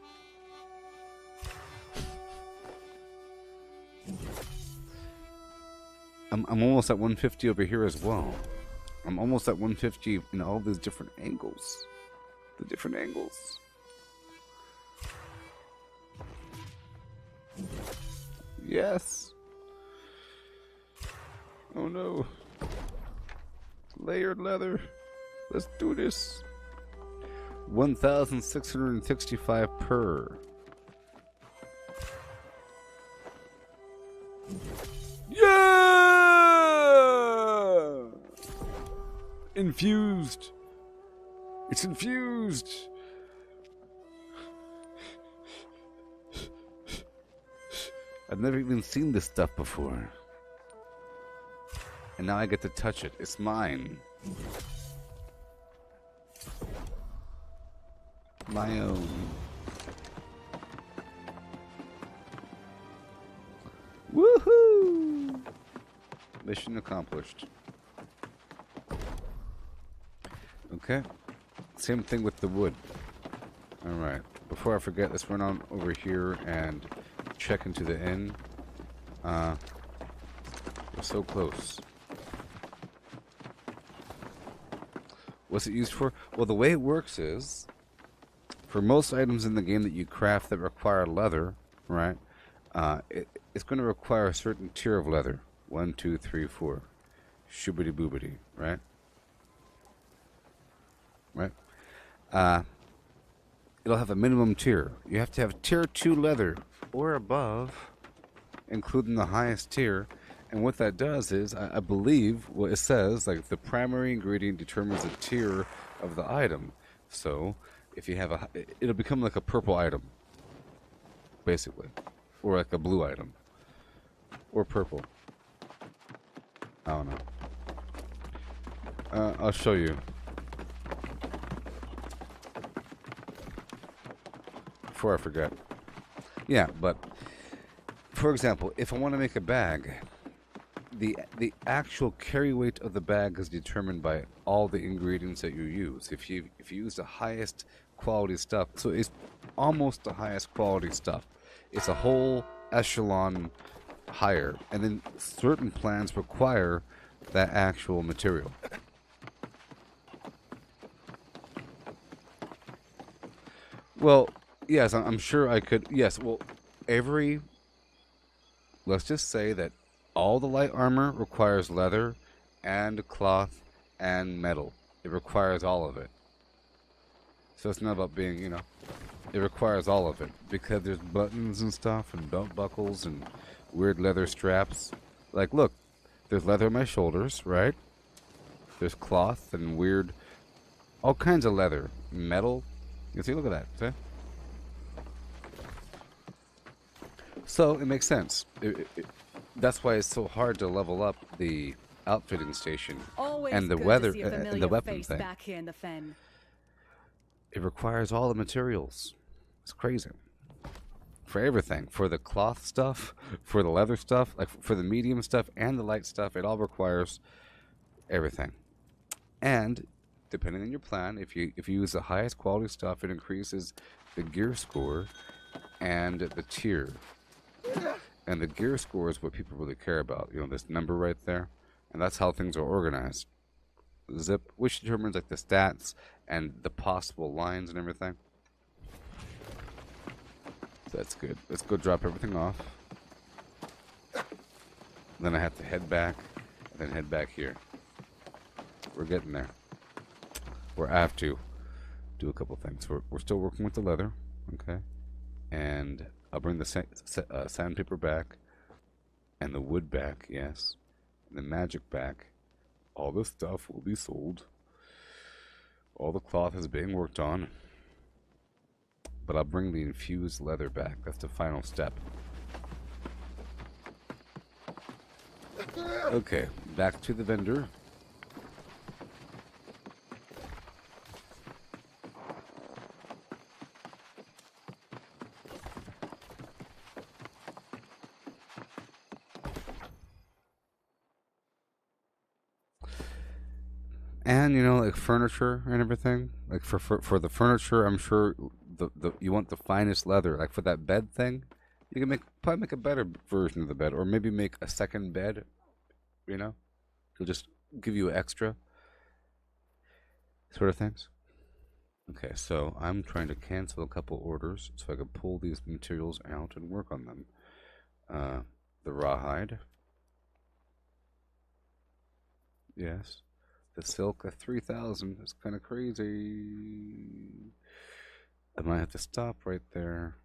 I'm almost at 150 over here as well. I'm almost at 150 in all these different angles. The different angles. Yes. Oh no. Layered leather. Let's do this. 1,665 per. Yeah! Infused. It's infused. I've never even seen this stuff before. And now I get to touch it. It's mine. My own. Woohoo! Mission accomplished. Okay. Same thing with the wood. Alright. Before I forget, let's run on over here and check into the inn. We're so close. What's it used for? Well, the way it works is, for most items in the game that you craft that require leather, right? It's going to require a certain tier of leather. 1, 2, 3, 4. Shoobity boobity, right? Right? It'll have a minimum tier. You have to have tier 2 leather or above, including the highest tier. And what that does is, I believe what it says, like the primary ingredient determines the tier of the item. So if you have it'll become like a purple item, basically, or like a blue item, or purple. I don't know. I'll show you. Before I forget. Yeah, but for example, if I want to make a bag, the actual carry weight of the bag is determined by all the ingredients that you use. If you use the highest quality stuff, so it's almost the highest quality stuff. It's a whole echelon higher, and then certain plans require that actual material. Well, yes, I'm sure I could. Yes, well, let's just say that all the light armor requires leather and cloth and metal. It requires all of it. So it's not about being, it requires all of it. Because there's buttons and stuff and belt buckles and weird leather straps. Like, look, there's leather on my shoulders, right? There's cloth and weird, all kinds of leather. Metal. You see, look at that. See? So it makes sense. That's why it's so hard to level up the outfitting station and the weather and the weapon thing. Back here in the fen. It requires all the materials. It's crazy. For everything, for the cloth stuff, for the leather stuff, like for the medium stuff and the light stuff, it all requires everything. And depending on your plan, if you use the highest quality stuff, it increases the gear score and the tier. And the gear score is what people really care about. This number right there. And that's how things are organized. Zip, which determines like the stats and the possible lines and everything. So that's good. Let's go drop everything off. Then I have to head back. And then head back here. We're getting there. Or I have to do a couple things. We're still working with the leather. Okay. And I'll bring the sandpaper back, and the wood back, yes, and the magic back. All this stuff will be sold. All the cloth is being worked on. But I'll bring the infused leather back. That's the final step. Okay, back to the vendor. And like furniture and everything. Like for the furniture, I'm sure you want the finest leather. Like for that bed thing, you can probably make a better version of the bed, or maybe make a second bed. It'll just give you extra sort of things. Okay, so I'm trying to cancel a couple orders so I can pull these materials out and work on them. The rawhide. Yes. The silk at 3,000 is kind of crazy. I might have to stop right there.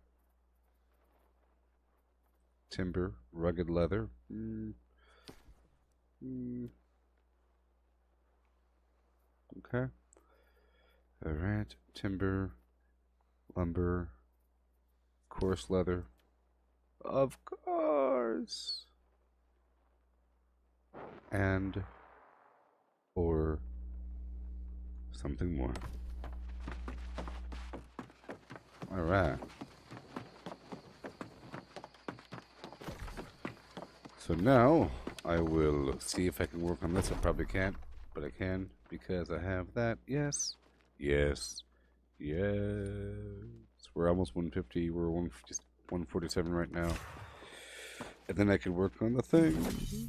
Timber, rugged leather. Okay. Alright, timber, lumber, coarse leather. Of course. And or something more. Alright. So now I will see if I can work on this. I probably can't, but I can because I have that. Yes. Yes. Yes. We're almost 150. We're 147 right now. And then I can work on the things.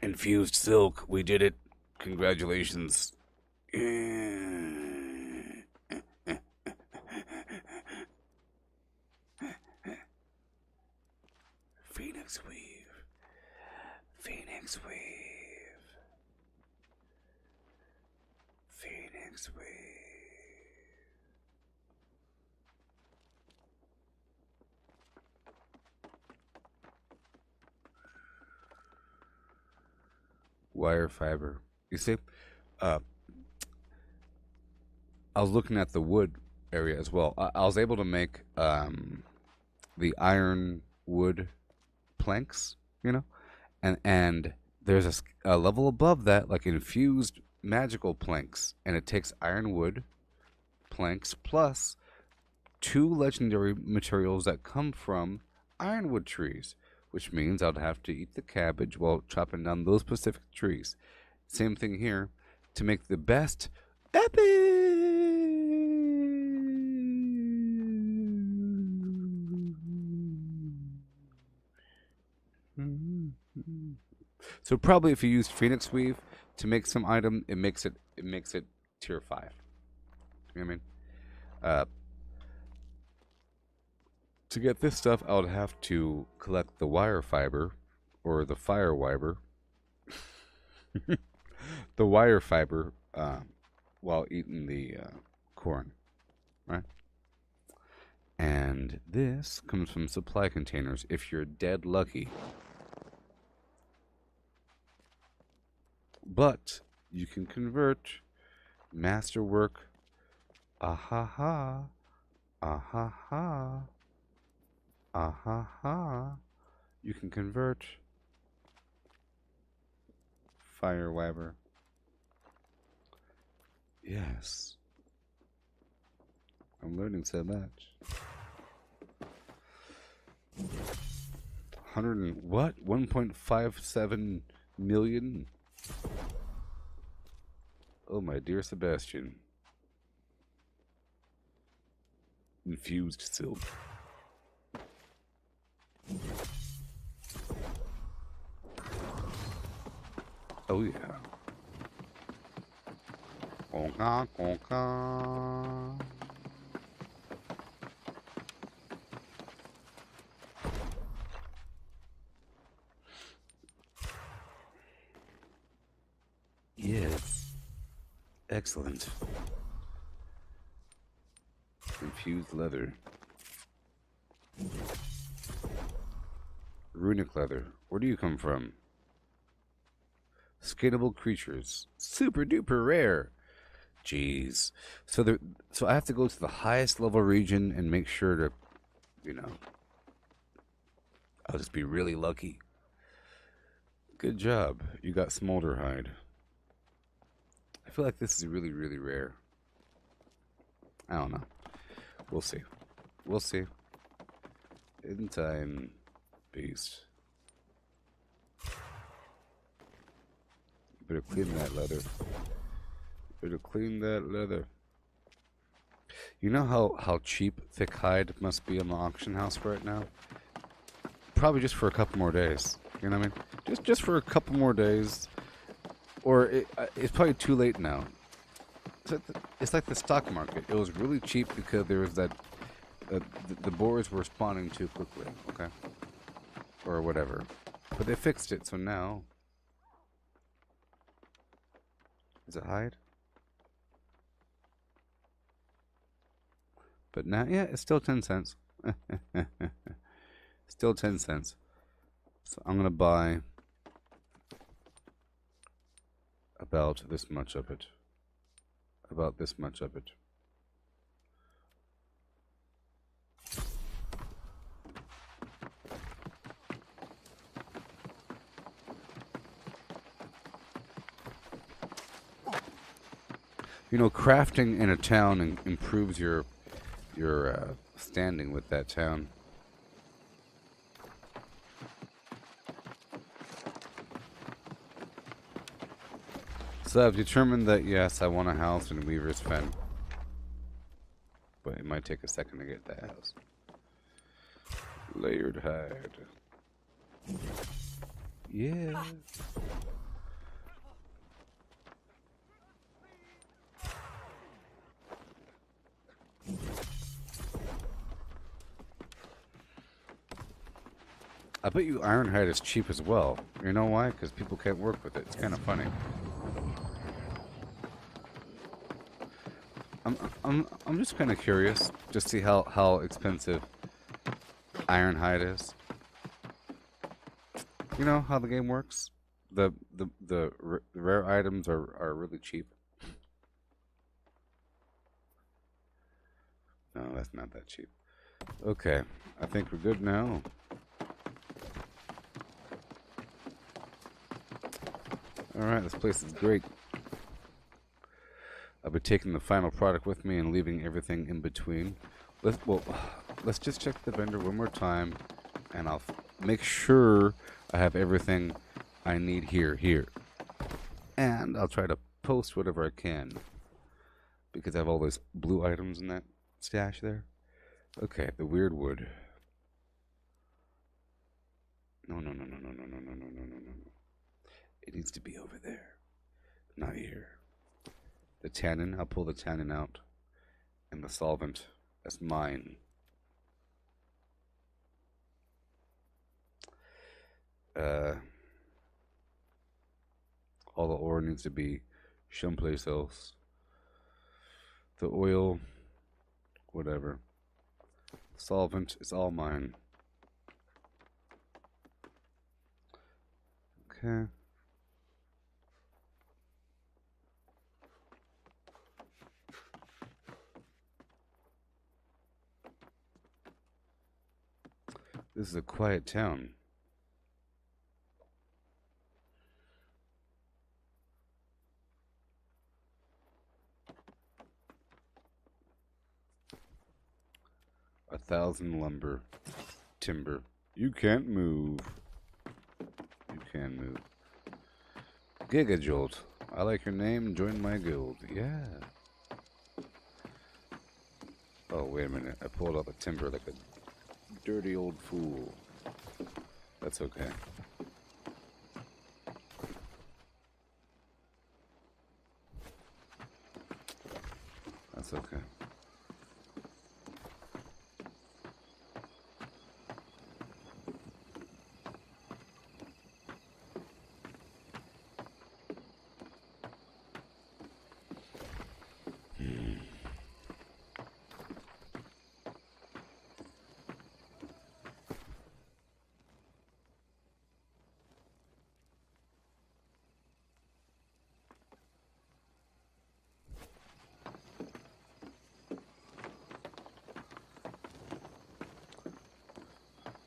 Infused silk. We did it. Congratulations. Phoenix weave. Phoenix weave. Phoenix weave. Wire fiber. You see, I was looking at the wood area as well. I was able to make the iron wood planks, you know, and there's a level above that, like infused magical planks, and it takes iron wood planks plus 2 legendary materials that come from ironwood trees, which means I'd have to eat the cabbage while chopping down those specific trees. Same thing here to make the best epic. So probably if you use Phoenix Weave to make some item, it makes it tier 5. You know what I mean? To get this stuff, I would have to collect the wire fiber, or the fire fiber, the wire fiber, while eating the corn, right? And this comes from supply containers if you're dead lucky. But you can convert masterwork, ahaha, ahaha, ahaha. You can convert fire fiber. Yes. I'm learning so much. 100 and what? 1.57 million? Oh, my dear Sebastian. Infused silk. Oh, yeah. Conca, conca. Yes. Excellent. Infused leather. Runic leather. Where do you come from? Scalable creatures. Super duper rare. Jeez. So I have to go to the highest level region and make sure to, you know, I'll just be really lucky. Good job. You got smolder hide. I feel like this is really, really rare. I don't know. We'll see. We'll see. In time, beast. Better clean that leather. Better clean that leather. You know how cheap thick hide must be in the auction house right now? Probably just for a couple more days. You know what I mean? Just for a couple more days. Or it's probably too late now. It's like the stock market. It was really cheap because there was that the boars were spawning too quickly. Okay, or whatever. But they fixed it, so now is it hide? But now, yeah, it's still 10 cents. Still 10 cents. So I'm gonna buy about this much of it. About this much of it. You know, crafting in a town improves your standing with that town. So I've determined that, yes, I want a house in Weaver's Fen. But it might take a second to get that house. Layered hide. Yeah. I bet you Ironhide is cheap as well. You know why? Because people can't work with it. It's kind of funny. I'm just kind of curious, just see how expensive Ironhide is. You know how the game works? The rare items are really cheap. No, that's not that cheap. Okay, I think we're good now. Alright, this place is great. I'll be taking the final product with me and leaving everything in between. Let's just check the vendor one more time, and I'll make sure I have everything I need here. And I'll try to post whatever I can, because I have all those blue items in that stash there. Okay, the weird wood. No. It needs to be over there, not here. The tannin, I'll pull the tannin out. And the solvent, that's mine. All the ore needs to be someplace else. The oil, whatever. Solvent, it's all mine. Okay. This is a quiet town. A 1,000 lumber, timber. You can't move. You can move. Gigajolt. I like your name. Join my guild. Yeah. Oh, wait a minute. I pulled out the timber like a dirty old fool. That's okay. That's okay.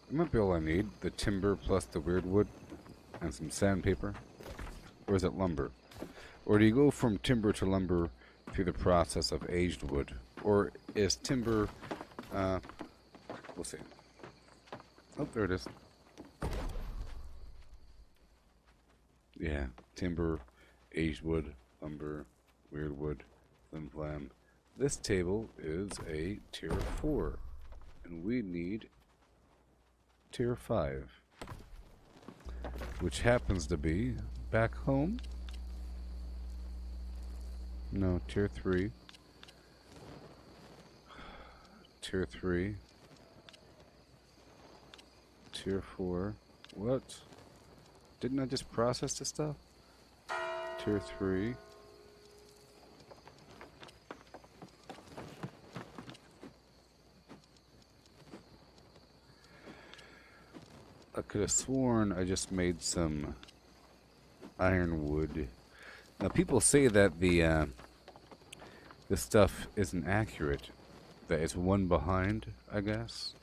That might be all I need. The timber plus the weird wood and some sandpaper. Or is it lumber? Or do you go from timber to lumber through the process of aged wood? Or is timber... we'll see. Oh, there it is. Yeah, timber, aged wood, lumber, weird wood, flim flam. This table is a tier 4. And we need tier 5, which happens to be back home. No, tier 3. Tier 3. Tier 4. What? Didn't I just process this stuff? Tier 3. I could have sworn I just made some ironwood. Now people say that the stuff isn't accurate, that it's one behind, I guess.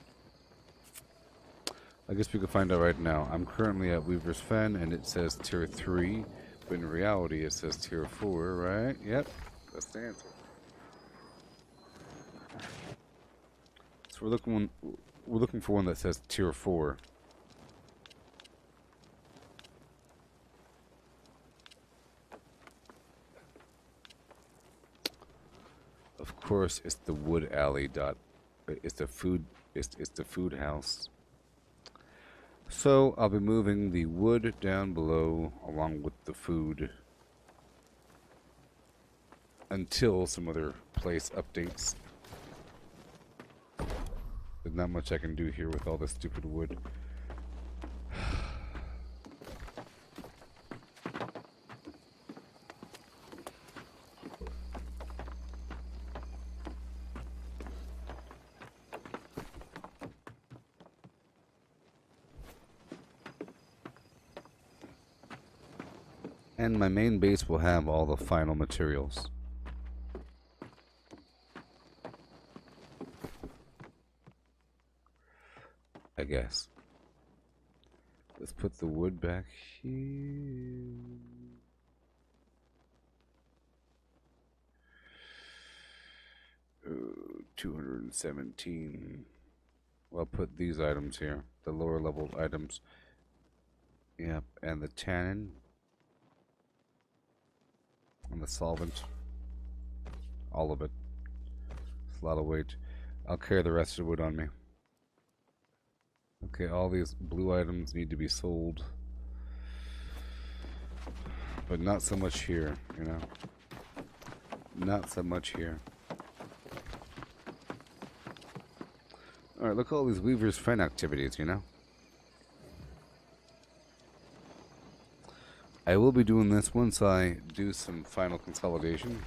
I guess we can find out right now. I'm currently at Weaver's Fen and it says tier 3, but in reality it says tier 4, right? Yep, that's the answer. So we're looking for one that says tier 4. Of course, it's the wood alley dot. It's the food. It's the food house. So I'll be moving the wood down below along with the food until some other place updates. There's not much I can do here with all this stupid wood. And my main base will have all the final materials. I guess. Let's put the wood back here. Oh, 217. Well, I'll put these items here. The lower level items. Yep, and the tannin. And the solvent. All of it. It's a lot of weight. I'll carry the rest of the wood on me. Okay, all these blue items need to be sold. But not so much here, you know. Not so much here. Alright, look at all these Weaver's Friend activities, you know. I will be doing this once I do some final consolidation.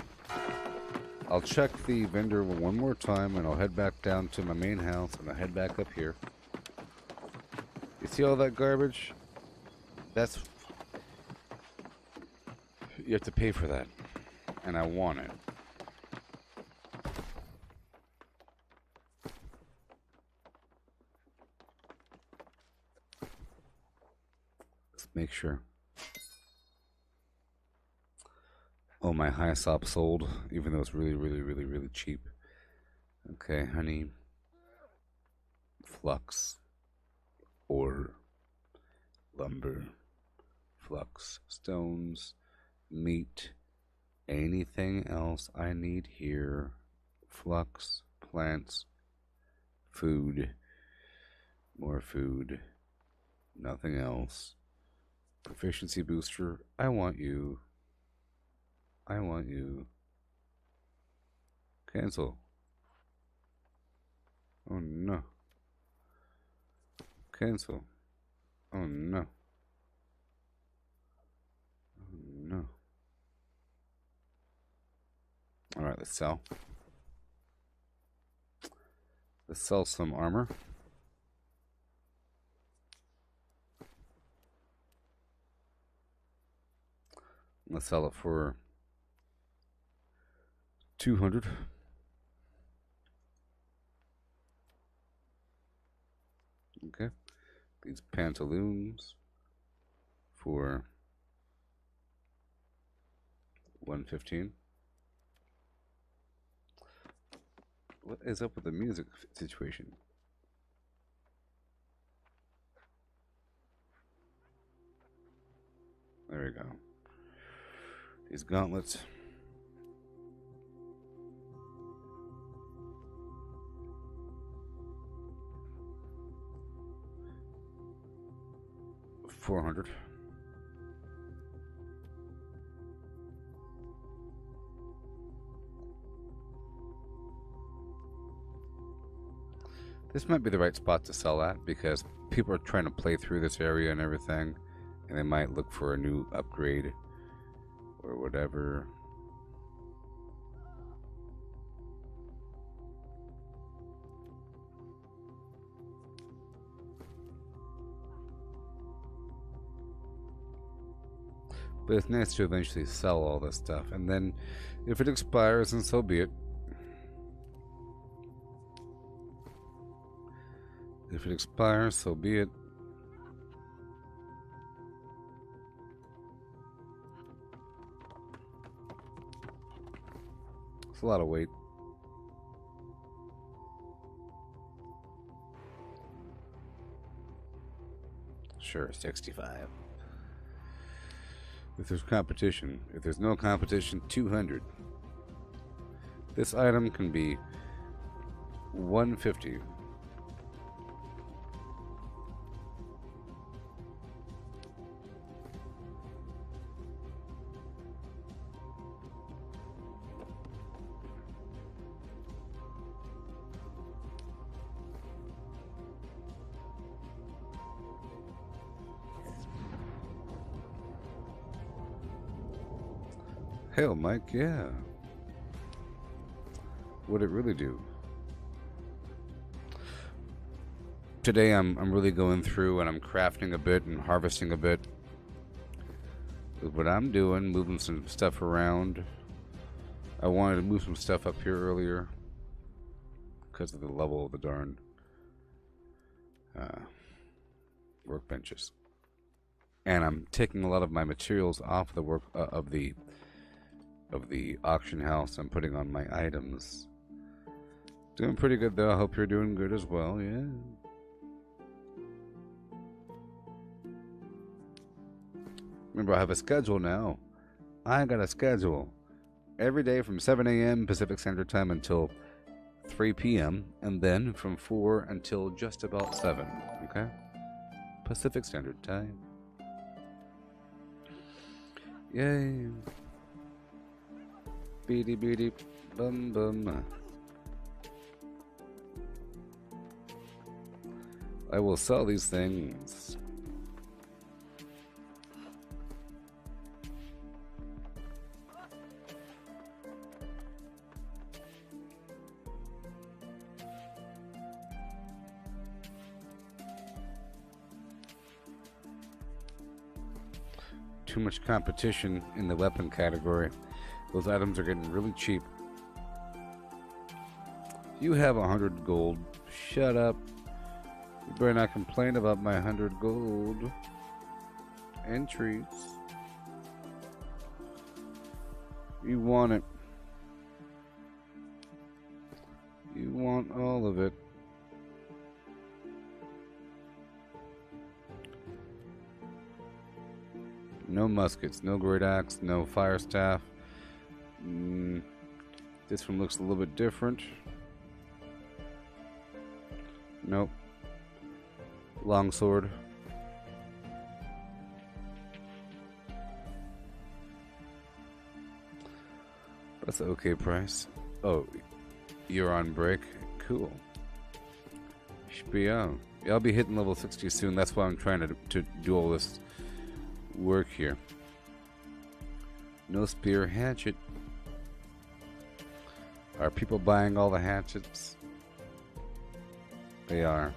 I'll check the vendor one more time and I'll head back down to my main house and I'll head back up here. You see all that garbage? That's... You have to pay for that. And I want it. Let's make sure. Oh, my high sop sold, even though it's really cheap. Okay, honey. Flux. Ore. Lumber. Flux. Stones. Meat. Anything else I need here. Flux. Plants. Food. More food. Nothing else. Proficiency booster. I want you. I want you. Cancel. Oh no. Cancel. Oh no. Oh no. Alright, let's sell. Let's sell some armor. Let's sell it for 200. Okay. These pantaloons for 115. What is up with the music situation? There we go. These gauntlets. $400. This might be the right spot to sell at because people are trying to play through this area and everything, and they might look for a new upgrade or whatever. But it's nice to eventually sell all this stuff. And then, if it expires, then so be it. If it expires, so be it. It's a lot of weight. Sure, 65. If there's competition. If there's no competition, 200. This item can be 150. Hell, Mike, yeah. What'd it really do? Today I'm really going through and I'm crafting a bit and harvesting a bit. What I'm doing, moving some stuff around. I wanted to move some stuff up here earlier because of the level of the darn workbenches. And I'm taking a lot of my materials off the work of the auction house. I'm putting on my items. Doing pretty good though. I hope you're doing good as well. Yeah. Remember, I have a schedule now. I got a schedule. Every day from 7 a.m. Pacific Standard Time until 3 p.m. And then from 4 until just about 7. Okay? Pacific Standard Time. Yay. Beady beady bum bum. I will sell these things. Too much competition in the weapon category. Those items are getting really cheap. You have 100 gold. Shut up. You better not complain about my 100 gold entries. You want it. You want all of it. No muskets, no great axe, no fire staff. This one looks a little bit different. Nope. Longsword. That's an okay price. Oh, you're on break? Cool. Spion. Yeah, I'll be hitting level 60 soon. That's why I'm trying to do all this work here. No spear, hatchet. Are people buying all the hatchets? They are.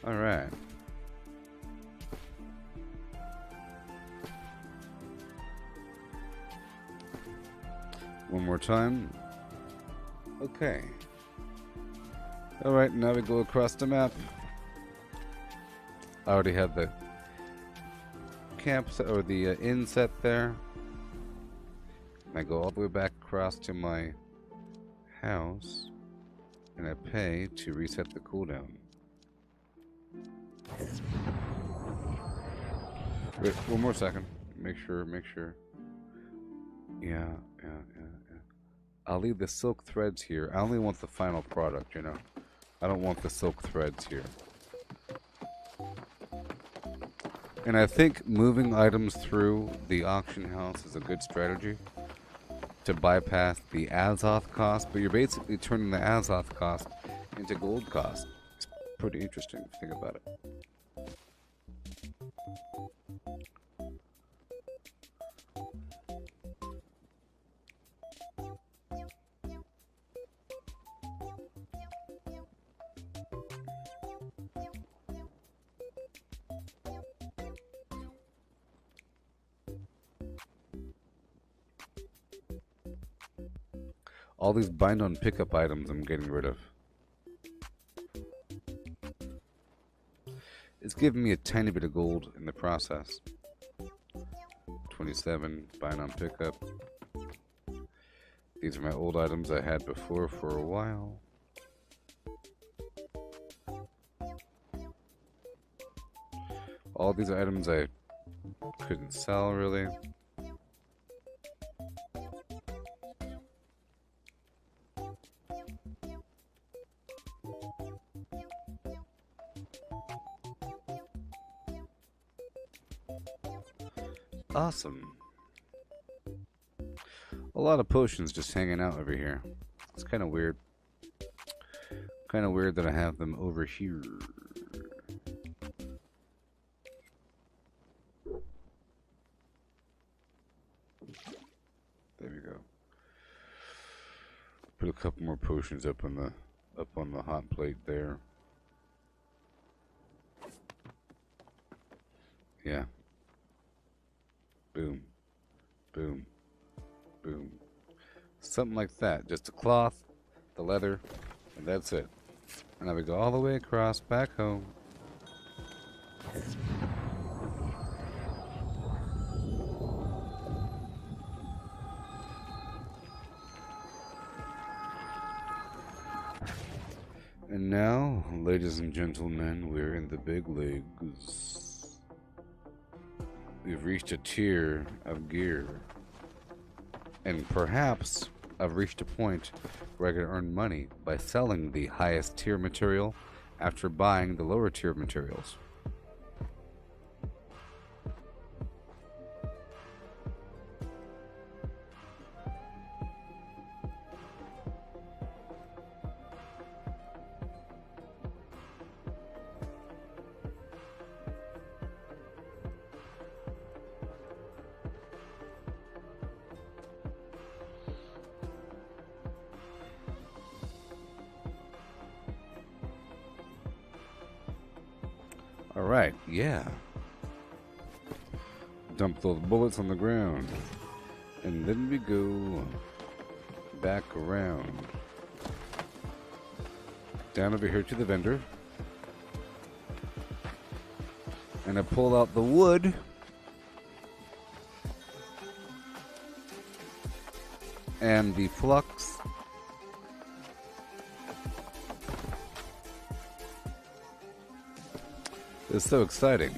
Alright. One more time. Okay. Alright, now we go across the map. I already have the campsite or the inn set there. I go all the way back across to my house and I pay to reset the cooldown. Wait, one more second. Make sure. Yeah. I'll leave the silk threads here. I only want the final product, you know. I don't want the silk threads here. And I think moving items through the auction house is a good strategy to bypass the Azoth cost, but you're basically turning the Azoth cost into gold cost. It's pretty interesting if you think about it. All these bind on pickup items I'm getting rid of. It's giving me a tiny bit of gold in the process. 27, bind on pickup. These are my old items I had before for a while. All these items I couldn't sell really. Awesome. A lot of potions just hanging out over here. It's kind of weird. Kind of weird that I have them over here. Put a couple more potions up on the hot plate there. Yeah. Boom. Boom. Boom. Something like that. Just a cloth, the leather, and that's it. And now we go all the way across back home. And now, ladies and gentlemen, we're in the big leagues. We've reached a tier of gear. And perhaps I've reached a point where I can earn money by selling the highest tier material after buying the lower tier materials. Alright, yeah. Dump those bullets on the ground. And then we go back around. Down over here to the vendor. And I pull out the wood. And the flux. It's so exciting.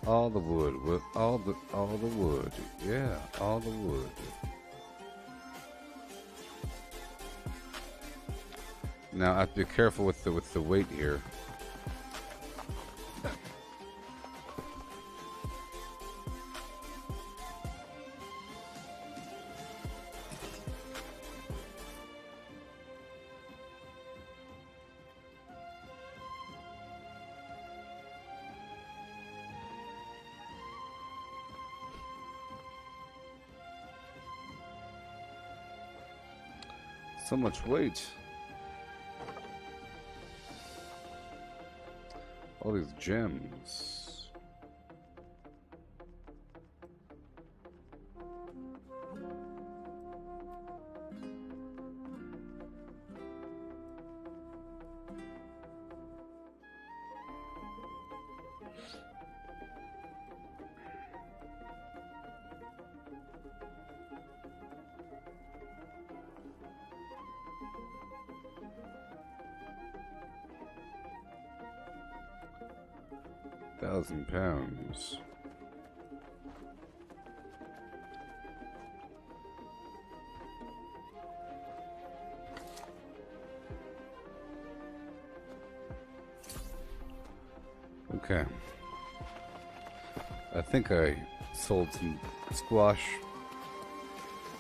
All the wood, all the wood, yeah, all the wood. Now I have to be careful with the weight here. So much weight. All these gems. £1,000. Okay. I think I sold some squash.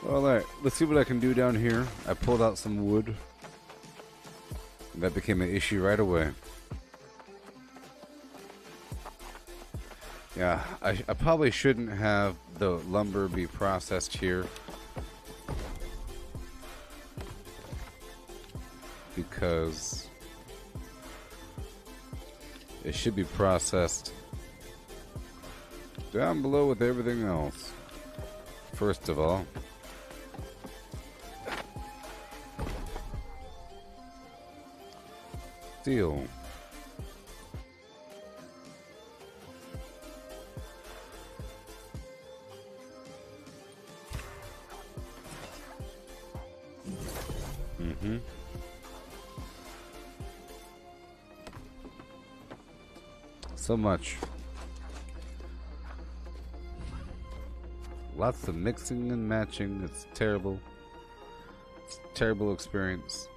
Alright, let's see what I can do down here. I pulled out some wood. That became an issue right away. Yeah, I probably shouldn't have the lumber be processed here. Because it should be processed down below with everything else. First of all. Steel. So much. Lots of mixing and matching. It's terrible. It's a terrible experience.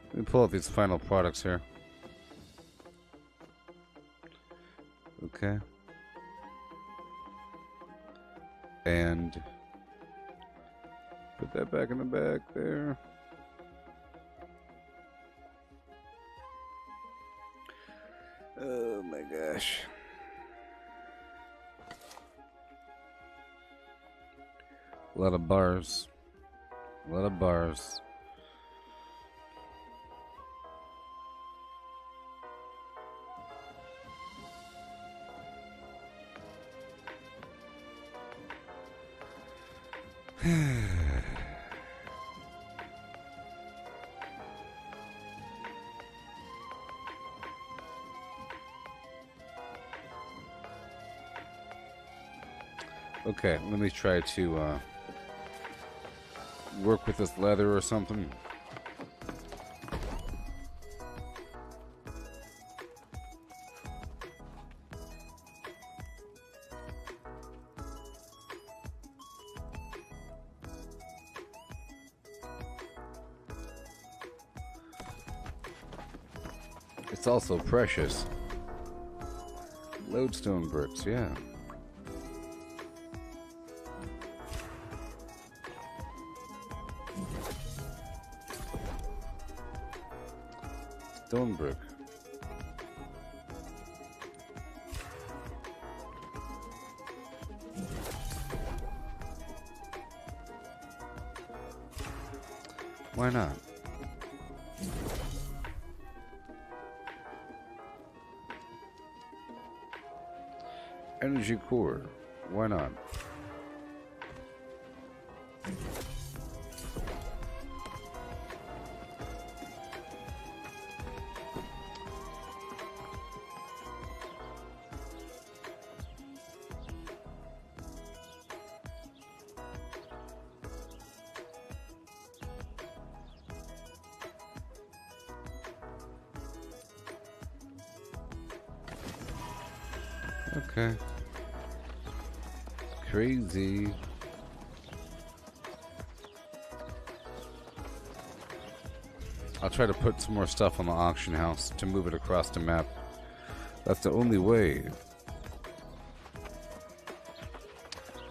Let me pull out these final products here. Okay. And put that back in the back there. Oh my gosh. A lot of bars. A lot of bars. Okay, let me try to work with this leather or something. It's also precious. Lodestone bricks, yeah. Stone brick. Why not? Energy core. Why not? Okay. Crazy. I'll try to put some more stuff on the auction house to move it across the map. That's the only way.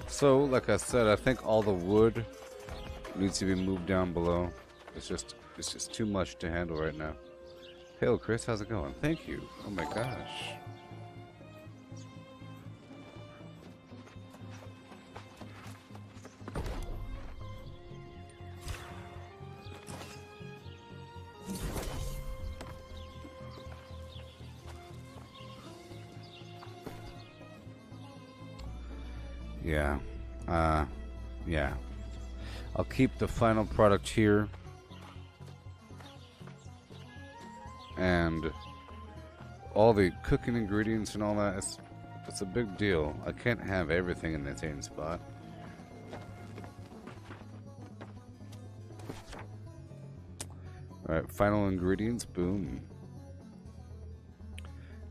So, like I said, I think all the wood needs to be moved down below. It's just too much to handle right now. Hey, Chris, how's it going? Thank you. Oh my gosh. Yeah. Yeah. I'll keep the final product here. And all the cooking ingredients and all that, it's a big deal. I can't have everything in the same spot. Alright, final ingredients, boom.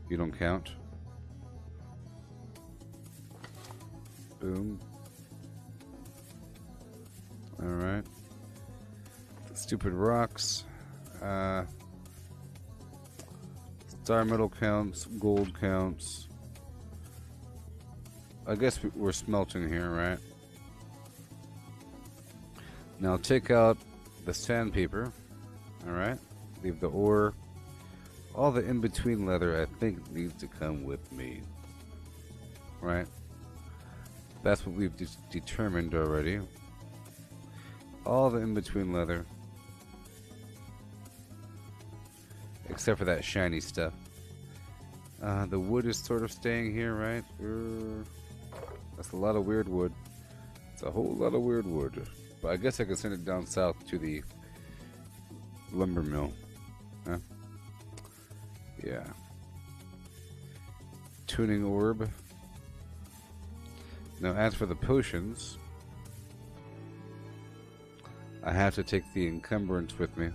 You don't count. Boom. Alright. Stupid rocks. Star metal counts, gold counts. I guess we're smelting here, right? Now take out the sandpaper. Alright. Leave the ore. All the in-between leather I think needs to come with me. Right? That's what we've determined already. All the in-between leather. Except for that shiny stuff. The wood is sort of staying here, right? That's a lot of weird wood. It's a whole lot of weird wood. But I guess I could send it down south to the lumber mill. Huh? Yeah. Tuning orb. Now, as for the potions, I have to take the encumbrance with me.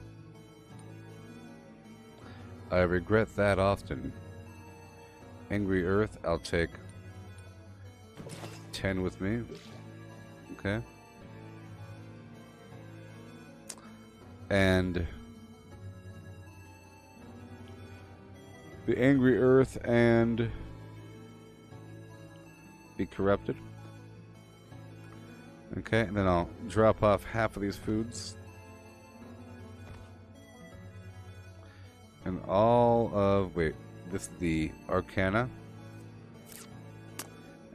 I regret that often. Angry Earth, I'll take 10 with me. Okay. And the Angry Earth and be corrupted. Okay, and then I'll drop off half of these foods. And all of, wait, this is the Arcana.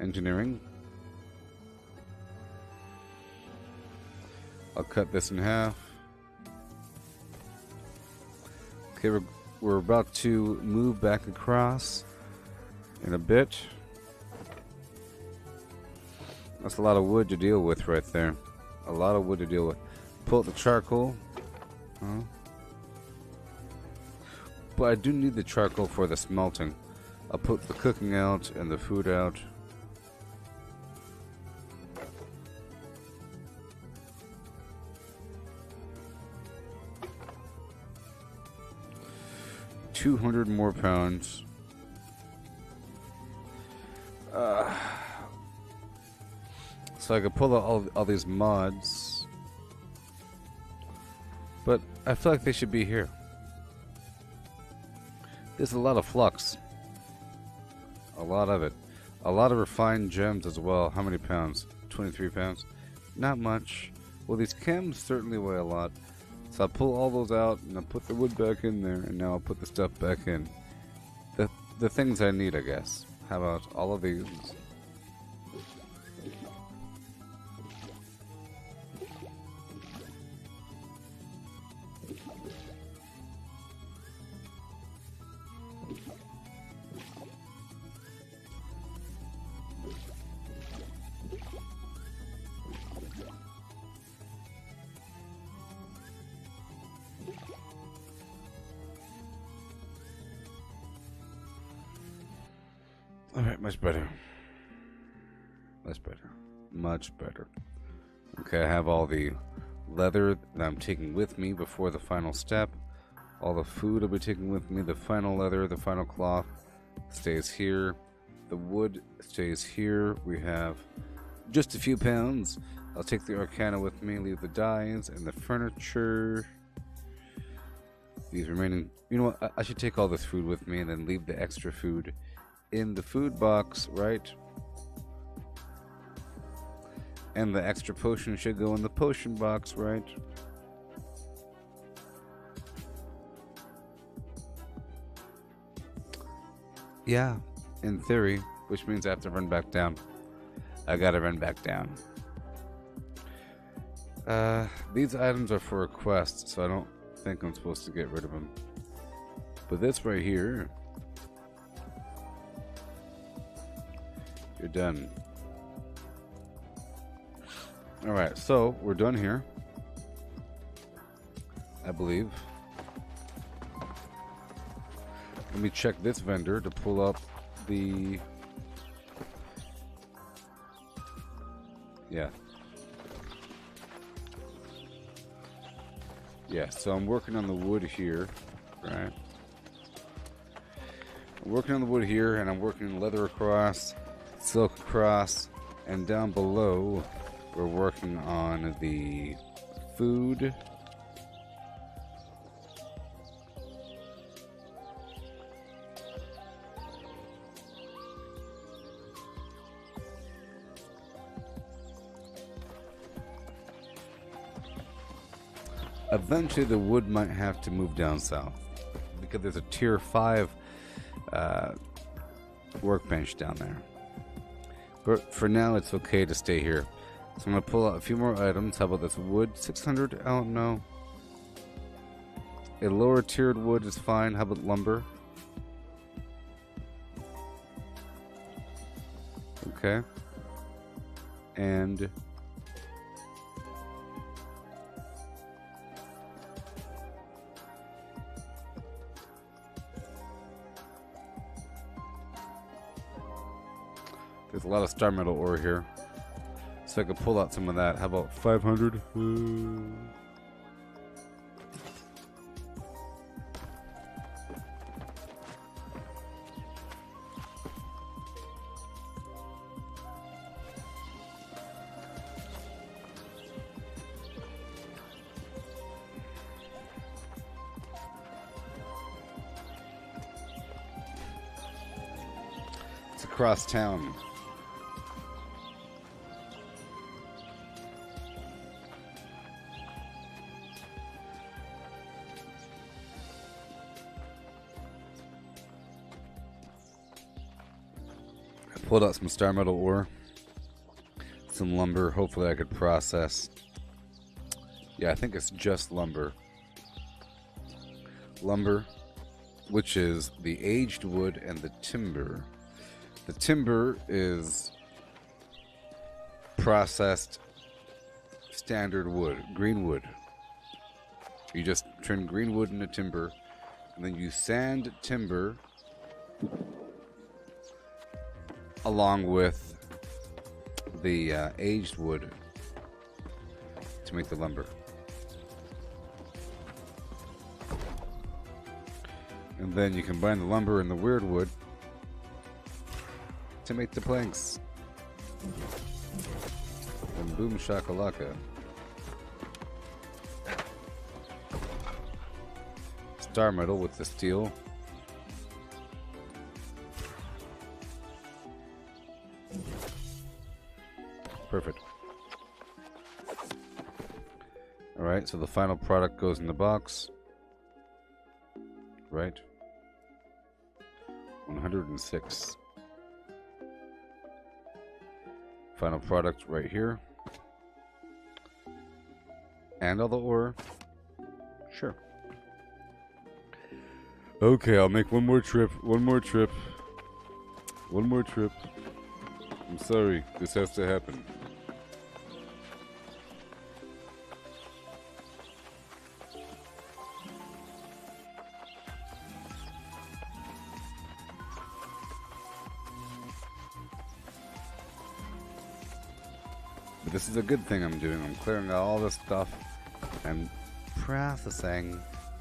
Engineering. I'll cut this in half. Okay, we're about to move back across in a bit. That's a lot of wood to deal with right there. A lot of wood to deal with. Pull out the charcoal. But I do need the charcoal for the smelting. I'll put the cooking out and the food out. $200 more pounds. So I could pull out all these mods. But I feel like they should be here. There's a lot of flux. A lot of it. A lot of refined gems as well. How many pounds? 23 pounds. Not much. Well, these chems certainly weigh a lot. So I'll pull all those out and I'll put the wood back in there, and now I'll put the stuff back in. The things I need, I guess. How about all of these? Alright, much better. Much better. Much better. Okay, I have all the leather that I'm taking with me before the final step. All the food I'll be taking with me. The final leather, the final cloth stays here. The wood stays here. We have just a few pounds. I'll take the arcana with me, leave the dyes and the furniture. These remaining... You know what? I should take all this food with me and then leave the extra food in the food box, right? And the extra potion should go in the potion box, right? Yeah, in theory, which means I have to run back down. I gotta run back down. These items are for a quest, so I don't think I'm supposed to get rid of them. But this right here, you're done. Alright, so we're done here, I believe. Let me check this vendor to pull up the... Yeah. Yeah, so I'm working on the wood here, right? I'm working on the wood here, and I'm working leather across, silk across, and down below we're working on the food. Eventually the wood might have to move down south because there's a tier 5 workbench down there. But for now it's okay to stay here. So I'm going to pull out a few more items. How about this wood? 600? I don't know. A lower tiered wood is fine. How about lumber? Okay. And there's a lot of star metal ore here, so I could pull out some of that. How about 500? It's across town. Pulled out some star metal ore, some lumber. Hopefully I could process Yeah, I think it's just lumber. Lumber, which is the aged wood and the timber. The timber is processed standard wood, green wood. You just turn green wood into timber, and then you sand timber along with the aged wood to make the lumber. And then you combine the lumber and the weird wood to make the planks. And boom shakalaka. Star metal with the steel. Perfect. Alright, so the final product goes in the box. Right. 106. Final product right here. And all the ore. Sure. Okay, I'll make one more trip. One more trip. One more trip. I'm sorry. This has to happen. But this is a good thing I'm doing. I'm clearing out all this stuff and processing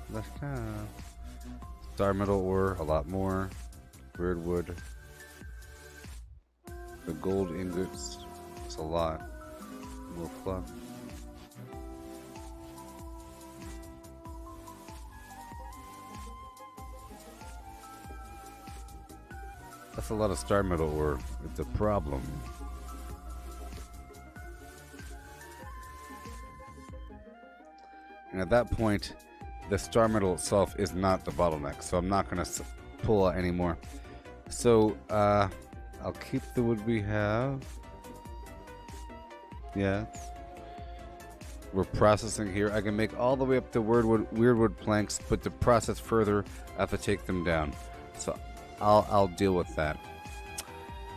the stuff. Star metal ore, a lot more. Weird wood. The gold ingots, it's a lot. More fluff. That's a lot of star metal ore. It's a problem. And at that point, the star metal itself is not the bottleneck, so I'm not going to pull out any more. So, I'll keep the wood we have. Yes. We're processing here. I can make all the way up to weird wood planks, but to process further, I have to take them down. So I'll deal with that.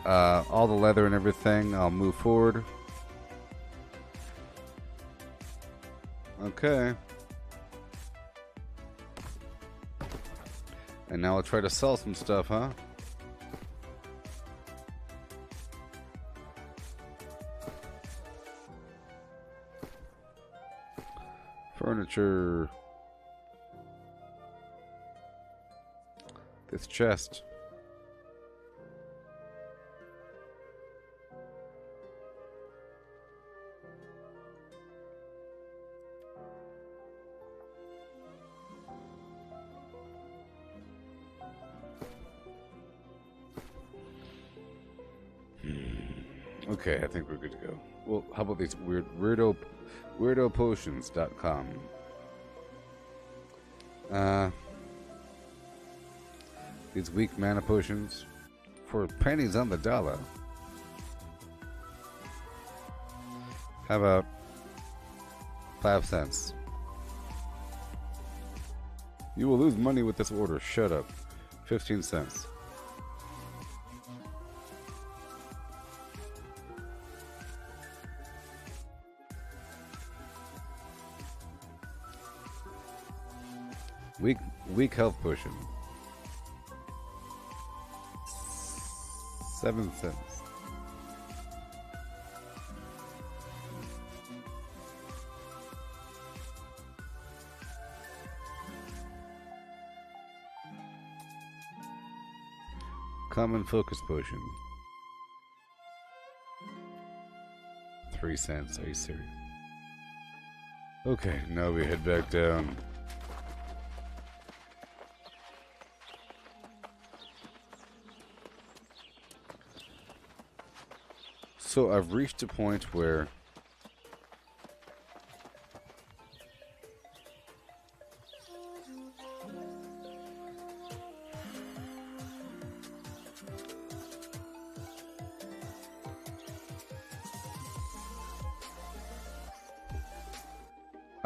All the leather and everything, I'll move forward. Okay. And now I'll try to sell some stuff, huh? Furniture. This chest. Okay, I think we're good to go. Well, how about these weirdopotions.com? These weak mana potions for pennies on the dollar. How about 5 cents? You will lose money with this order. Shut up. 15 cents. Weak health potion. 7 cents. Common focus potion. 3 cents. Are you serious? Okay, now we head back down. So I've reached a point where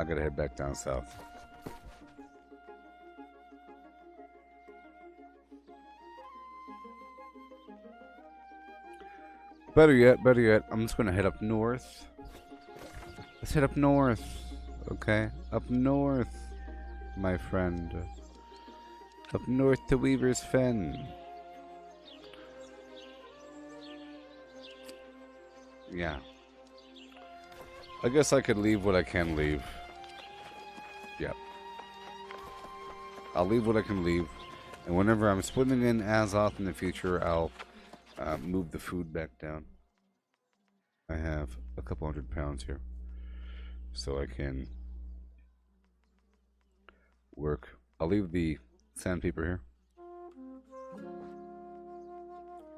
I gotta head back down south. Better yet, I'm just gonna head up north. Let's head up north, okay? Up north, my friend. Up north to Weaver's Fen. Yeah. I guess I could leave what I can leave. Yep. I'll leave what I can leave. And whenever I'm splitting in Azoth in the future, I'll move the food back down. I have a couple £100 here. So I can work. I'll leave the sandpaper here.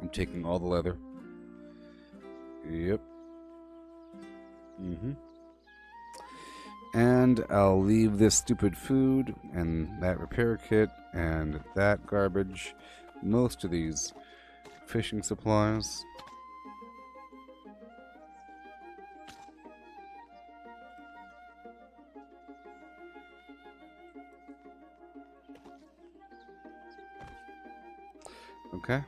I'm taking all the leather. Yep. And I'll leave this stupid food and that repair kit and that garbage. Most of these fishing supplies. Okay.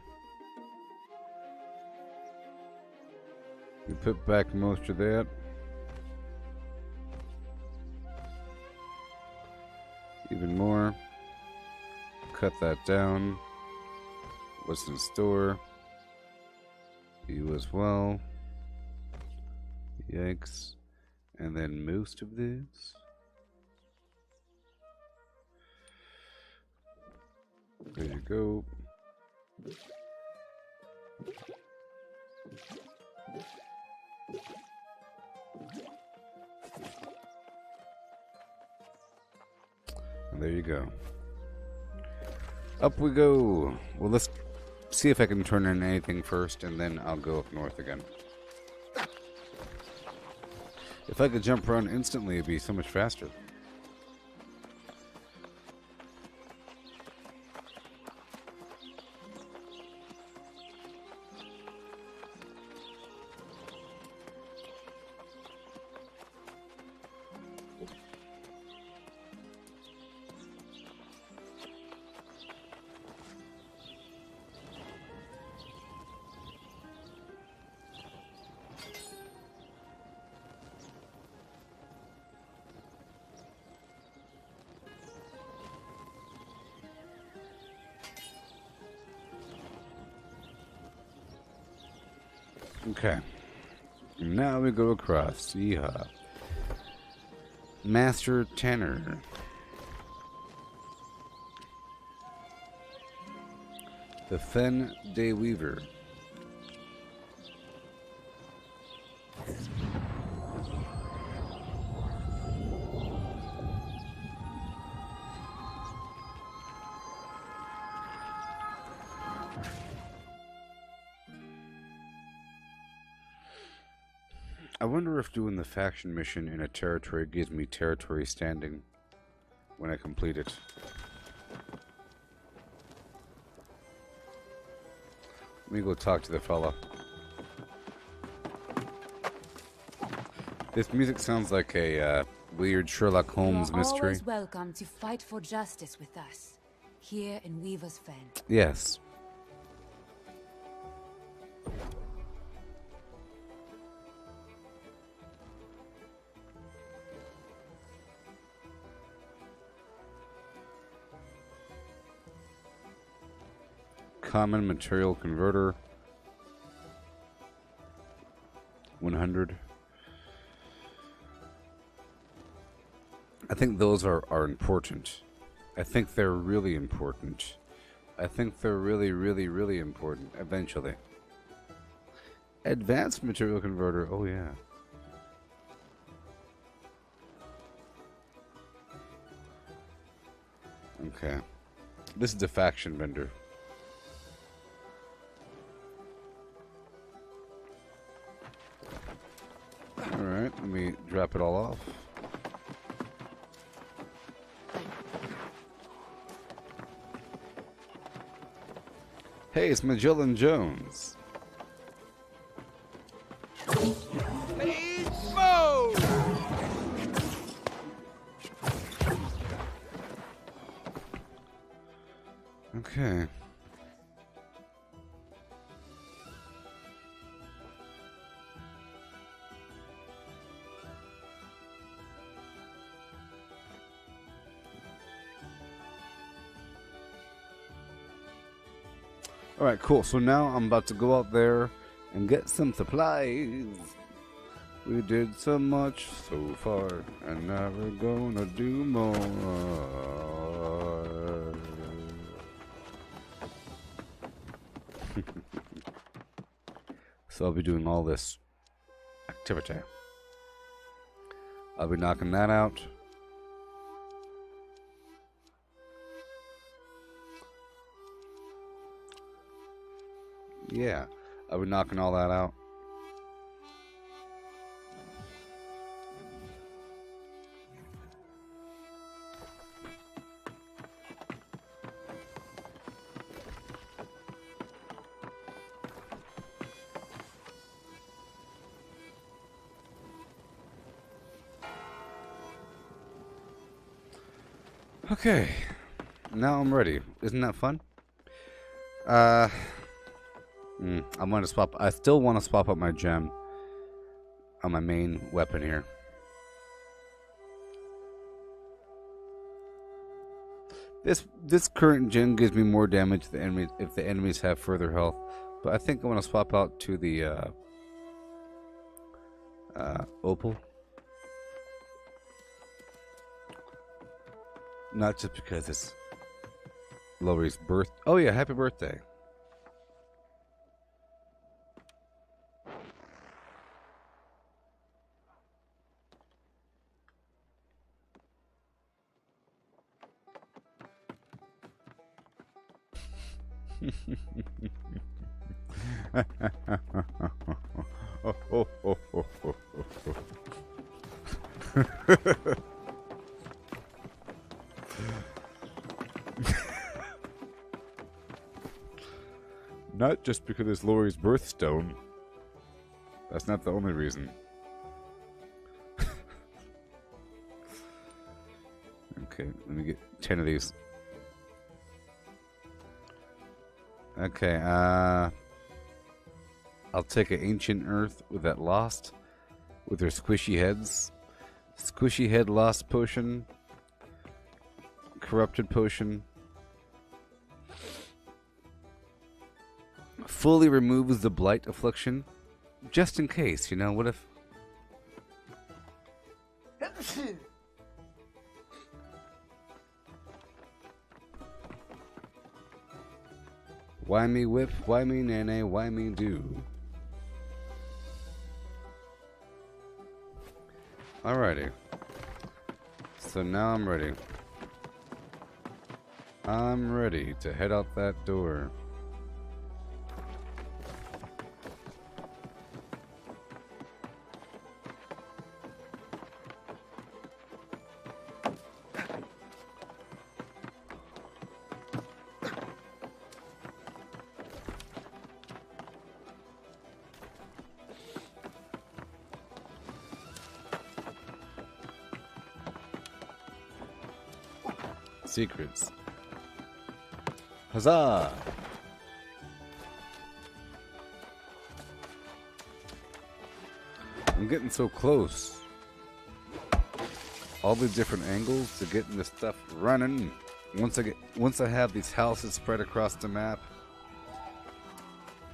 We put back most of that. Even more. Cut that down. What's in store? You as well. Yikes. And then most of this. There you go. And there you go. Up we go. Well, let's see if I can turn in anything first, and then I'll go up north again. If I could jump around instantly, it'd be so much faster. Okay. Now we go across. Yeehaw. Master Tanner. The Fen Day Weaver. I wonder if doing the faction mission in a territory gives me territory standing when I complete it. Let me go talk to the fella. This music sounds like a weird Sherlock Holmes mystery. You're always welcome to fight for justice with us, here in Weaver's Fen. Yes. Common material converter. 100. I think those are important. I think they're really important. I think they're really, really, really important eventually. Advanced material converter. Oh, yeah. Okay. This is the faction vendor. Alright, let me drop it all off. Hey, it's Magellan Jones. Okay. Alright, cool. So now I'm about to go out there and get some supplies. We did so much so far, and now we're gonna do more. So I'll be doing all this activity. I'll be knocking that out. Yeah, I'll be knocking all that out. Okay, now I'm ready. Isn't that fun? I'm gonna swap. I still want to swap up my gem on my main weapon here. This current gem gives me more damage to the enemy if the enemies have further health, but I think I want to swap out to the opal. Not just because it's Lori's birth. Oh yeah, happy birthday. Not just because it's Lori's birthstone. That's not the only reason. Okay, let me get 10 of these. Okay, I'll take an ancient earth with that lost, with their squishy heads. Squishy head lost potion. Corrupted potion. Fully removes the blight affliction. Just in case, you know, what if... Why me whip, why me nene, why me do? Alrighty. So now I'm ready. I'm ready to head out that door. Secrets. Huzzah! I'm getting so close. All the different angles to getting this stuff running. Once I have these houses spread across the map,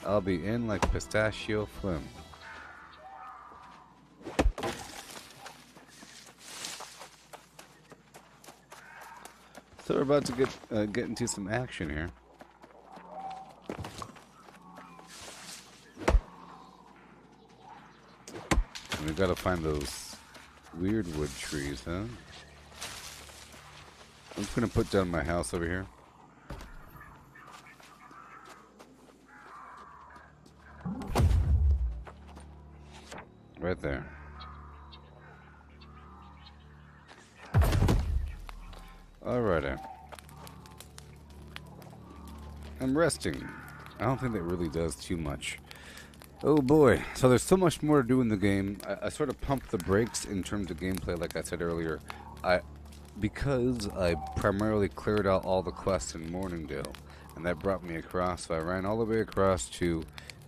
I'll be in like pistachio phlegm. So we're about to get into some action here. And we've got to find those weird wood trees, huh? I'm just gonna put down my house over here. Right there. Alrighty. I'm resting. I don't think that really does too much. Oh boy. So there's so much more to do in the game. I sort of pumped the brakes in terms of gameplay, like I said earlier. Because I primarily cleared out all the quests in Morningdale, And that brought me across, so I ran all the way across to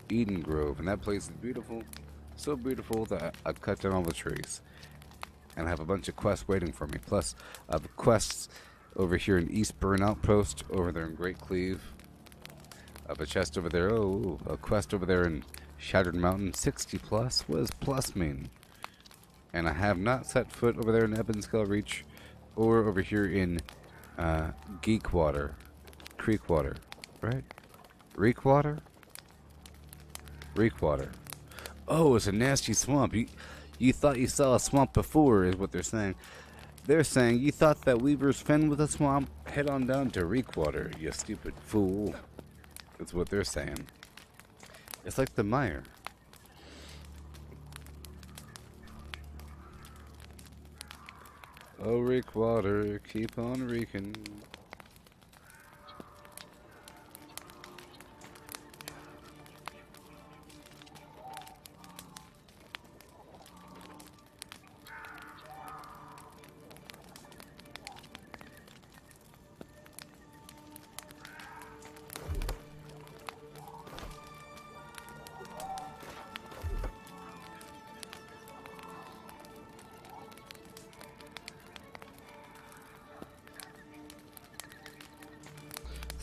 Eden Grove, and that place is beautiful. So beautiful that I cut down all the trees. And I have a bunch of quests waiting for me. Plus, I have quests over here in East Burn Outpost, over there in Great Cleave. I have a chest over there. Oh, a quest over there in Shattered Mountain. 60 plus? What does plus mean? And I have not set foot over there in Ebonskull Reach or over here in Geekwater. Creekwater, right? Reekwater? Reekwater. Oh, it's a nasty swamp. You thought you saw a swamp before, is what they're saying. They're saying you thought that Weaver's Fen was a swamp? Head on down to Reekwater, you stupid fool. That's what they're saying. It's like the mire. Oh, Reekwater, keep on reeking.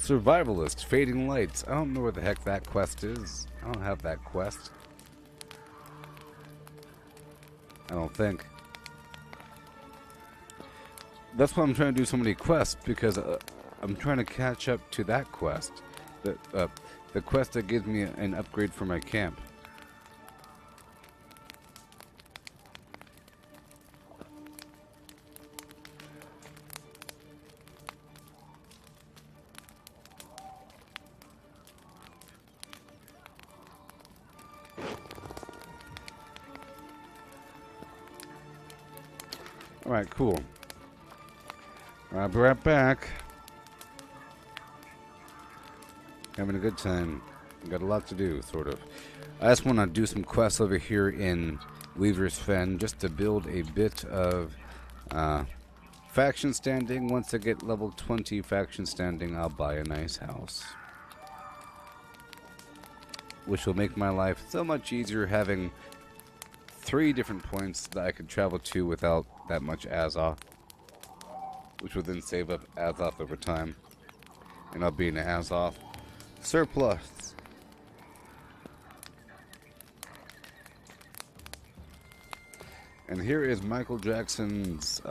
Survivalist, Fading Lights. I don't know where the heck that quest is. I don't have that quest. I don't think. That's why I'm trying to do so many quests, because I'm trying to catch up to that quest. The quest that gives me an upgrade for my camp. Alright, cool. I'll be right back. Having a good time. Got a lot to do, sort of. I just want to do some quests over here in Weaver's Fen, just to build a bit of faction standing. Once I get level 20 faction standing, I'll buy a nice house. Which will make my life so much easier, having 3 different points that I could travel to without that much Azoth, which will then save up Azoth over time, and I'll be in Azoth surplus. And here is Michael Jackson's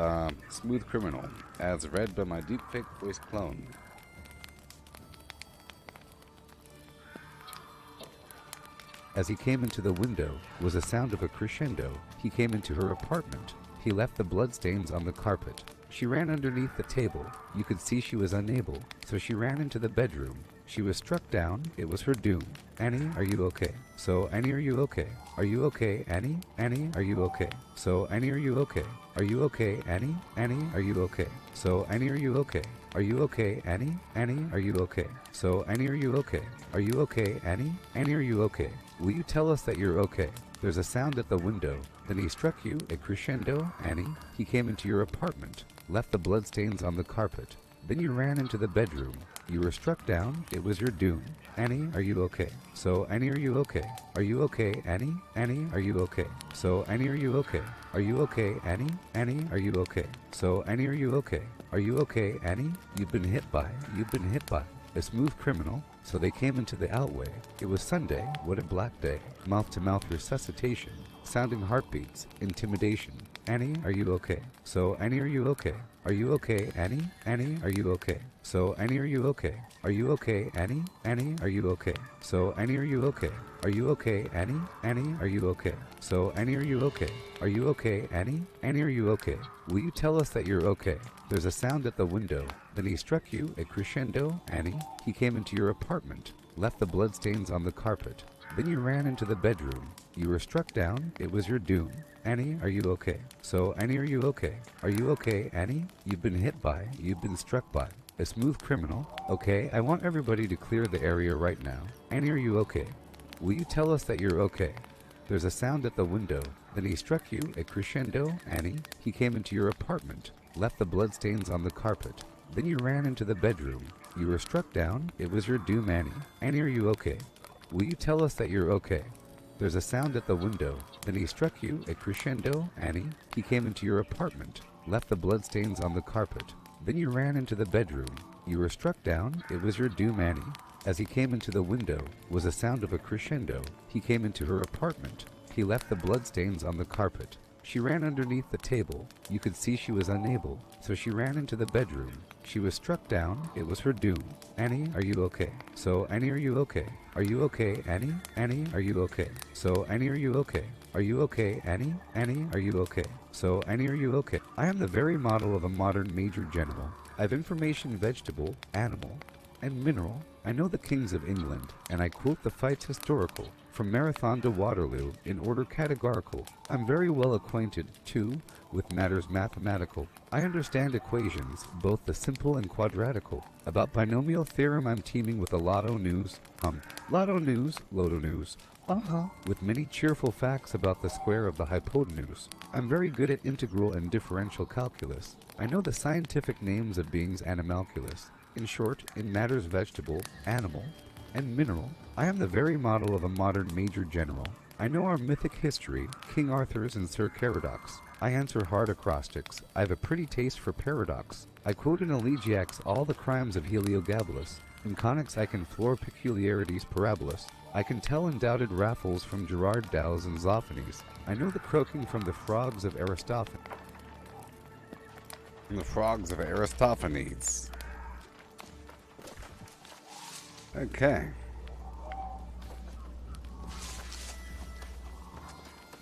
Smooth Criminal, as read by my deepfake voice clone. As he came into the window was a sound of a crescendo. He came into her apartment. He left the bloodstains on the carpet. She ran underneath the table. You could see she was unable, so she ran into the bedroom. She was struck down. It was her doom. Annie, are you okay? So, Annie, are you okay? Are you okay, Annie? Annie, are you okay? So, Annie, are you okay? Are you okay, Annie? Annie, are you okay? So, Annie, are you okay? Are you okay, Annie? Annie, are you okay? So, Annie, are you okay? Are you okay, Annie? Annie, are you okay? Will you tell us that you're okay? There's a sound at the window. Then he struck you a crescendo, Annie. He came into your apartment, left the bloodstains on the carpet. Then you ran into the bedroom. You were struck down. It was your doom. Annie, are you okay? So, Annie, are you okay? Are you okay, Annie? Annie, are you okay? So, Annie, are you okay? Are you okay, Annie? Annie, are you okay? So, Annie, are you okay? Are you okay, Annie? You've been hit by a smooth criminal. So they came into the outway. It was Sunday. What a black day. Mouth-to-mouth resuscitation. Sounding heartbeats. Intimidation. Annie, are you okay? So, Annie, are you okay? Are you okay, Annie? Annie, are you okay? So, Annie, are you okay? Are you okay, Annie? Annie, are you okay? So, Annie, are you okay? Are you okay, Annie? Annie, are you okay? So, Annie, are you okay? Are you okay, Annie? Annie, are you okay? Will you tell us that you're okay? There's a sound at the window. Then he struck you a crescendo, Annie. He came into your apartment, left the bloodstains on the carpet. Then you ran into the bedroom. You were struck down. It was your doom. Annie, are you okay? So, Annie, are you okay? Are you okay, Annie? You've been hit by, you've been struck by a smooth criminal. Okay, I want everybody to clear the area right now. Annie, are you okay? Will you tell us that you're okay? There's a sound at the window. Then he struck you a crescendo, Annie. He came into your apartment, left the bloodstains on the carpet. Then you ran into the bedroom. You were struck down. It was your doom, Annie. Annie, are you okay? Will you tell us that you're okay? There's a sound at the window. Then he struck you, a crescendo, Annie. He came into your apartment, left the bloodstains on the carpet. Then you ran into the bedroom. You were struck down. It was your doom, Annie. As he came into the window, was a sound of a crescendo. He came into her apartment. He left the bloodstains on the carpet. She ran underneath the table. You could see she was unable, so she ran into the bedroom. She was struck down. It was her doom. Annie, are you okay? So, Annie, are you okay? Are you okay, Annie? Annie, are you okay? So, Annie, are you okay? Are you okay, Annie? Annie, are you okay? So, Annie, are you okay? I am the very model of a modern major general. I have information vegetable, animal, and mineral. I know the kings of England, and I quote the fights historical, from Marathon to Waterloo, in order categorical. I'm very well acquainted, too, with matters mathematical. I understand equations, both the simple and quadratical. About binomial theorem I'm teeming with a lotto news. Lotto news, Loto news. With many cheerful facts about the square of the hypotenuse. I'm very good at integral and differential calculus. I know the scientific names of beings animalculous. In short, in matters vegetable, animal, and mineral, I am the very model of a modern major general. I know our mythic history, King Arthur's and Sir Caradox. I answer hard acrostics. I have a pretty taste for paradox. I quote in elegiacs all the crimes of Heliogabalus. In conics I can floor peculiarities parabolous. I can tell undoubted raffles from Gerard Dow's and Zophanies. I know the croaking from the frogs of Aristophanes. The frogs of Aristophanes. Okay.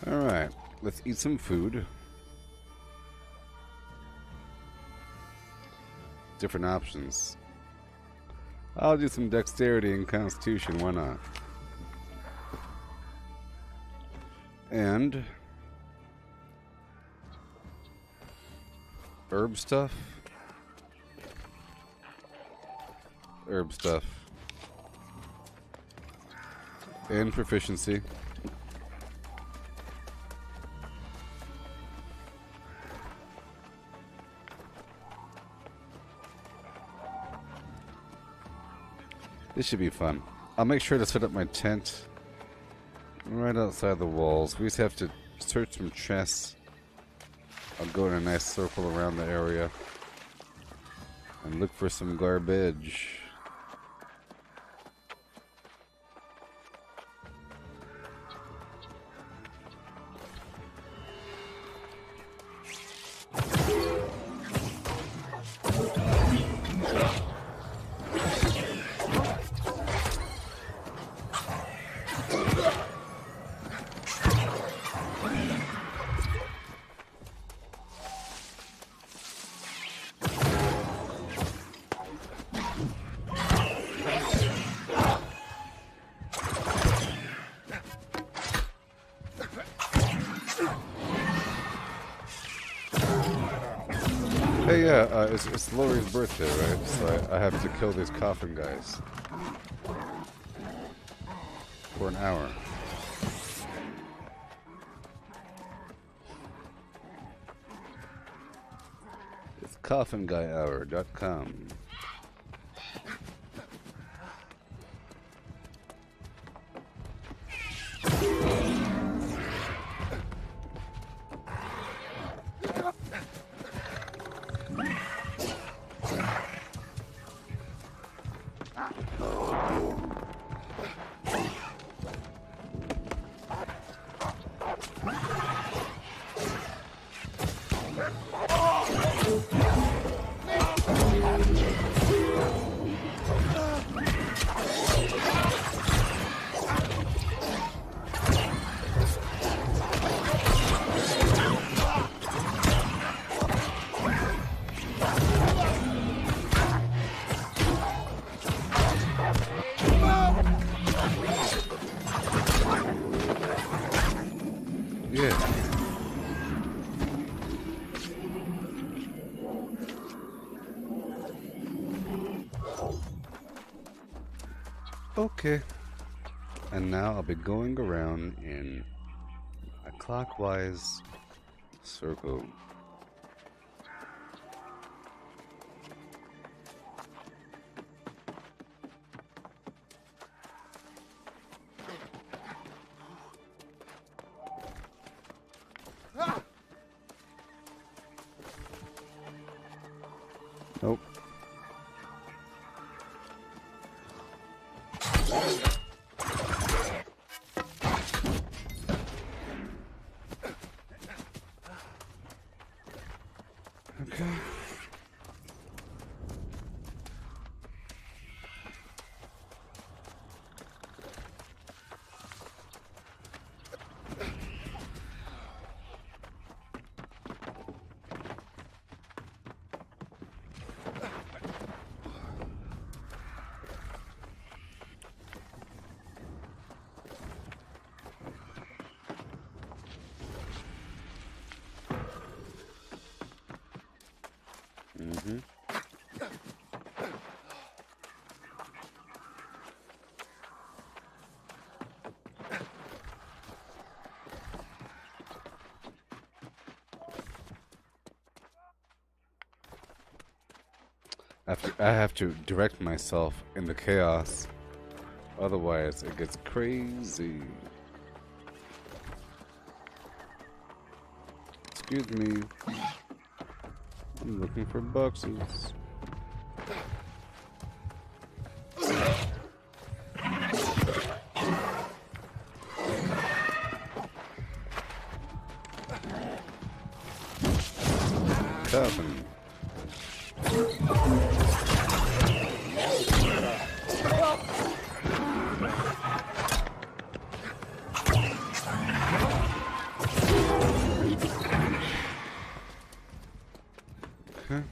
Alright, let's eat some food. Different options. I'll do some dexterity and constitution, why not? And herb stuff. Herb stuff. And proficiency. This should be fun. I'll make sure to set up my tent right outside the walls. We just have to search some chests. I'll go in a nice circle around the area and look for some garbage. Hey, yeah, it's Lori's birthday, right? So I have to kill these coffin guys. For an hour. It's coffinguyhour.com. Okay, and now I'll be going around in a clockwise circle. Nope. Okay. Mm-hmm. I have to direct myself in the chaos, otherwise it gets crazy. Excuse me. I'm looking for boxes. Coffin. Okay.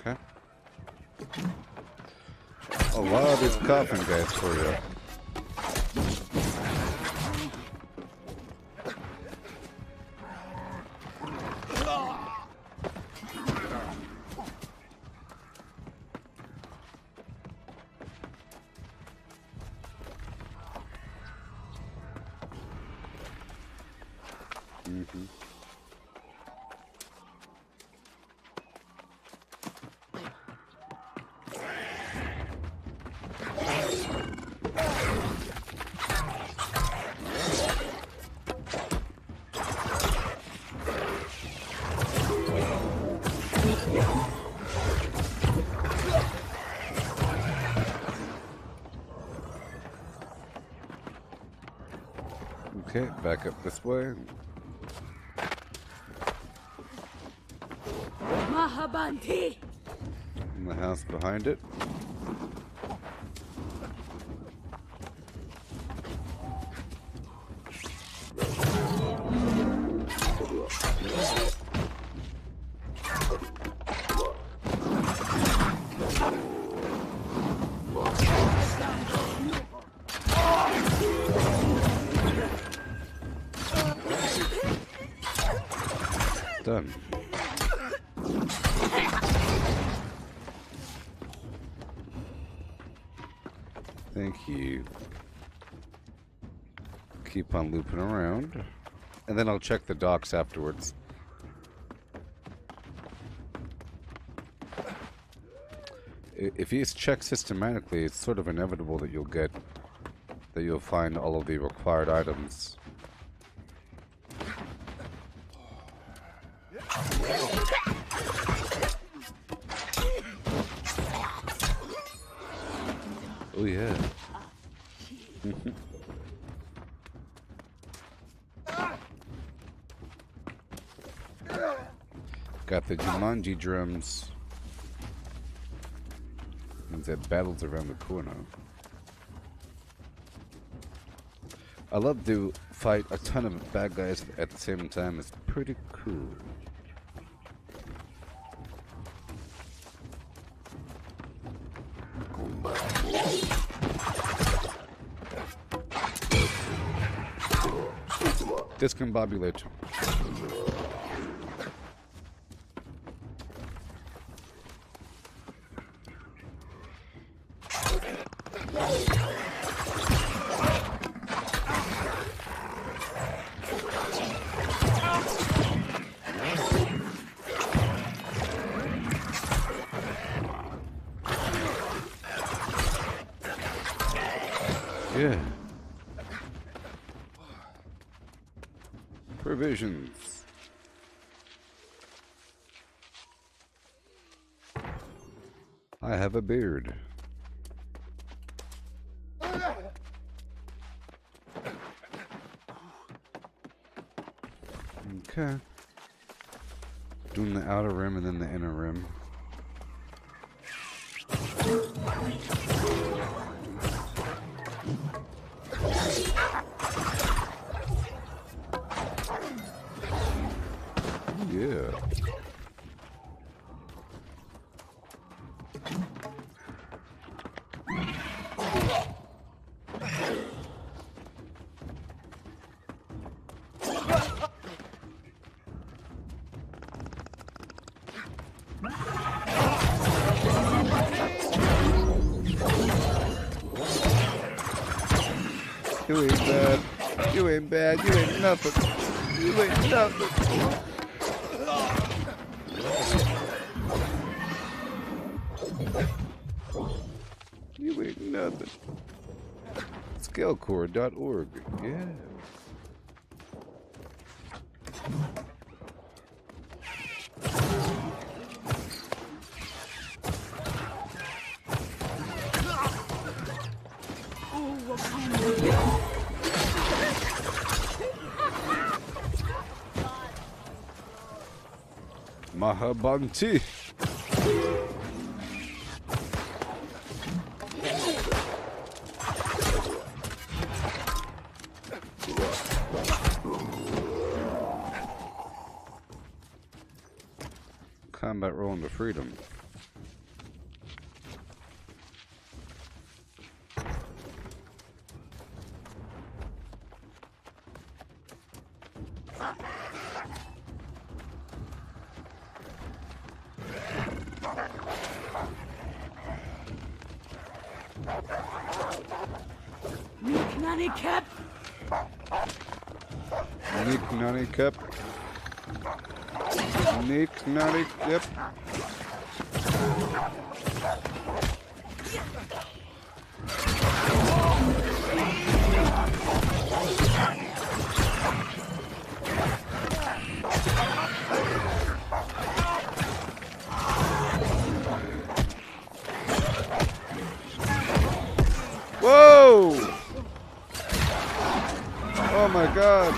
Okay. A lot of these coffin guys for you. Mm-hmm. Okay, back up this way. Mahabanti! In the house behind it. Done. Thank you. Keep on looping around. And then I'll check the docks afterwards. If you check systematically, it's sort of inevitable that you'll find all of the required items. Oh yeah. Got the Jumanji drums. Means that battle's around the corner. I love to fight a ton of bad guys at the same time. It's pretty cool. Discombobulate. Yeah. Provisions. I have a beard. Okay. Doing the outer rim and then the inner rim. Yeah. You ain't bad. You ain't bad. You ain't nothing. You ain't nothing. You ain't nothing. Scalecore.org. Yeah. Mahabanti. Combat rolling to freedom. Nanny cap. Nick Nutty Cup. Nick Nutty Cup. Whoa! Oh my god.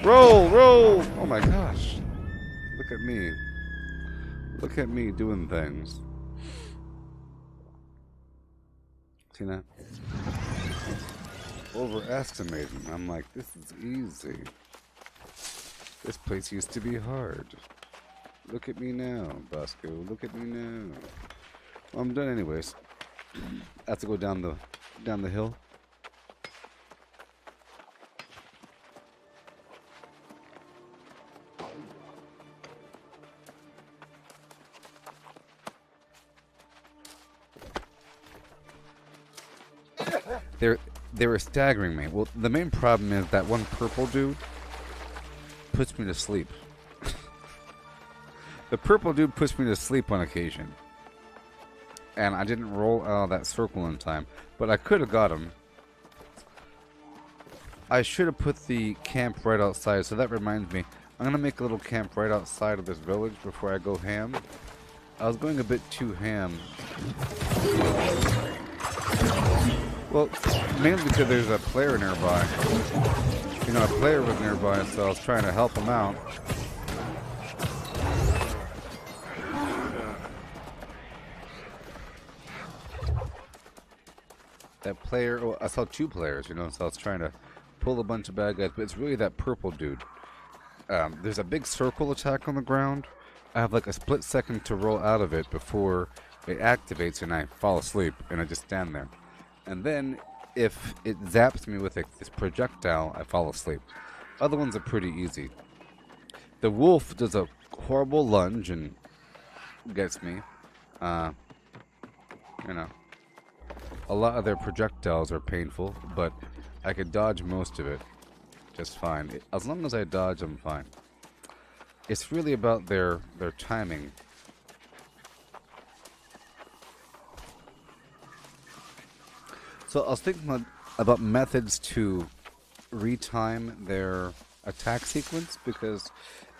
Roll, roll! Oh my gosh. Look at me. Look at me doing things. See that? Overestimating. I'm like, this is easy. This place used to be hard. Look at me now, Bosco. Look at me now. Well, I'm done anyways. I have to go down the hill. They were staggering me. Well, the main problem is that one purple dude puts me to sleep. The purple dude puts me to sleep on occasion. And I didn't roll out of that circle in time. But I could have got him. I should have put the camp right outside. So that reminds me. I'm going to make a little camp right outside of this village before I go ham. I was going a bit too ham. Well, mainly because there's a player nearby. You know, a player was nearby, so I was trying to help him out. That player, well, I saw two players, you know, so I was trying to pull a bunch of bad guys, but it's really that purple dude. There's a big circle attack on the ground. I have like a split second to roll out of it before it activates and I fall asleep and I just stand there. And then if it zaps me with this projectile, I fall asleep. Other ones are pretty easy. The wolf does a horrible lunge and gets me. You know. A lot of their projectiles are painful, but I could dodge most of it just fine. As long as I dodge, I'm fine. It's really about their timing. So I was thinking about methods to retime their attack sequence, because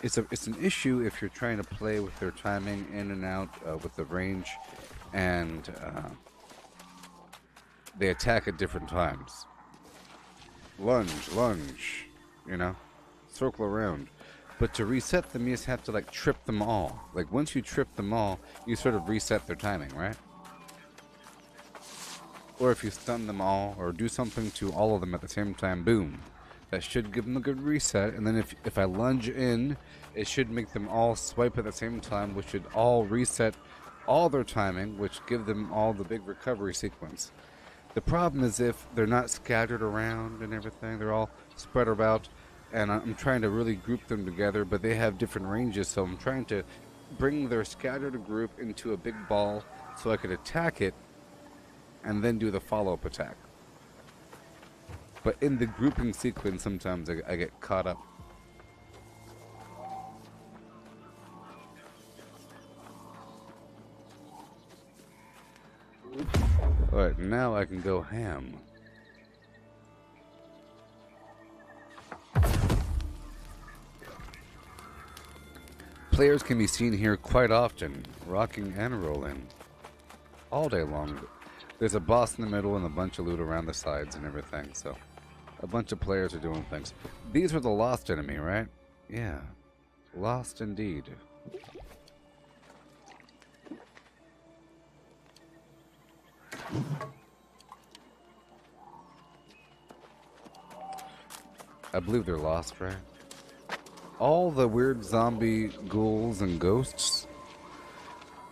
it's an issue if you're trying to play with their timing in and out with the range, and they attack at different times. Lunge, you know, circle around. But to reset them, you just have to like trip them all. Like once you trip them all, you sort of reset their timing, right? Or if you stun them all, or do something to all of them at the same time, boom. That should give them a good reset. And then if I lunge in, it should make them all swipe at the same time, which should all reset all their timing, which give them all the big recovery sequence. The problem is if they're not scattered around and everything, they're all spread about, and I'm trying to really group them together, but they have different ranges, so I'm trying to bring their scattered group into a big ball so I could attack it and then do the follow-up attack. But in the grouping sequence, sometimes I get caught up. Alright, now I can go ham. Players can be seen here quite often, rocking and rolling. All day long. There's a boss in the middle and a bunch of loot around the sides and everything, so a bunch of players are doing things. These were the lost enemy, right? Yeah. Lost indeed. I believe they're lost, right? All the weird zombie ghouls and ghosts,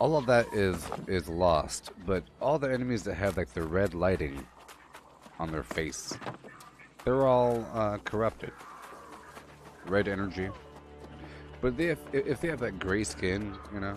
all of that is lost, but all the enemies that have like the red lighting on their face, they're all corrupted. Red energy. But if they have that gray skin, you know.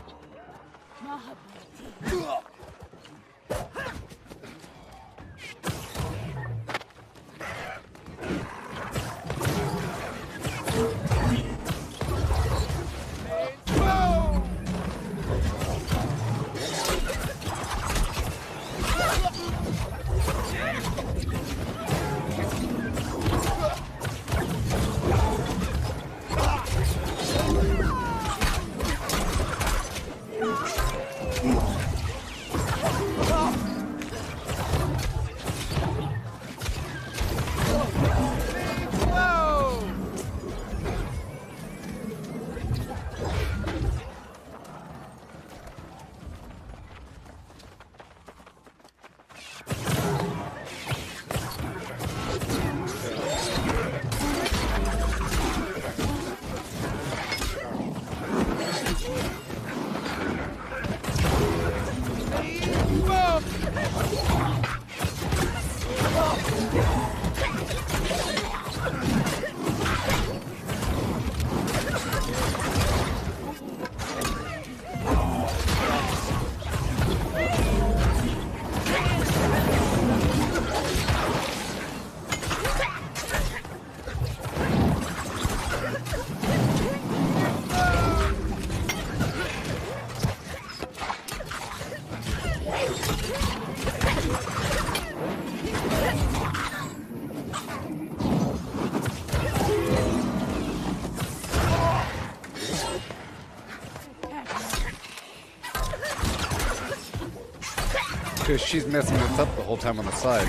Because she's messing this up the whole time on the side.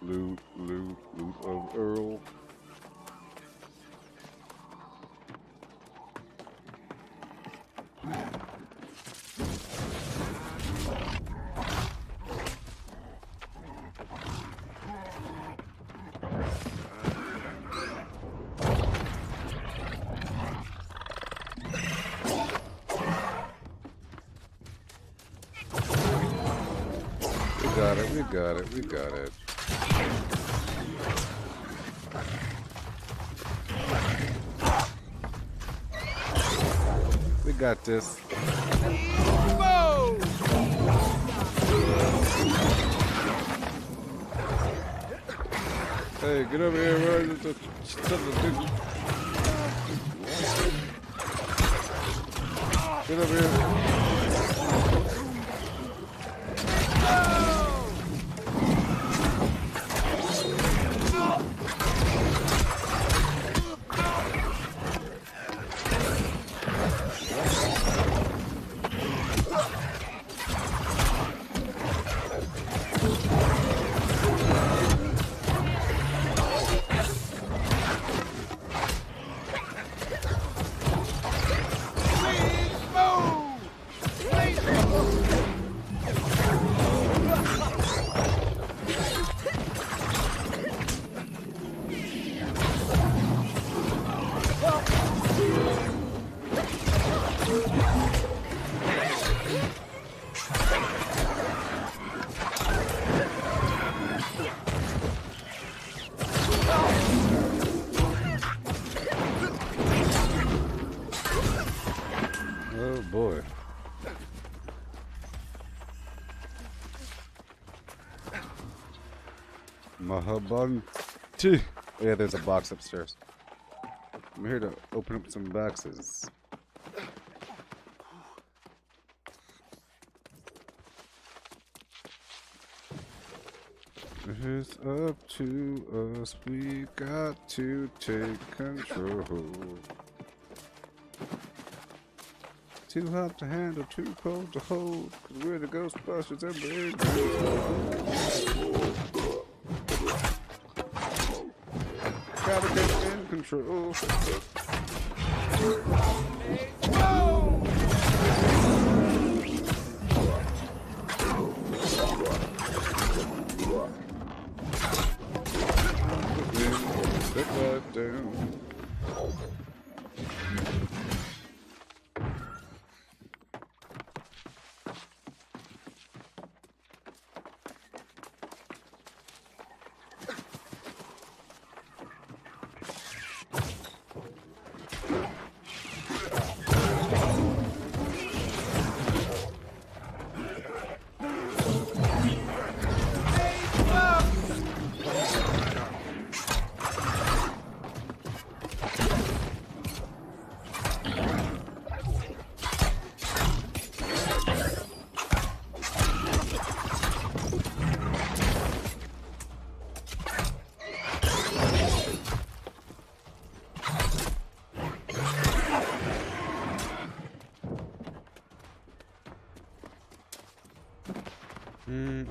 loot of Earl. We got it. We got this. Hey, get over here, bro. Get over here. Oh boy. Mahabanti. Oh yeah, there's a box upstairs. I'm here to open up some boxes. It's up to us, we got to take control. Too hot to handle, too cold to hold, 'cause we're the Ghostbusters and we're gotta get in control. Sit that down.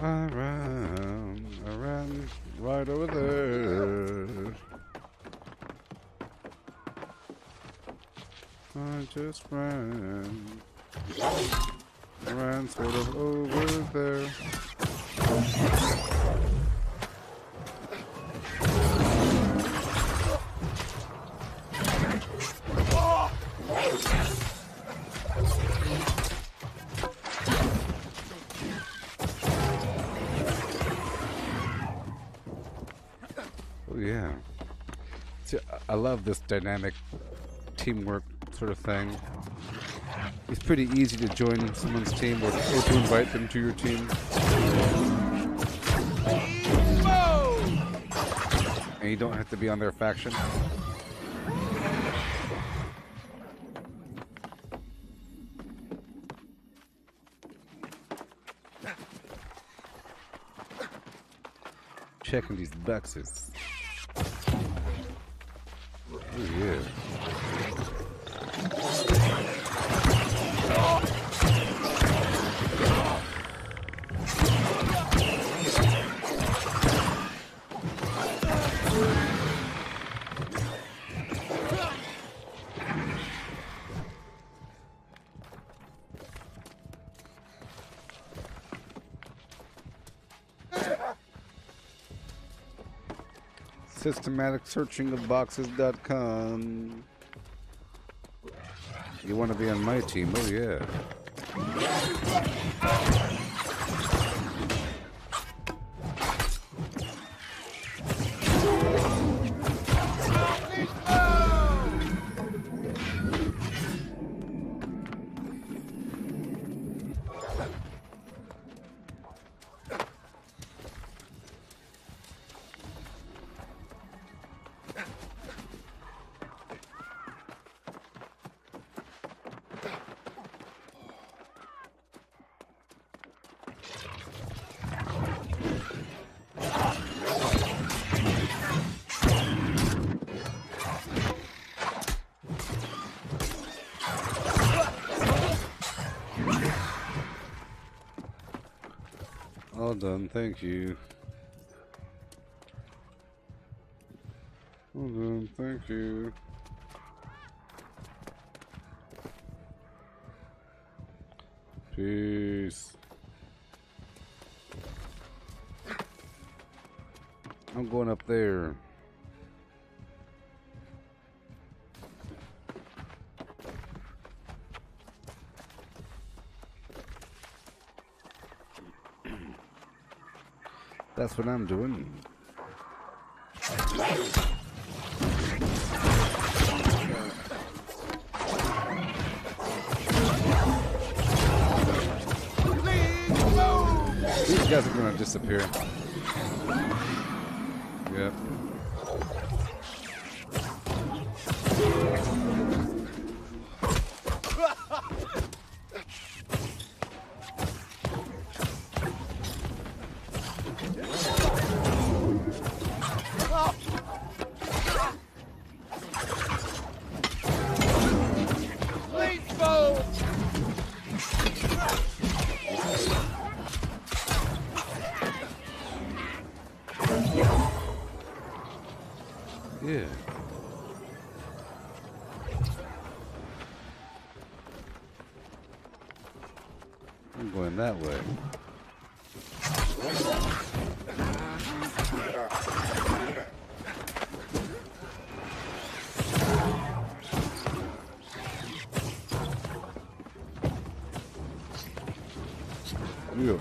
I ran right over there. I just ran sort of over there. Yeah. See, I love this dynamic teamwork sort of thing. It's pretty easy to join someone's team or to invite them to your team. And you don't have to be on their faction. Checking these boxes. Oh yeah. Systematic searching of boxes.com. You want to be on my team? Oh, yeah. All done, thank you. All done, thank you. Peace. I'm going up there. That's what I'm doing. These guys are gonna disappear. Yep. Yeah. I'm going that way. Yeah.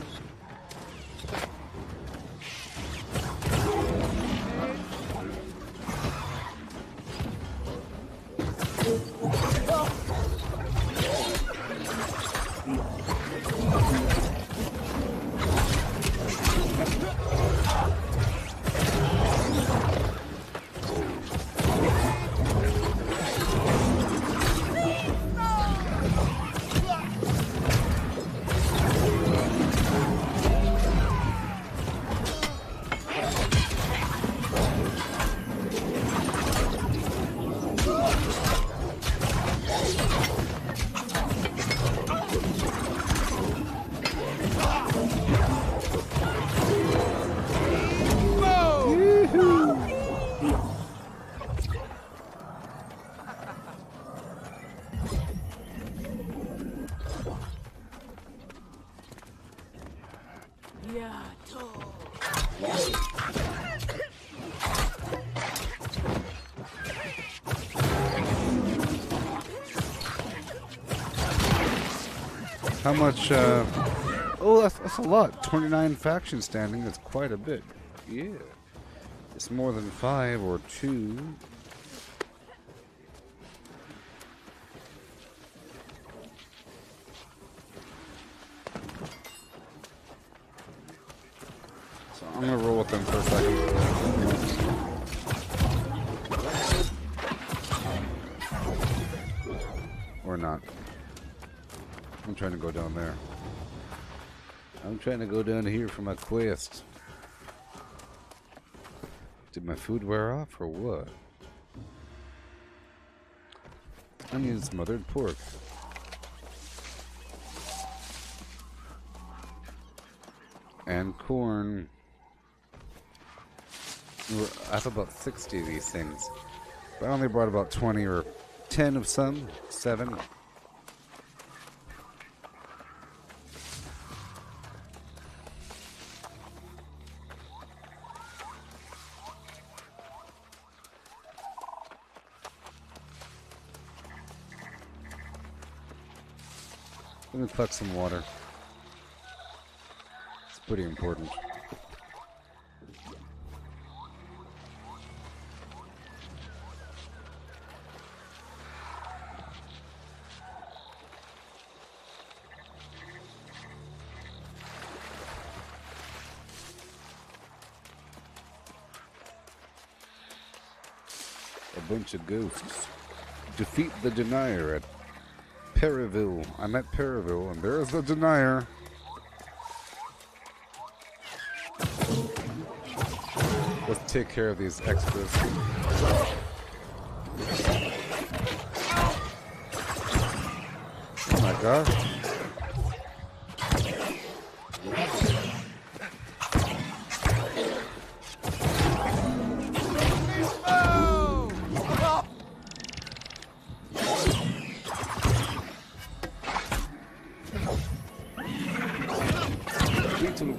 How much, oh, that's a lot. 29 factions standing, that's quite a bit. Yeah. It's more than 5 or 2. So I'm gonna roll with them for a second. Or not. I'm trying to go down there. I'm trying to go down here for my quest. Did my food wear off or what? I need smothered pork. And corn. I have about 60 of these things. But I only brought about 20 or 10 of some. 7. Let me collect some water. It's pretty important. A bunch of ghosts. Defeat the Denier at Periville. I'm at Periville, and there's the Denier. Let's take care of these extras. Oh my gosh.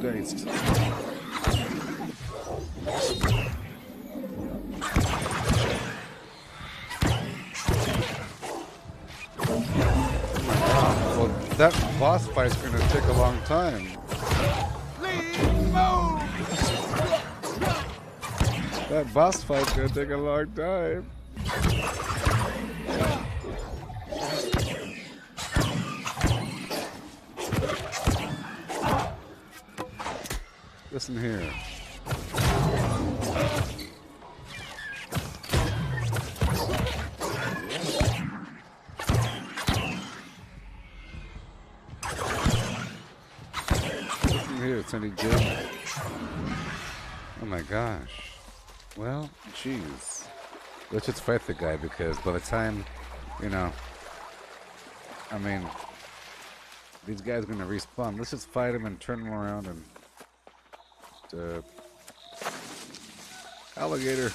Geist. Well, that boss fight's gonna take a long time. That boss fight's gonna take a long time. Listen here. Listen here, Sonny J. Oh my gosh. Well, jeez. Let's just fight the guy because by the time, you know, I mean, these guys are gonna respawn. Let's just fight him and turn him around and alligator.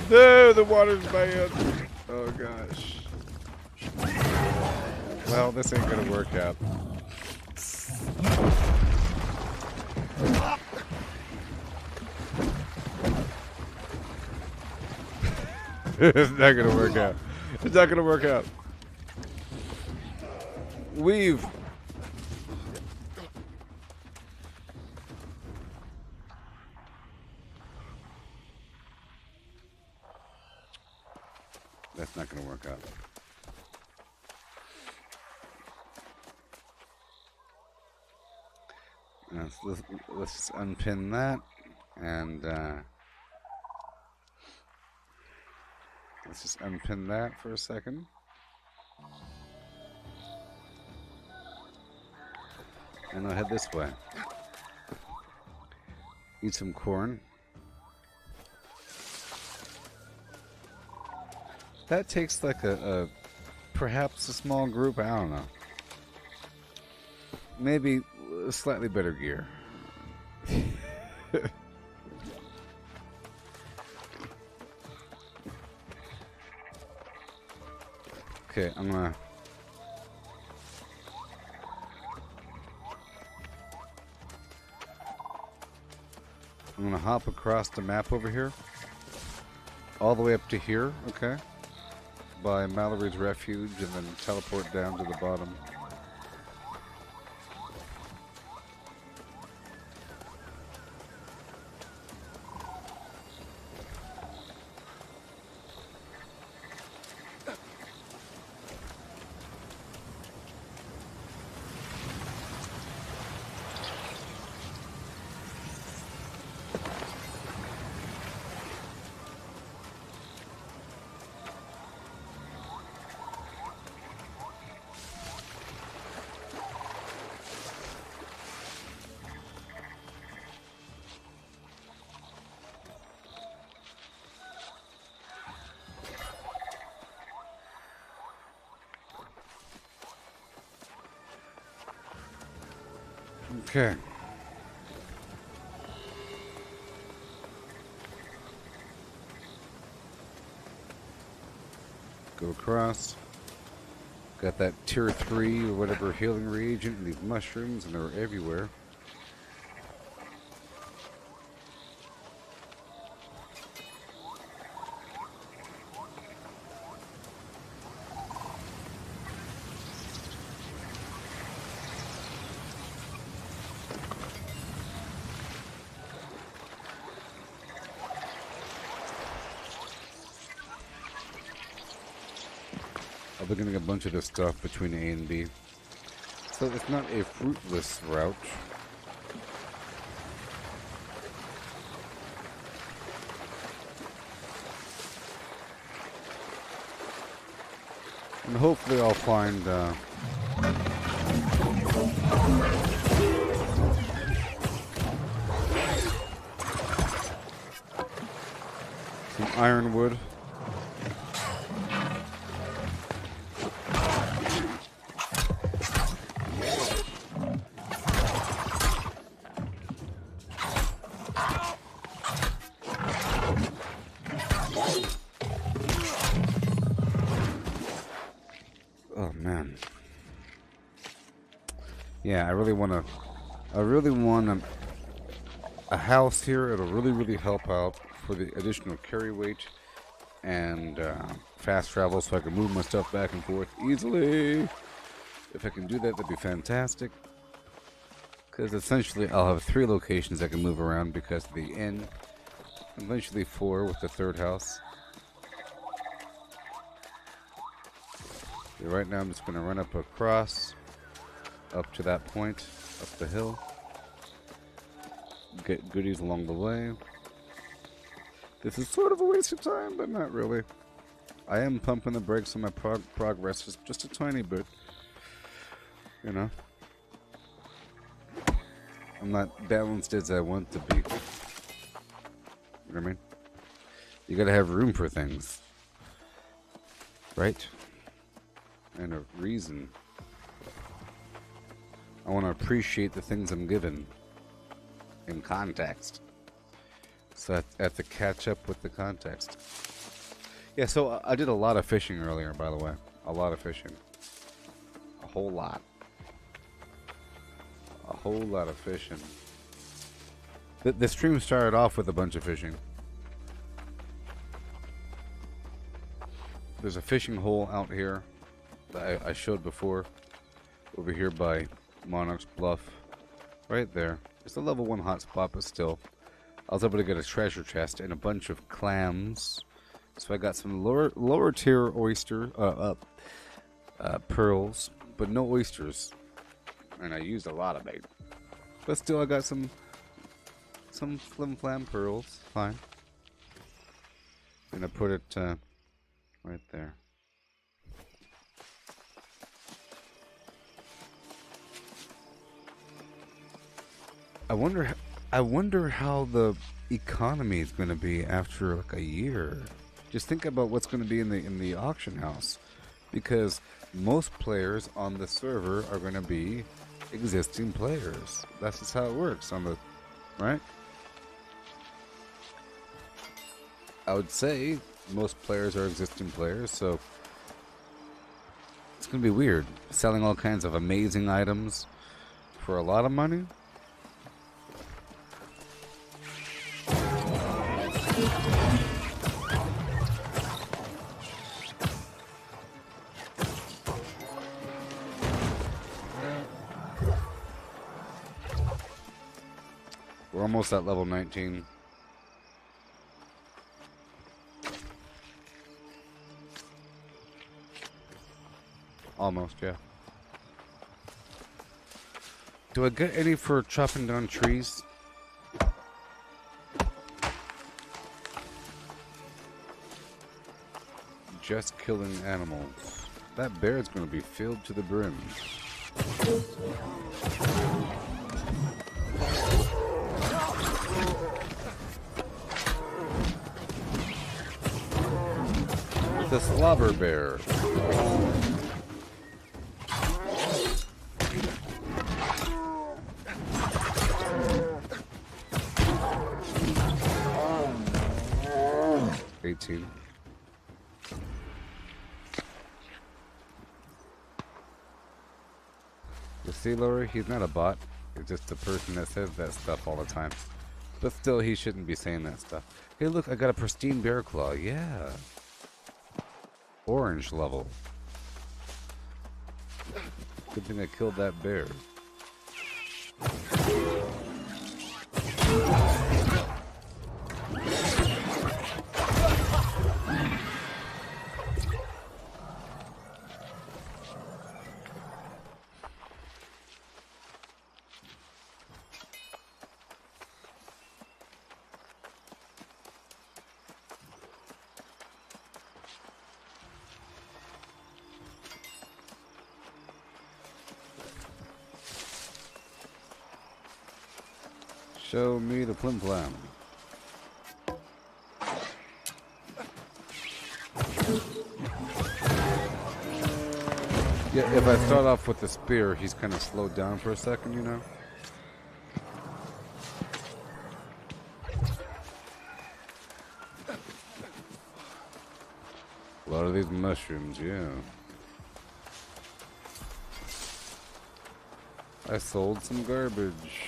No, the water's bad. Oh gosh. Well, this ain't gonna work out. It's not gonna work out. It's not gonna work out. We've. That's not going to work out. Let's just unpin that, and let's just unpin that for a second. And I'll head this way. Eat some corn. That takes like perhaps a small group, I don't know. Maybe slightly better gear. Okay, I'm gonna hop across the map over here. All the way up to here, okay? By Mallory's Refuge and then teleport down to the bottom. Okay. Go across. Got that tier 3 or whatever healing reagent and these mushrooms, and they're everywhere. I'll be getting a bunch of this stuff between A and B. So it's not a fruitless route. And hopefully I'll find some ironwood. Oh man. Yeah, I really want a house here. It'll really help out for the additional carry weight and fast travel, so I can move my stuff back and forth easily. If I can do that, that'd be fantastic. Because essentially I'll have 3 locations I can move around because of the inn. Eventually 4 with the 3rd house. Yeah, right now I'm just going to run up across, up to that point, up the hill. Get goodies along the way. This is sort of a waste of time, but not really. I am pumping the brakes on my progress just a tiny bit. You know. I'm not balanced as I want to be. You know what I mean? You gotta have room for things. Right? And a reason. I want to appreciate the things I'm given in context. So I have to catch up with the context. Yeah, so I did a lot of fishing earlier, by the way. A lot of fishing. A whole lot. A whole lot of fishing. The stream started off with a bunch of fishing. There's a fishing hole out here that I showed before. Over here by Monarch's Bluff. Right there. It's a level 1 hotspot, but still. I was able to get a treasure chest and a bunch of clams. So I got some lower tier oyster pearls, but no oysters. And I used a lot of bait. But still I got some flim flam pearls. Fine. Gonna put it right there. I wonder how the economy is going to be after like a year. Just think about what's going to be in the auction house, because most players on the server are going to be existing players. That's just how it works on the right. I would say most players are existing players, so it's going to be weird selling all kinds of amazing items for a lot of money. We're almost at level 19. Almost, yeah. Do I get any for chopping down trees? Just killing animals. That bear is going to be filled to the brim. The slobber bear. 18. You see, Lori, he's not a bot. He's just a person that says that stuff all the time. But still, he shouldn't be saying that stuff. Hey, look, I got a pristine bear claw. Yeah. Orange level. Good thing I killed that bear. Show me the plim plam. Yeah, if I start off with the spear, he's kind of slowed down for a second, you know? A lot of these mushrooms, yeah. I sold some garbage.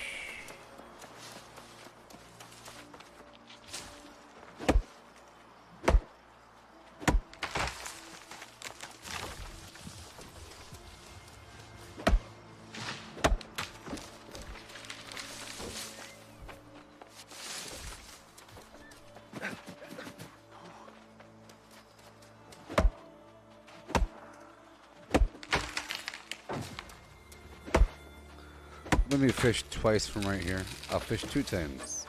Let me fish twice from right here. I'll fish 2 times.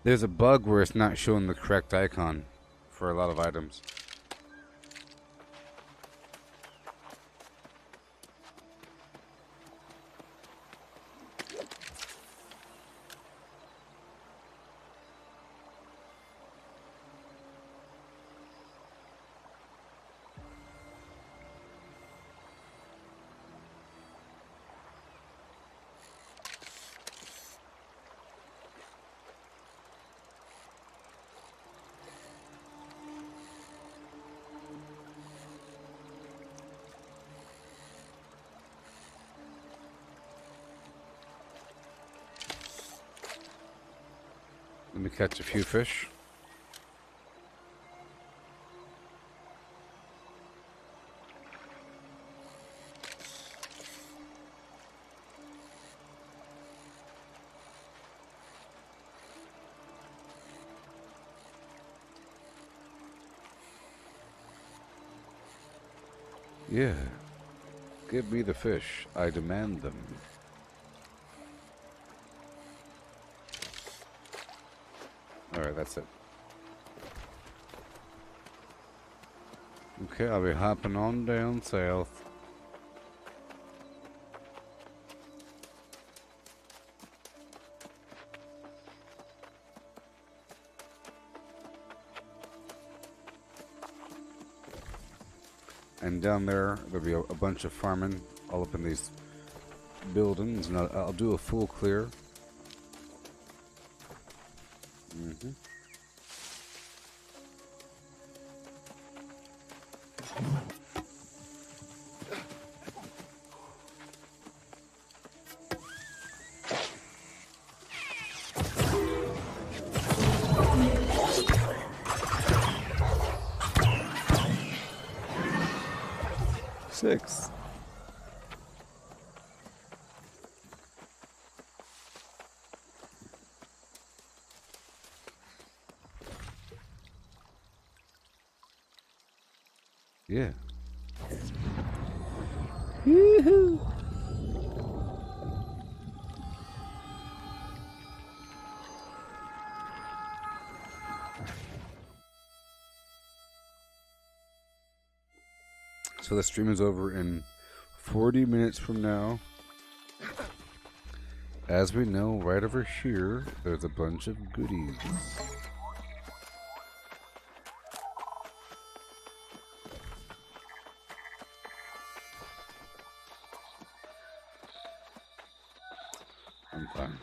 There's a bug where it's not showing the correct icon for a lot of items. Let me catch a few fish. Yeah. Give me the fish. I demand them. Alright, that's it. Okay, I'll be hopping on down south. And down there, there'll be a bunch of farming all up in these buildings, and I'll do a full clear. Mm-hmm. Six. Yeah. Yoo-hoo. So the stream is over in 40 minutes from now. As we know, right over here, there's a bunch of goodies. I'm fine.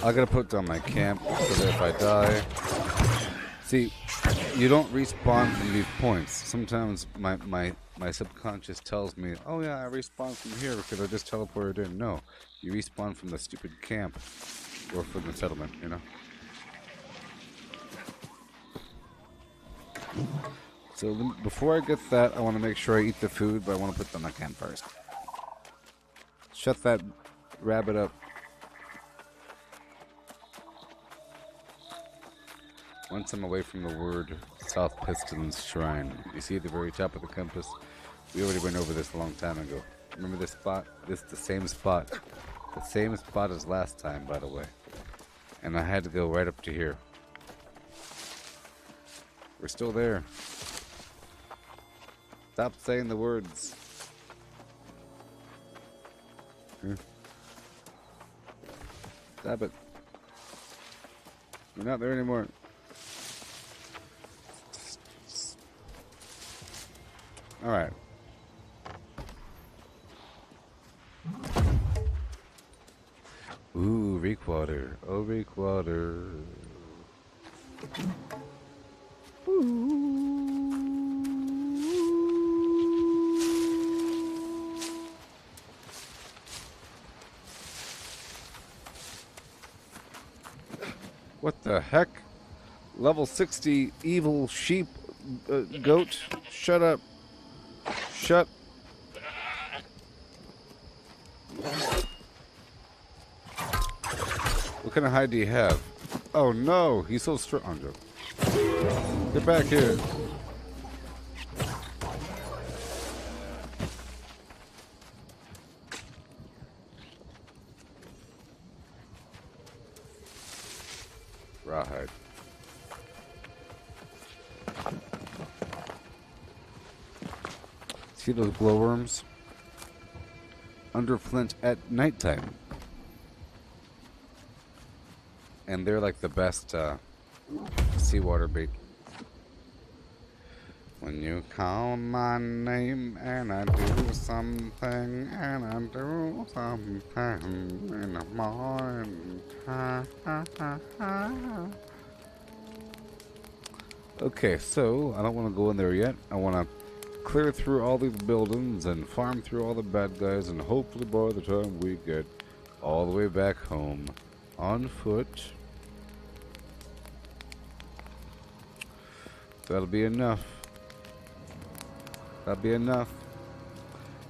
I gotta put down my camp so that if I die... See, you don't respawn from these points. Sometimes my subconscious tells me, oh yeah, I respawn from here because I just teleported in. No, you respawn from the stupid camp or from the settlement, you know? So before I get that, I want to make sure I eat the food, but I want to put down my camp first. Shut that rabbit up. Once I'm away from the word South Piston's Shrine. You see at the very top of the compass? We already went over this a long time ago. Remember this spot? This is the same spot. The same spot as last time, by the way. And I had to go right up to here. We're still there. Stop saying the words. Stop it. We're not there anymore. Alright. Ooh, reek water. Oh, reek water. What the heck? Level 60 evil sheep goat? Shut up. Shut. What kind of hide do you have? Oh no, he's so strong. Get back here. Rawhide. See those glowworms? Under flint at nighttime. And they're like the best seawater bait. When you call my name and I do something and I do something in the morning. Okay, so I don't want to go in there yet. I want to clear through all these buildings and farm through all the bad guys, and hopefully by the time we get all the way back home on foot, that'll be enough. That'll be enough.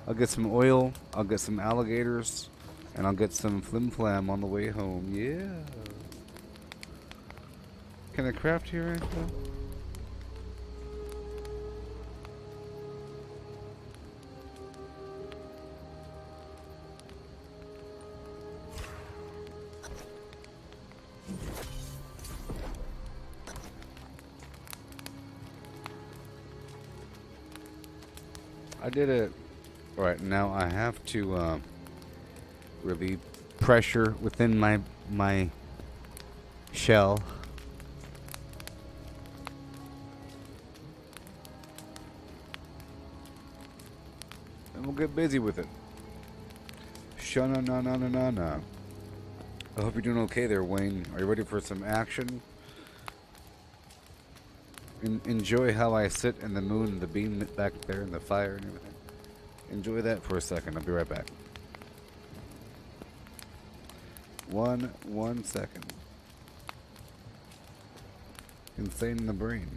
I'll get some oil, I'll get some alligators, and I'll get some flim flam on the way home. Yeah. Can I craft here, Angela? I did it. Alright, now I have to relieve pressure within my shell. And we'll get busy with it. Sha-na-na-na-na-na-na. I hope you're doing okay there, Wayne. Are you ready for some action? Enjoy how I sit in the moon, the beam back there, and the fire and everything. Enjoy that for a second. I'll be right back. One second. Insane in the brain.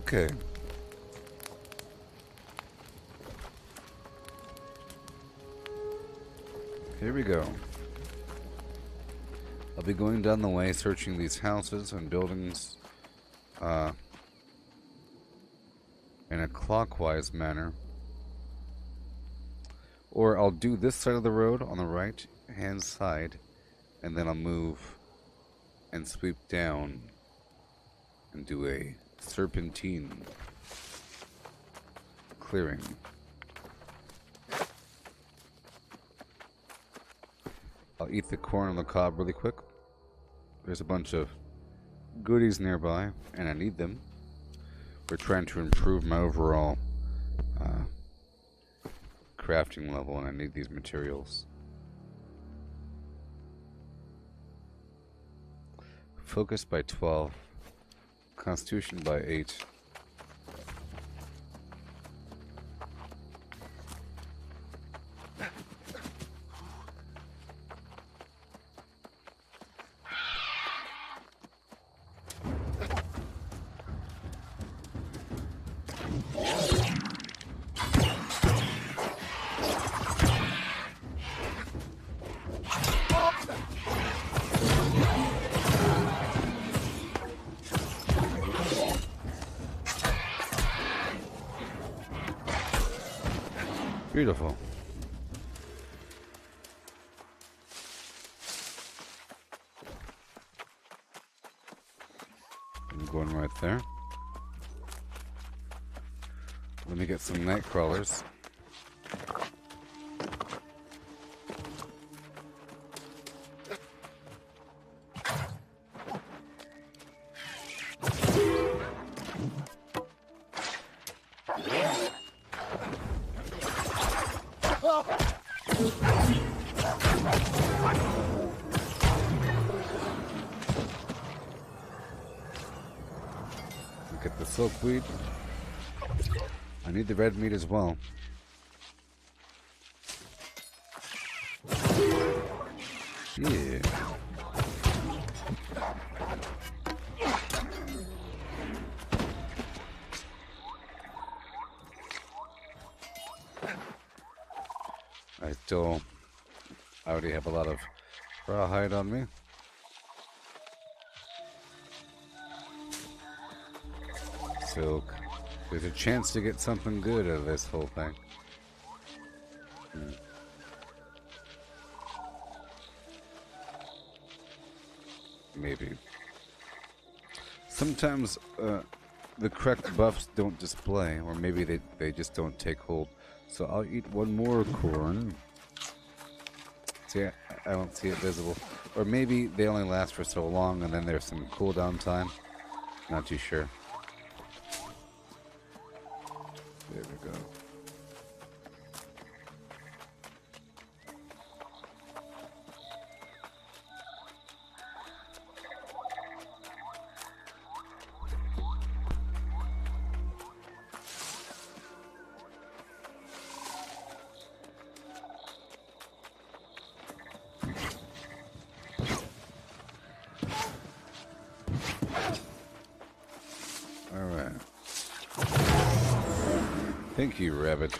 Okay. Here we go. I'll be going down the way searching these houses and buildings in a clockwise manner. Or I'll do this side of the road on the right hand side, and then I'll move and sweep down and do a serpentine clearing. I'll eat the corn on the cob really quick. There's a bunch of goodies nearby, and I need them. We're trying to improve my overall crafting level, and I need these materials. Focus by 12. Constitution by 8. Beautiful. I'm going right there. Let me get some night crawlers. Get the silkweed. I need the red meat as well. Yeah. I already have a lot of rawhide on me. Silk. There's a chance to get something good out of this whole thing. Maybe. Sometimes the correct buffs don't display, or maybe they just don't take hold. So I'll eat one more corn. See, I don't see it visible. Or maybe they only last for so long and then there's some cooldown time. Not too sure. There we go. Thank you, Rabbit.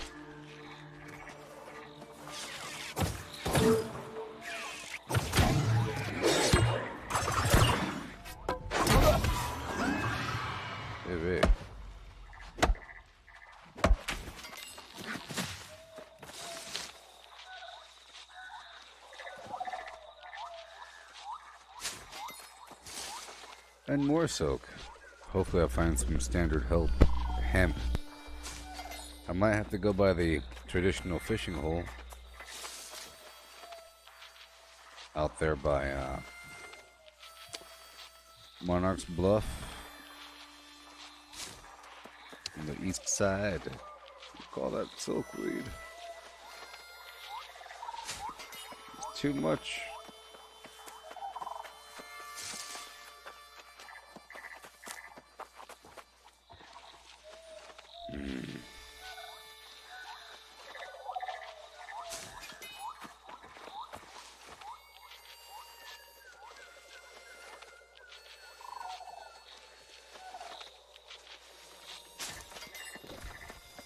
Hey. And more silk. Hopefully I'll find some standard hemp. I might have to go by the traditional fishing hole out there by Monarch's Bluff on the east side. Call that silkweed. It's too much.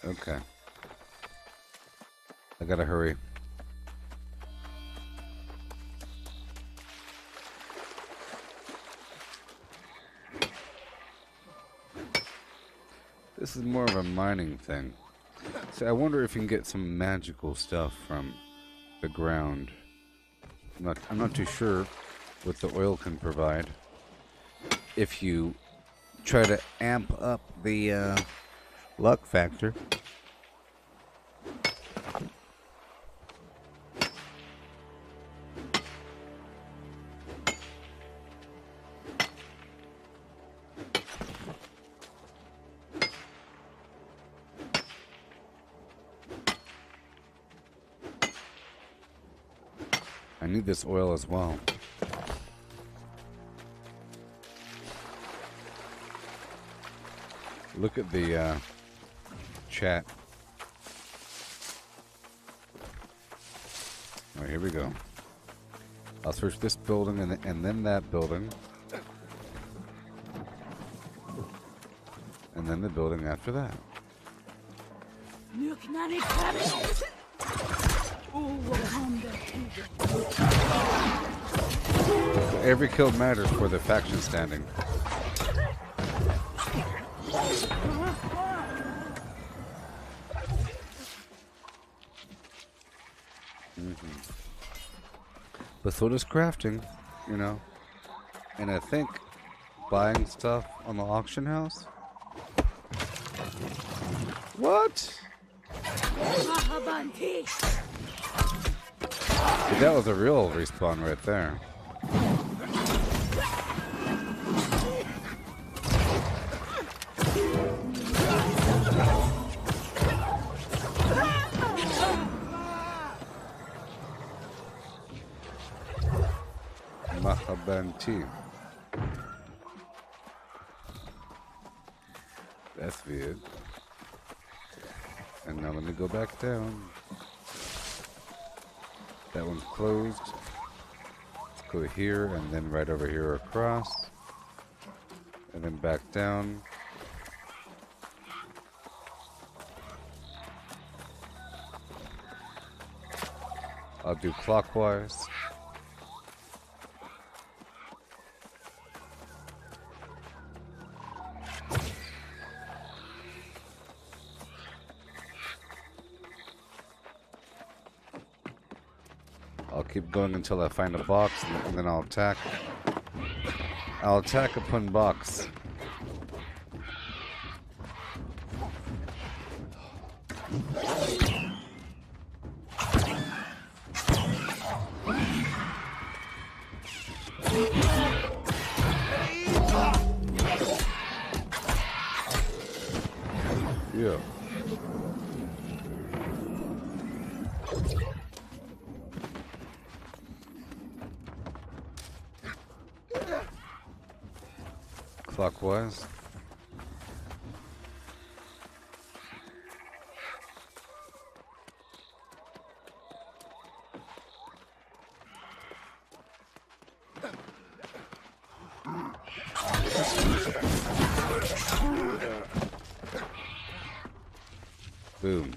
Okay. I gotta hurry. This is more of a mining thing. So I wonder if you can get some magical stuff from the ground. I'm not too sure what the oil can provide. If you try to amp up the luck factor. I need this oil as well. Look at the chat. Alright, here we go. I'll search this building and then that building. And then the building after that. Every kill matters for the faction standing. But so does crafting, you know. And I think buying stuff on the auction house. What? That was a real respawn right there. Mahabanti. That's weird. And now let me go back down. That one's closed. Let's go here and then right over here across. And then back down. I'll do clockwise. I'll keep going until I find a box, and then I'll attack. I'll attack upon box. Yeah. Clockwise. Boom.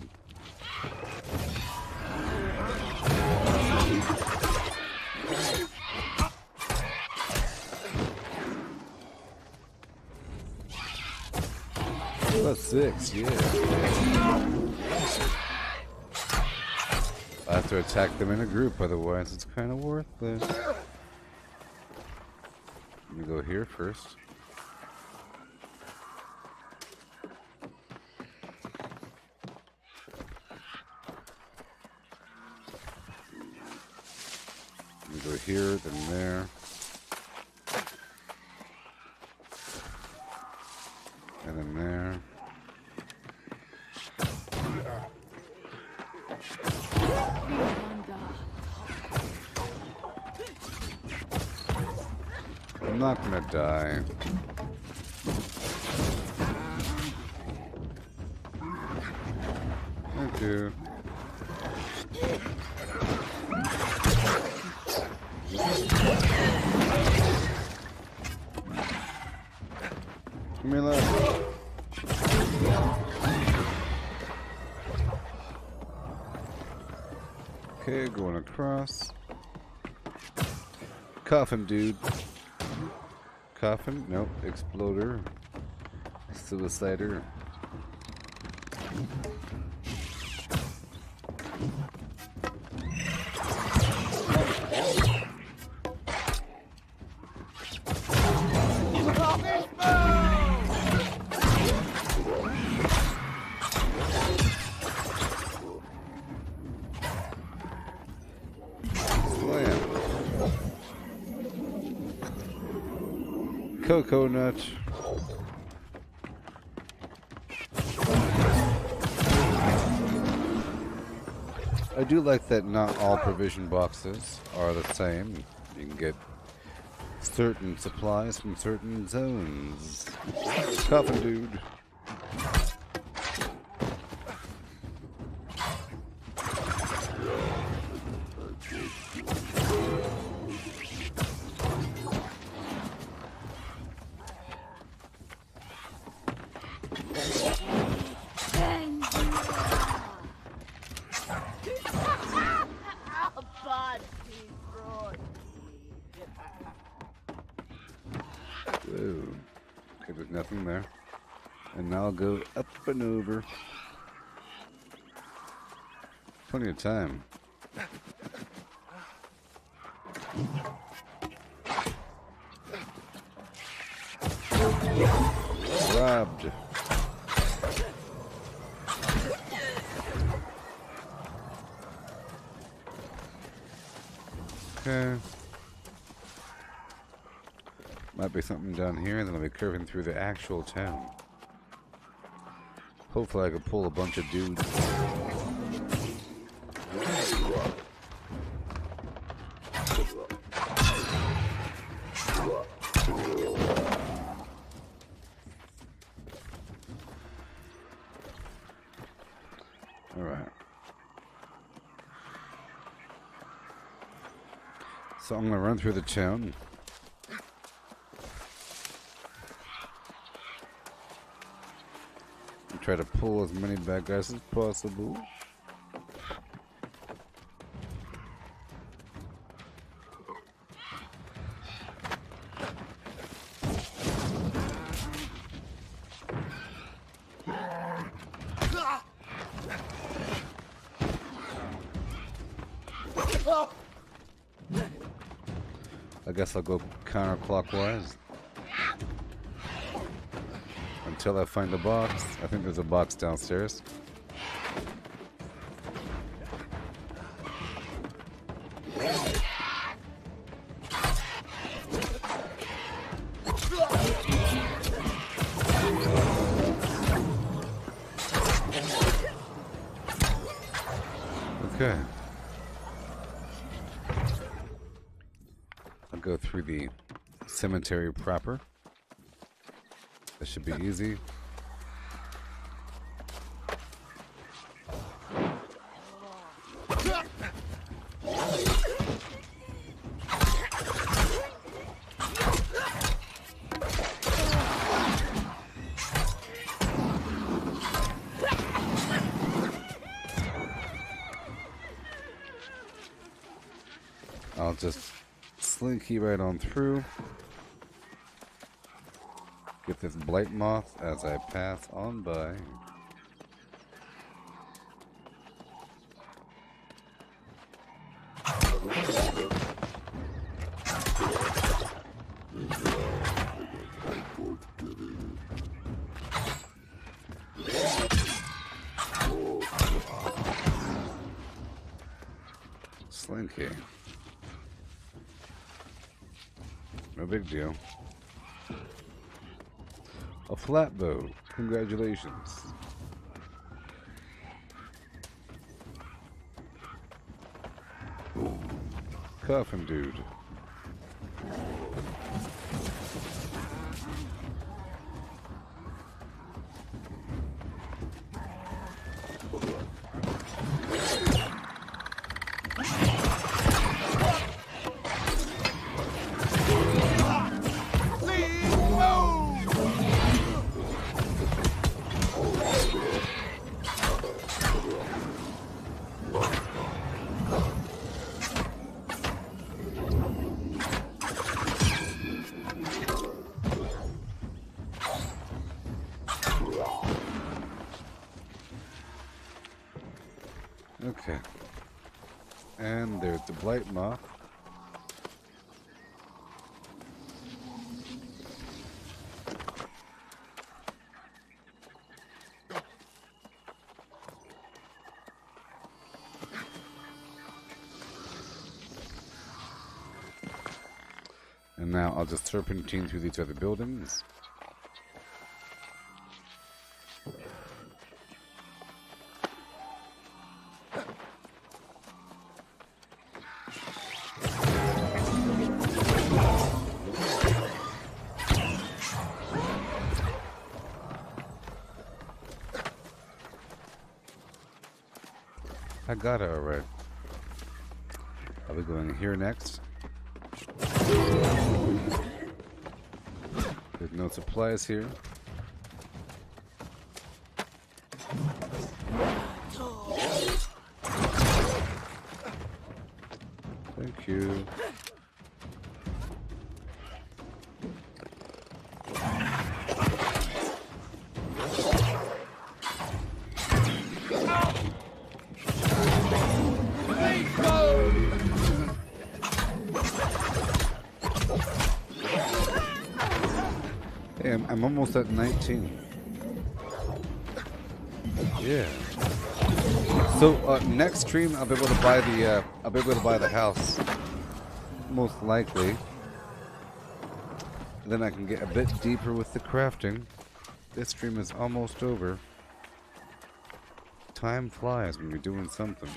Plus 6, yeah. I have to attack them in a group, otherwise it's kind of worthless. Let me go here first. Let me go here, then there. And then there. I'm not gonna die. Thank you. Give me that. Okay, going across. Coffin dude. Coffin? Nope. Exploder. Suicider. Coconut. I do like that not all provision boxes are the same. You can get certain supplies from certain zones. Coffin dude. Okay, there's nothing there. And now I'll go up and over. Plenty of time. Robbed. Okay. Might be something down here, and then I'll be curving through the actual town. Hopefully I can pull a bunch of dudes. Alright. So I'm gonna run through the town. Try to pull as many bad guys as possible. I guess I'll go counterclockwise. Until I find a box. I think there's a box downstairs. Okay. I'll go through the cemetery proper. That should be easy. I'll just slinky right on through. Get this blight moth as I pass on by. Slinky. No big deal. A flat bow. Congratulations. Coffin dude. Okay. And there's the blight moth. And now I'll just serpentine through these other buildings. I got it alright. I'll be going here next. There's no supplies here. Thank you. Hey, I'm almost at 19. Yeah. So next stream, I'll be able to buy the house, most likely. Then I can get a bit deeper with the crafting. This stream is almost over. Time flies when you're doing something.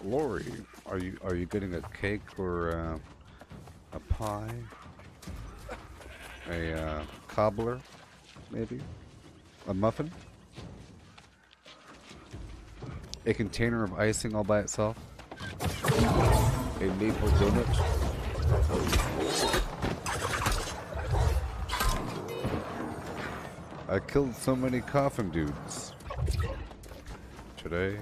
Lori, are you getting a cake or a pie? A cobbler, maybe? A muffin? A container of icing all by itself? A maple donut? I killed so many coffin dudes today.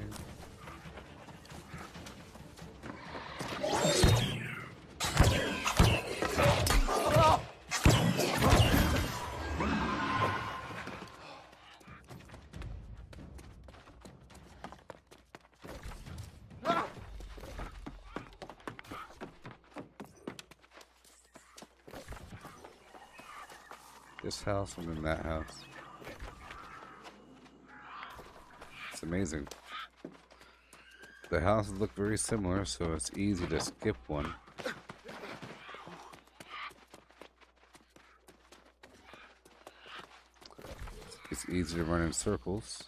This house and then that house. It's amazing. The houses look very similar, so it's easy to skip one. It's easy to run in circles.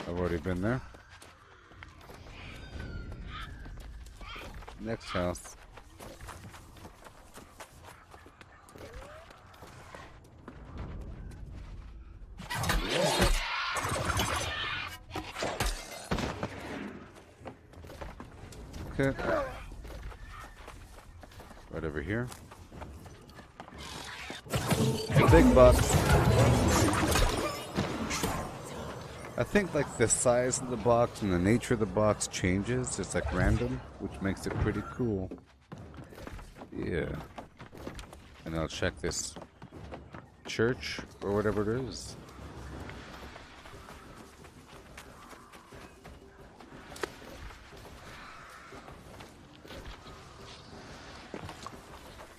I've already been there. Next house. Okay. Right over here. The big box. I think like the size of the box and the nature of the box changes. It's like random, which makes it pretty cool. Yeah. And I'll check this church or whatever it is.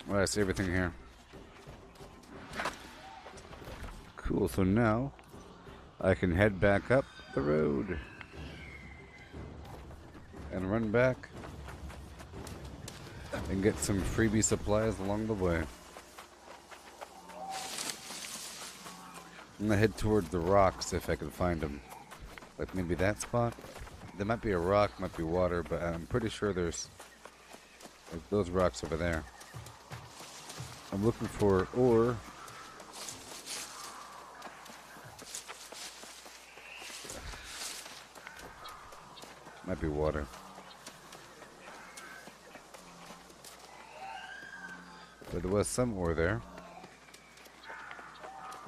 Well, I see everything here. Cool, so now I can head back up the road and run back and get some freebie supplies along the way. I'm gonna head toward the rocks if I can find them. Like maybe that spot? There might be a rock, might be water, but I'm pretty sure there's like those rocks over there. I'm looking for ore. Might be water. But there was some ore there.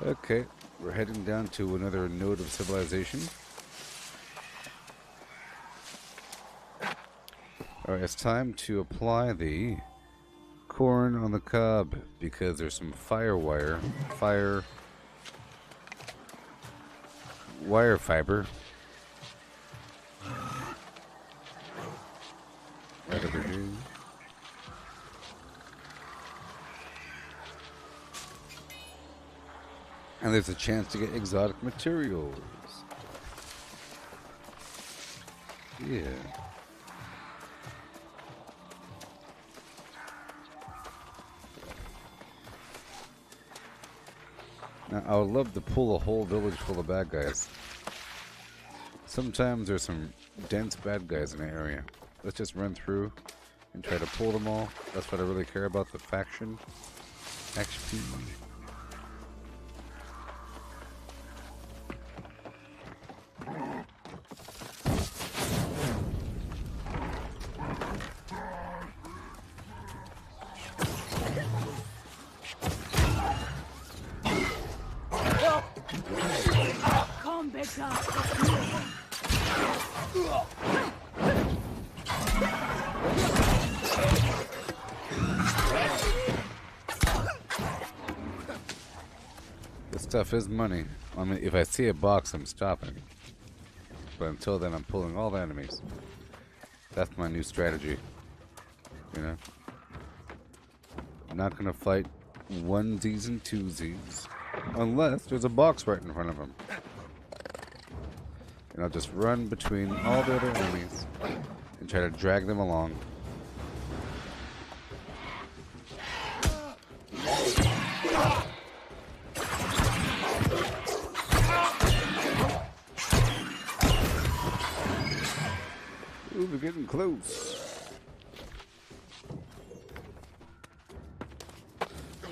Okay, we're heading down to another node of civilization. Alright, it's time to apply the corn on the cob because there's some wire fiber right over here. And there's a chance to get exotic materials. Yeah. Now, I would love to pull a whole village full of bad guys. Sometimes there's some dense bad guys in the area. Let's just run through and try to pull them all. That's what I really care about, the faction XP. This stuff is money. I mean, if I see a box, I'm stopping. But until then, I'm pulling all the enemies. That's my new strategy. You know? I'm not gonna fight onesies and twosies. Unless there's a box right in front of them. And I'll just run between all the other enemies and try to drag them along. Ooh, we're getting close.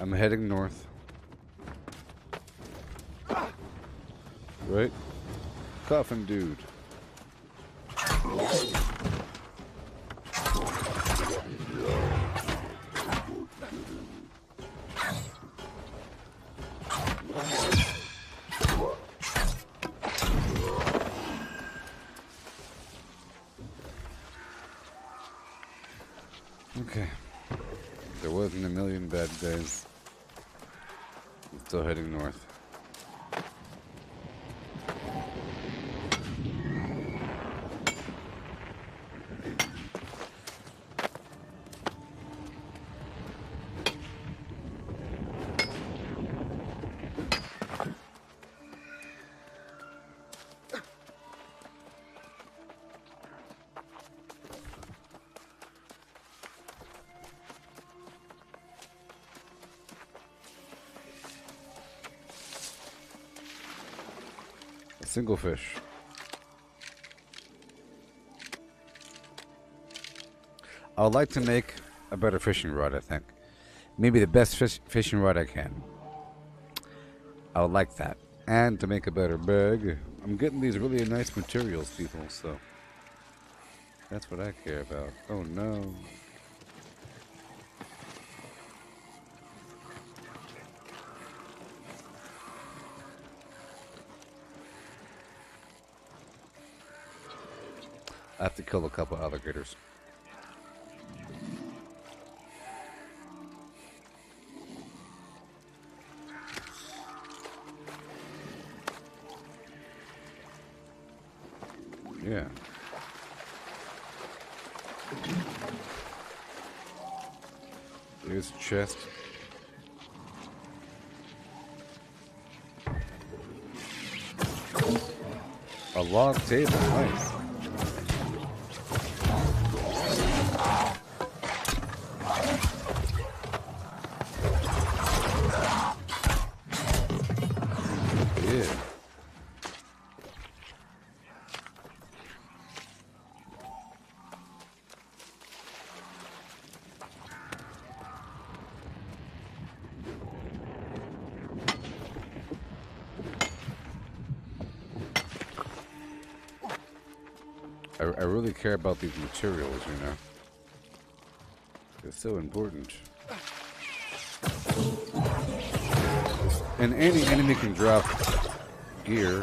I'm heading north. Right? Coffin dude. Okay. There wasn't a million bad guys. I'm still heading north. Single fish. I would like to make a better fishing rod, I think. Maybe the best fishing rod I can. I would like that. And to make a better bag. I'm getting these really nice materials, people, so that's what I care about. Oh no. I have to kill a couple alligators. Yeah. Here's a chest. A log table, nice. I really care about these materials, you know. They're so important. And any enemy can drop gear.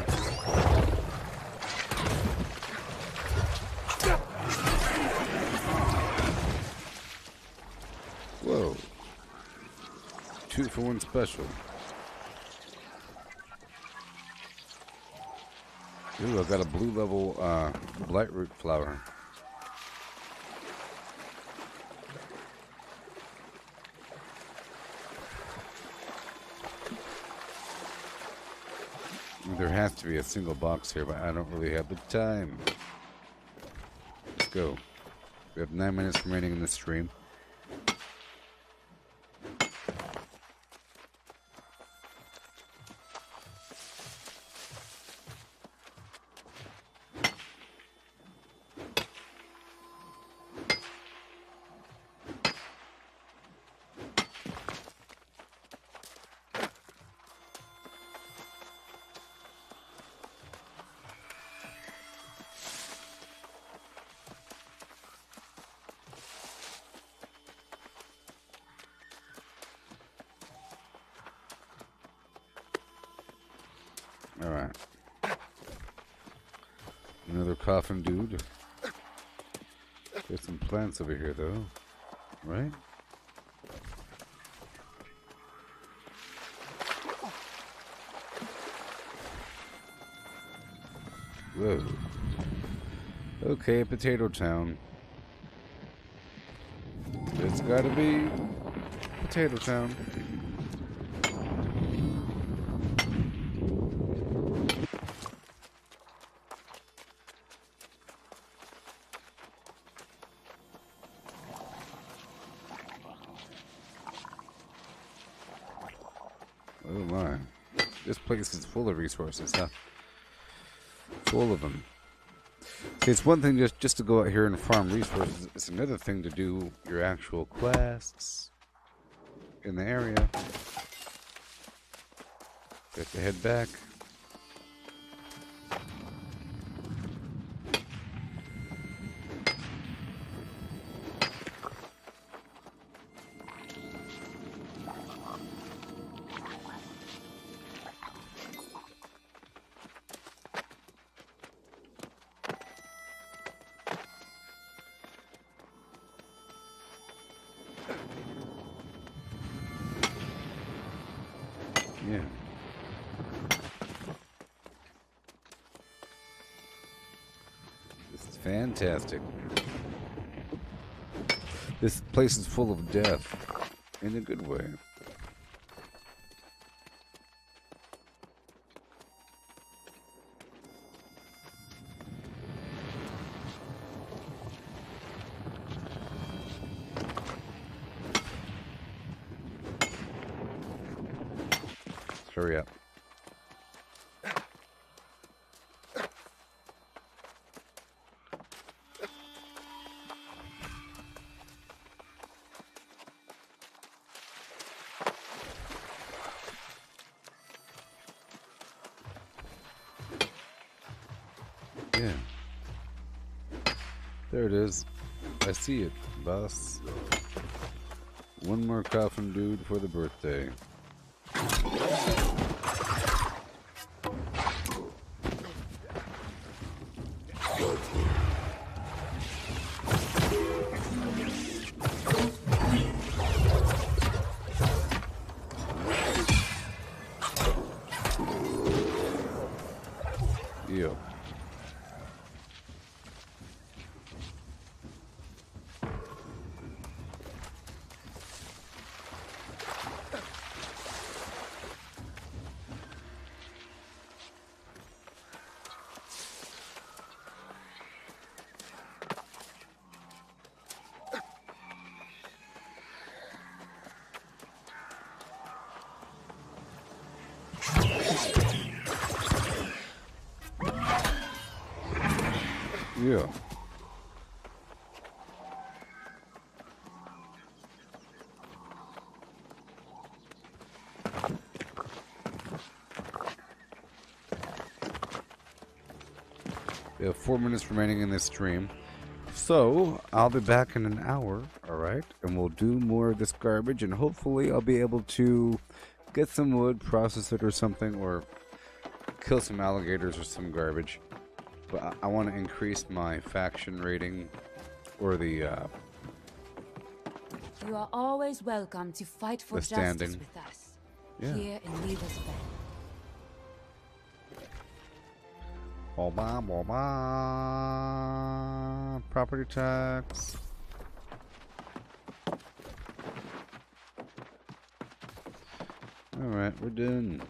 Whoa. 2-for-1 special. Ooh, I got a blue level blightroot flower. There has to be a single box here, but I don't really have the time. Let's go. We have 9 minutes remaining in this stream. Alright. Another coffin dude. There's some plants over here though. Right? Whoa. Okay, Potato Town. It's gotta be Potato Town. Oh my. This place is full of resources, huh? Full of them. See, it's one thing just to go out here and farm resources. It's another thing to do your actual quests in the area. Got to head back. Yeah. This is fantastic. This place is full of death in a good way. Hurry up. Yeah. There it is. I see it, boss. One more coffin dude for the birthday. Yeah. Yeah. We have 4 minutes remaining in this stream. So, I'll be back in an hour, alright? And we'll do more of this garbage, and hopefully I'll be able to get some wood, process it or something, or kill some alligators or some garbage. But I want to increase my faction rating, or the, You are always welcome to fight for the justice standing. with us. Yeah. Here in Weaver's Bend. Property tax. Alright, we're done.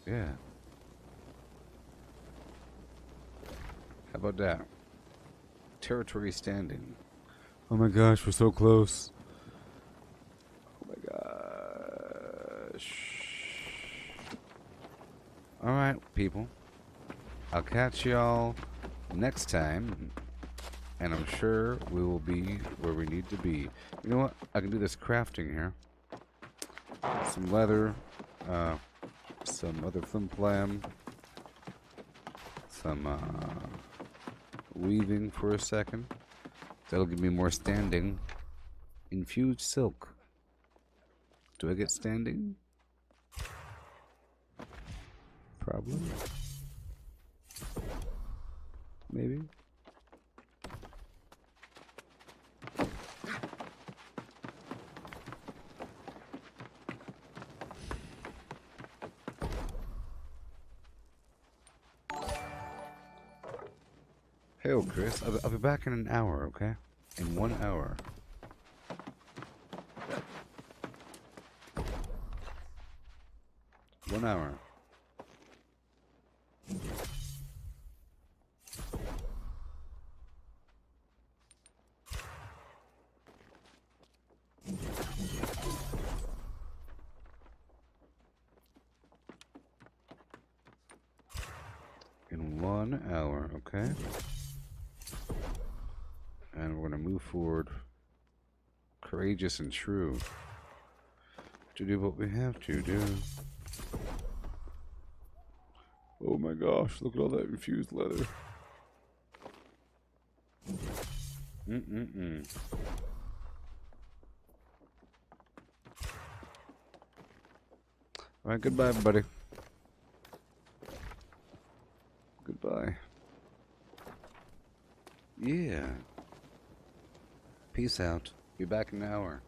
Yeah. How about that? Territory standing. Oh my gosh, we're so close. Oh my gosh. Alright, people. I'll catch y'all next time. And I'm sure we will be where we need to be. You know what? I can do this crafting here. Some leather. Some other flim-flam. Some, weaving for a second. That'll give me more standing. Infused silk. Do I get standing? Probably. Maybe. Hey, Chris. I'll be back in an hour, okay? In 1 hour. One hour. In 1 hour, okay? And we're going to move forward, courageous and true, to do what we have to do. Oh my gosh, look at all that infused leather. Alright, goodbye, everybody. Goodbye. Yeah. Peace out. Be back in an hour.